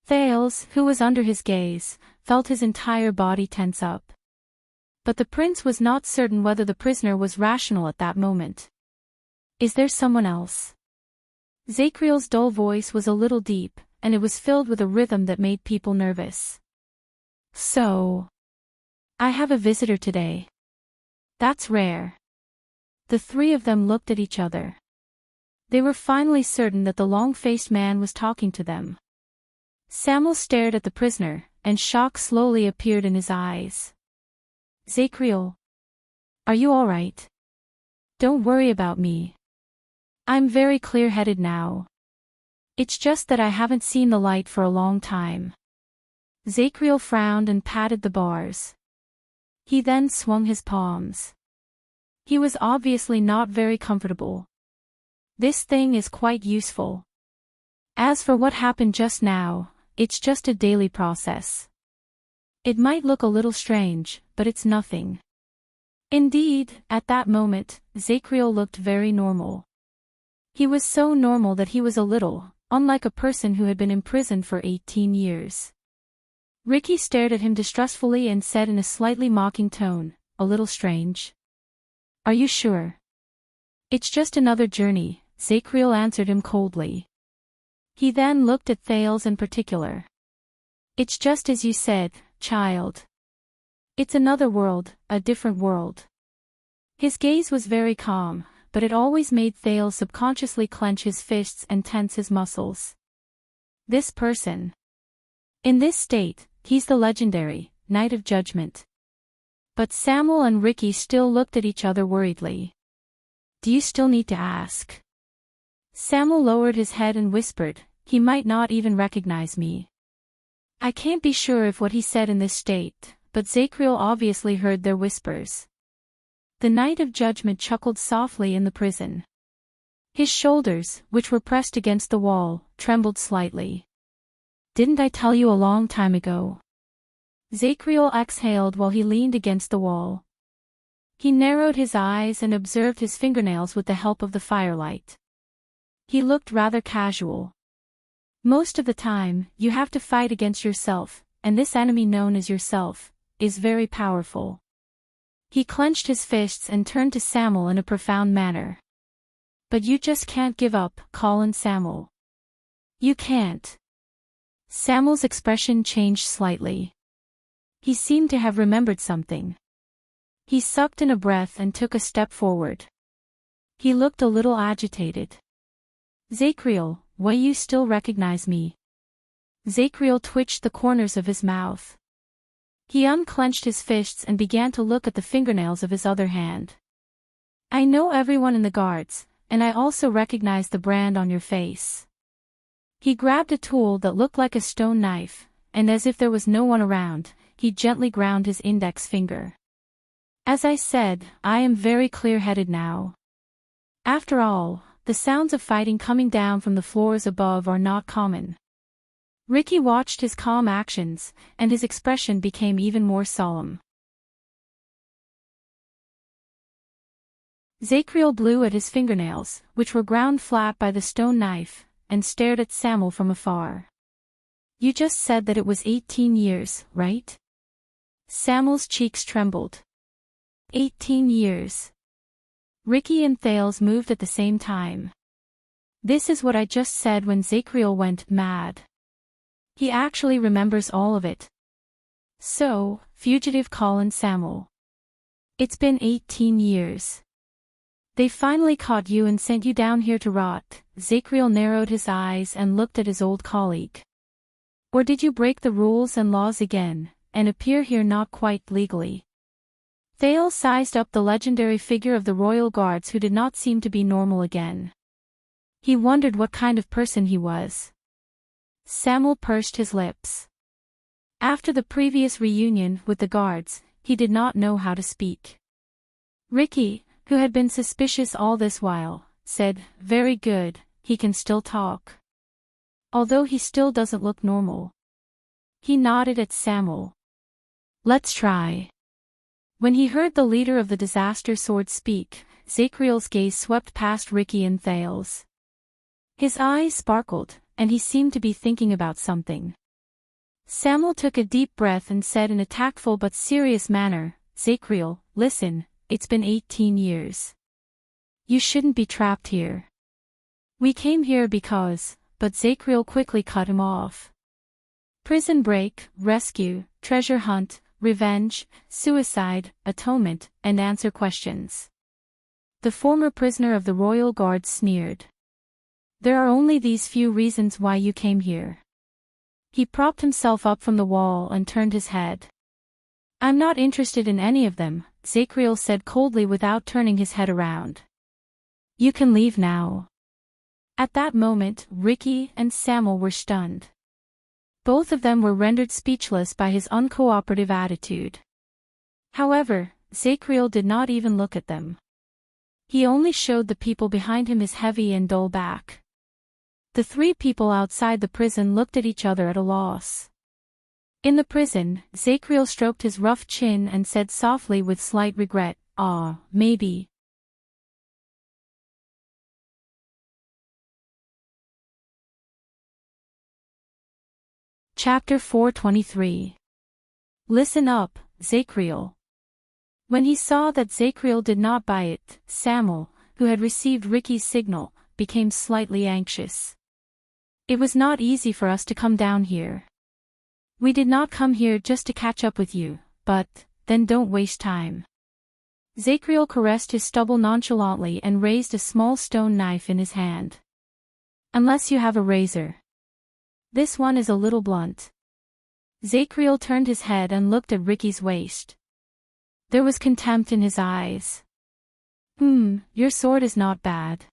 Thales, who was under his gaze, felt his entire body tense up. But the prince was not certain whether the prisoner was rational at that moment. "Is there someone else?" Zacriel's dull voice was a little deep, and it was filled with a rhythm that made people nervous. "So, I have a visitor today. That's rare." The three of them looked at each other. They were finally certain that the long-faced man was talking to them. Samuel stared at the prisoner, and shock slowly appeared in his eyes. "Zacriel, are you all right? Don't worry about me. I'm very clear-headed now. It's just that I haven't seen the light for a long time." Zacriel frowned and patted the bars. He then swung his palms. He was obviously not very comfortable. "This thing is quite useful. As for what happened just now, it's just a daily process. It might look a little strange, but it's nothing." Indeed, at that moment, Zacriel looked very normal. He was so normal that he was a little, unlike a person who had been imprisoned for 18 years. Ricky stared at him distrustfully and said in a slightly mocking tone, "A little strange? Are you sure?" "It's just another journey," Zacriel answered him coldly. He then looked at Thales in particular. "It's just as you said, child. It's another world, a different world." His gaze was very calm, but it always made Thales subconsciously clench his fists and tense his muscles. This person. In this state, he's the legendary Knight of Judgment. But Samuel and Ricky still looked at each other worriedly. "Do you still need to ask?" Samuel lowered his head and whispered, "He might not even recognize me." I can't be sure if what he said in this state, but Zacriel obviously heard their whispers. The Knight of Judgment chuckled softly in the prison. His shoulders, which were pressed against the wall, trembled slightly. "Didn't I tell you a long time ago?" Zacriel exhaled while he leaned against the wall. He narrowed his eyes and observed his fingernails with the help of the firelight. He looked rather casual. "Most of the time, you have to fight against yourself, and this enemy known as yourself is very powerful." He clenched his fists and turned to Samuel in a profound manner. "But you just can't give up, Colin Samuel. You can't." Samuel's expression changed slightly. He seemed to have remembered something. He sucked in a breath and took a step forward. He looked a little agitated. "Zacriel, why you still recognize me?" Zacriel twitched the corners of his mouth. He unclenched his fists and began to look at the fingernails of his other hand. "I know everyone in the guards, and I also recognize the brand on your face." He grabbed a tool that looked like a stone knife, and as if there was no one around, he gently ground his index finger. "As I said, I am very clear-headed now. After all, the sounds of fighting coming down from the floors above are not common. Ricky watched his calm actions, and his expression became even more solemn. Zacriel blew at his fingernails, which were ground flat by the stone knife, and stared at Samuel from afar. You just said that it was 18 years, right? Samuel's cheeks trembled. 18 years. Ricky and Thales moved at the same time. This is what I just said when Zacriel went mad. He actually remembers all of it. So, fugitive Colin Samuel. It's been 18 years. They finally caught you and sent you down here to rot. Zacriel narrowed his eyes and looked at his old colleague. Or did you break the rules and laws again, and appear here not quite legally? Thales sized up the legendary figure of the royal guards who did not seem to be normal again. He wondered what kind of person he was. Samuel pursed his lips. After the previous reunion with the guards, he did not know how to speak. Ricky, who had been suspicious all this while, said, "Very good, he can still talk. Although he still doesn't look normal." He nodded at Samuel. "Let's try." When he heard the leader of the disaster sword speak, Zacriel's gaze swept past Ricky and Thales. His eyes sparkled, and he seemed to be thinking about something. Samuel took a deep breath and said in a tactful but serious manner, "Zacriel, listen. It's been 18 years. You shouldn't be trapped here. We came here because," but Zacriel quickly cut him off. "Prison break, rescue, treasure hunt, revenge, suicide, atonement, and answer questions." The former prisoner of the royal guard sneered. "There are only these few reasons why you came here." He propped himself up from the wall and turned his head. "I'm not interested in any of them," Zacriel said coldly without turning his head around. "You can leave now." At that moment, Ricky and Samuel were stunned. Both of them were rendered speechless by his uncooperative attitude. However, Zacriel did not even look at them. He only showed the people behind him his heavy and dull back. The three people outside the prison looked at each other at a loss. In the prison, Zacriel stroked his rough chin and said softly with slight regret, maybe." Chapter 423. Listen up, Zacriel. When he saw that Zacriel did not buy it, Samuel, who had received Ricky's signal, became slightly anxious. "It was not easy for us to come down here. We did not come here just to catch up with you, but, then don't waste time." Zacriel caressed his stubble nonchalantly and raised a small stone knife in his hand. "Unless you have a razor. This one is a little blunt." Zacriel turned his head and looked at Ricky's waist. There was contempt in his eyes. Your sword is not bad."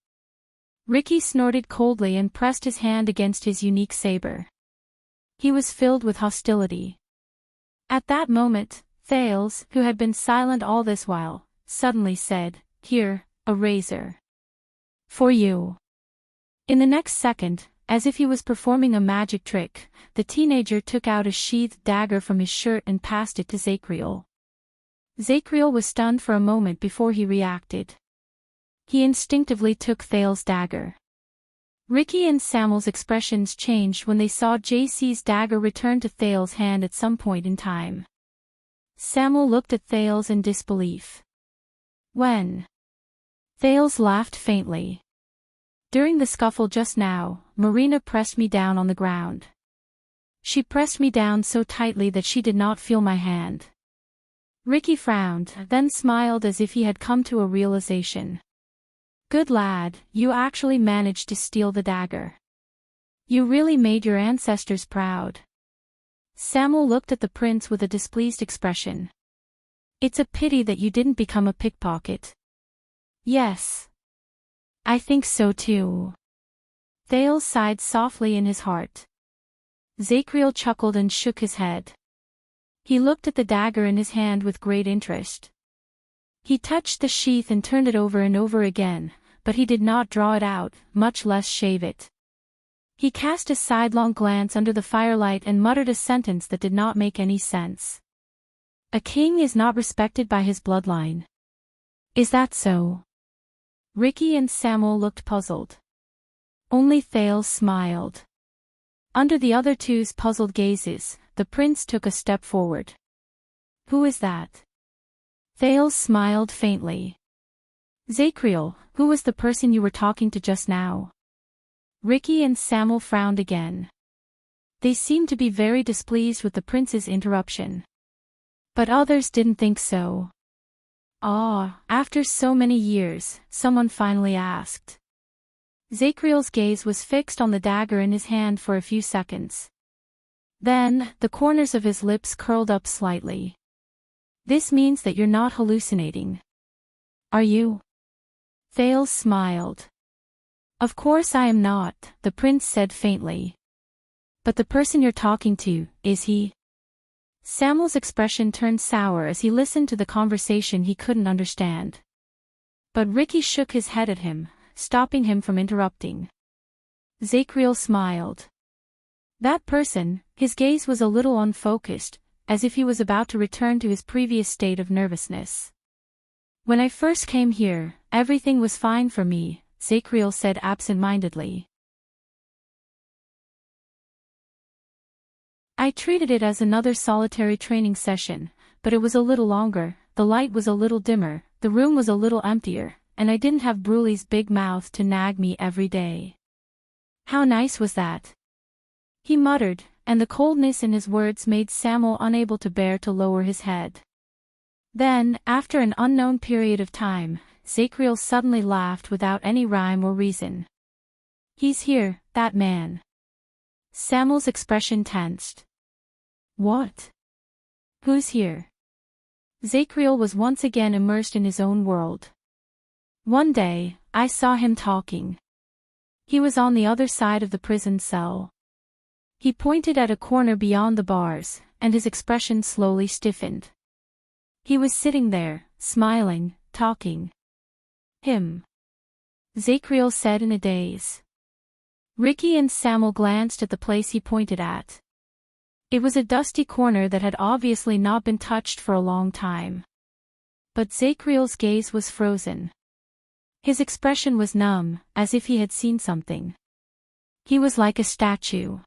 Ricky snorted coldly and pressed his hand against his unique saber. He was filled with hostility. At that moment, Thales, who had been silent all this while, suddenly said, "Here, a razor. For you." In the next second, as if he was performing a magic trick, the teenager took out a sheathed dagger from his shirt and passed it to Zacriel. Zacriel was stunned for a moment before he reacted. He instinctively took Thales' dagger. Ricky and Samuel's expressions changed when they saw JC's dagger return to Thales' hand at some point in time. Samuel looked at Thales in disbelief. "When?" Thales laughed faintly. "During the scuffle just now, Marina pressed me down on the ground. She pressed me down so tightly that she did not feel my hand." Ricky frowned, then smiled as if he had come to a realization. "Good lad, you actually managed to steal the dagger. You really made your ancestors proud." Samuel looked at the prince with a displeased expression. "It's a pity that you didn't become a pickpocket." "Yes. I think so too." Thales sighed softly in his heart. Zacriel chuckled and shook his head. He looked at the dagger in his hand with great interest. He touched the sheath and turned it over and over again, but he did not draw it out, much less shave it. He cast a sidelong glance under the firelight and muttered a sentence that did not make any sense. A king is not respected by his bloodline. Is that so? Ricky and Samuel looked puzzled. Only Thales smiled. Under the other two's puzzled gazes, the prince took a step forward. Who is that? Thales smiled faintly. Zacriel, who was the person you were talking to just now? Ricky and Samuel frowned again. They seemed to be very displeased with the prince's interruption. But others didn't think so. Ah, after so many years, someone finally asked. Zacriel's gaze was fixed on the dagger in his hand for a few seconds. Then, the corners of his lips curled up slightly. This means that you're not hallucinating. Are you? Thales smiled. Of course I am not, the prince said faintly. But the person you're talking to, is he? Samuel's expression turned sour as he listened to the conversation he couldn't understand. But Ricky shook his head at him, stopping him from interrupting. Zacriel smiled. That person, his gaze was a little unfocused, as if he was about to return to his previous state of nervousness. When I first came here, everything was fine for me, Zacriel said absent-mindedly. I treated it as another solitary training session, but it was a little longer, the light was a little dimmer, the room was a little emptier, and I didn't have Brulee's big mouth to nag me every day. How nice was that? He muttered, and the coldness in his words made Samuel unable to bear to lower his head. Then, after an unknown period of time, Zacriel suddenly laughed without any rhyme or reason. He's here, that man. Samuel's expression tensed. What? Who's here? Zacriel was once again immersed in his own world. One day, I saw him talking. He was on the other side of the prison cell. He pointed at a corner beyond the bars, and his expression slowly stiffened. He was sitting there, smiling, talking. Him. Zacriel said in a daze. Ricky and Samuel glanced at the place he pointed at. It was a dusty corner that had obviously not been touched for a long time. But Zacriel's gaze was frozen. His expression was numb, as if he had seen something. He was like a statue.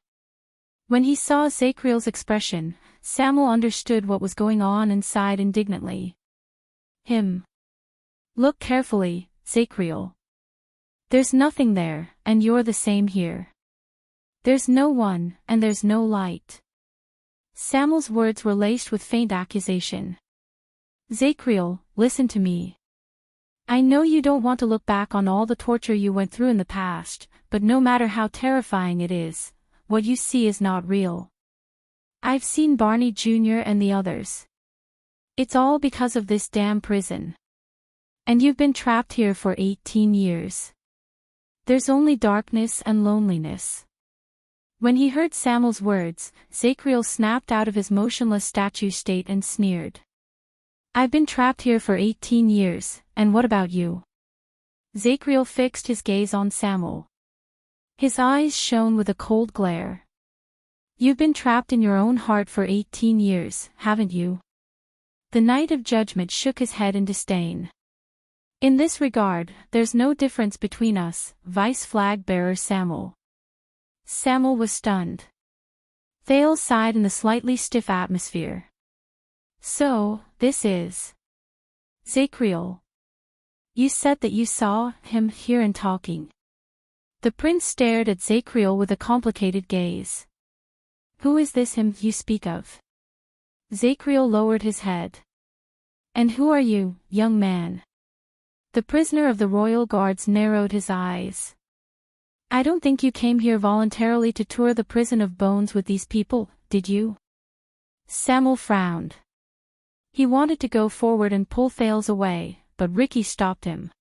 When he saw Zacriel's expression, Samuel understood what was going on and sighed indignantly. Him. Look carefully, Zacriel. There's nothing there, and you're the same here. There's no one, and there's no light. Samuel's words were laced with faint accusation. Zacriel, listen to me. I know you don't want to look back on all the torture you went through in the past, but no matter how terrifying it is, what you see is not real. I've seen Barney Jr. and the others. It's all because of this damn prison. And you've been trapped here for 18 years. There's only darkness and loneliness. When he heard Samuel's words, Zacriel snapped out of his motionless statue state and sneered. I've been trapped here for 18 years, and what about you? Zacriel fixed his gaze on Samuel. His eyes shone with a cold glare. You've been trapped in your own heart for 18 years, haven't you? The Knight of Judgment shook his head in disdain. In this regard, there's no difference between us, Vice Flag Bearer Samuel. Samuel was stunned. Thales sighed in the slightly stiff atmosphere. So, this is... Zacriel. You said that you saw him here and talking. The prince stared at Zacriel with a complicated gaze. Who is this him you speak of? Zacriel lowered his head. And who are you, young man? The prisoner of the royal guards narrowed his eyes. I don't think you came here voluntarily to tour the prison of bones with these people, did you? Samuel frowned. He wanted to go forward and pull Thales away, but Ricky stopped him.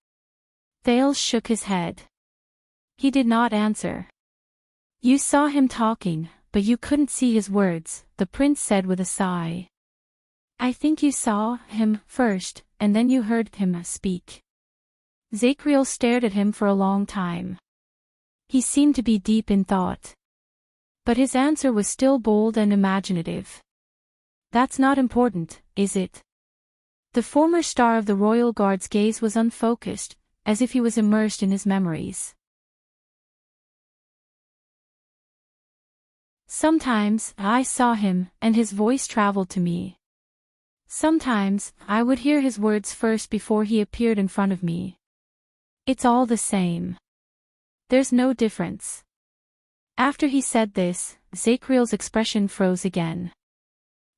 Thales shook his head. He did not answer. You saw him talking, but you couldn't see his words, the prince said with a sigh. I think you saw him first, and then you heard him speak. Zacriel stared at him for a long time. He seemed to be deep in thought. But his answer was still bold and imaginative. That's not important, is it? The former star of the royal guard's gaze was unfocused, as if he was immersed in his memories. Sometimes, I saw him, and his voice traveled to me. Sometimes, I would hear his words first before he appeared in front of me. It's all the same. There's no difference. After he said this, Zacriel's expression froze again.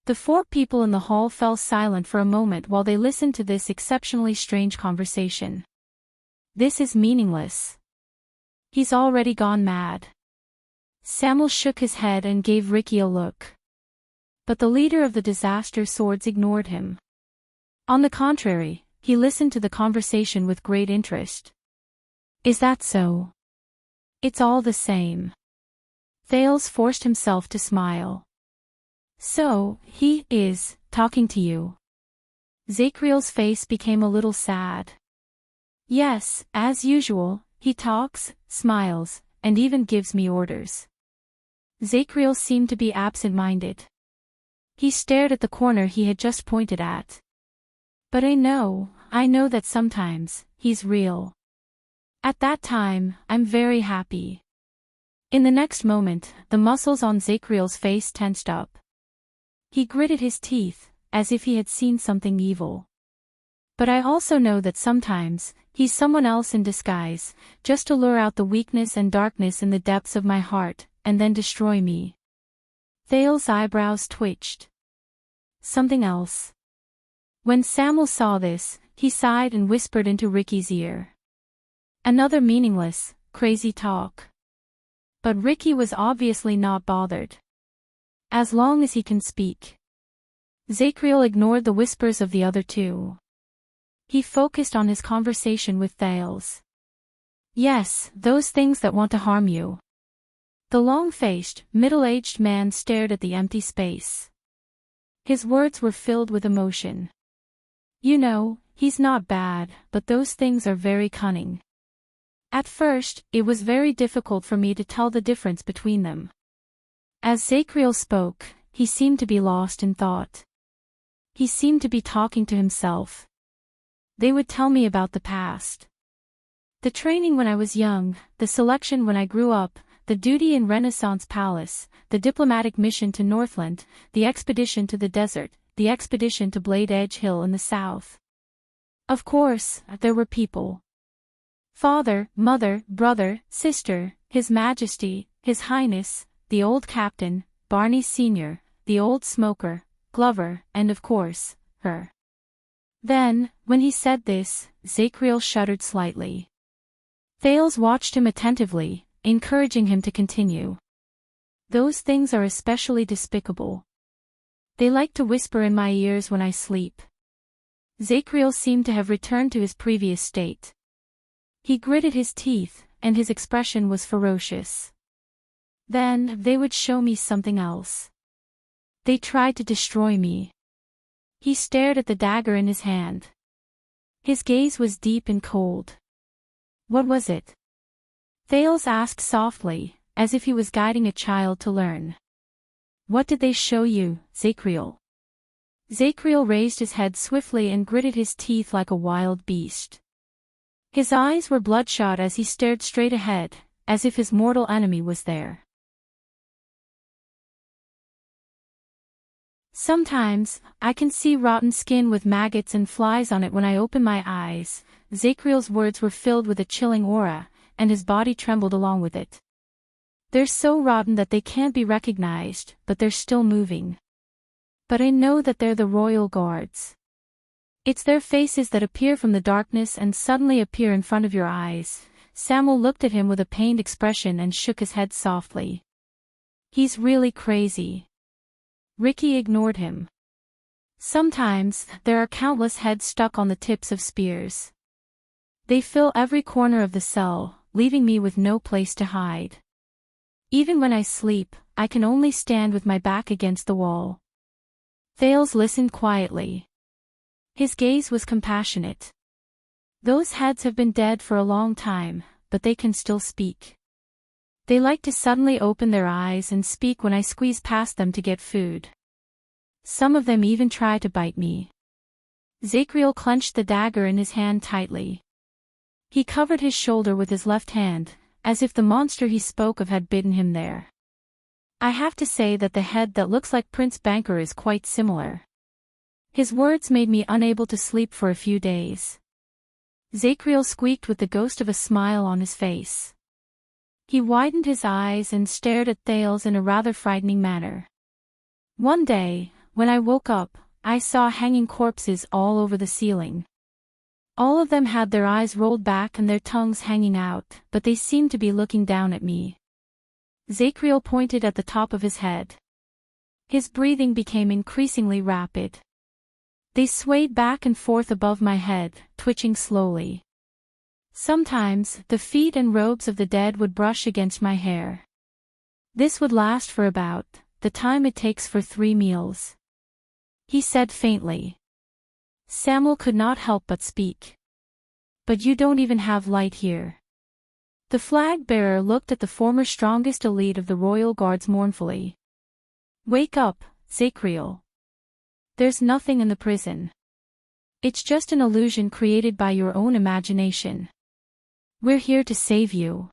The four people in the hall fell silent for a moment while they listened to this exceptionally strange conversation. This is meaningless. He's already gone mad. Samuel shook his head and gave Ricky a look. But the leader of the disaster swords ignored him. On the contrary, he listened to the conversation with great interest. Is that so? It's all the same. Thales forced himself to smile. So, he is talking to you. Zacriel's face became a little sad. Yes, as usual, he talks, smiles, and even gives me orders. Zacriel seemed to be absent-minded. He stared at the corner he had just pointed at. But I know that sometimes, he's real. At that time, I'm very happy. In the next moment, the muscles on Zacriel's face tensed up. He gritted his teeth, as if he had seen something evil. But I also know that sometimes, he's someone else in disguise, just to lure out the weakness and darkness in the depths of my heart, and then destroy me. Thales' eyebrows twitched. Something else. When Samuel saw this, he sighed and whispered into Ricky's ear. Another meaningless, crazy talk. But Ricky was obviously not bothered. As long as he can speak. Zacriel ignored the whispers of the other two. He focused on his conversation with Thales. Yes, those things that want to harm you. The long-faced, middle-aged man stared at the empty space. His words were filled with emotion. You know, he's not bad, but those things are very cunning. At first, it was very difficult for me to tell the difference between them. As Zacriel spoke, he seemed to be lost in thought. He seemed to be talking to himself. They would tell me about the past. The training when I was young, the selection when I grew up, the duty in Renaissance Palace, the diplomatic mission to Northland, the expedition to the desert, the expedition to Blade Edge Hill in the south. Of course, there were people. Father, mother, brother, sister, His Majesty, His Highness, the old captain, Barney Sr., the old smoker, Glover, and of course, her. Then, when he said this, Zacriel shuddered slightly. Thales watched him attentively, encouraging him to continue. Those things are especially despicable. They like to whisper in my ears when I sleep. Zacriel seemed to have returned to his previous state. He gritted his teeth, and his expression was ferocious. Then, they would show me something else. They tried to destroy me. He stared at the dagger in his hand. His gaze was deep and cold. What was it? Thales asked softly, as if he was guiding a child to learn. What did they show you, Zacriel? Zacriel raised his head swiftly and gritted his teeth like a wild beast. His eyes were bloodshot as he stared straight ahead, as if his mortal enemy was there. Sometimes, I can see rotten skin with maggots and flies on it when I open my eyes. Zacriel's words were filled with a chilling aura, and his body trembled along with it. They're so rotten that they can't be recognized, but they're still moving. But I know that they're the royal guards. It's their faces that appear from the darkness and suddenly appear in front of your eyes. Samuel looked at him with a pained expression and shook his head softly. He's really crazy. Ricky ignored him. Sometimes, there are countless heads stuck on the tips of spears. They fill every corner of the cell, leaving me with no place to hide. Even when I sleep, I can only stand with my back against the wall. Thales listened quietly. His gaze was compassionate. Those heads have been dead for a long time, but they can still speak. They like to suddenly open their eyes and speak when I squeeze past them to get food. Some of them even try to bite me. Zachriel clenched the dagger in his hand tightly. He covered his shoulder with his left hand, as if the monster he spoke of had bitten him there. I have to say that the head that looks like Prince Banker is quite similar. His words made me unable to sleep for a few days. Zachriel squeaked with the ghost of a smile on his face. He widened his eyes and stared at Thales in a rather frightening manner. One day, when I woke up, I saw hanging corpses all over the ceiling. All of them had their eyes rolled back and their tongues hanging out, but they seemed to be looking down at me. Zachriel pointed at the top of his head. His breathing became increasingly rapid. They swayed back and forth above my head, twitching slowly. Sometimes, the feet and robes of the dead would brush against my hair. This would last for about the time it takes for 3 meals. He said faintly. Samuel could not help but speak. But you don't even have light here. The flag-bearer looked at the former strongest elite of the royal guards mournfully. Wake up, Zachriel. There's nothing in the prison. It's just an illusion created by your own imagination. We're here to save you.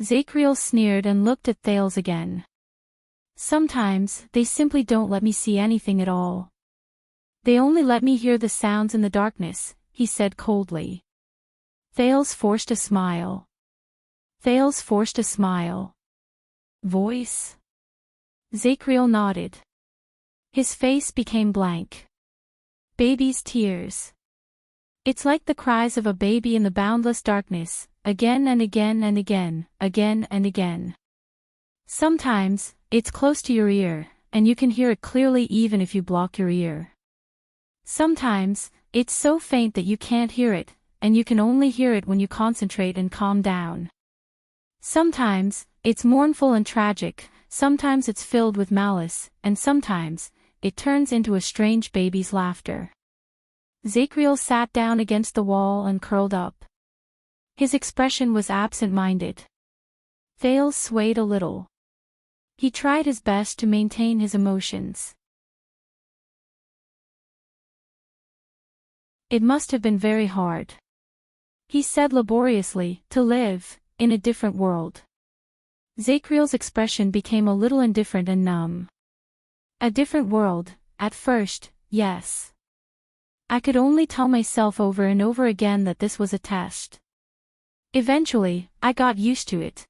Zachriel sneered and looked at Thales again. Sometimes, they simply don't let me see anything at all. They only let me hear the sounds in the darkness, he said coldly. Thales forced a smile. Thales forced a smile. Voice? Zachriel nodded. His face became blank. Baby's tears. It's like the cries of a baby in the boundless darkness, again and again and again, again and again. Sometimes, it's close to your ear, and you can hear it clearly even if you block your ear. Sometimes, it's so faint that you can't hear it, and you can only hear it when you concentrate and calm down. Sometimes, it's mournful and tragic, sometimes it's filled with malice, and sometimes, it turns into a strange baby's laughter. Zachriel sat down against the wall and curled up. His expression was absent-minded. Thales swayed a little. He tried his best to maintain his emotions. It must have been very hard. He said laboriously, to live in a different world. Zachriel's expression became a little indifferent and numb. A different world, at first, yes. I could only tell myself over and over again that this was a test. Eventually, I got used to it.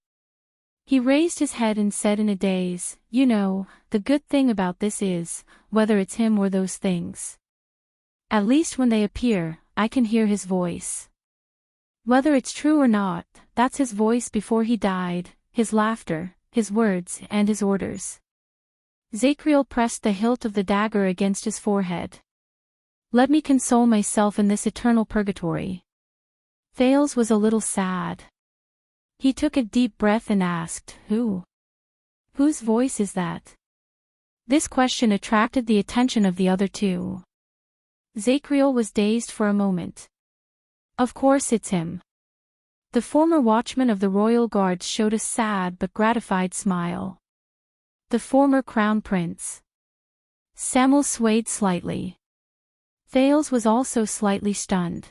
He raised his head and said in a daze, you know, the good thing about this is, whether it's him or those things. At least when they appear, I can hear his voice. Whether it's true or not, that's his voice before he died, his laughter, his words, and his orders. Zachriel pressed the hilt of the dagger against his forehead. Let me console myself in this eternal purgatory. Thales was a little sad. He took a deep breath and asked, Who? Whose voice is that? This question attracted the attention of the other two. Zachriel was dazed for a moment. Of course it's him. The former watchman of the royal guards showed a sad but gratified smile. The former crown prince. Samuel swayed slightly. Thales was also slightly stunned.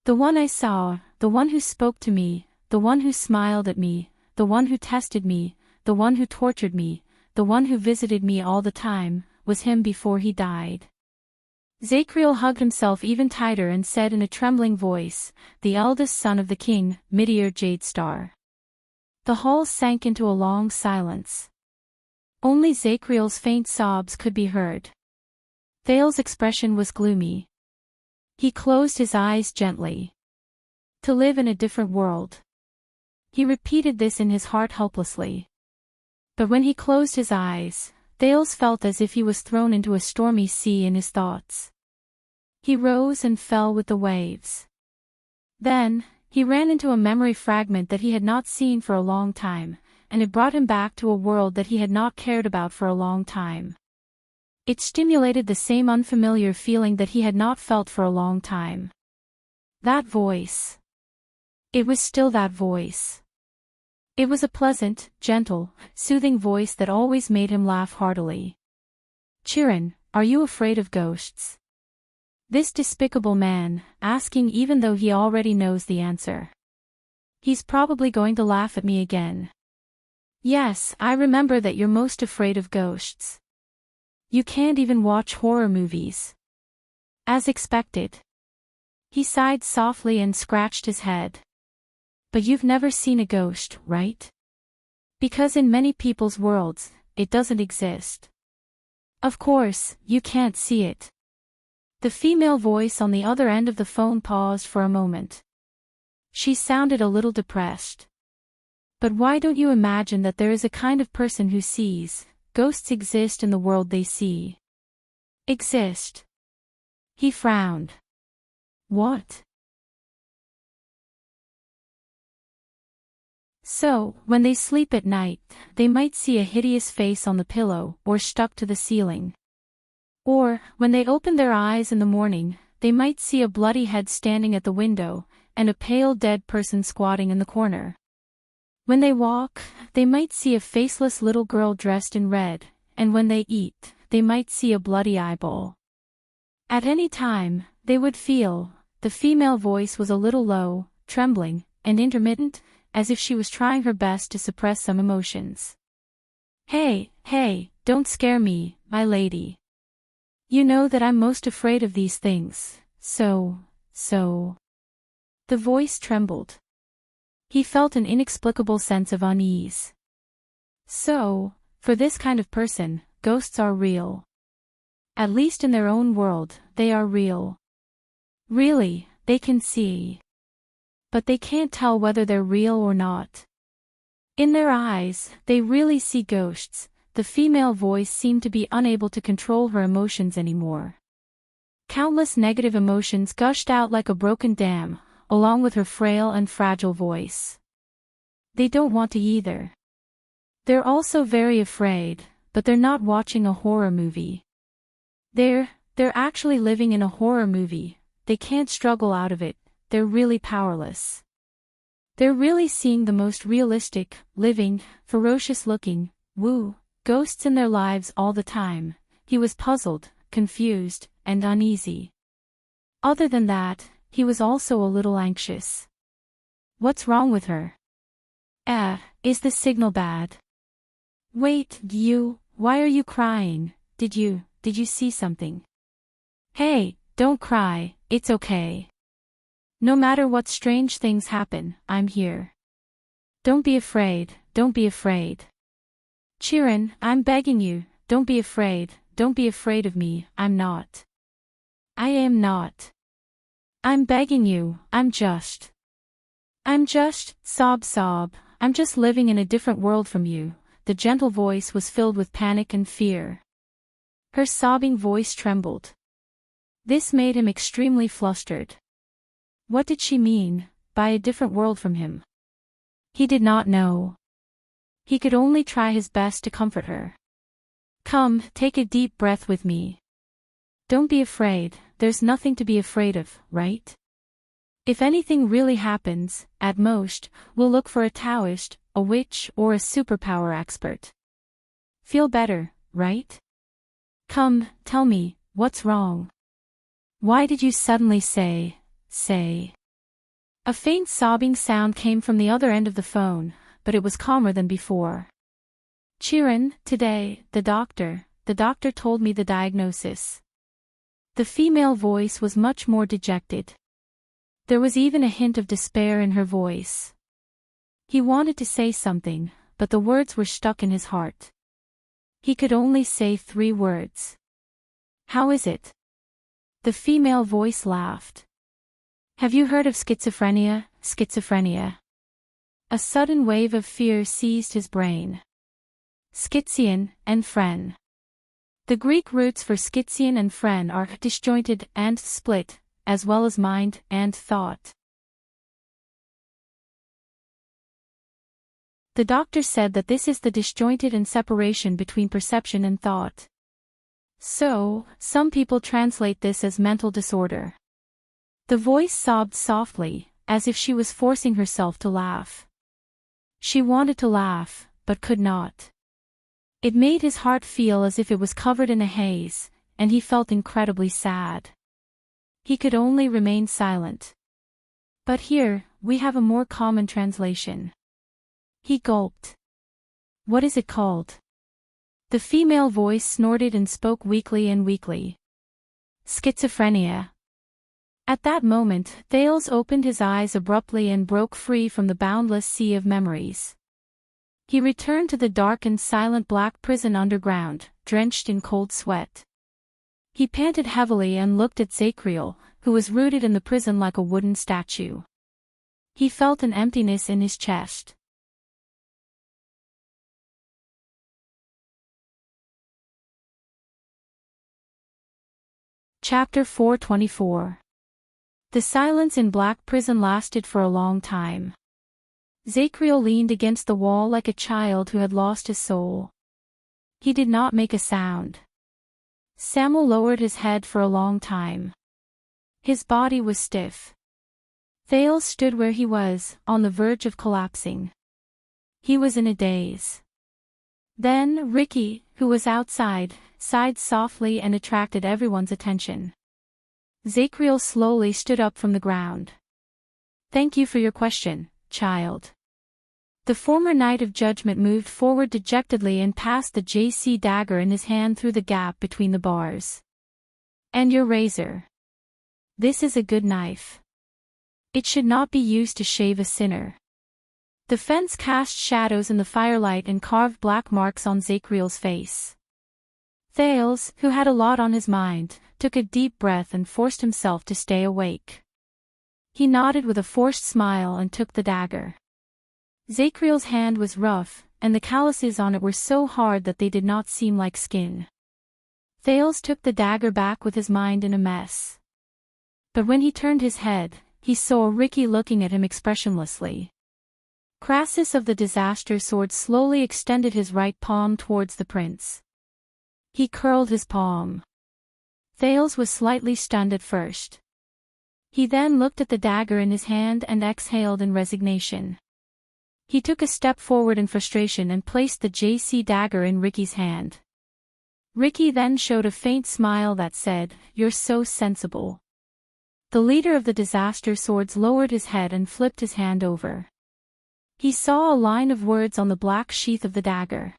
The one I saw, the one who spoke to me, the one who smiled at me, the one who tested me, the one who tortured me, the one who visited me all the time, was him before he died. Zachriel hugged himself even tighter and said in a trembling voice, the eldest son of the king, Midir Jadestar. The hall sank into a long silence. Only Zachriel's faint sobs could be heard. Thales' expression was gloomy. He closed his eyes gently. To live in a different world. He repeated this in his heart helplessly. But when he closed his eyes, Thales felt as if he was thrown into a stormy sea in his thoughts. He rose and fell with the waves. Then, he ran into a memory fragment that he had not seen for a long time, and it brought him back to a world that he had not cared about for a long time. It stimulated the same unfamiliar feeling that he had not felt for a long time. That voice. It was still that voice. It was a pleasant, gentle, soothing voice that always made him laugh heartily. Chiron, are you afraid of ghosts? This despicable man, asking even though he already knows the answer. He's probably going to laugh at me again. Yes, I remember that you're most afraid of ghosts. You can't even watch horror movies. As expected. He sighed softly and scratched his head. But you've never seen a ghost, right? Because in many people's worlds, it doesn't exist. Of course, you can't see it. The female voice on the other end of the phone paused for a moment. She sounded a little depressed. But why don't you imagine that there is a kind of person who sees, ghosts exist in the world they see. Exist. He frowned. What? So, when they sleep at night, they might see a hideous face on the pillow or stuck to the ceiling. Or, when they open their eyes in the morning, they might see a bloody head standing at the window, and a pale dead person squatting in the corner. When they walk, they might see a faceless little girl dressed in red, and when they eat, they might see a bloody eyeball. At any time, they would feel, the female voice was a little low, trembling, and intermittent, as if she was trying her best to suppress some emotions. Hey, don't scare me, my lady. You know that I'm most afraid of these things, so. The voice trembled. He felt an inexplicable sense of unease. So, for this kind of person, ghosts are real. At least in their own world, they are real. Really, they can see. But they can't tell whether they're real or not. In their eyes, they really see ghosts. The female voice seemed to be unable to control her emotions anymore. Countless negative emotions gushed out like a broken dam, along with her frail and fragile voice. They don't want to either. They're also very afraid, but they're not watching a horror movie. They're actually living in a horror movie. They can't struggle out of it. They're really powerless. They're really seeing the most realistic, living, ferocious-looking, ghosts in their lives all the time. He was puzzled, confused, and uneasy. Other than that, he was also a little anxious. What's wrong with her? Is the signal bad? Wait, why are you crying? Did you see something? Hey, don't cry, it's okay. No matter what strange things happen, I'm here. Don't be afraid. Chiron, I'm begging you, don't be afraid of me, I'm not. I am not. I'm begging you, I'm just, sob, I'm just living in a different world from you. The gentle voice was filled with panic and fear. Her sobbing voice trembled. This made him extremely flustered. What did she mean, by a different world from him? He did not know. He could only try his best to comfort her. Come, take a deep breath with me. Don't be afraid, there's nothing to be afraid of, right? If anything really happens, at most, we'll look for a Taoist, a witch, or a superpower expert. Feel better, right? Come, tell me, what's wrong? Why did you suddenly say? A faint sobbing sound came from the other end of the phone, but it was calmer than before. Chiron, today, the doctor told me the diagnosis. The female voice was much more dejected. There was even a hint of despair in her voice. He wanted to say something, but the words were stuck in his heart. He could only say 3 words. How is it? The female voice laughed. Have you heard of schizophrenia? A sudden wave of fear seized his brain. Schizian and phren. The Greek roots for schizian and phren are disjointed and split, as well as mind and thought. The doctor said that this is the disjointed and separation between perception and thought. So, some people translate this as mental disorder. The voice sobbed softly, as if she was forcing herself to laugh. She wanted to laugh, but could not. It made his heart feel as if it was covered in a haze, and he felt incredibly sad. He could only remain silent. But here, we have a more common translation. He gulped. What is it called? The female voice snorted and spoke weakly and weakly. Schizophrenia. At that moment, Thales opened his eyes abruptly and broke free from the boundless sea of memories. He returned to the dark and silent black prison underground, drenched in cold sweat. He panted heavily and looked at Zacriel, who was rooted in the prison like a wooden statue. He felt an emptiness in his chest. Chapter 424. The silence in Black Prison lasted for a long time. Zacriel leaned against the wall like a child who had lost his soul. He did not make a sound. Samuel lowered his head for a long time. His body was stiff. Thales stood where he was, on the verge of collapsing. He was in a daze. Then Ricky, who was outside, sighed softly and attracted everyone's attention. Zacriel slowly stood up from the ground. Thank you for your question, child. The former Knight of Judgment moved forward dejectedly and passed the JC dagger in his hand through the gap between the bars. And your razor. This is a good knife. It should not be used to shave a sinner. The fence cast shadows in the firelight and carved black marks on Zacriel's face. Thales, who had a lot on his mind, took a deep breath and forced himself to stay awake. He nodded with a forced smile and took the dagger. Zacriel's hand was rough, and the calluses on it were so hard that they did not seem like skin. Thales took the dagger back with his mind in a mess. But when he turned his head, he saw Ricky looking at him expressionlessly. Crassus of the Disaster Sword slowly extended his right palm towards the prince. He curled his palm. Thales was slightly stunned at first. He then looked at the dagger in his hand and exhaled in resignation. He took a step forward in frustration and placed the JC dagger in Ricky's hand. Ricky then showed a faint smile that said, "You're so sensible." The leader of the Disaster Swords lowered his head and flipped his hand over. He saw a line of words on the black sheath of the dagger.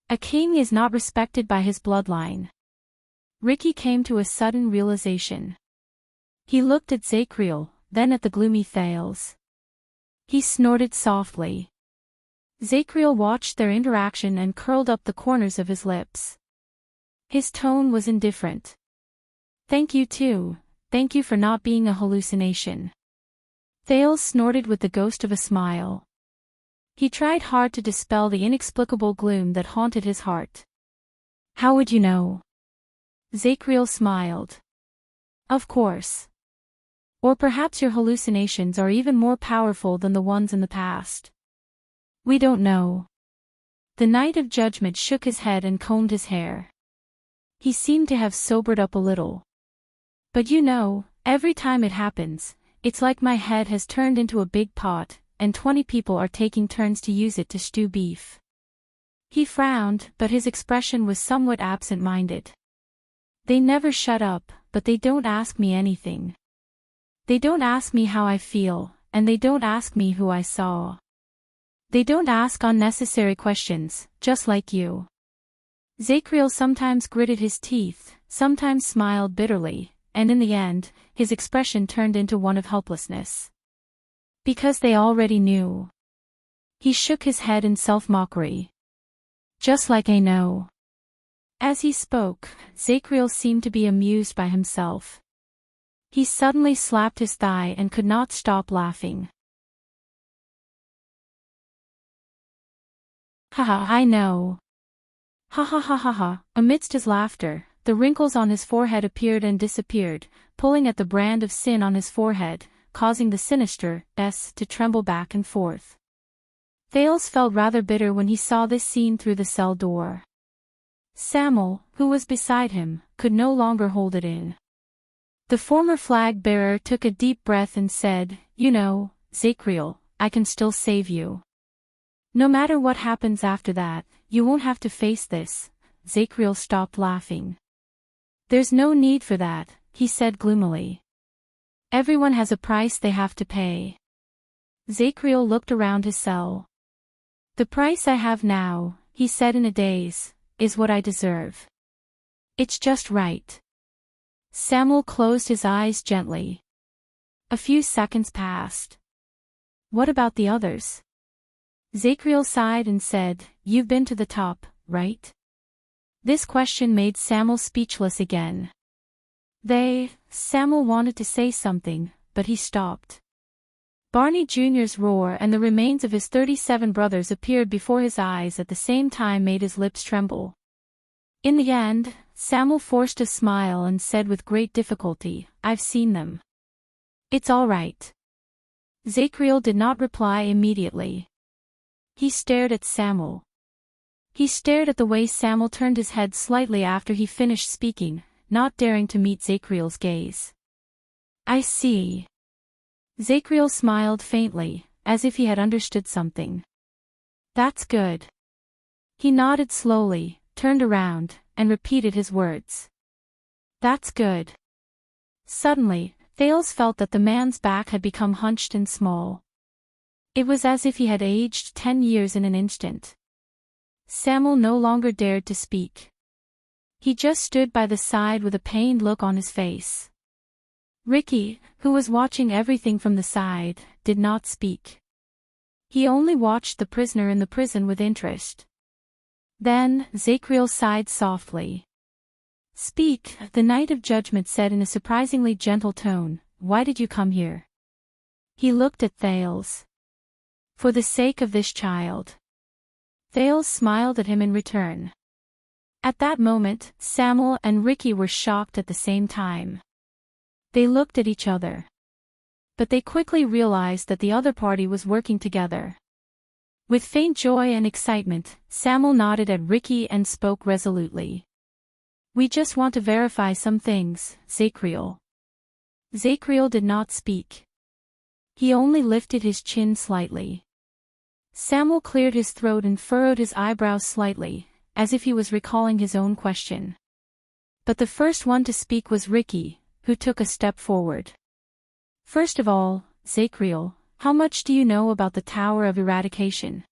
A king is not respected by his bloodline. Ricky came to a sudden realization. He looked at Zacriel, then at the gloomy Thales. He snorted softly. Zacriel watched their interaction and curled up the corners of his lips. His tone was indifferent. Thank you too. Thank you for not being a hallucination. Thales snorted with the ghost of a smile. He tried hard to dispel the inexplicable gloom that haunted his heart. How would you know? Zacriel smiled. Of course. Or perhaps your hallucinations are even more powerful than the ones in the past. We don't know. The Knight of Judgment shook his head and combed his hair. He seemed to have sobered up a little. But you know, every time it happens, it's like my head has turned into a big pot, and 20 people are taking turns to use it to stew beef. He frowned, but his expression was somewhat absent-minded. They never shut up, but they don't ask me anything. They don't ask me how I feel, and they don't ask me who I saw. They don't ask unnecessary questions, just like you. Zacriel sometimes gritted his teeth, sometimes smiled bitterly, and in the end, his expression turned into one of helplessness. Because they already knew. He shook his head in self-mockery. Just like I know. As he spoke, Zacriel seemed to be amused by himself. He suddenly slapped his thigh and could not stop laughing. Haha, I know. Ha ha ha ha ha. Amidst his laughter, the wrinkles on his forehead appeared and disappeared, pulling at the brand of sin on his forehead, causing the sinister S to tremble back and forth. Thales felt rather bitter when he saw this scene through the cell door. Samuel, who was beside him, could no longer hold it in. The former flag-bearer took a deep breath and said, "You know, Zacriel, I can still save you." No matter what happens after that, you won't have to face this. Zacriel stopped laughing. There's no need for that, he said gloomily. Everyone has a price they have to pay. Zacriel looked around his cell. The price I have now, he said in a daze, is what I deserve. It's just right. Samuel closed his eyes gently. A few seconds passed. What about the others? Zacriel sighed and said, You've been to the top, right? This question made Samuel speechless again. Samuel wanted to say something, but he stopped. Barney Jr.'s roar and the remains of his 37 brothers appeared before his eyes at the same time made his lips tremble. In the end, Samuel forced a smile and said with great difficulty, I've seen them. It's all right. Zacriel did not reply immediately. He stared at Samuel. He stared at the way Samuel turned his head slightly after he finished speaking, not daring to meet Zacriel's gaze. I see. Zacriel smiled faintly, as if he had understood something. That's good. He nodded slowly, turned around, and repeated his words. That's good. Suddenly, Thales felt that the man's back had become hunched and small. It was as if he had aged 10 years in an instant. Samuel no longer dared to speak. He just stood by the side with a pained look on his face. Ricky, who was watching everything from the side, did not speak. He only watched the prisoner in the prison with interest. Then, Zacriel sighed softly. Speak, the Knight of Judgment said in a surprisingly gentle tone, Why did you come here? He looked at Thales. For the sake of this child. Thales smiled at him in return. At that moment, Samuel and Ricky were shocked at the same time. They looked at each other. But they quickly realized that the other party was working together. With faint joy and excitement, Samuel nodded at Ricky and spoke resolutely. We just want to verify some things, Zacriel. Zacriel did not speak. He only lifted his chin slightly. Samuel cleared his throat and furrowed his eyebrows slightly, as if he was recalling his own question. But the first one to speak was Ricky, who took a step forward. First of all, Zacriel, how much do you know about the Tower of Eradication?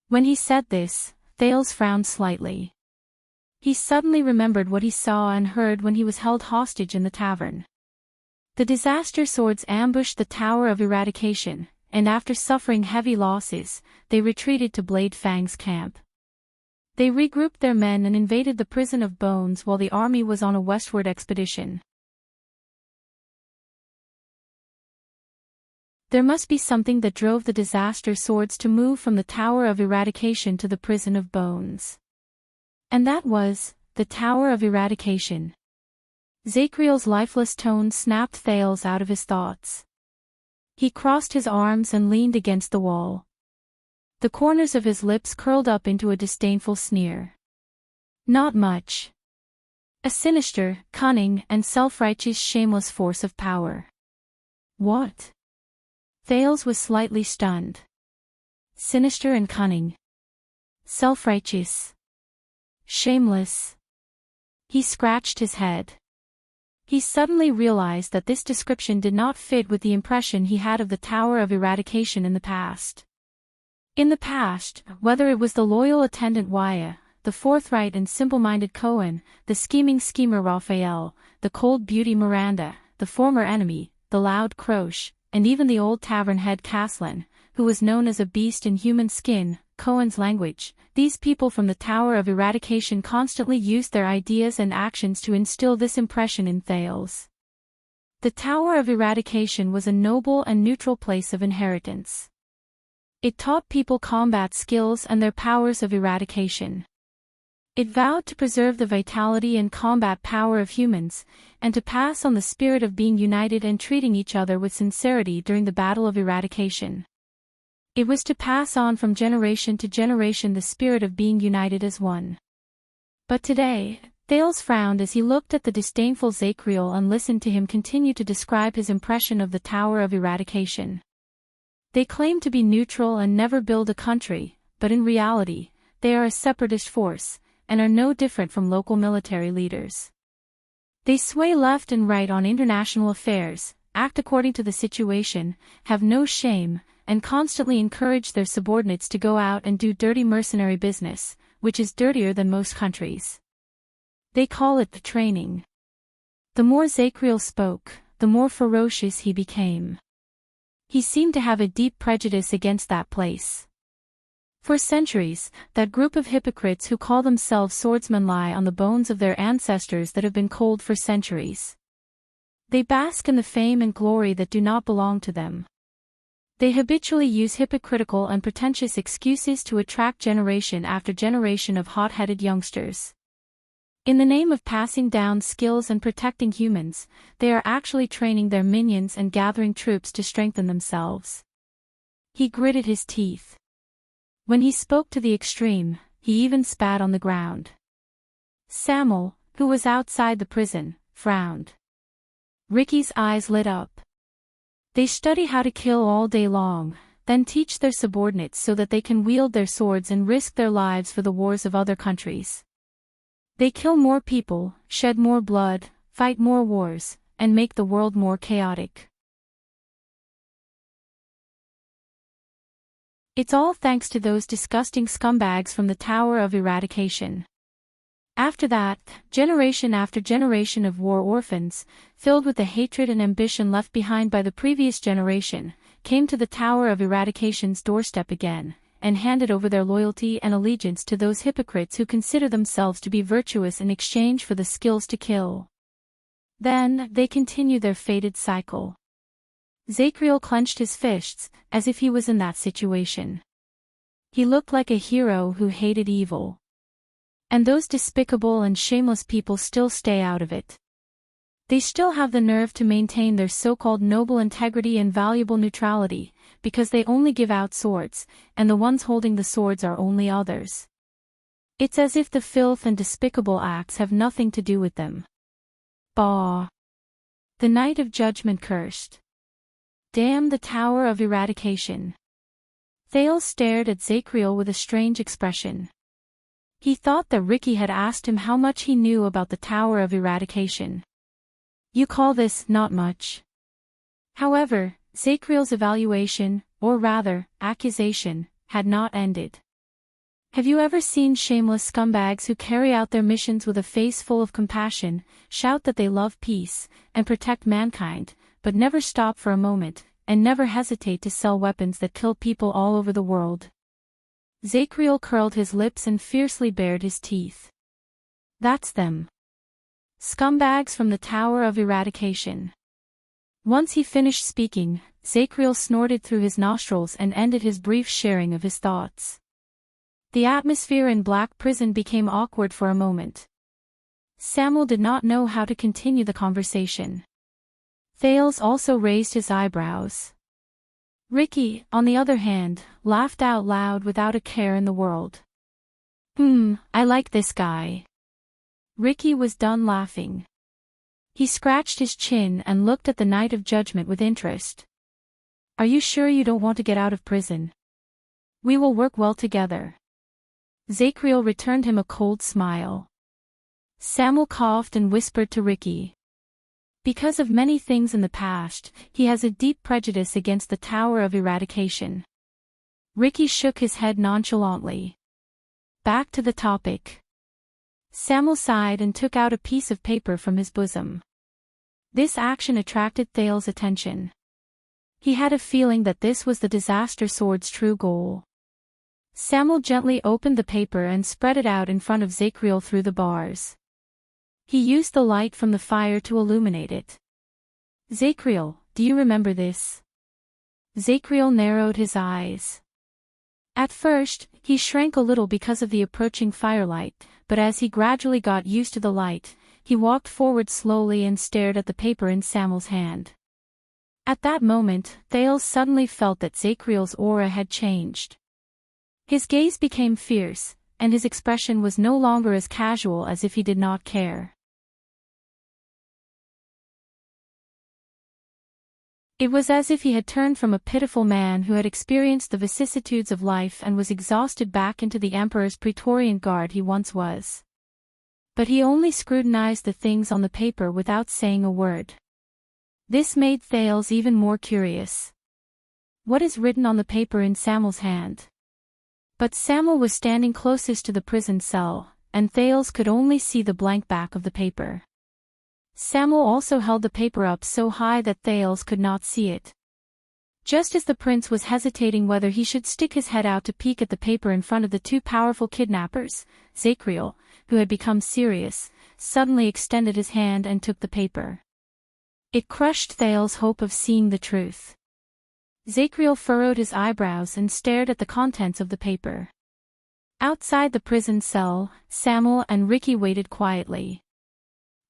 When he said this, Thales frowned slightly. He suddenly remembered what he saw and heard when he was held hostage in the tavern. The disaster swords ambushed the Tower of Eradication, and after suffering heavy losses, they retreated to Blade Fang's camp. They regrouped their men and invaded the Prison of Bones while the army was on a westward expedition. There must be something that drove the disaster swords to move from the Tower of Eradication to the Prison of Bones. And that was, the Tower of Eradication. Zacriel's lifeless tone snapped Thales out of his thoughts. He crossed his arms and leaned against the wall. The corners of his lips curled up into a disdainful sneer. Not much. A sinister, cunning, and self-righteous shameless force of power. What? Thales was slightly stunned. Sinister and cunning. Self-righteous. Shameless. He scratched his head. He suddenly realized that this description did not fit with the impression he had of the Tower of Eradication in the past. In the past, whether it was the loyal attendant Waya, the forthright and simple-minded Cohen, the scheming schemer Raphael, the cold beauty Miranda, the former enemy, the loud Croche, and even the old tavern head Caslin, who was known as a beast in human skin, Cohen's language, these people from the Tower of Eradication constantly used their ideas and actions to instill this impression in Thales. The Tower of Eradication was a noble and neutral place of inheritance. It taught people combat skills and their powers of eradication. It vowed to preserve the vitality and combat power of humans, and to pass on the spirit of being united and treating each other with sincerity during the battle of eradication. It was to pass on from generation to generation the spirit of being united as one. But today, Thales frowned as he looked at the disdainful Zacriel and listened to him continue to describe his impression of the Tower of Eradication. They claim to be neutral and never build a country, but in reality, they are a separatist force, and are no different from local military leaders. They sway left and right on international affairs, act according to the situation, have no shame, and constantly encourage their subordinates to go out and do dirty mercenary business, which is dirtier than most countries. They call it the training. The more Zacriel spoke, the more ferocious he became. He seemed to have a deep prejudice against that place. For centuries, that group of hypocrites who call themselves swordsmen lie on the bones of their ancestors that have been cold for centuries. They bask in the fame and glory that do not belong to them. They habitually use hypocritical and pretentious excuses to attract generation after generation of hot-headed youngsters. In the name of passing down skills and protecting humans, they are actually training their minions and gathering troops to strengthen themselves. He gritted his teeth. When he spoke to the extreme, he even spat on the ground. Samuel, who was outside the prison, frowned. Ricky's eyes lit up. They study how to kill all day long, then teach their subordinates so that they can wield their swords and risk their lives for the wars of other countries. They kill more people, shed more blood, fight more wars, and make the world more chaotic. It's all thanks to those disgusting scumbags from the Tower of Eradication. After that, generation after generation of war orphans, filled with the hatred and ambition left behind by the previous generation, came to the Tower of Eradication's doorstep again, and handed over their loyalty and allegiance to those hypocrites who consider themselves to be virtuous in exchange for the skills to kill. Then, they continue their fated cycle. Zacriel clenched his fists, as if he was in that situation. He looked like a hero who hated evil. And those despicable and shameless people still stay out of it. They still have the nerve to maintain their so-called noble integrity and valuable neutrality, because they only give out swords, and the ones holding the swords are only others. It's as if the filth and despicable acts have nothing to do with them. Bah! The Night of Judgment cursed. Damn the Tower of Eradication. Thales stared at Zacriel with a strange expression. He thought that Ricky had asked him how much he knew about the Tower of Eradication. You call this not much? However, Zacriel's evaluation, or rather, accusation, had not ended. Have you ever seen shameless scumbags who carry out their missions with a face full of compassion, shout that they love peace, and protect mankind, but never stop for a moment, and never hesitate to sell weapons that kill people all over the world? Zacriel curled his lips and fiercely bared his teeth. That's them. Scumbags from the Tower of Eradication. Once he finished speaking, Zacriel snorted through his nostrils and ended his brief sharing of his thoughts. The atmosphere in Black Prison became awkward for a moment. Samuel did not know how to continue the conversation. Thales also raised his eyebrows. Ricky, on the other hand, laughed out loud without a care in the world. I like this guy. Ricky was done laughing. He scratched his chin and looked at the Night of Judgment with interest. Are you sure you don't want to get out of prison? We will work well together. Zacriel returned him a cold smile. Samuel coughed and whispered to Ricky. Because of many things in the past, he has a deep prejudice against the Tower of Eradication. Ricky shook his head nonchalantly. Back to the topic. Samuel sighed and took out a piece of paper from his bosom. This action attracted Thales' attention. He had a feeling that this was the Disaster Sword's true goal. Samuel gently opened the paper and spread it out in front of Zacriel through the bars. He used the light from the fire to illuminate it. Zacriel, do you remember this? Zacriel narrowed his eyes. At first, he shrank a little because of the approaching firelight, but as he gradually got used to the light, he walked forward slowly and stared at the paper in Samuel's hand. At that moment, Thales suddenly felt that Zacriel's aura had changed. His gaze became fierce, and his expression was no longer as casual as if he did not care. It was as if he had turned from a pitiful man who had experienced the vicissitudes of life and was exhausted back into the Emperor's Praetorian Guard he once was. But he only scrutinized the things on the paper without saying a word. This made Thales even more curious. What is written on the paper in Samuel's hand? But Samuel was standing closest to the prison cell, and Thales could only see the blank back of the paper. Samuel also held the paper up so high that Thales could not see it. Just as the prince was hesitating whether he should stick his head out to peek at the paper in front of the two powerful kidnappers, Zachriel, who had become serious, suddenly extended his hand and took the paper. It crushed Thales' hope of seeing the truth. Zachriel furrowed his eyebrows and stared at the contents of the paper. Outside the prison cell, Samuel and Ricky waited quietly.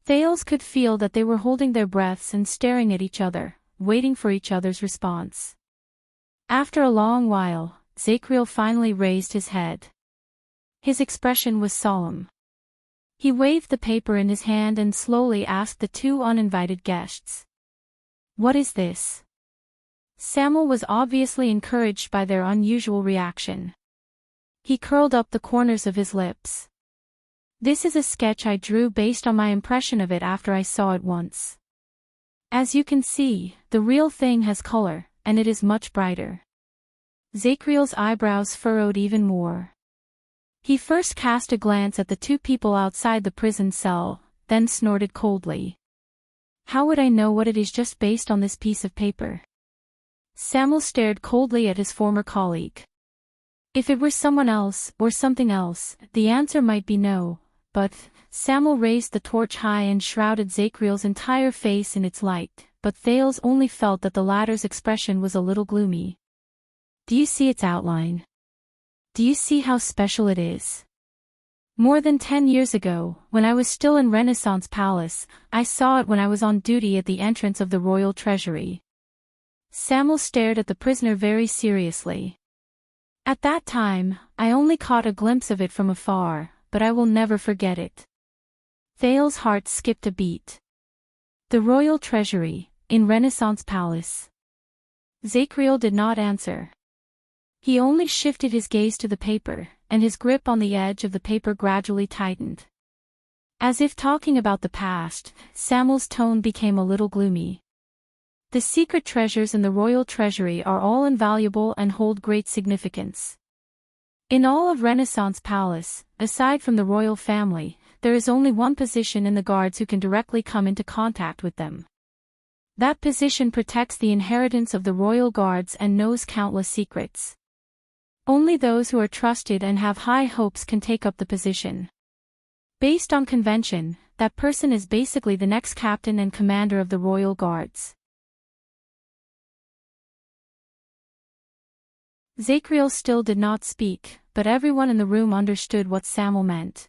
Thales could feel that they were holding their breaths and staring at each other, waiting for each other's response. After a long while, Zachriel finally raised his head. His expression was solemn. He waved the paper in his hand and slowly asked the two uninvited guests. "What is this?" Samuel was obviously encouraged by their unusual reaction. He curled up the corners of his lips. "This is a sketch I drew based on my impression of it after I saw it once. As you can see, the real thing has color, and it is much brighter." Zachriel's eyebrows furrowed even more. He first cast a glance at the two people outside the prison cell, then snorted coldly. "How would I know what it is just based on this piece of paper?" Samuel stared coldly at his former colleague. If it were someone else, or something else, the answer might be no, but Samuel raised the torch high and shrouded Zachriel's entire face in its light, but Thales only felt that the latter's expression was a little gloomy. "Do you see its outline? Do you see how special it is? More than 10 years ago, when I was still in Renaissance Palace, I saw it when I was on duty at the entrance of the royal treasury." Samuel stared at the prisoner very seriously. "At that time, I only caught a glimpse of it from afar, but I will never forget it." Thales' heart skipped a beat. The royal treasury, in Renaissance Palace. Zachriel did not answer. He only shifted his gaze to the paper, and his grip on the edge of the paper gradually tightened. As if talking about the past, Samuel's tone became a little gloomy. "The secret treasures in the royal treasury are all invaluable and hold great significance. In all of Renaissance Palace, aside from the royal family, there is only one position in the guards who can directly come into contact with them. That position protects the inheritance of the royal guards and knows countless secrets. Only those who are trusted and have high hopes can take up the position. Based on convention, that person is basically the next captain and commander of the royal guards." Zachriel still did not speak, but everyone in the room understood what Samuel meant.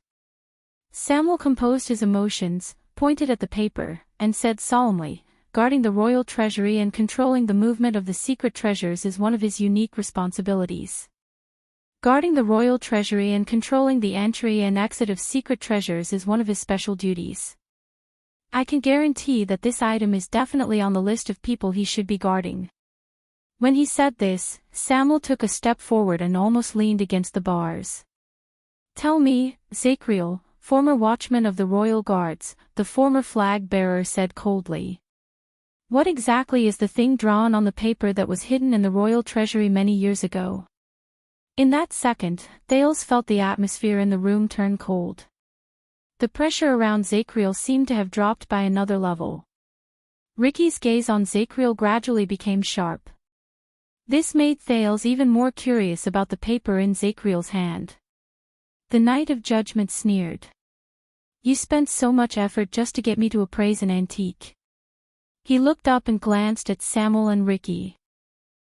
Samuel composed his emotions, pointed at the paper, and said solemnly, "Guarding the royal treasury and controlling the movement of the secret treasures is one of his unique responsibilities. Guarding the royal treasury and controlling the entry and exit of secret treasures is one of his special duties. I can guarantee that this item is definitely on the list of people he should be guarding." When he said this, Samuel took a step forward and almost leaned against the bars. "Tell me, Zachriel, former watchman of the royal guards," the former flag-bearer said coldly. "What exactly is the thing drawn on the paper that was hidden in the royal treasury many years ago?" In that second, Thales felt the atmosphere in the room turn cold. The pressure around Zachriel seemed to have dropped by another level. Ricky's gaze on Zachriel gradually became sharp. This made Thales even more curious about the paper in Zachriel's hand. The Knight of Judgment sneered. "You spent so much effort just to get me to appraise an antique." He looked up and glanced at Samuel and Ricky.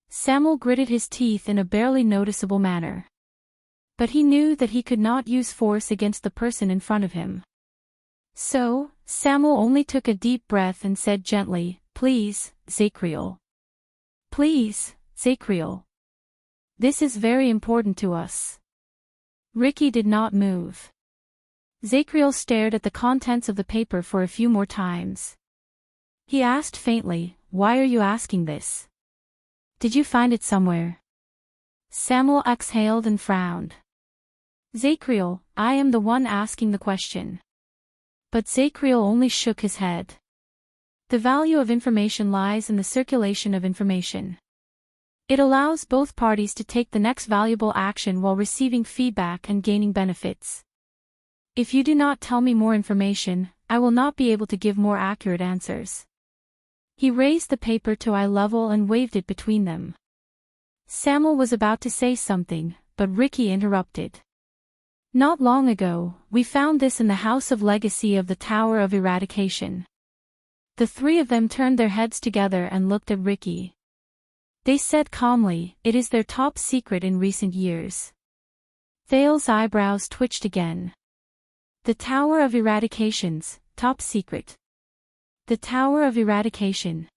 Samuel gritted his teeth in a barely noticeable manner. But he knew that he could not use force against the person in front of him. So, Samuel only took a deep breath and said gently, "Please, Zachriel. Please, Zachriel. This is very important to us." Ricky did not move. Zachriel stared at the contents of the paper for a few more times. He asked faintly, why are you asking this? Did you find it somewhere? Samuel exhaled and frowned. Zachriel, I am the one asking the question. But Zachriel only shook his head. The value of information lies in the circulation of information. It allows both parties to take the next valuable action while receiving feedback and gaining benefits. If you do not tell me more information, I will not be able to give more accurate answers. He raised the paper to eye level and waved it between them. Samuel was about to say something, but Ricky interrupted. Not long ago, we found this in the House of Legacy of the Tower of Eradication. The three of them turned their heads together and looked at Ricky. They said calmly, it is their top secret in recent years. Thale's eyebrows twitched again. The Tower of Eradication's top secret. The Tower of Eradication.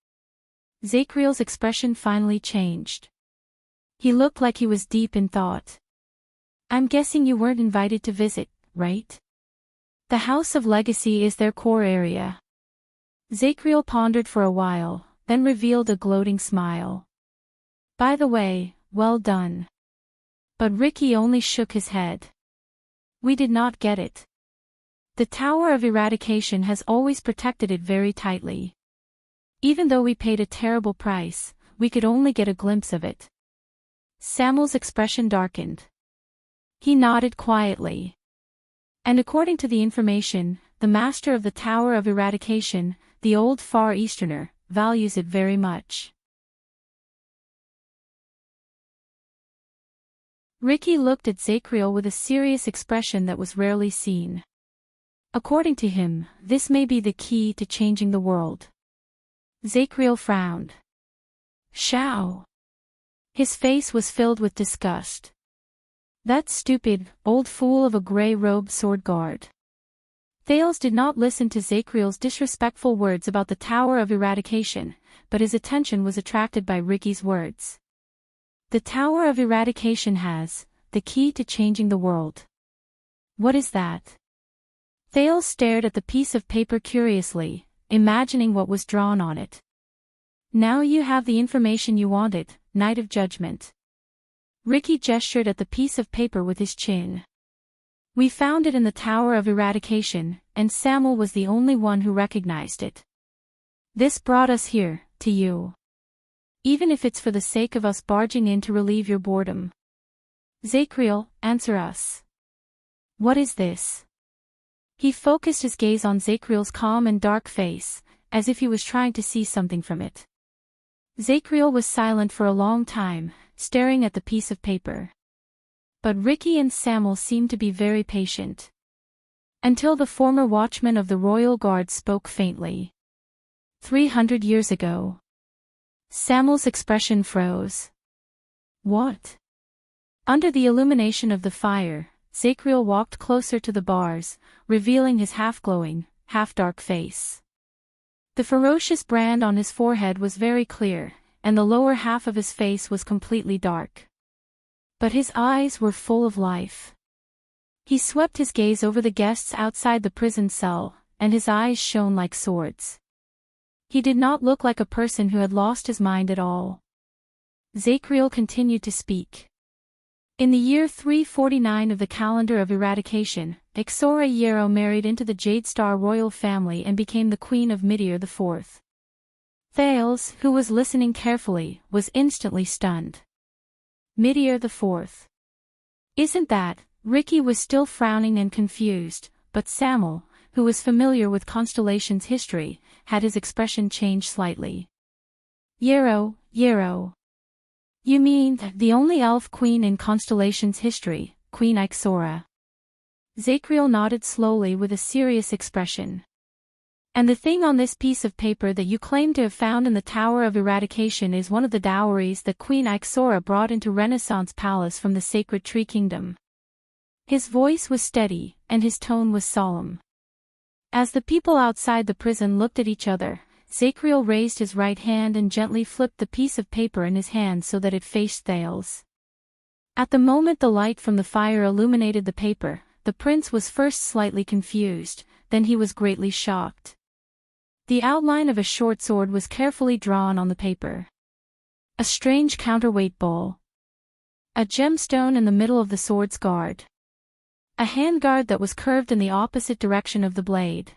Zachriel's expression finally changed. He looked like he was deep in thought. I'm guessing you weren't invited to visit, right? The House of Legacy is their core area. Zachriel pondered for a while, then revealed a gloating smile. By the way, well done. But Ricky only shook his head. We did not get it. The Tower of Eradication has always protected it very tightly. Even though we paid a terrible price, we could only get a glimpse of it. Samuel's expression darkened. He nodded quietly. And according to the information, the master of the Tower of Eradication, the old Far Easterner, values it very much. Ricky looked at Zachriel with a serious expression that was rarely seen. According to him, this may be the key to changing the world. Zachriel frowned. Shao. His face was filled with disgust. That stupid, old fool of a gray-robed sword guard. Thales did not listen to Zachriel's disrespectful words about the Tower of Eradication, but his attention was attracted by Ricky's words. The Tower of Eradication has the key to changing the world. What is that? Thales stared at the piece of paper curiously, imagining what was drawn on it. Now you have the information you wanted, Knight of Judgment. Ricky gestured at the piece of paper with his chin. We found it in the Tower of Eradication, and Samuel was the only one who recognized it. This brought us here, to you. Even if it's for the sake of us barging in to relieve your boredom. Zachriel, answer us. What is this? He focused his gaze on Zachriel's calm and dark face, as if he was trying to see something from it. Zachriel was silent for a long time, staring at the piece of paper. But Ricky and Samuel seemed to be very patient. Until the former watchman of the Royal Guard spoke faintly. 300 years ago. Samuel's expression froze. What? Under the illumination of the fire, Zachriel walked closer to the bars, revealing his half-glowing, half-dark face. The ferocious brand on his forehead was very clear, and the lower half of his face was completely dark. But his eyes were full of life. He swept his gaze over the guests outside the prison cell, and his eyes shone like swords. He did not look like a person who had lost his mind at all. Zachriel continued to speak. In the year 349 of the calendar of eradication, Ixora Yero married into the Jade Star royal family and became the queen of Midir IV. Thales, who was listening carefully, was instantly stunned. Midir IV. Isn't that? Ricky was still frowning and confused, but Samuel, who was familiar with Constellation's history, had his expression change slightly. Yero. You mean the only elf queen in Constellation's history, Queen Ixora? Zachriel nodded slowly with a serious expression. And the thing on this piece of paper that you claim to have found in the Tower of Eradication is one of the dowries that Queen Ixora brought into Renaissance Palace from the Sacred Tree Kingdom. His voice was steady, and his tone was solemn. As the people outside the prison looked at each other, Zachriel raised his right hand and gently flipped the piece of paper in his hand so that it faced Thales. At the moment the light from the fire illuminated the paper, the prince was first slightly confused, then he was greatly shocked. The outline of a short sword was carefully drawn on the paper. A strange counterweight ball. A gemstone in the middle of the sword's guard. A handguard that was curved in the opposite direction of the blade.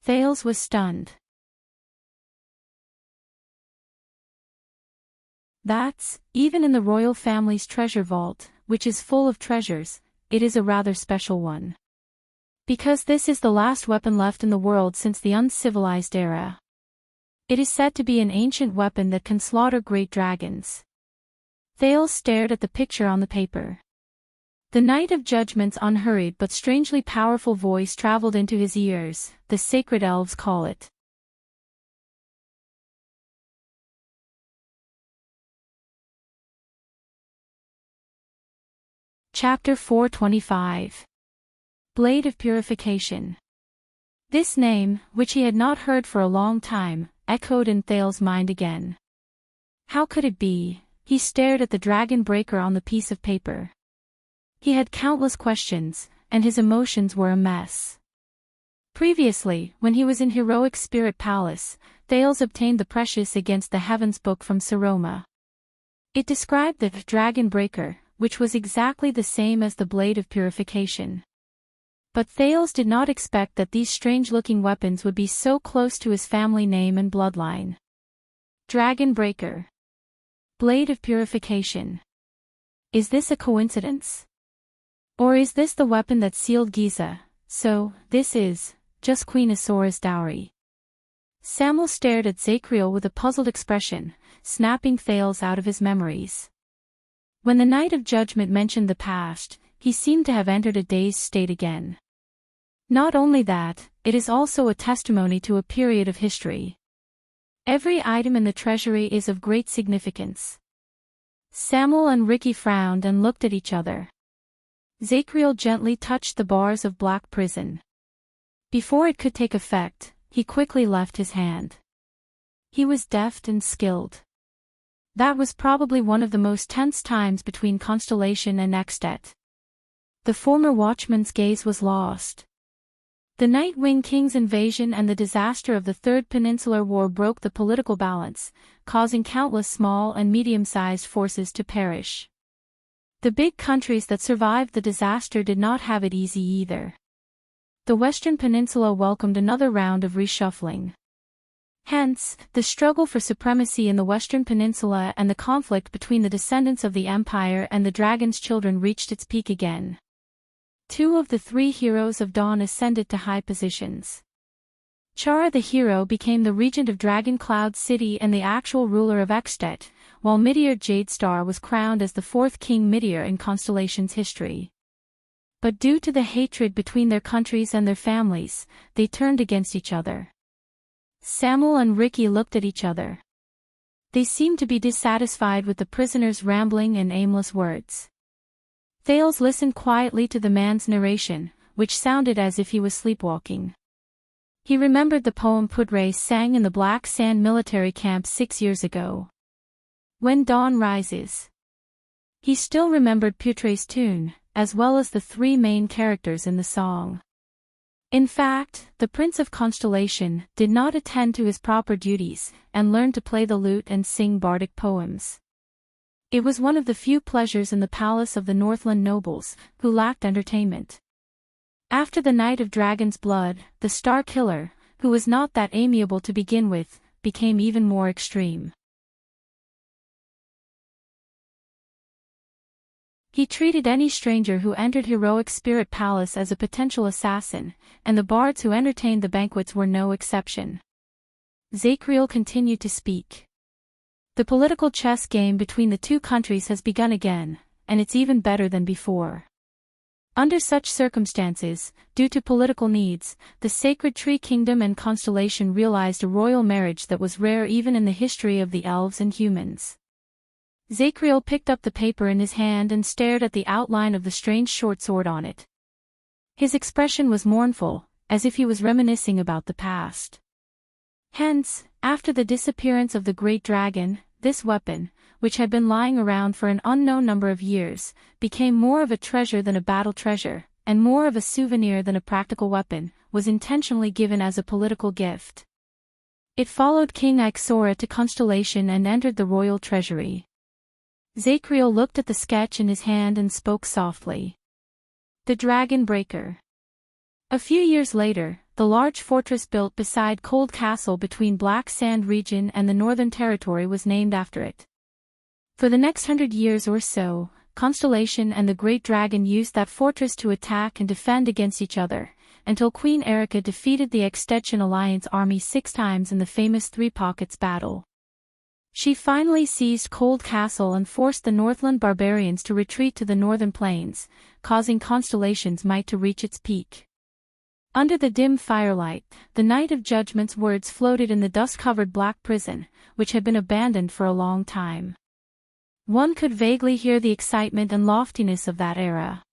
Thales was stunned. That's, even in the royal family's treasure vault, which is full of treasures, it is a rather special one. Because this is the last weapon left in the world since the uncivilized era. It is said to be an ancient weapon that can slaughter great dragons. Thales stared at the picture on the paper. The Night of Judgment's unhurried but strangely powerful voice traveled into his ears. The sacred elves call it. Chapter 425. Blade of Purification. This name, which he had not heard for a long time, echoed in Thales' mind again. How could it be? He stared at the dragon breaker on the piece of paper. He had countless questions, and his emotions were a mess. Previously, when he was in Heroic Spirit Palace, Thales obtained the precious Against the Heavens book from Saroma. It described the dragon breaker, which was exactly the same as the Blade of Purification. But Thales did not expect that these strange-looking weapons would be so close to his family name and bloodline. Dragon Breaker. Blade of Purification. Is this a coincidence? Or is this the weapon that sealed Giza? So, this is just Queen Asora's dowry. Samuel stared at Zacriel with a puzzled expression, snapping Thales out of his memories. When the Night of Judgment mentioned the past, he seemed to have entered a dazed state again. Not only that, it is also a testimony to a period of history. Every item in the treasury is of great significance. Samuel and Ricky frowned and looked at each other. Zacriel gently touched the bars of black prison. Before it could take effect, he quickly left his hand. He was deft and skilled. That was probably one of the most tense times between Constellation and Extet. The former watchman's gaze was lost. The Nightwing King's invasion and the disaster of the Third Peninsular War broke the political balance, causing countless small and medium-sized forces to perish. The big countries that survived the disaster did not have it easy either. The Western Peninsula welcomed another round of reshuffling. Hence, the struggle for supremacy in the Western Peninsula and the conflict between the descendants of the Empire and the Dragon's children reached its peak again. 2 of the 3 heroes of Dawn ascended to high positions. Chara the hero became the regent of Dragon Cloud City and the actual ruler of Extet, while Midir Jadestar was crowned as the 4th King Midir in Constellation's history. But due to the hatred between their countries and their families, they turned against each other. Samuel and Ricky looked at each other. They seemed to be dissatisfied with the prisoner's rambling and aimless words. Thales listened quietly to the man's narration, which sounded as if he was sleepwalking. He remembered the poem Pudray sang in the Black Sand military camp 6 years ago. When Dawn Rises. He still remembered Putray's tune, as well as the 3 main characters in the song. In fact, the Prince of Constellation did not attend to his proper duties, and learned to play the lute and sing bardic poems. It was one of the few pleasures in the palace of the Northland nobles, who lacked entertainment. After the Night of Dragon's Blood, the Star Killer, who was not that amiable to begin with, became even more extreme. He treated any stranger who entered Heroic Spirit Palace as a potential assassin, and the bards who entertained the banquets were no exception. Zacriel continued to speak. The political chess game between the 2 countries has begun again, and it's even better than before. Under such circumstances, due to political needs, the Sacred Tree Kingdom and Constellation realized a royal marriage that was rare even in the history of the elves and humans. Zacriel picked up the paper in his hand and stared at the outline of the strange short sword on it. His expression was mournful, as if he was reminiscing about the past. Hence, after the disappearance of the great dragon, this weapon, which had been lying around for an unknown number of years, became more of a treasure than a battle treasure, and more of a souvenir than a practical weapon, was intentionally given as a political gift. It followed King Ixora to Constellation and entered the royal treasury. Zacriel looked at the sketch in his hand and spoke softly. The Dragon Breaker. A few years later, the large fortress built beside Cold Castle between Black Sand region and the Northern Territory was named after it. For the next 100 years or so, Constellation and the Great Dragon used that fortress to attack and defend against each other, until Queen Erica defeated the Extension Alliance army 6 times in the famous Three Pockets battle. She finally seized Cold Castle and forced the Northland barbarians to retreat to the northern plains, causing Constellation's might to reach its peak. Under the dim firelight, the Night of Judgment's words floated in the dust-covered black prison, which had been abandoned for a long time. One could vaguely hear the excitement and loftiness of that era.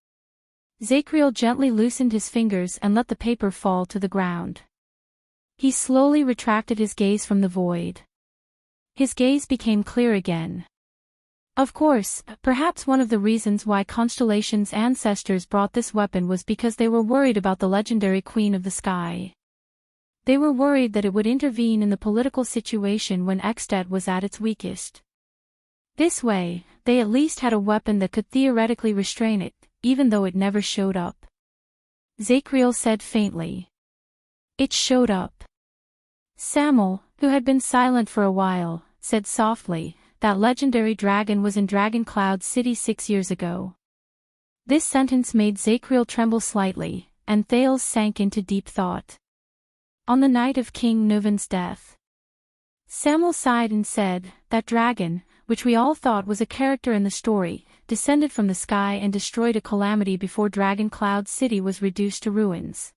Zacriel gently loosened his fingers and let the paper fall to the ground. He slowly retracted his gaze from the void. His gaze became clear again. Of course, perhaps one of the reasons why Constellation's ancestors brought this weapon was because they were worried about the legendary Queen of the Sky. They were worried that it would intervene in the political situation when Extet was at its weakest. This way, they at least had a weapon that could theoretically restrain it, even though it never showed up. Zacriel said faintly. It showed up. Samuel, who had been silent for a while, said softly, that legendary dragon was in Dragon Cloud City 6 years ago. This sentence made Zacriel tremble slightly, and Thales sank into deep thought. On the night of King Nuvan's death. Samuel sighed and said, that dragon, which we all thought was a character in the story, descended from the sky and destroyed a calamity before Dragon Cloud City was reduced to ruins.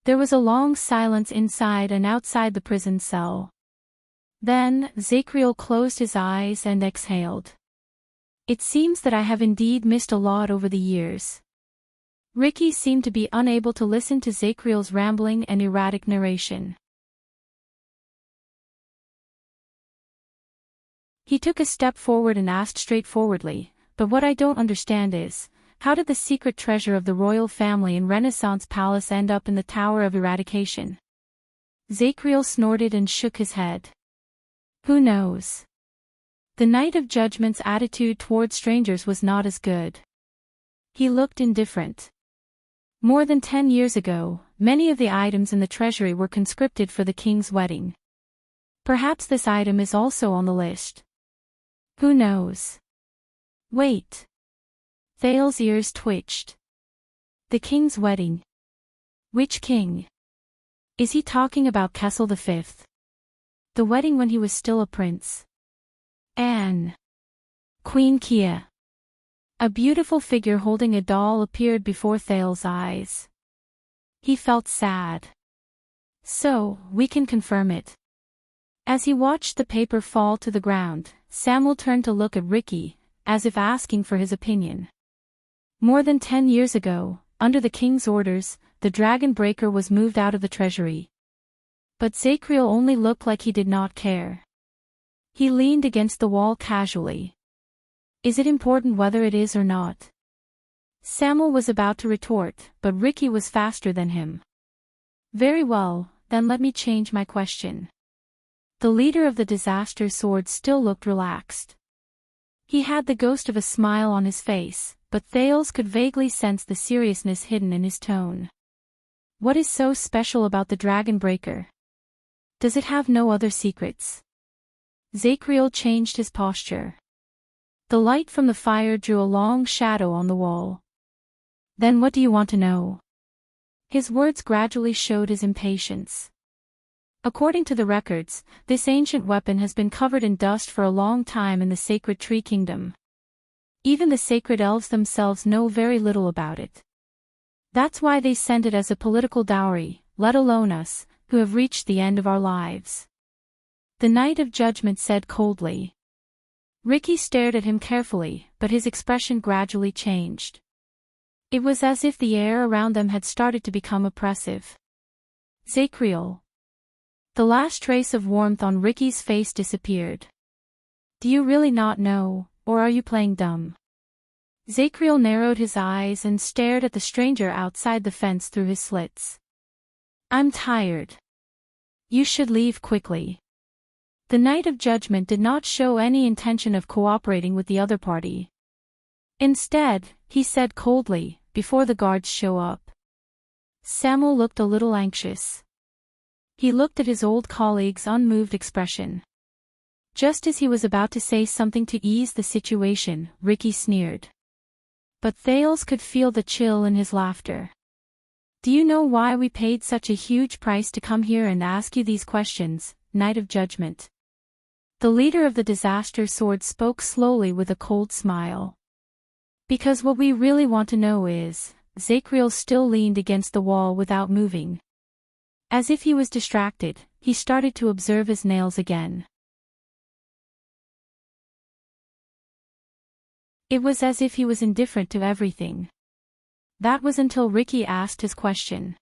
There was a long silence inside and outside the prison cell. Then, Zacriel closed his eyes and exhaled. It seems that I have indeed missed a lot over the years. Ricky seemed to be unable to listen to Zacriel's rambling and erratic narration. He took a step forward and asked straightforwardly, but what I don't understand is, how did the secret treasure of the royal family in Renaissance Palace end up in the Tower of Eradication? Zacriel snorted and shook his head. Who knows? The Night of Judgment's attitude toward strangers was not as good. He looked indifferent. More than 10 years ago, many of the items in the treasury were conscripted for the king's wedding. Perhaps this item is also on the list. Who knows? Wait. Thale's ears twitched. The king's wedding. Which king? Is he talking about Kessel V? The wedding when he was still a prince. Anne. Queen Kia. A beautiful figure holding a doll appeared before Thale's eyes. He felt sad. So, we can confirm it. As he watched the paper fall to the ground, Samuel turned to look at Ricky, as if asking for his opinion. More than 10 years ago, under the king's orders, the Dragon Breaker was moved out of the treasury. But Zacriel only looked like he did not care. He leaned against the wall casually. Is it important whether it is or not? Samuel was about to retort, but Ricky was faster than him. Very well, then let me change my question. The leader of the Disaster Sword still looked relaxed. He had the ghost of a smile on his face, but Thales could vaguely sense the seriousness hidden in his tone. What is so special about the Dragon Breaker? Does it have no other secrets? Zacriel changed his posture. The light from the fire drew a long shadow on the wall. Then what do you want to know? His words gradually showed his impatience. According to the records, this ancient weapon has been covered in dust for a long time in the Sacred Tree Kingdom. Even the sacred elves themselves know very little about it. That's why they sent it as a political dowry, let alone us, who have reached the end of our lives. The Night of Judgment said coldly. Ricky stared at him carefully, but his expression gradually changed. It was as if the air around them had started to become oppressive. Zacriel. The last trace of warmth on Ricky's face disappeared. Do you really not know, or are you playing dumb? Zacriel narrowed his eyes and stared at the stranger outside the fence through his slits. I'm tired. You should leave quickly. The Knight of Judgment did not show any intention of cooperating with the other party. Instead, he said coldly, before the guards show up. Samuel looked a little anxious. He looked at his old colleague's unmoved expression. Just as he was about to say something to ease the situation, Ricky sneered. But Thales could feel the chill in his laughter. Do you know why we paid such a huge price to come here and ask you these questions, Knight of Judgment? The leader of the Disaster Sword spoke slowly with a cold smile. Because what we really want to know is, Zachriel still leaned against the wall without moving. As if he was distracted, he started to observe his nails again. It was as if he was indifferent to everything. That was until Ricky asked his question.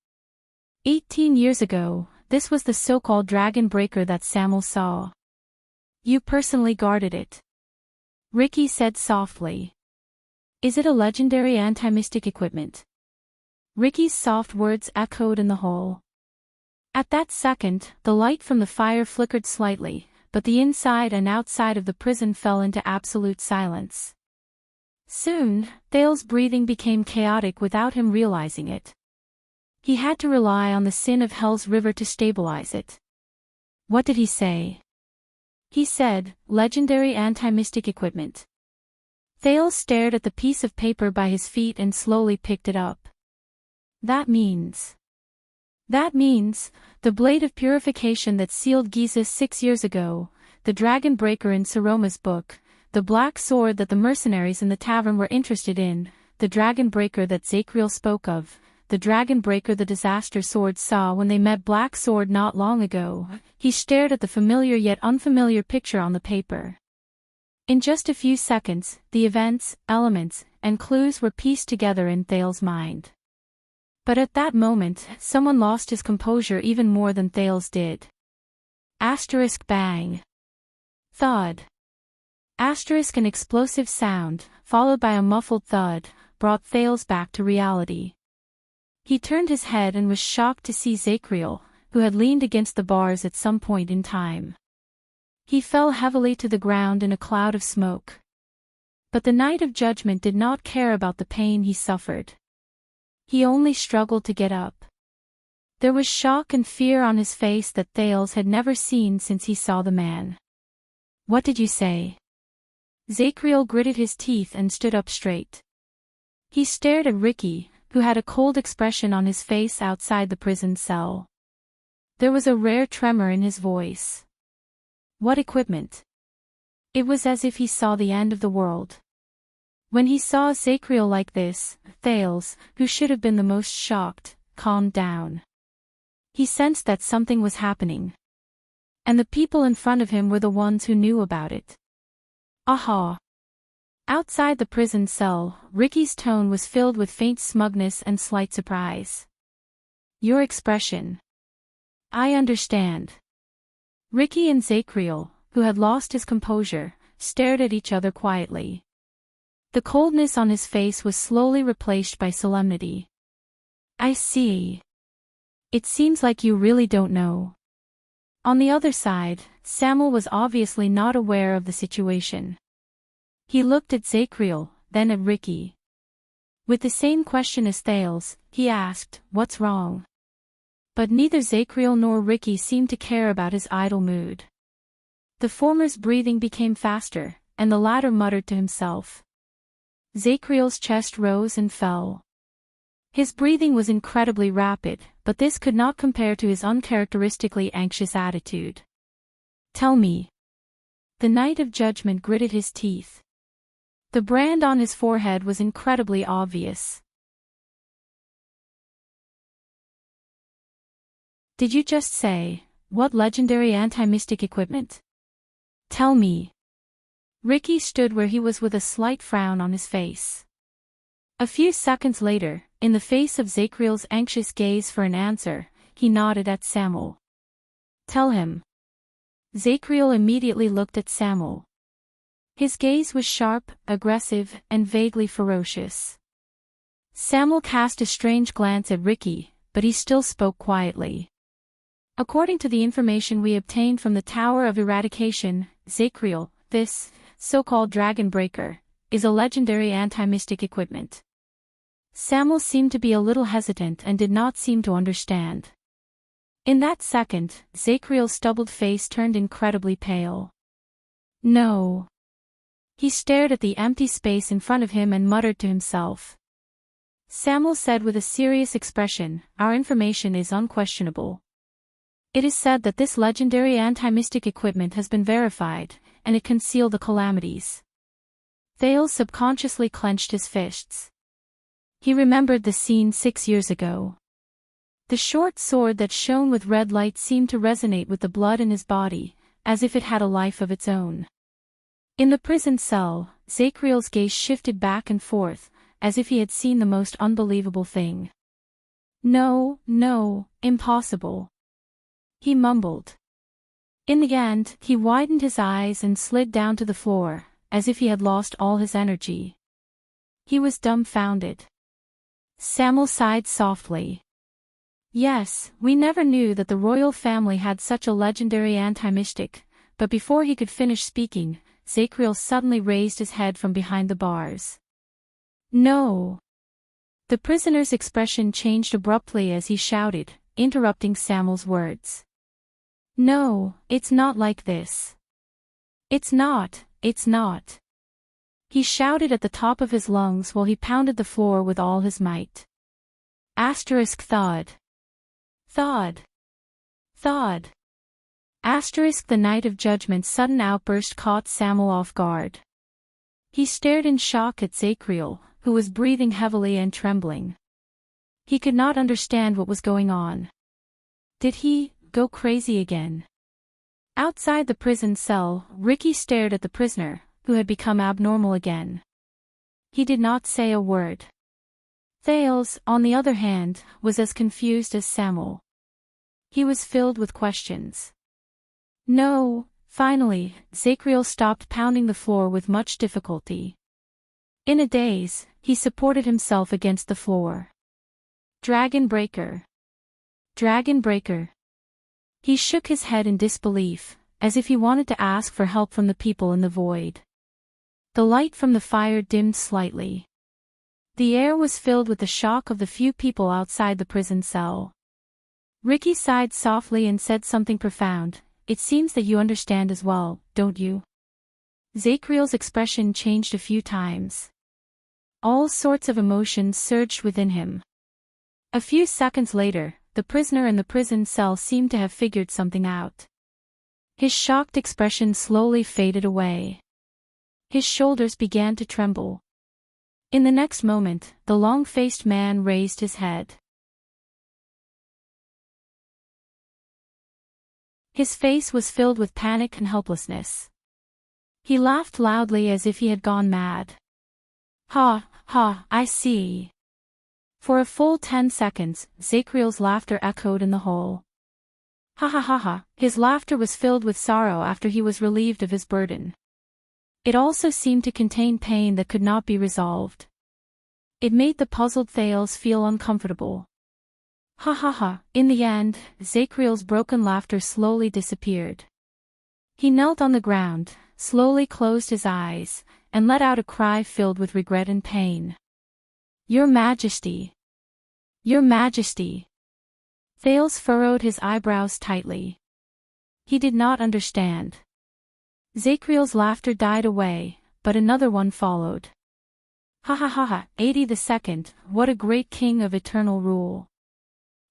18 years ago, this was the so-called Dragon Breaker that Samuel saw. You personally guarded it. Ricky said softly. Is it a legendary anti-mystic equipment? Ricky's soft words echoed in the hall. At that second, the light from the fire flickered slightly, but the inside and outside of the prison fell into absolute silence. Soon, Thales' breathing became chaotic without him realizing it. He had to rely on the sin of Hell's River to stabilize it. What did he say? He said, legendary anti-mystic equipment. Thales stared at the piece of paper by his feet and slowly picked it up. That means, the blade of purification that sealed Giza 6 years ago, the Dragon Breaker in Saroma's book, the black sword that the mercenaries in the tavern were interested in, the Dragon Breaker that Zachriel spoke of, the Dragon Breaker the Disaster Sword saw when they met Black Sword not long ago. He stared at the familiar yet unfamiliar picture on the paper. In just a few seconds, the events, elements, and clues were pieced together in Thales' mind. But at that moment, someone lost his composure even more than Thales did. Asterisk bang. Thud. Asterisk an explosive sound, followed by a muffled thud, brought Thales back to reality. He turned his head and was shocked to see Zachriel, who had leaned against the bars at some point in time. He fell heavily to the ground in a cloud of smoke. But the Knight of Judgment did not care about the pain he suffered. He only struggled to get up. There was shock and fear on his face that Thales had never seen since he saw the man. What did you say? Zachriel gritted his teeth and stood up straight. He stared at Ricky, who had a cold expression on his face outside the prison cell. There was a rare tremor in his voice. What equipment? It was as if he saw the end of the world. When he saw Zachriel like this, Thales, who should have been the most shocked, calmed down. He sensed that something was happening. And the people in front of him were the ones who knew about it. Aha! Outside the prison cell, Ricky's tone was filled with faint smugness and slight surprise. Your expression. I understand. Ricky and Zachriel, who had lost his composure, stared at each other quietly. The coldness on his face was slowly replaced by solemnity. I see. It seems like you really don't know. On the other side, Samuel was obviously not aware of the situation. He looked at Zachriel, then at Ricky. With the same question as Thales, he asked, "What's wrong?" But neither Zachriel nor Ricky seemed to care about his idle mood. The former's breathing became faster, and the latter muttered to himself. Zachriel's chest rose and fell. His breathing was incredibly rapid, but this could not compare to his uncharacteristically anxious attitude. Tell me. The Knight of Judgment gritted his teeth. The brand on his forehead was incredibly obvious. Did you just say, what legendary anti-mystic equipment? Tell me. Ricky stood where he was with a slight frown on his face. A few seconds later, in the face of Zachriel's anxious gaze for an answer, he nodded at Samuel. Tell him. Zachriel immediately looked at Samuel. His gaze was sharp, aggressive, and vaguely ferocious. Samuel cast a strange glance at Ricky, but he still spoke quietly. According to the information we obtained from the Tower of Eradication, Zacriel, this so-called Dragon Breaker is a legendary anti-mystic equipment. Samuel seemed to be a little hesitant and did not seem to understand. In that second, Zacriel's stubbled face turned incredibly pale. No. He stared at the empty space in front of him and muttered to himself. Samuel said with a serious expression, "Our information is unquestionable. It is said that this legendary anti-mystic equipment has been verified, and it can seal the calamities." Thales subconsciously clenched his fists. He remembered the scene 6 years ago. The short sword that shone with red light seemed to resonate with the blood in his body, as if it had a life of its own. In the prison cell, Zacriel's gaze shifted back and forth, as if he had seen the most unbelievable thing. No, impossible," he mumbled. In the end, he widened his eyes and slid down to the floor, as if he had lost all his energy. He was dumbfounded. Samuel sighed softly. "Yes, we never knew that the royal family had such a legendary anti-mystic," but before he could finish speaking, Zacriel suddenly raised his head from behind the bars. "No!" The prisoner's expression changed abruptly as he shouted, interrupting Samuel's words. "No, it's not like this. It's not. He shouted at the top of his lungs while he pounded the floor with all his might. Asterisk thud. Thud. Thud. Asterisk the Night of Judgment's sudden outburst caught Samuel off guard. He stared in shock at Zacriel, who was breathing heavily and trembling. He could not understand what was going on. Did he go crazy again? Outside the prison cell, Ricky stared at the prisoner, who had become abnormal again. He did not say a word. Thales, on the other hand, was as confused as Samuel. He was filled with questions. No, finally, Zacriel stopped pounding the floor with much difficulty. In a daze, he supported himself against the floor. Dragon Breaker. Dragon Breaker. He shook his head in disbelief, as if he wanted to ask for help from the people in the void. The light from the fire dimmed slightly. The air was filled with the shock of the few people outside the prison cell. Ricky sighed softly and said something profound. "It seems that you understand as well, don't you?" Zacriel's expression changed a few times. All sorts of emotions surged within him. A few seconds later, the prisoner in the prison cell seemed to have figured something out. His shocked expression slowly faded away. His shoulders began to tremble. In the next moment, the long-faced man raised his head. His face was filled with panic and helplessness. He laughed loudly as if he had gone mad. "Ha, I see." For a full 10 seconds, Zacriel's laughter echoed in the hall. Ha. His laughter was filled with sorrow after he was relieved of his burden. It also seemed to contain pain that could not be resolved. It made the puzzled Thales feel uncomfortable. Ha. In the end, Zacriel's broken laughter slowly disappeared. He knelt on the ground, slowly closed his eyes, and let out a cry filled with regret and pain. "Your Majesty! Your Majesty!" Thales furrowed his eyebrows tightly. He did not understand. Zacriel's laughter died away, but another one followed. Ha. 82nd, what a great king of eternal rule.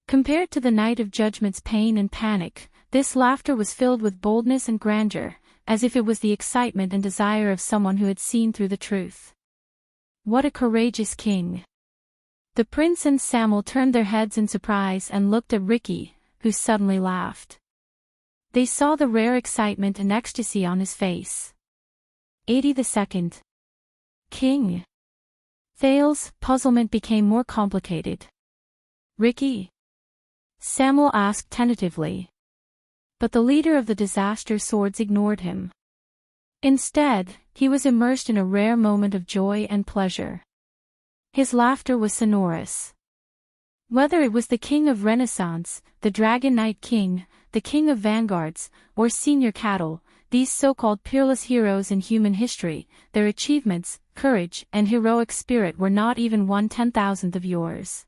Compared to the Night of Judgment's pain and panic, this laughter was filled with boldness and grandeur, as if it was the excitement and desire of someone who had seen through the truth. What a courageous king. The prince and Samuel turned their heads in surprise and looked at Ricky, who suddenly laughed. They saw the rare excitement and ecstasy on his face. 82nd. King. Thales' puzzlement became more complicated. "Ricky?" Samuel asked tentatively. But the leader of the disaster swords ignored him. Instead, he was immersed in a rare moment of joy and pleasure. His laughter was sonorous. Whether it was the King of Renaissance, the Dragon Knight King, the King of Vanguards, or Senior Cattle, these so-called peerless heroes in human history, their achievements, courage, and heroic spirit were not even 1/10,000th of yours.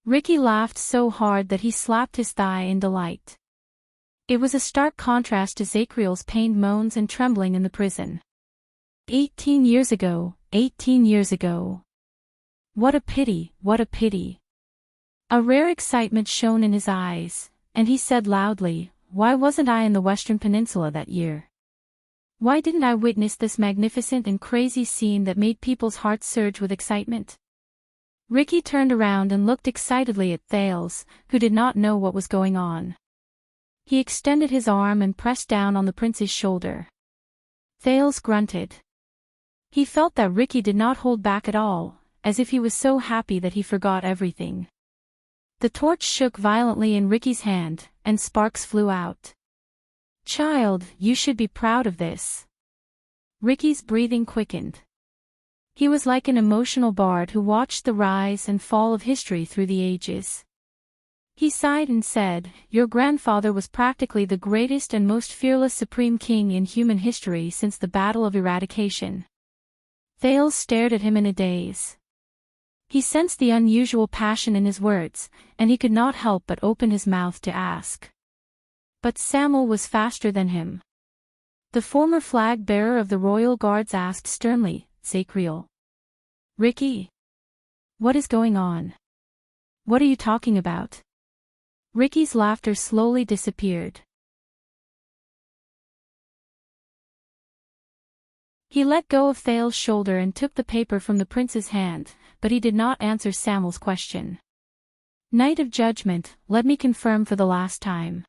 Ricky laughed so hard that he slapped his thigh in delight. It was a stark contrast to Zacriel's pained moans and trembling in the prison. 18 years ago, 18 years ago. What a pity, what a pity. A rare excitement shone in his eyes, and he said loudly, "Why wasn't I in the Western Peninsula that year? Why didn't I witness this magnificent and crazy scene that made people's hearts surge with excitement?" Ricky turned around and looked excitedly at Thales, who did not know what was going on. He extended his arm and pressed down on the prince's shoulder. Thales grunted. He felt that Ricky did not hold back at all, as if he was so happy that he forgot everything. The torch shook violently in Ricky's hand, and sparks flew out. "Child, you should be proud of this." Ricky's breathing quickened. He was like an emotional bard who watched the rise and fall of history through the ages. He sighed and said, "Your grandfather was practically the greatest and most fearless supreme king in human history since the Battle of Eradication." Thales stared at him in a daze. He sensed the unusual passion in his words, and he could not help but open his mouth to ask. But Samuel was faster than him. The former flag-bearer of the Royal Guards asked sternly, "Zacriel. Ricky? What is going on? What are you talking about?" Ricky's laughter slowly disappeared. He let go of Thales' shoulder and took the paper from the prince's hand, but he did not answer Samuel's question. "Night of Judgment, let me confirm for the last time."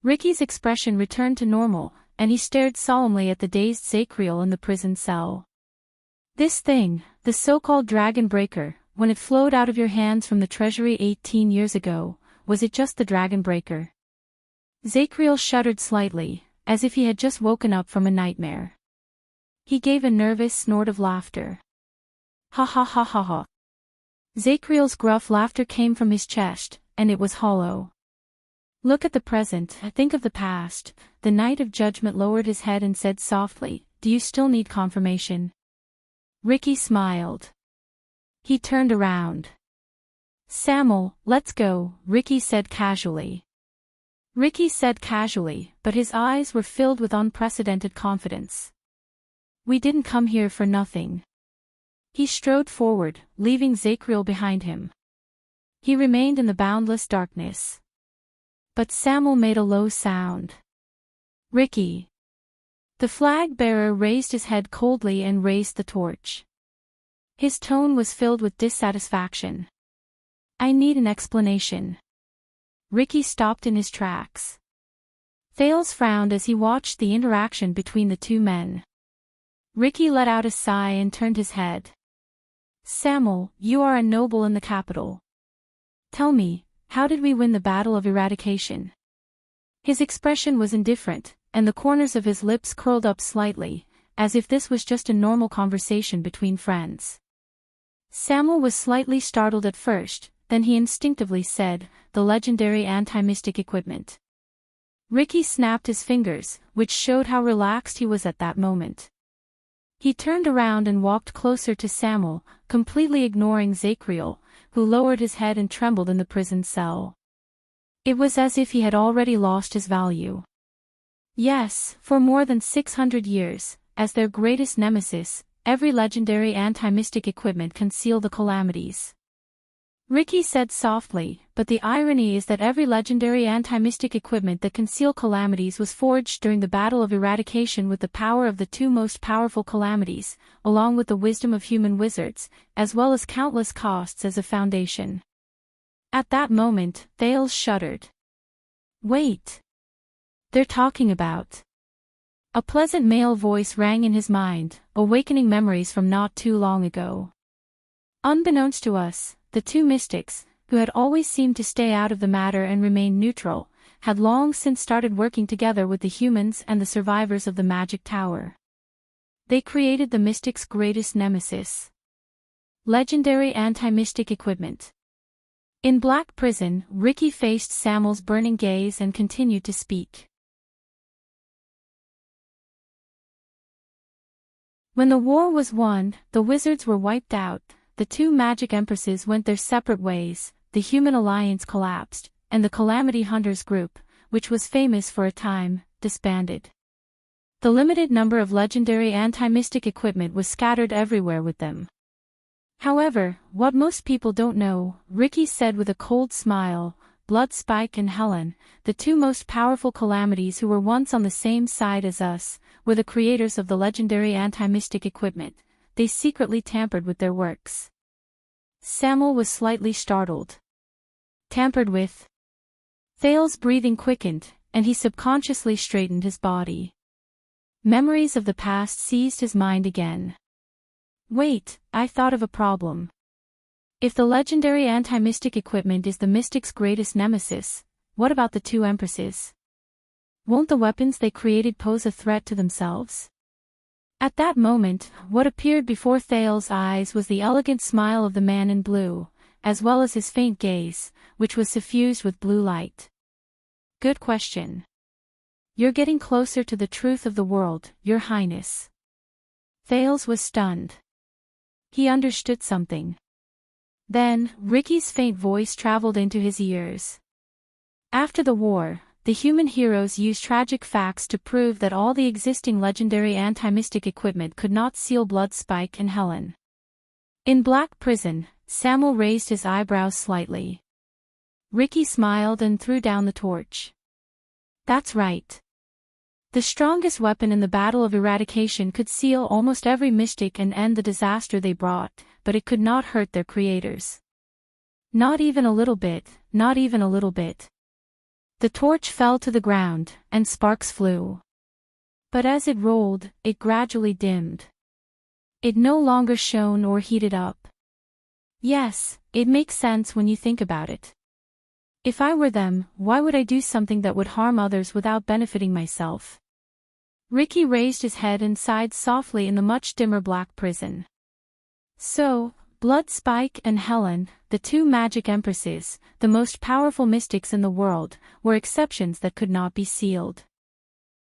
Ricky's expression returned to normal, and he stared solemnly at the dazed Zacriel in the prison cell. "This thing, the so-called Dragon Breaker, when it flowed out of your hands from the treasury 18 years ago, was it just the Dragon Breaker?" Zacriel shuddered slightly, as if he had just woken up from a nightmare. He gave a nervous snort of laughter. "Ha ha ha ha ha." Zacriel's gruff laughter came from his chest, and it was hollow. "Look at the present, think of the past." The Knight of Judgment lowered his head and said softly, "Do you still need confirmation?" Ricky smiled. He turned around. "Samuel, let's go," Ricky said casually. But his eyes were filled with unprecedented confidence. "We didn't come here for nothing." He strode forward, leaving Zacriel behind him. He remained in the boundless darkness. But Samuel made a low sound. "Ricky." The flag-bearer raised his head coldly and raised the torch. His tone was filled with dissatisfaction. "I need an explanation." Ricky stopped in his tracks. Thales frowned as he watched the interaction between the two men. Ricky let out a sigh and turned his head. "Samuel, you are a noble in the capital. Tell me, how did we win the Battle of Eradication?" His expression was indifferent, and the corners of his lips curled up slightly, as if this was just a normal conversation between friends. Samuel was slightly startled at first, then he instinctively said, "The legendary anti-mystic equipment." Ricky snapped his fingers, which showed how relaxed he was at that moment. He turned around and walked closer to Samuel, completely ignoring Zacriel, who lowered his head and trembled in the prison cell. It was as if he had already lost his value. Yes, for more than 600 years, as their greatest nemesis, every legendary anti-mystic equipment concealed the calamities. Ricky said softly, "But the irony is that every legendary anti-mystic equipment that concealed calamities was forged during the Battle of Eradication with the power of the two most powerful calamities, along with the wisdom of human wizards, as well as countless costs as a foundation." At that moment, Thales shuddered. "Wait. They're talking about..." A pleasant male voice rang in his mind, awakening memories from not too long ago. Unbeknownst to us, the two mystics, who had always seemed to stay out of the matter and remain neutral, had long since started working together with the humans and the survivors of the Magic Tower. They created the mystics' greatest nemesis. Legendary anti-mystic equipment. In Black Prison, Ricky faced Samuel's burning gaze and continued to speak. When the war was won, the wizards were wiped out, the two magic empresses went their separate ways, the human alliance collapsed, and the Calamity Hunters group, which was famous for a time, disbanded. The limited number of legendary anti-mystic equipment was scattered everywhere with them. However, what most people don't know, Ricky said with a cold smile, Bloodspike and Helen, the two most powerful calamities who were once on the same side as us, were the creators of the legendary anti-mystic equipment. They secretly tampered with their works. Samuel was slightly startled. Tampered with? Thale's breathing quickened, and he subconsciously straightened his body. Memories of the past seized his mind again. Wait, I thought of a problem. If the legendary anti-mystic equipment is the mystic's greatest nemesis, what about the two empresses? Won't the weapons they created pose a threat to themselves? At that moment, what appeared before Thale's eyes was the elegant smile of the man in blue, as well as his faint gaze, which was suffused with blue light. Good question. You're getting closer to the truth of the world, Your Highness. Thales was stunned. He understood something. Then, Ricky's faint voice traveled into his ears. After the war, the human heroes used tragic facts to prove that all the existing legendary anti-mystic equipment could not seal Bloodspike and Helen. In Black Prison, Samuel raised his eyebrows slightly. Ricky smiled and threw down the torch. That's right. The strongest weapon in the Battle of Eradication could seal almost every mystic and end the disaster they brought, but it could not hurt their creators. Not even a little bit, not even a little bit. The torch fell to the ground, and sparks flew. But as it rolled, it gradually dimmed. It no longer shone or heated up. Yes, it makes sense when you think about it. If I were them, why would I do something that would harm others without benefiting myself? Ricky raised his head and sighed softly in the much dimmer Black Prison. So, Bloodspike and Helen, the two magic empresses, the most powerful mystics in the world, were exceptions that could not be sealed.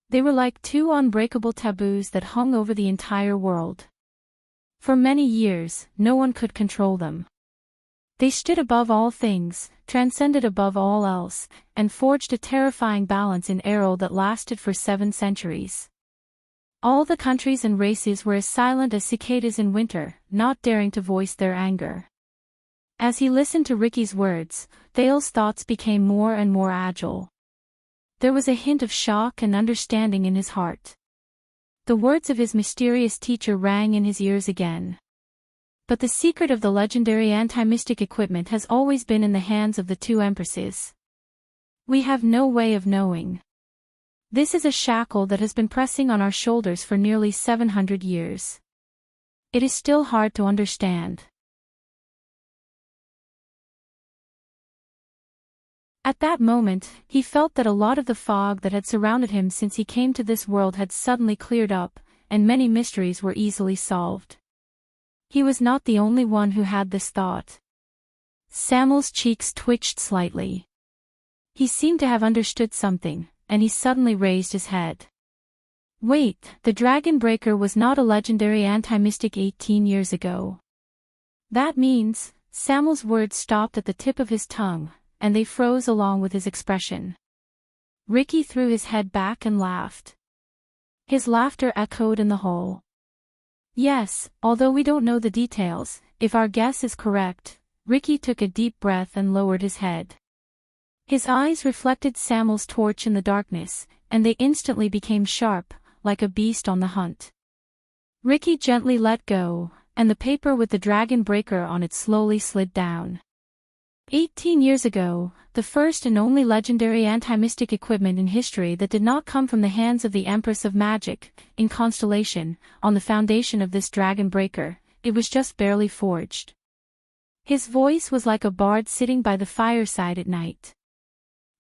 They were like two unbreakable taboos that hung over the entire world. For many years, no one could control them. They stood above all things, transcended above all else, and forged a terrifying balance in Errol that lasted for 7 centuries. All the countries and races were as silent as cicadas in winter, not daring to voice their anger. As he listened to Ricky's words, Thale's thoughts became more and more agile. There was a hint of shock and understanding in his heart. The words of his mysterious teacher rang in his ears again. But the secret of the legendary anti-mystic equipment has always been in the hands of the two empresses. We have no way of knowing. This is a shackle that has been pressing on our shoulders for nearly 700 years. It is still hard to understand. At that moment, he felt that a lot of the fog that had surrounded him since he came to this world had suddenly cleared up, and many mysteries were easily solved. He was not the only one who had this thought. Samuel's cheeks twitched slightly. He seemed to have understood something, and he suddenly raised his head. Wait, the Dragon Breaker was not a legendary anti-mystic 18 years ago. That means, Samuel's words stopped at the tip of his tongue, and they froze along with his expression. Ricky threw his head back and laughed. His laughter echoed in the hall. Yes, although we don't know the details, if our guess is correct. Ricky took a deep breath and lowered his head. His eyes reflected Samuel's torch in the darkness, and they instantly became sharp, like a beast on the hunt. Ricky gently let go, and the paper with the Dragon Breaker on it slowly slid down. 18 years ago, the first and only legendary anti-mystic equipment in history that did not come from the hands of the Empress of Magic, in Constellation, on the foundation of this Dragon Breaker, it was just barely forged. His voice was like a bard sitting by the fireside at night.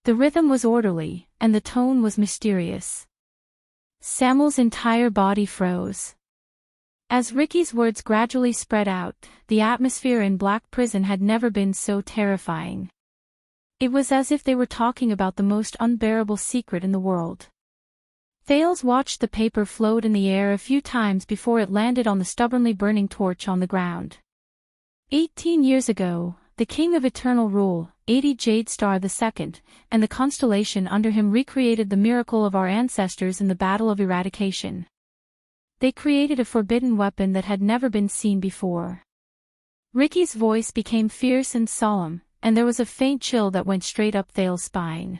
The rhythm was orderly, and the tone was mysterious. Samuel's entire body froze. As Ricky's words gradually spread out, the atmosphere in Black Prison had never been so terrifying. It was as if they were talking about the most unbearable secret in the world. Thales watched the paper float in the air a few times before it landed on the stubbornly burning torch on the ground. 18 years ago, the King of Eternal Rule, 80 Jade Star II, and the constellation under him recreated the miracle of our ancestors in the Battle of Eradication. They created a forbidden weapon that had never been seen before. Ricky's voice became fierce and solemn, and there was a faint chill that went straight up Thales' spine.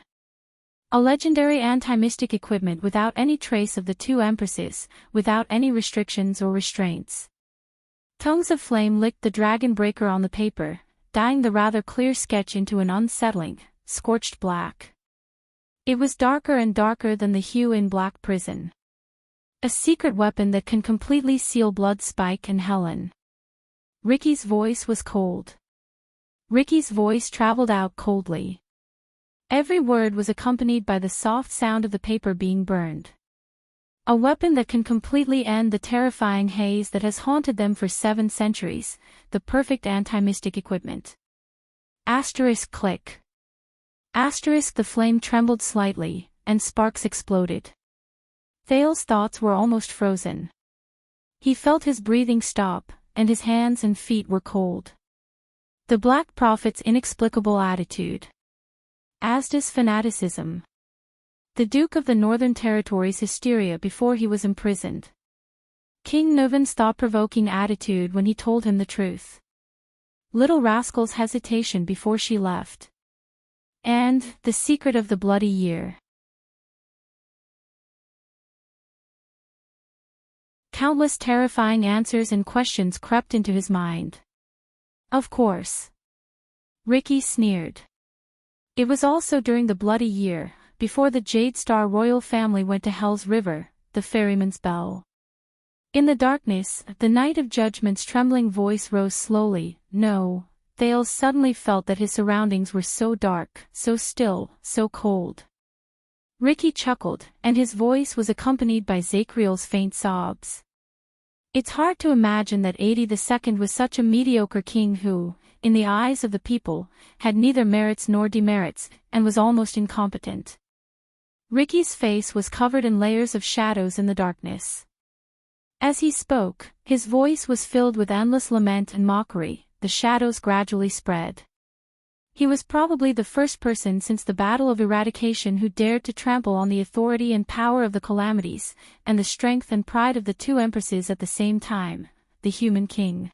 A legendary anti-mystic equipment without any trace of the two empresses, without any restrictions or restraints. Tongues of flame licked the dragon breaker on the paper, dyeing the rather clear sketch into an unsettling, scorched black. It was darker and darker than the hue in Black Prison. A secret weapon that can completely seal Blood Spike and Helen. Ricky's voice was cold. Ricky's voice traveled out coldly. Every word was accompanied by the soft sound of the paper being burned. A weapon that can completely end the terrifying haze that has haunted them for 7 centuries, the perfect anti-mystic equipment. Asterisk click. Asterisk the flame trembled slightly, and sparks exploded. Thales' thoughts were almost frozen. He felt his breathing stop, and his hands and feet were cold. The Black Prophet's inexplicable attitude. Asda's fanaticism. The Duke of the Northern Territories' hysteria before he was imprisoned. King Nuvan's thought-provoking attitude when he told him the truth. Little Rascal's hesitation before she left. And the secret of the bloody year. Countless terrifying answers and questions crept into his mind. Of course. Ricky sneered. It was also during the bloody year, before the Jade Star royal family went to Hell's River, the ferryman's bell. In the darkness, the Night of Judgment's trembling voice rose slowly. No, Thales suddenly felt that his surroundings were so dark, so still, so cold. Ricky chuckled, and his voice was accompanied by Zachriel's faint sobs. It's hard to imagine that 80 II was such a mediocre king who, in the eyes of the people, had neither merits nor demerits, and was almost incompetent. Ricky's face was covered in layers of shadows in the darkness. As he spoke, his voice was filled with endless lament and mockery. The shadows gradually spread. He was probably the first person since the Battle of Eradication who dared to trample on the authority and power of the Calamities, and the strength and pride of the two empresses at the same time, the human king.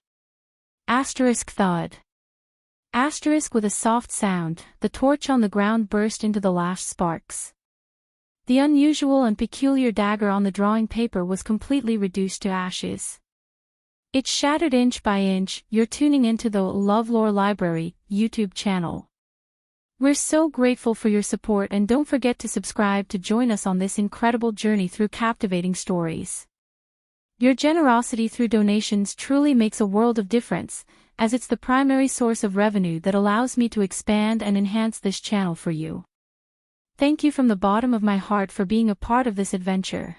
Asterisk thud. Asterisk with a soft sound, the torch on the ground burst into the last sparks. The unusual and peculiar dagger on the drawing paper was completely reduced to ashes. It shattered inch by inch. You're tuning into the LoveLore Library YouTube channel. We're so grateful for your support, and don't forget to subscribe to join us on this incredible journey through captivating stories. Your generosity through donations truly makes a world of difference, as it's the primary source of revenue that allows me to expand and enhance this channel for you. Thank you from the bottom of my heart for being a part of this adventure.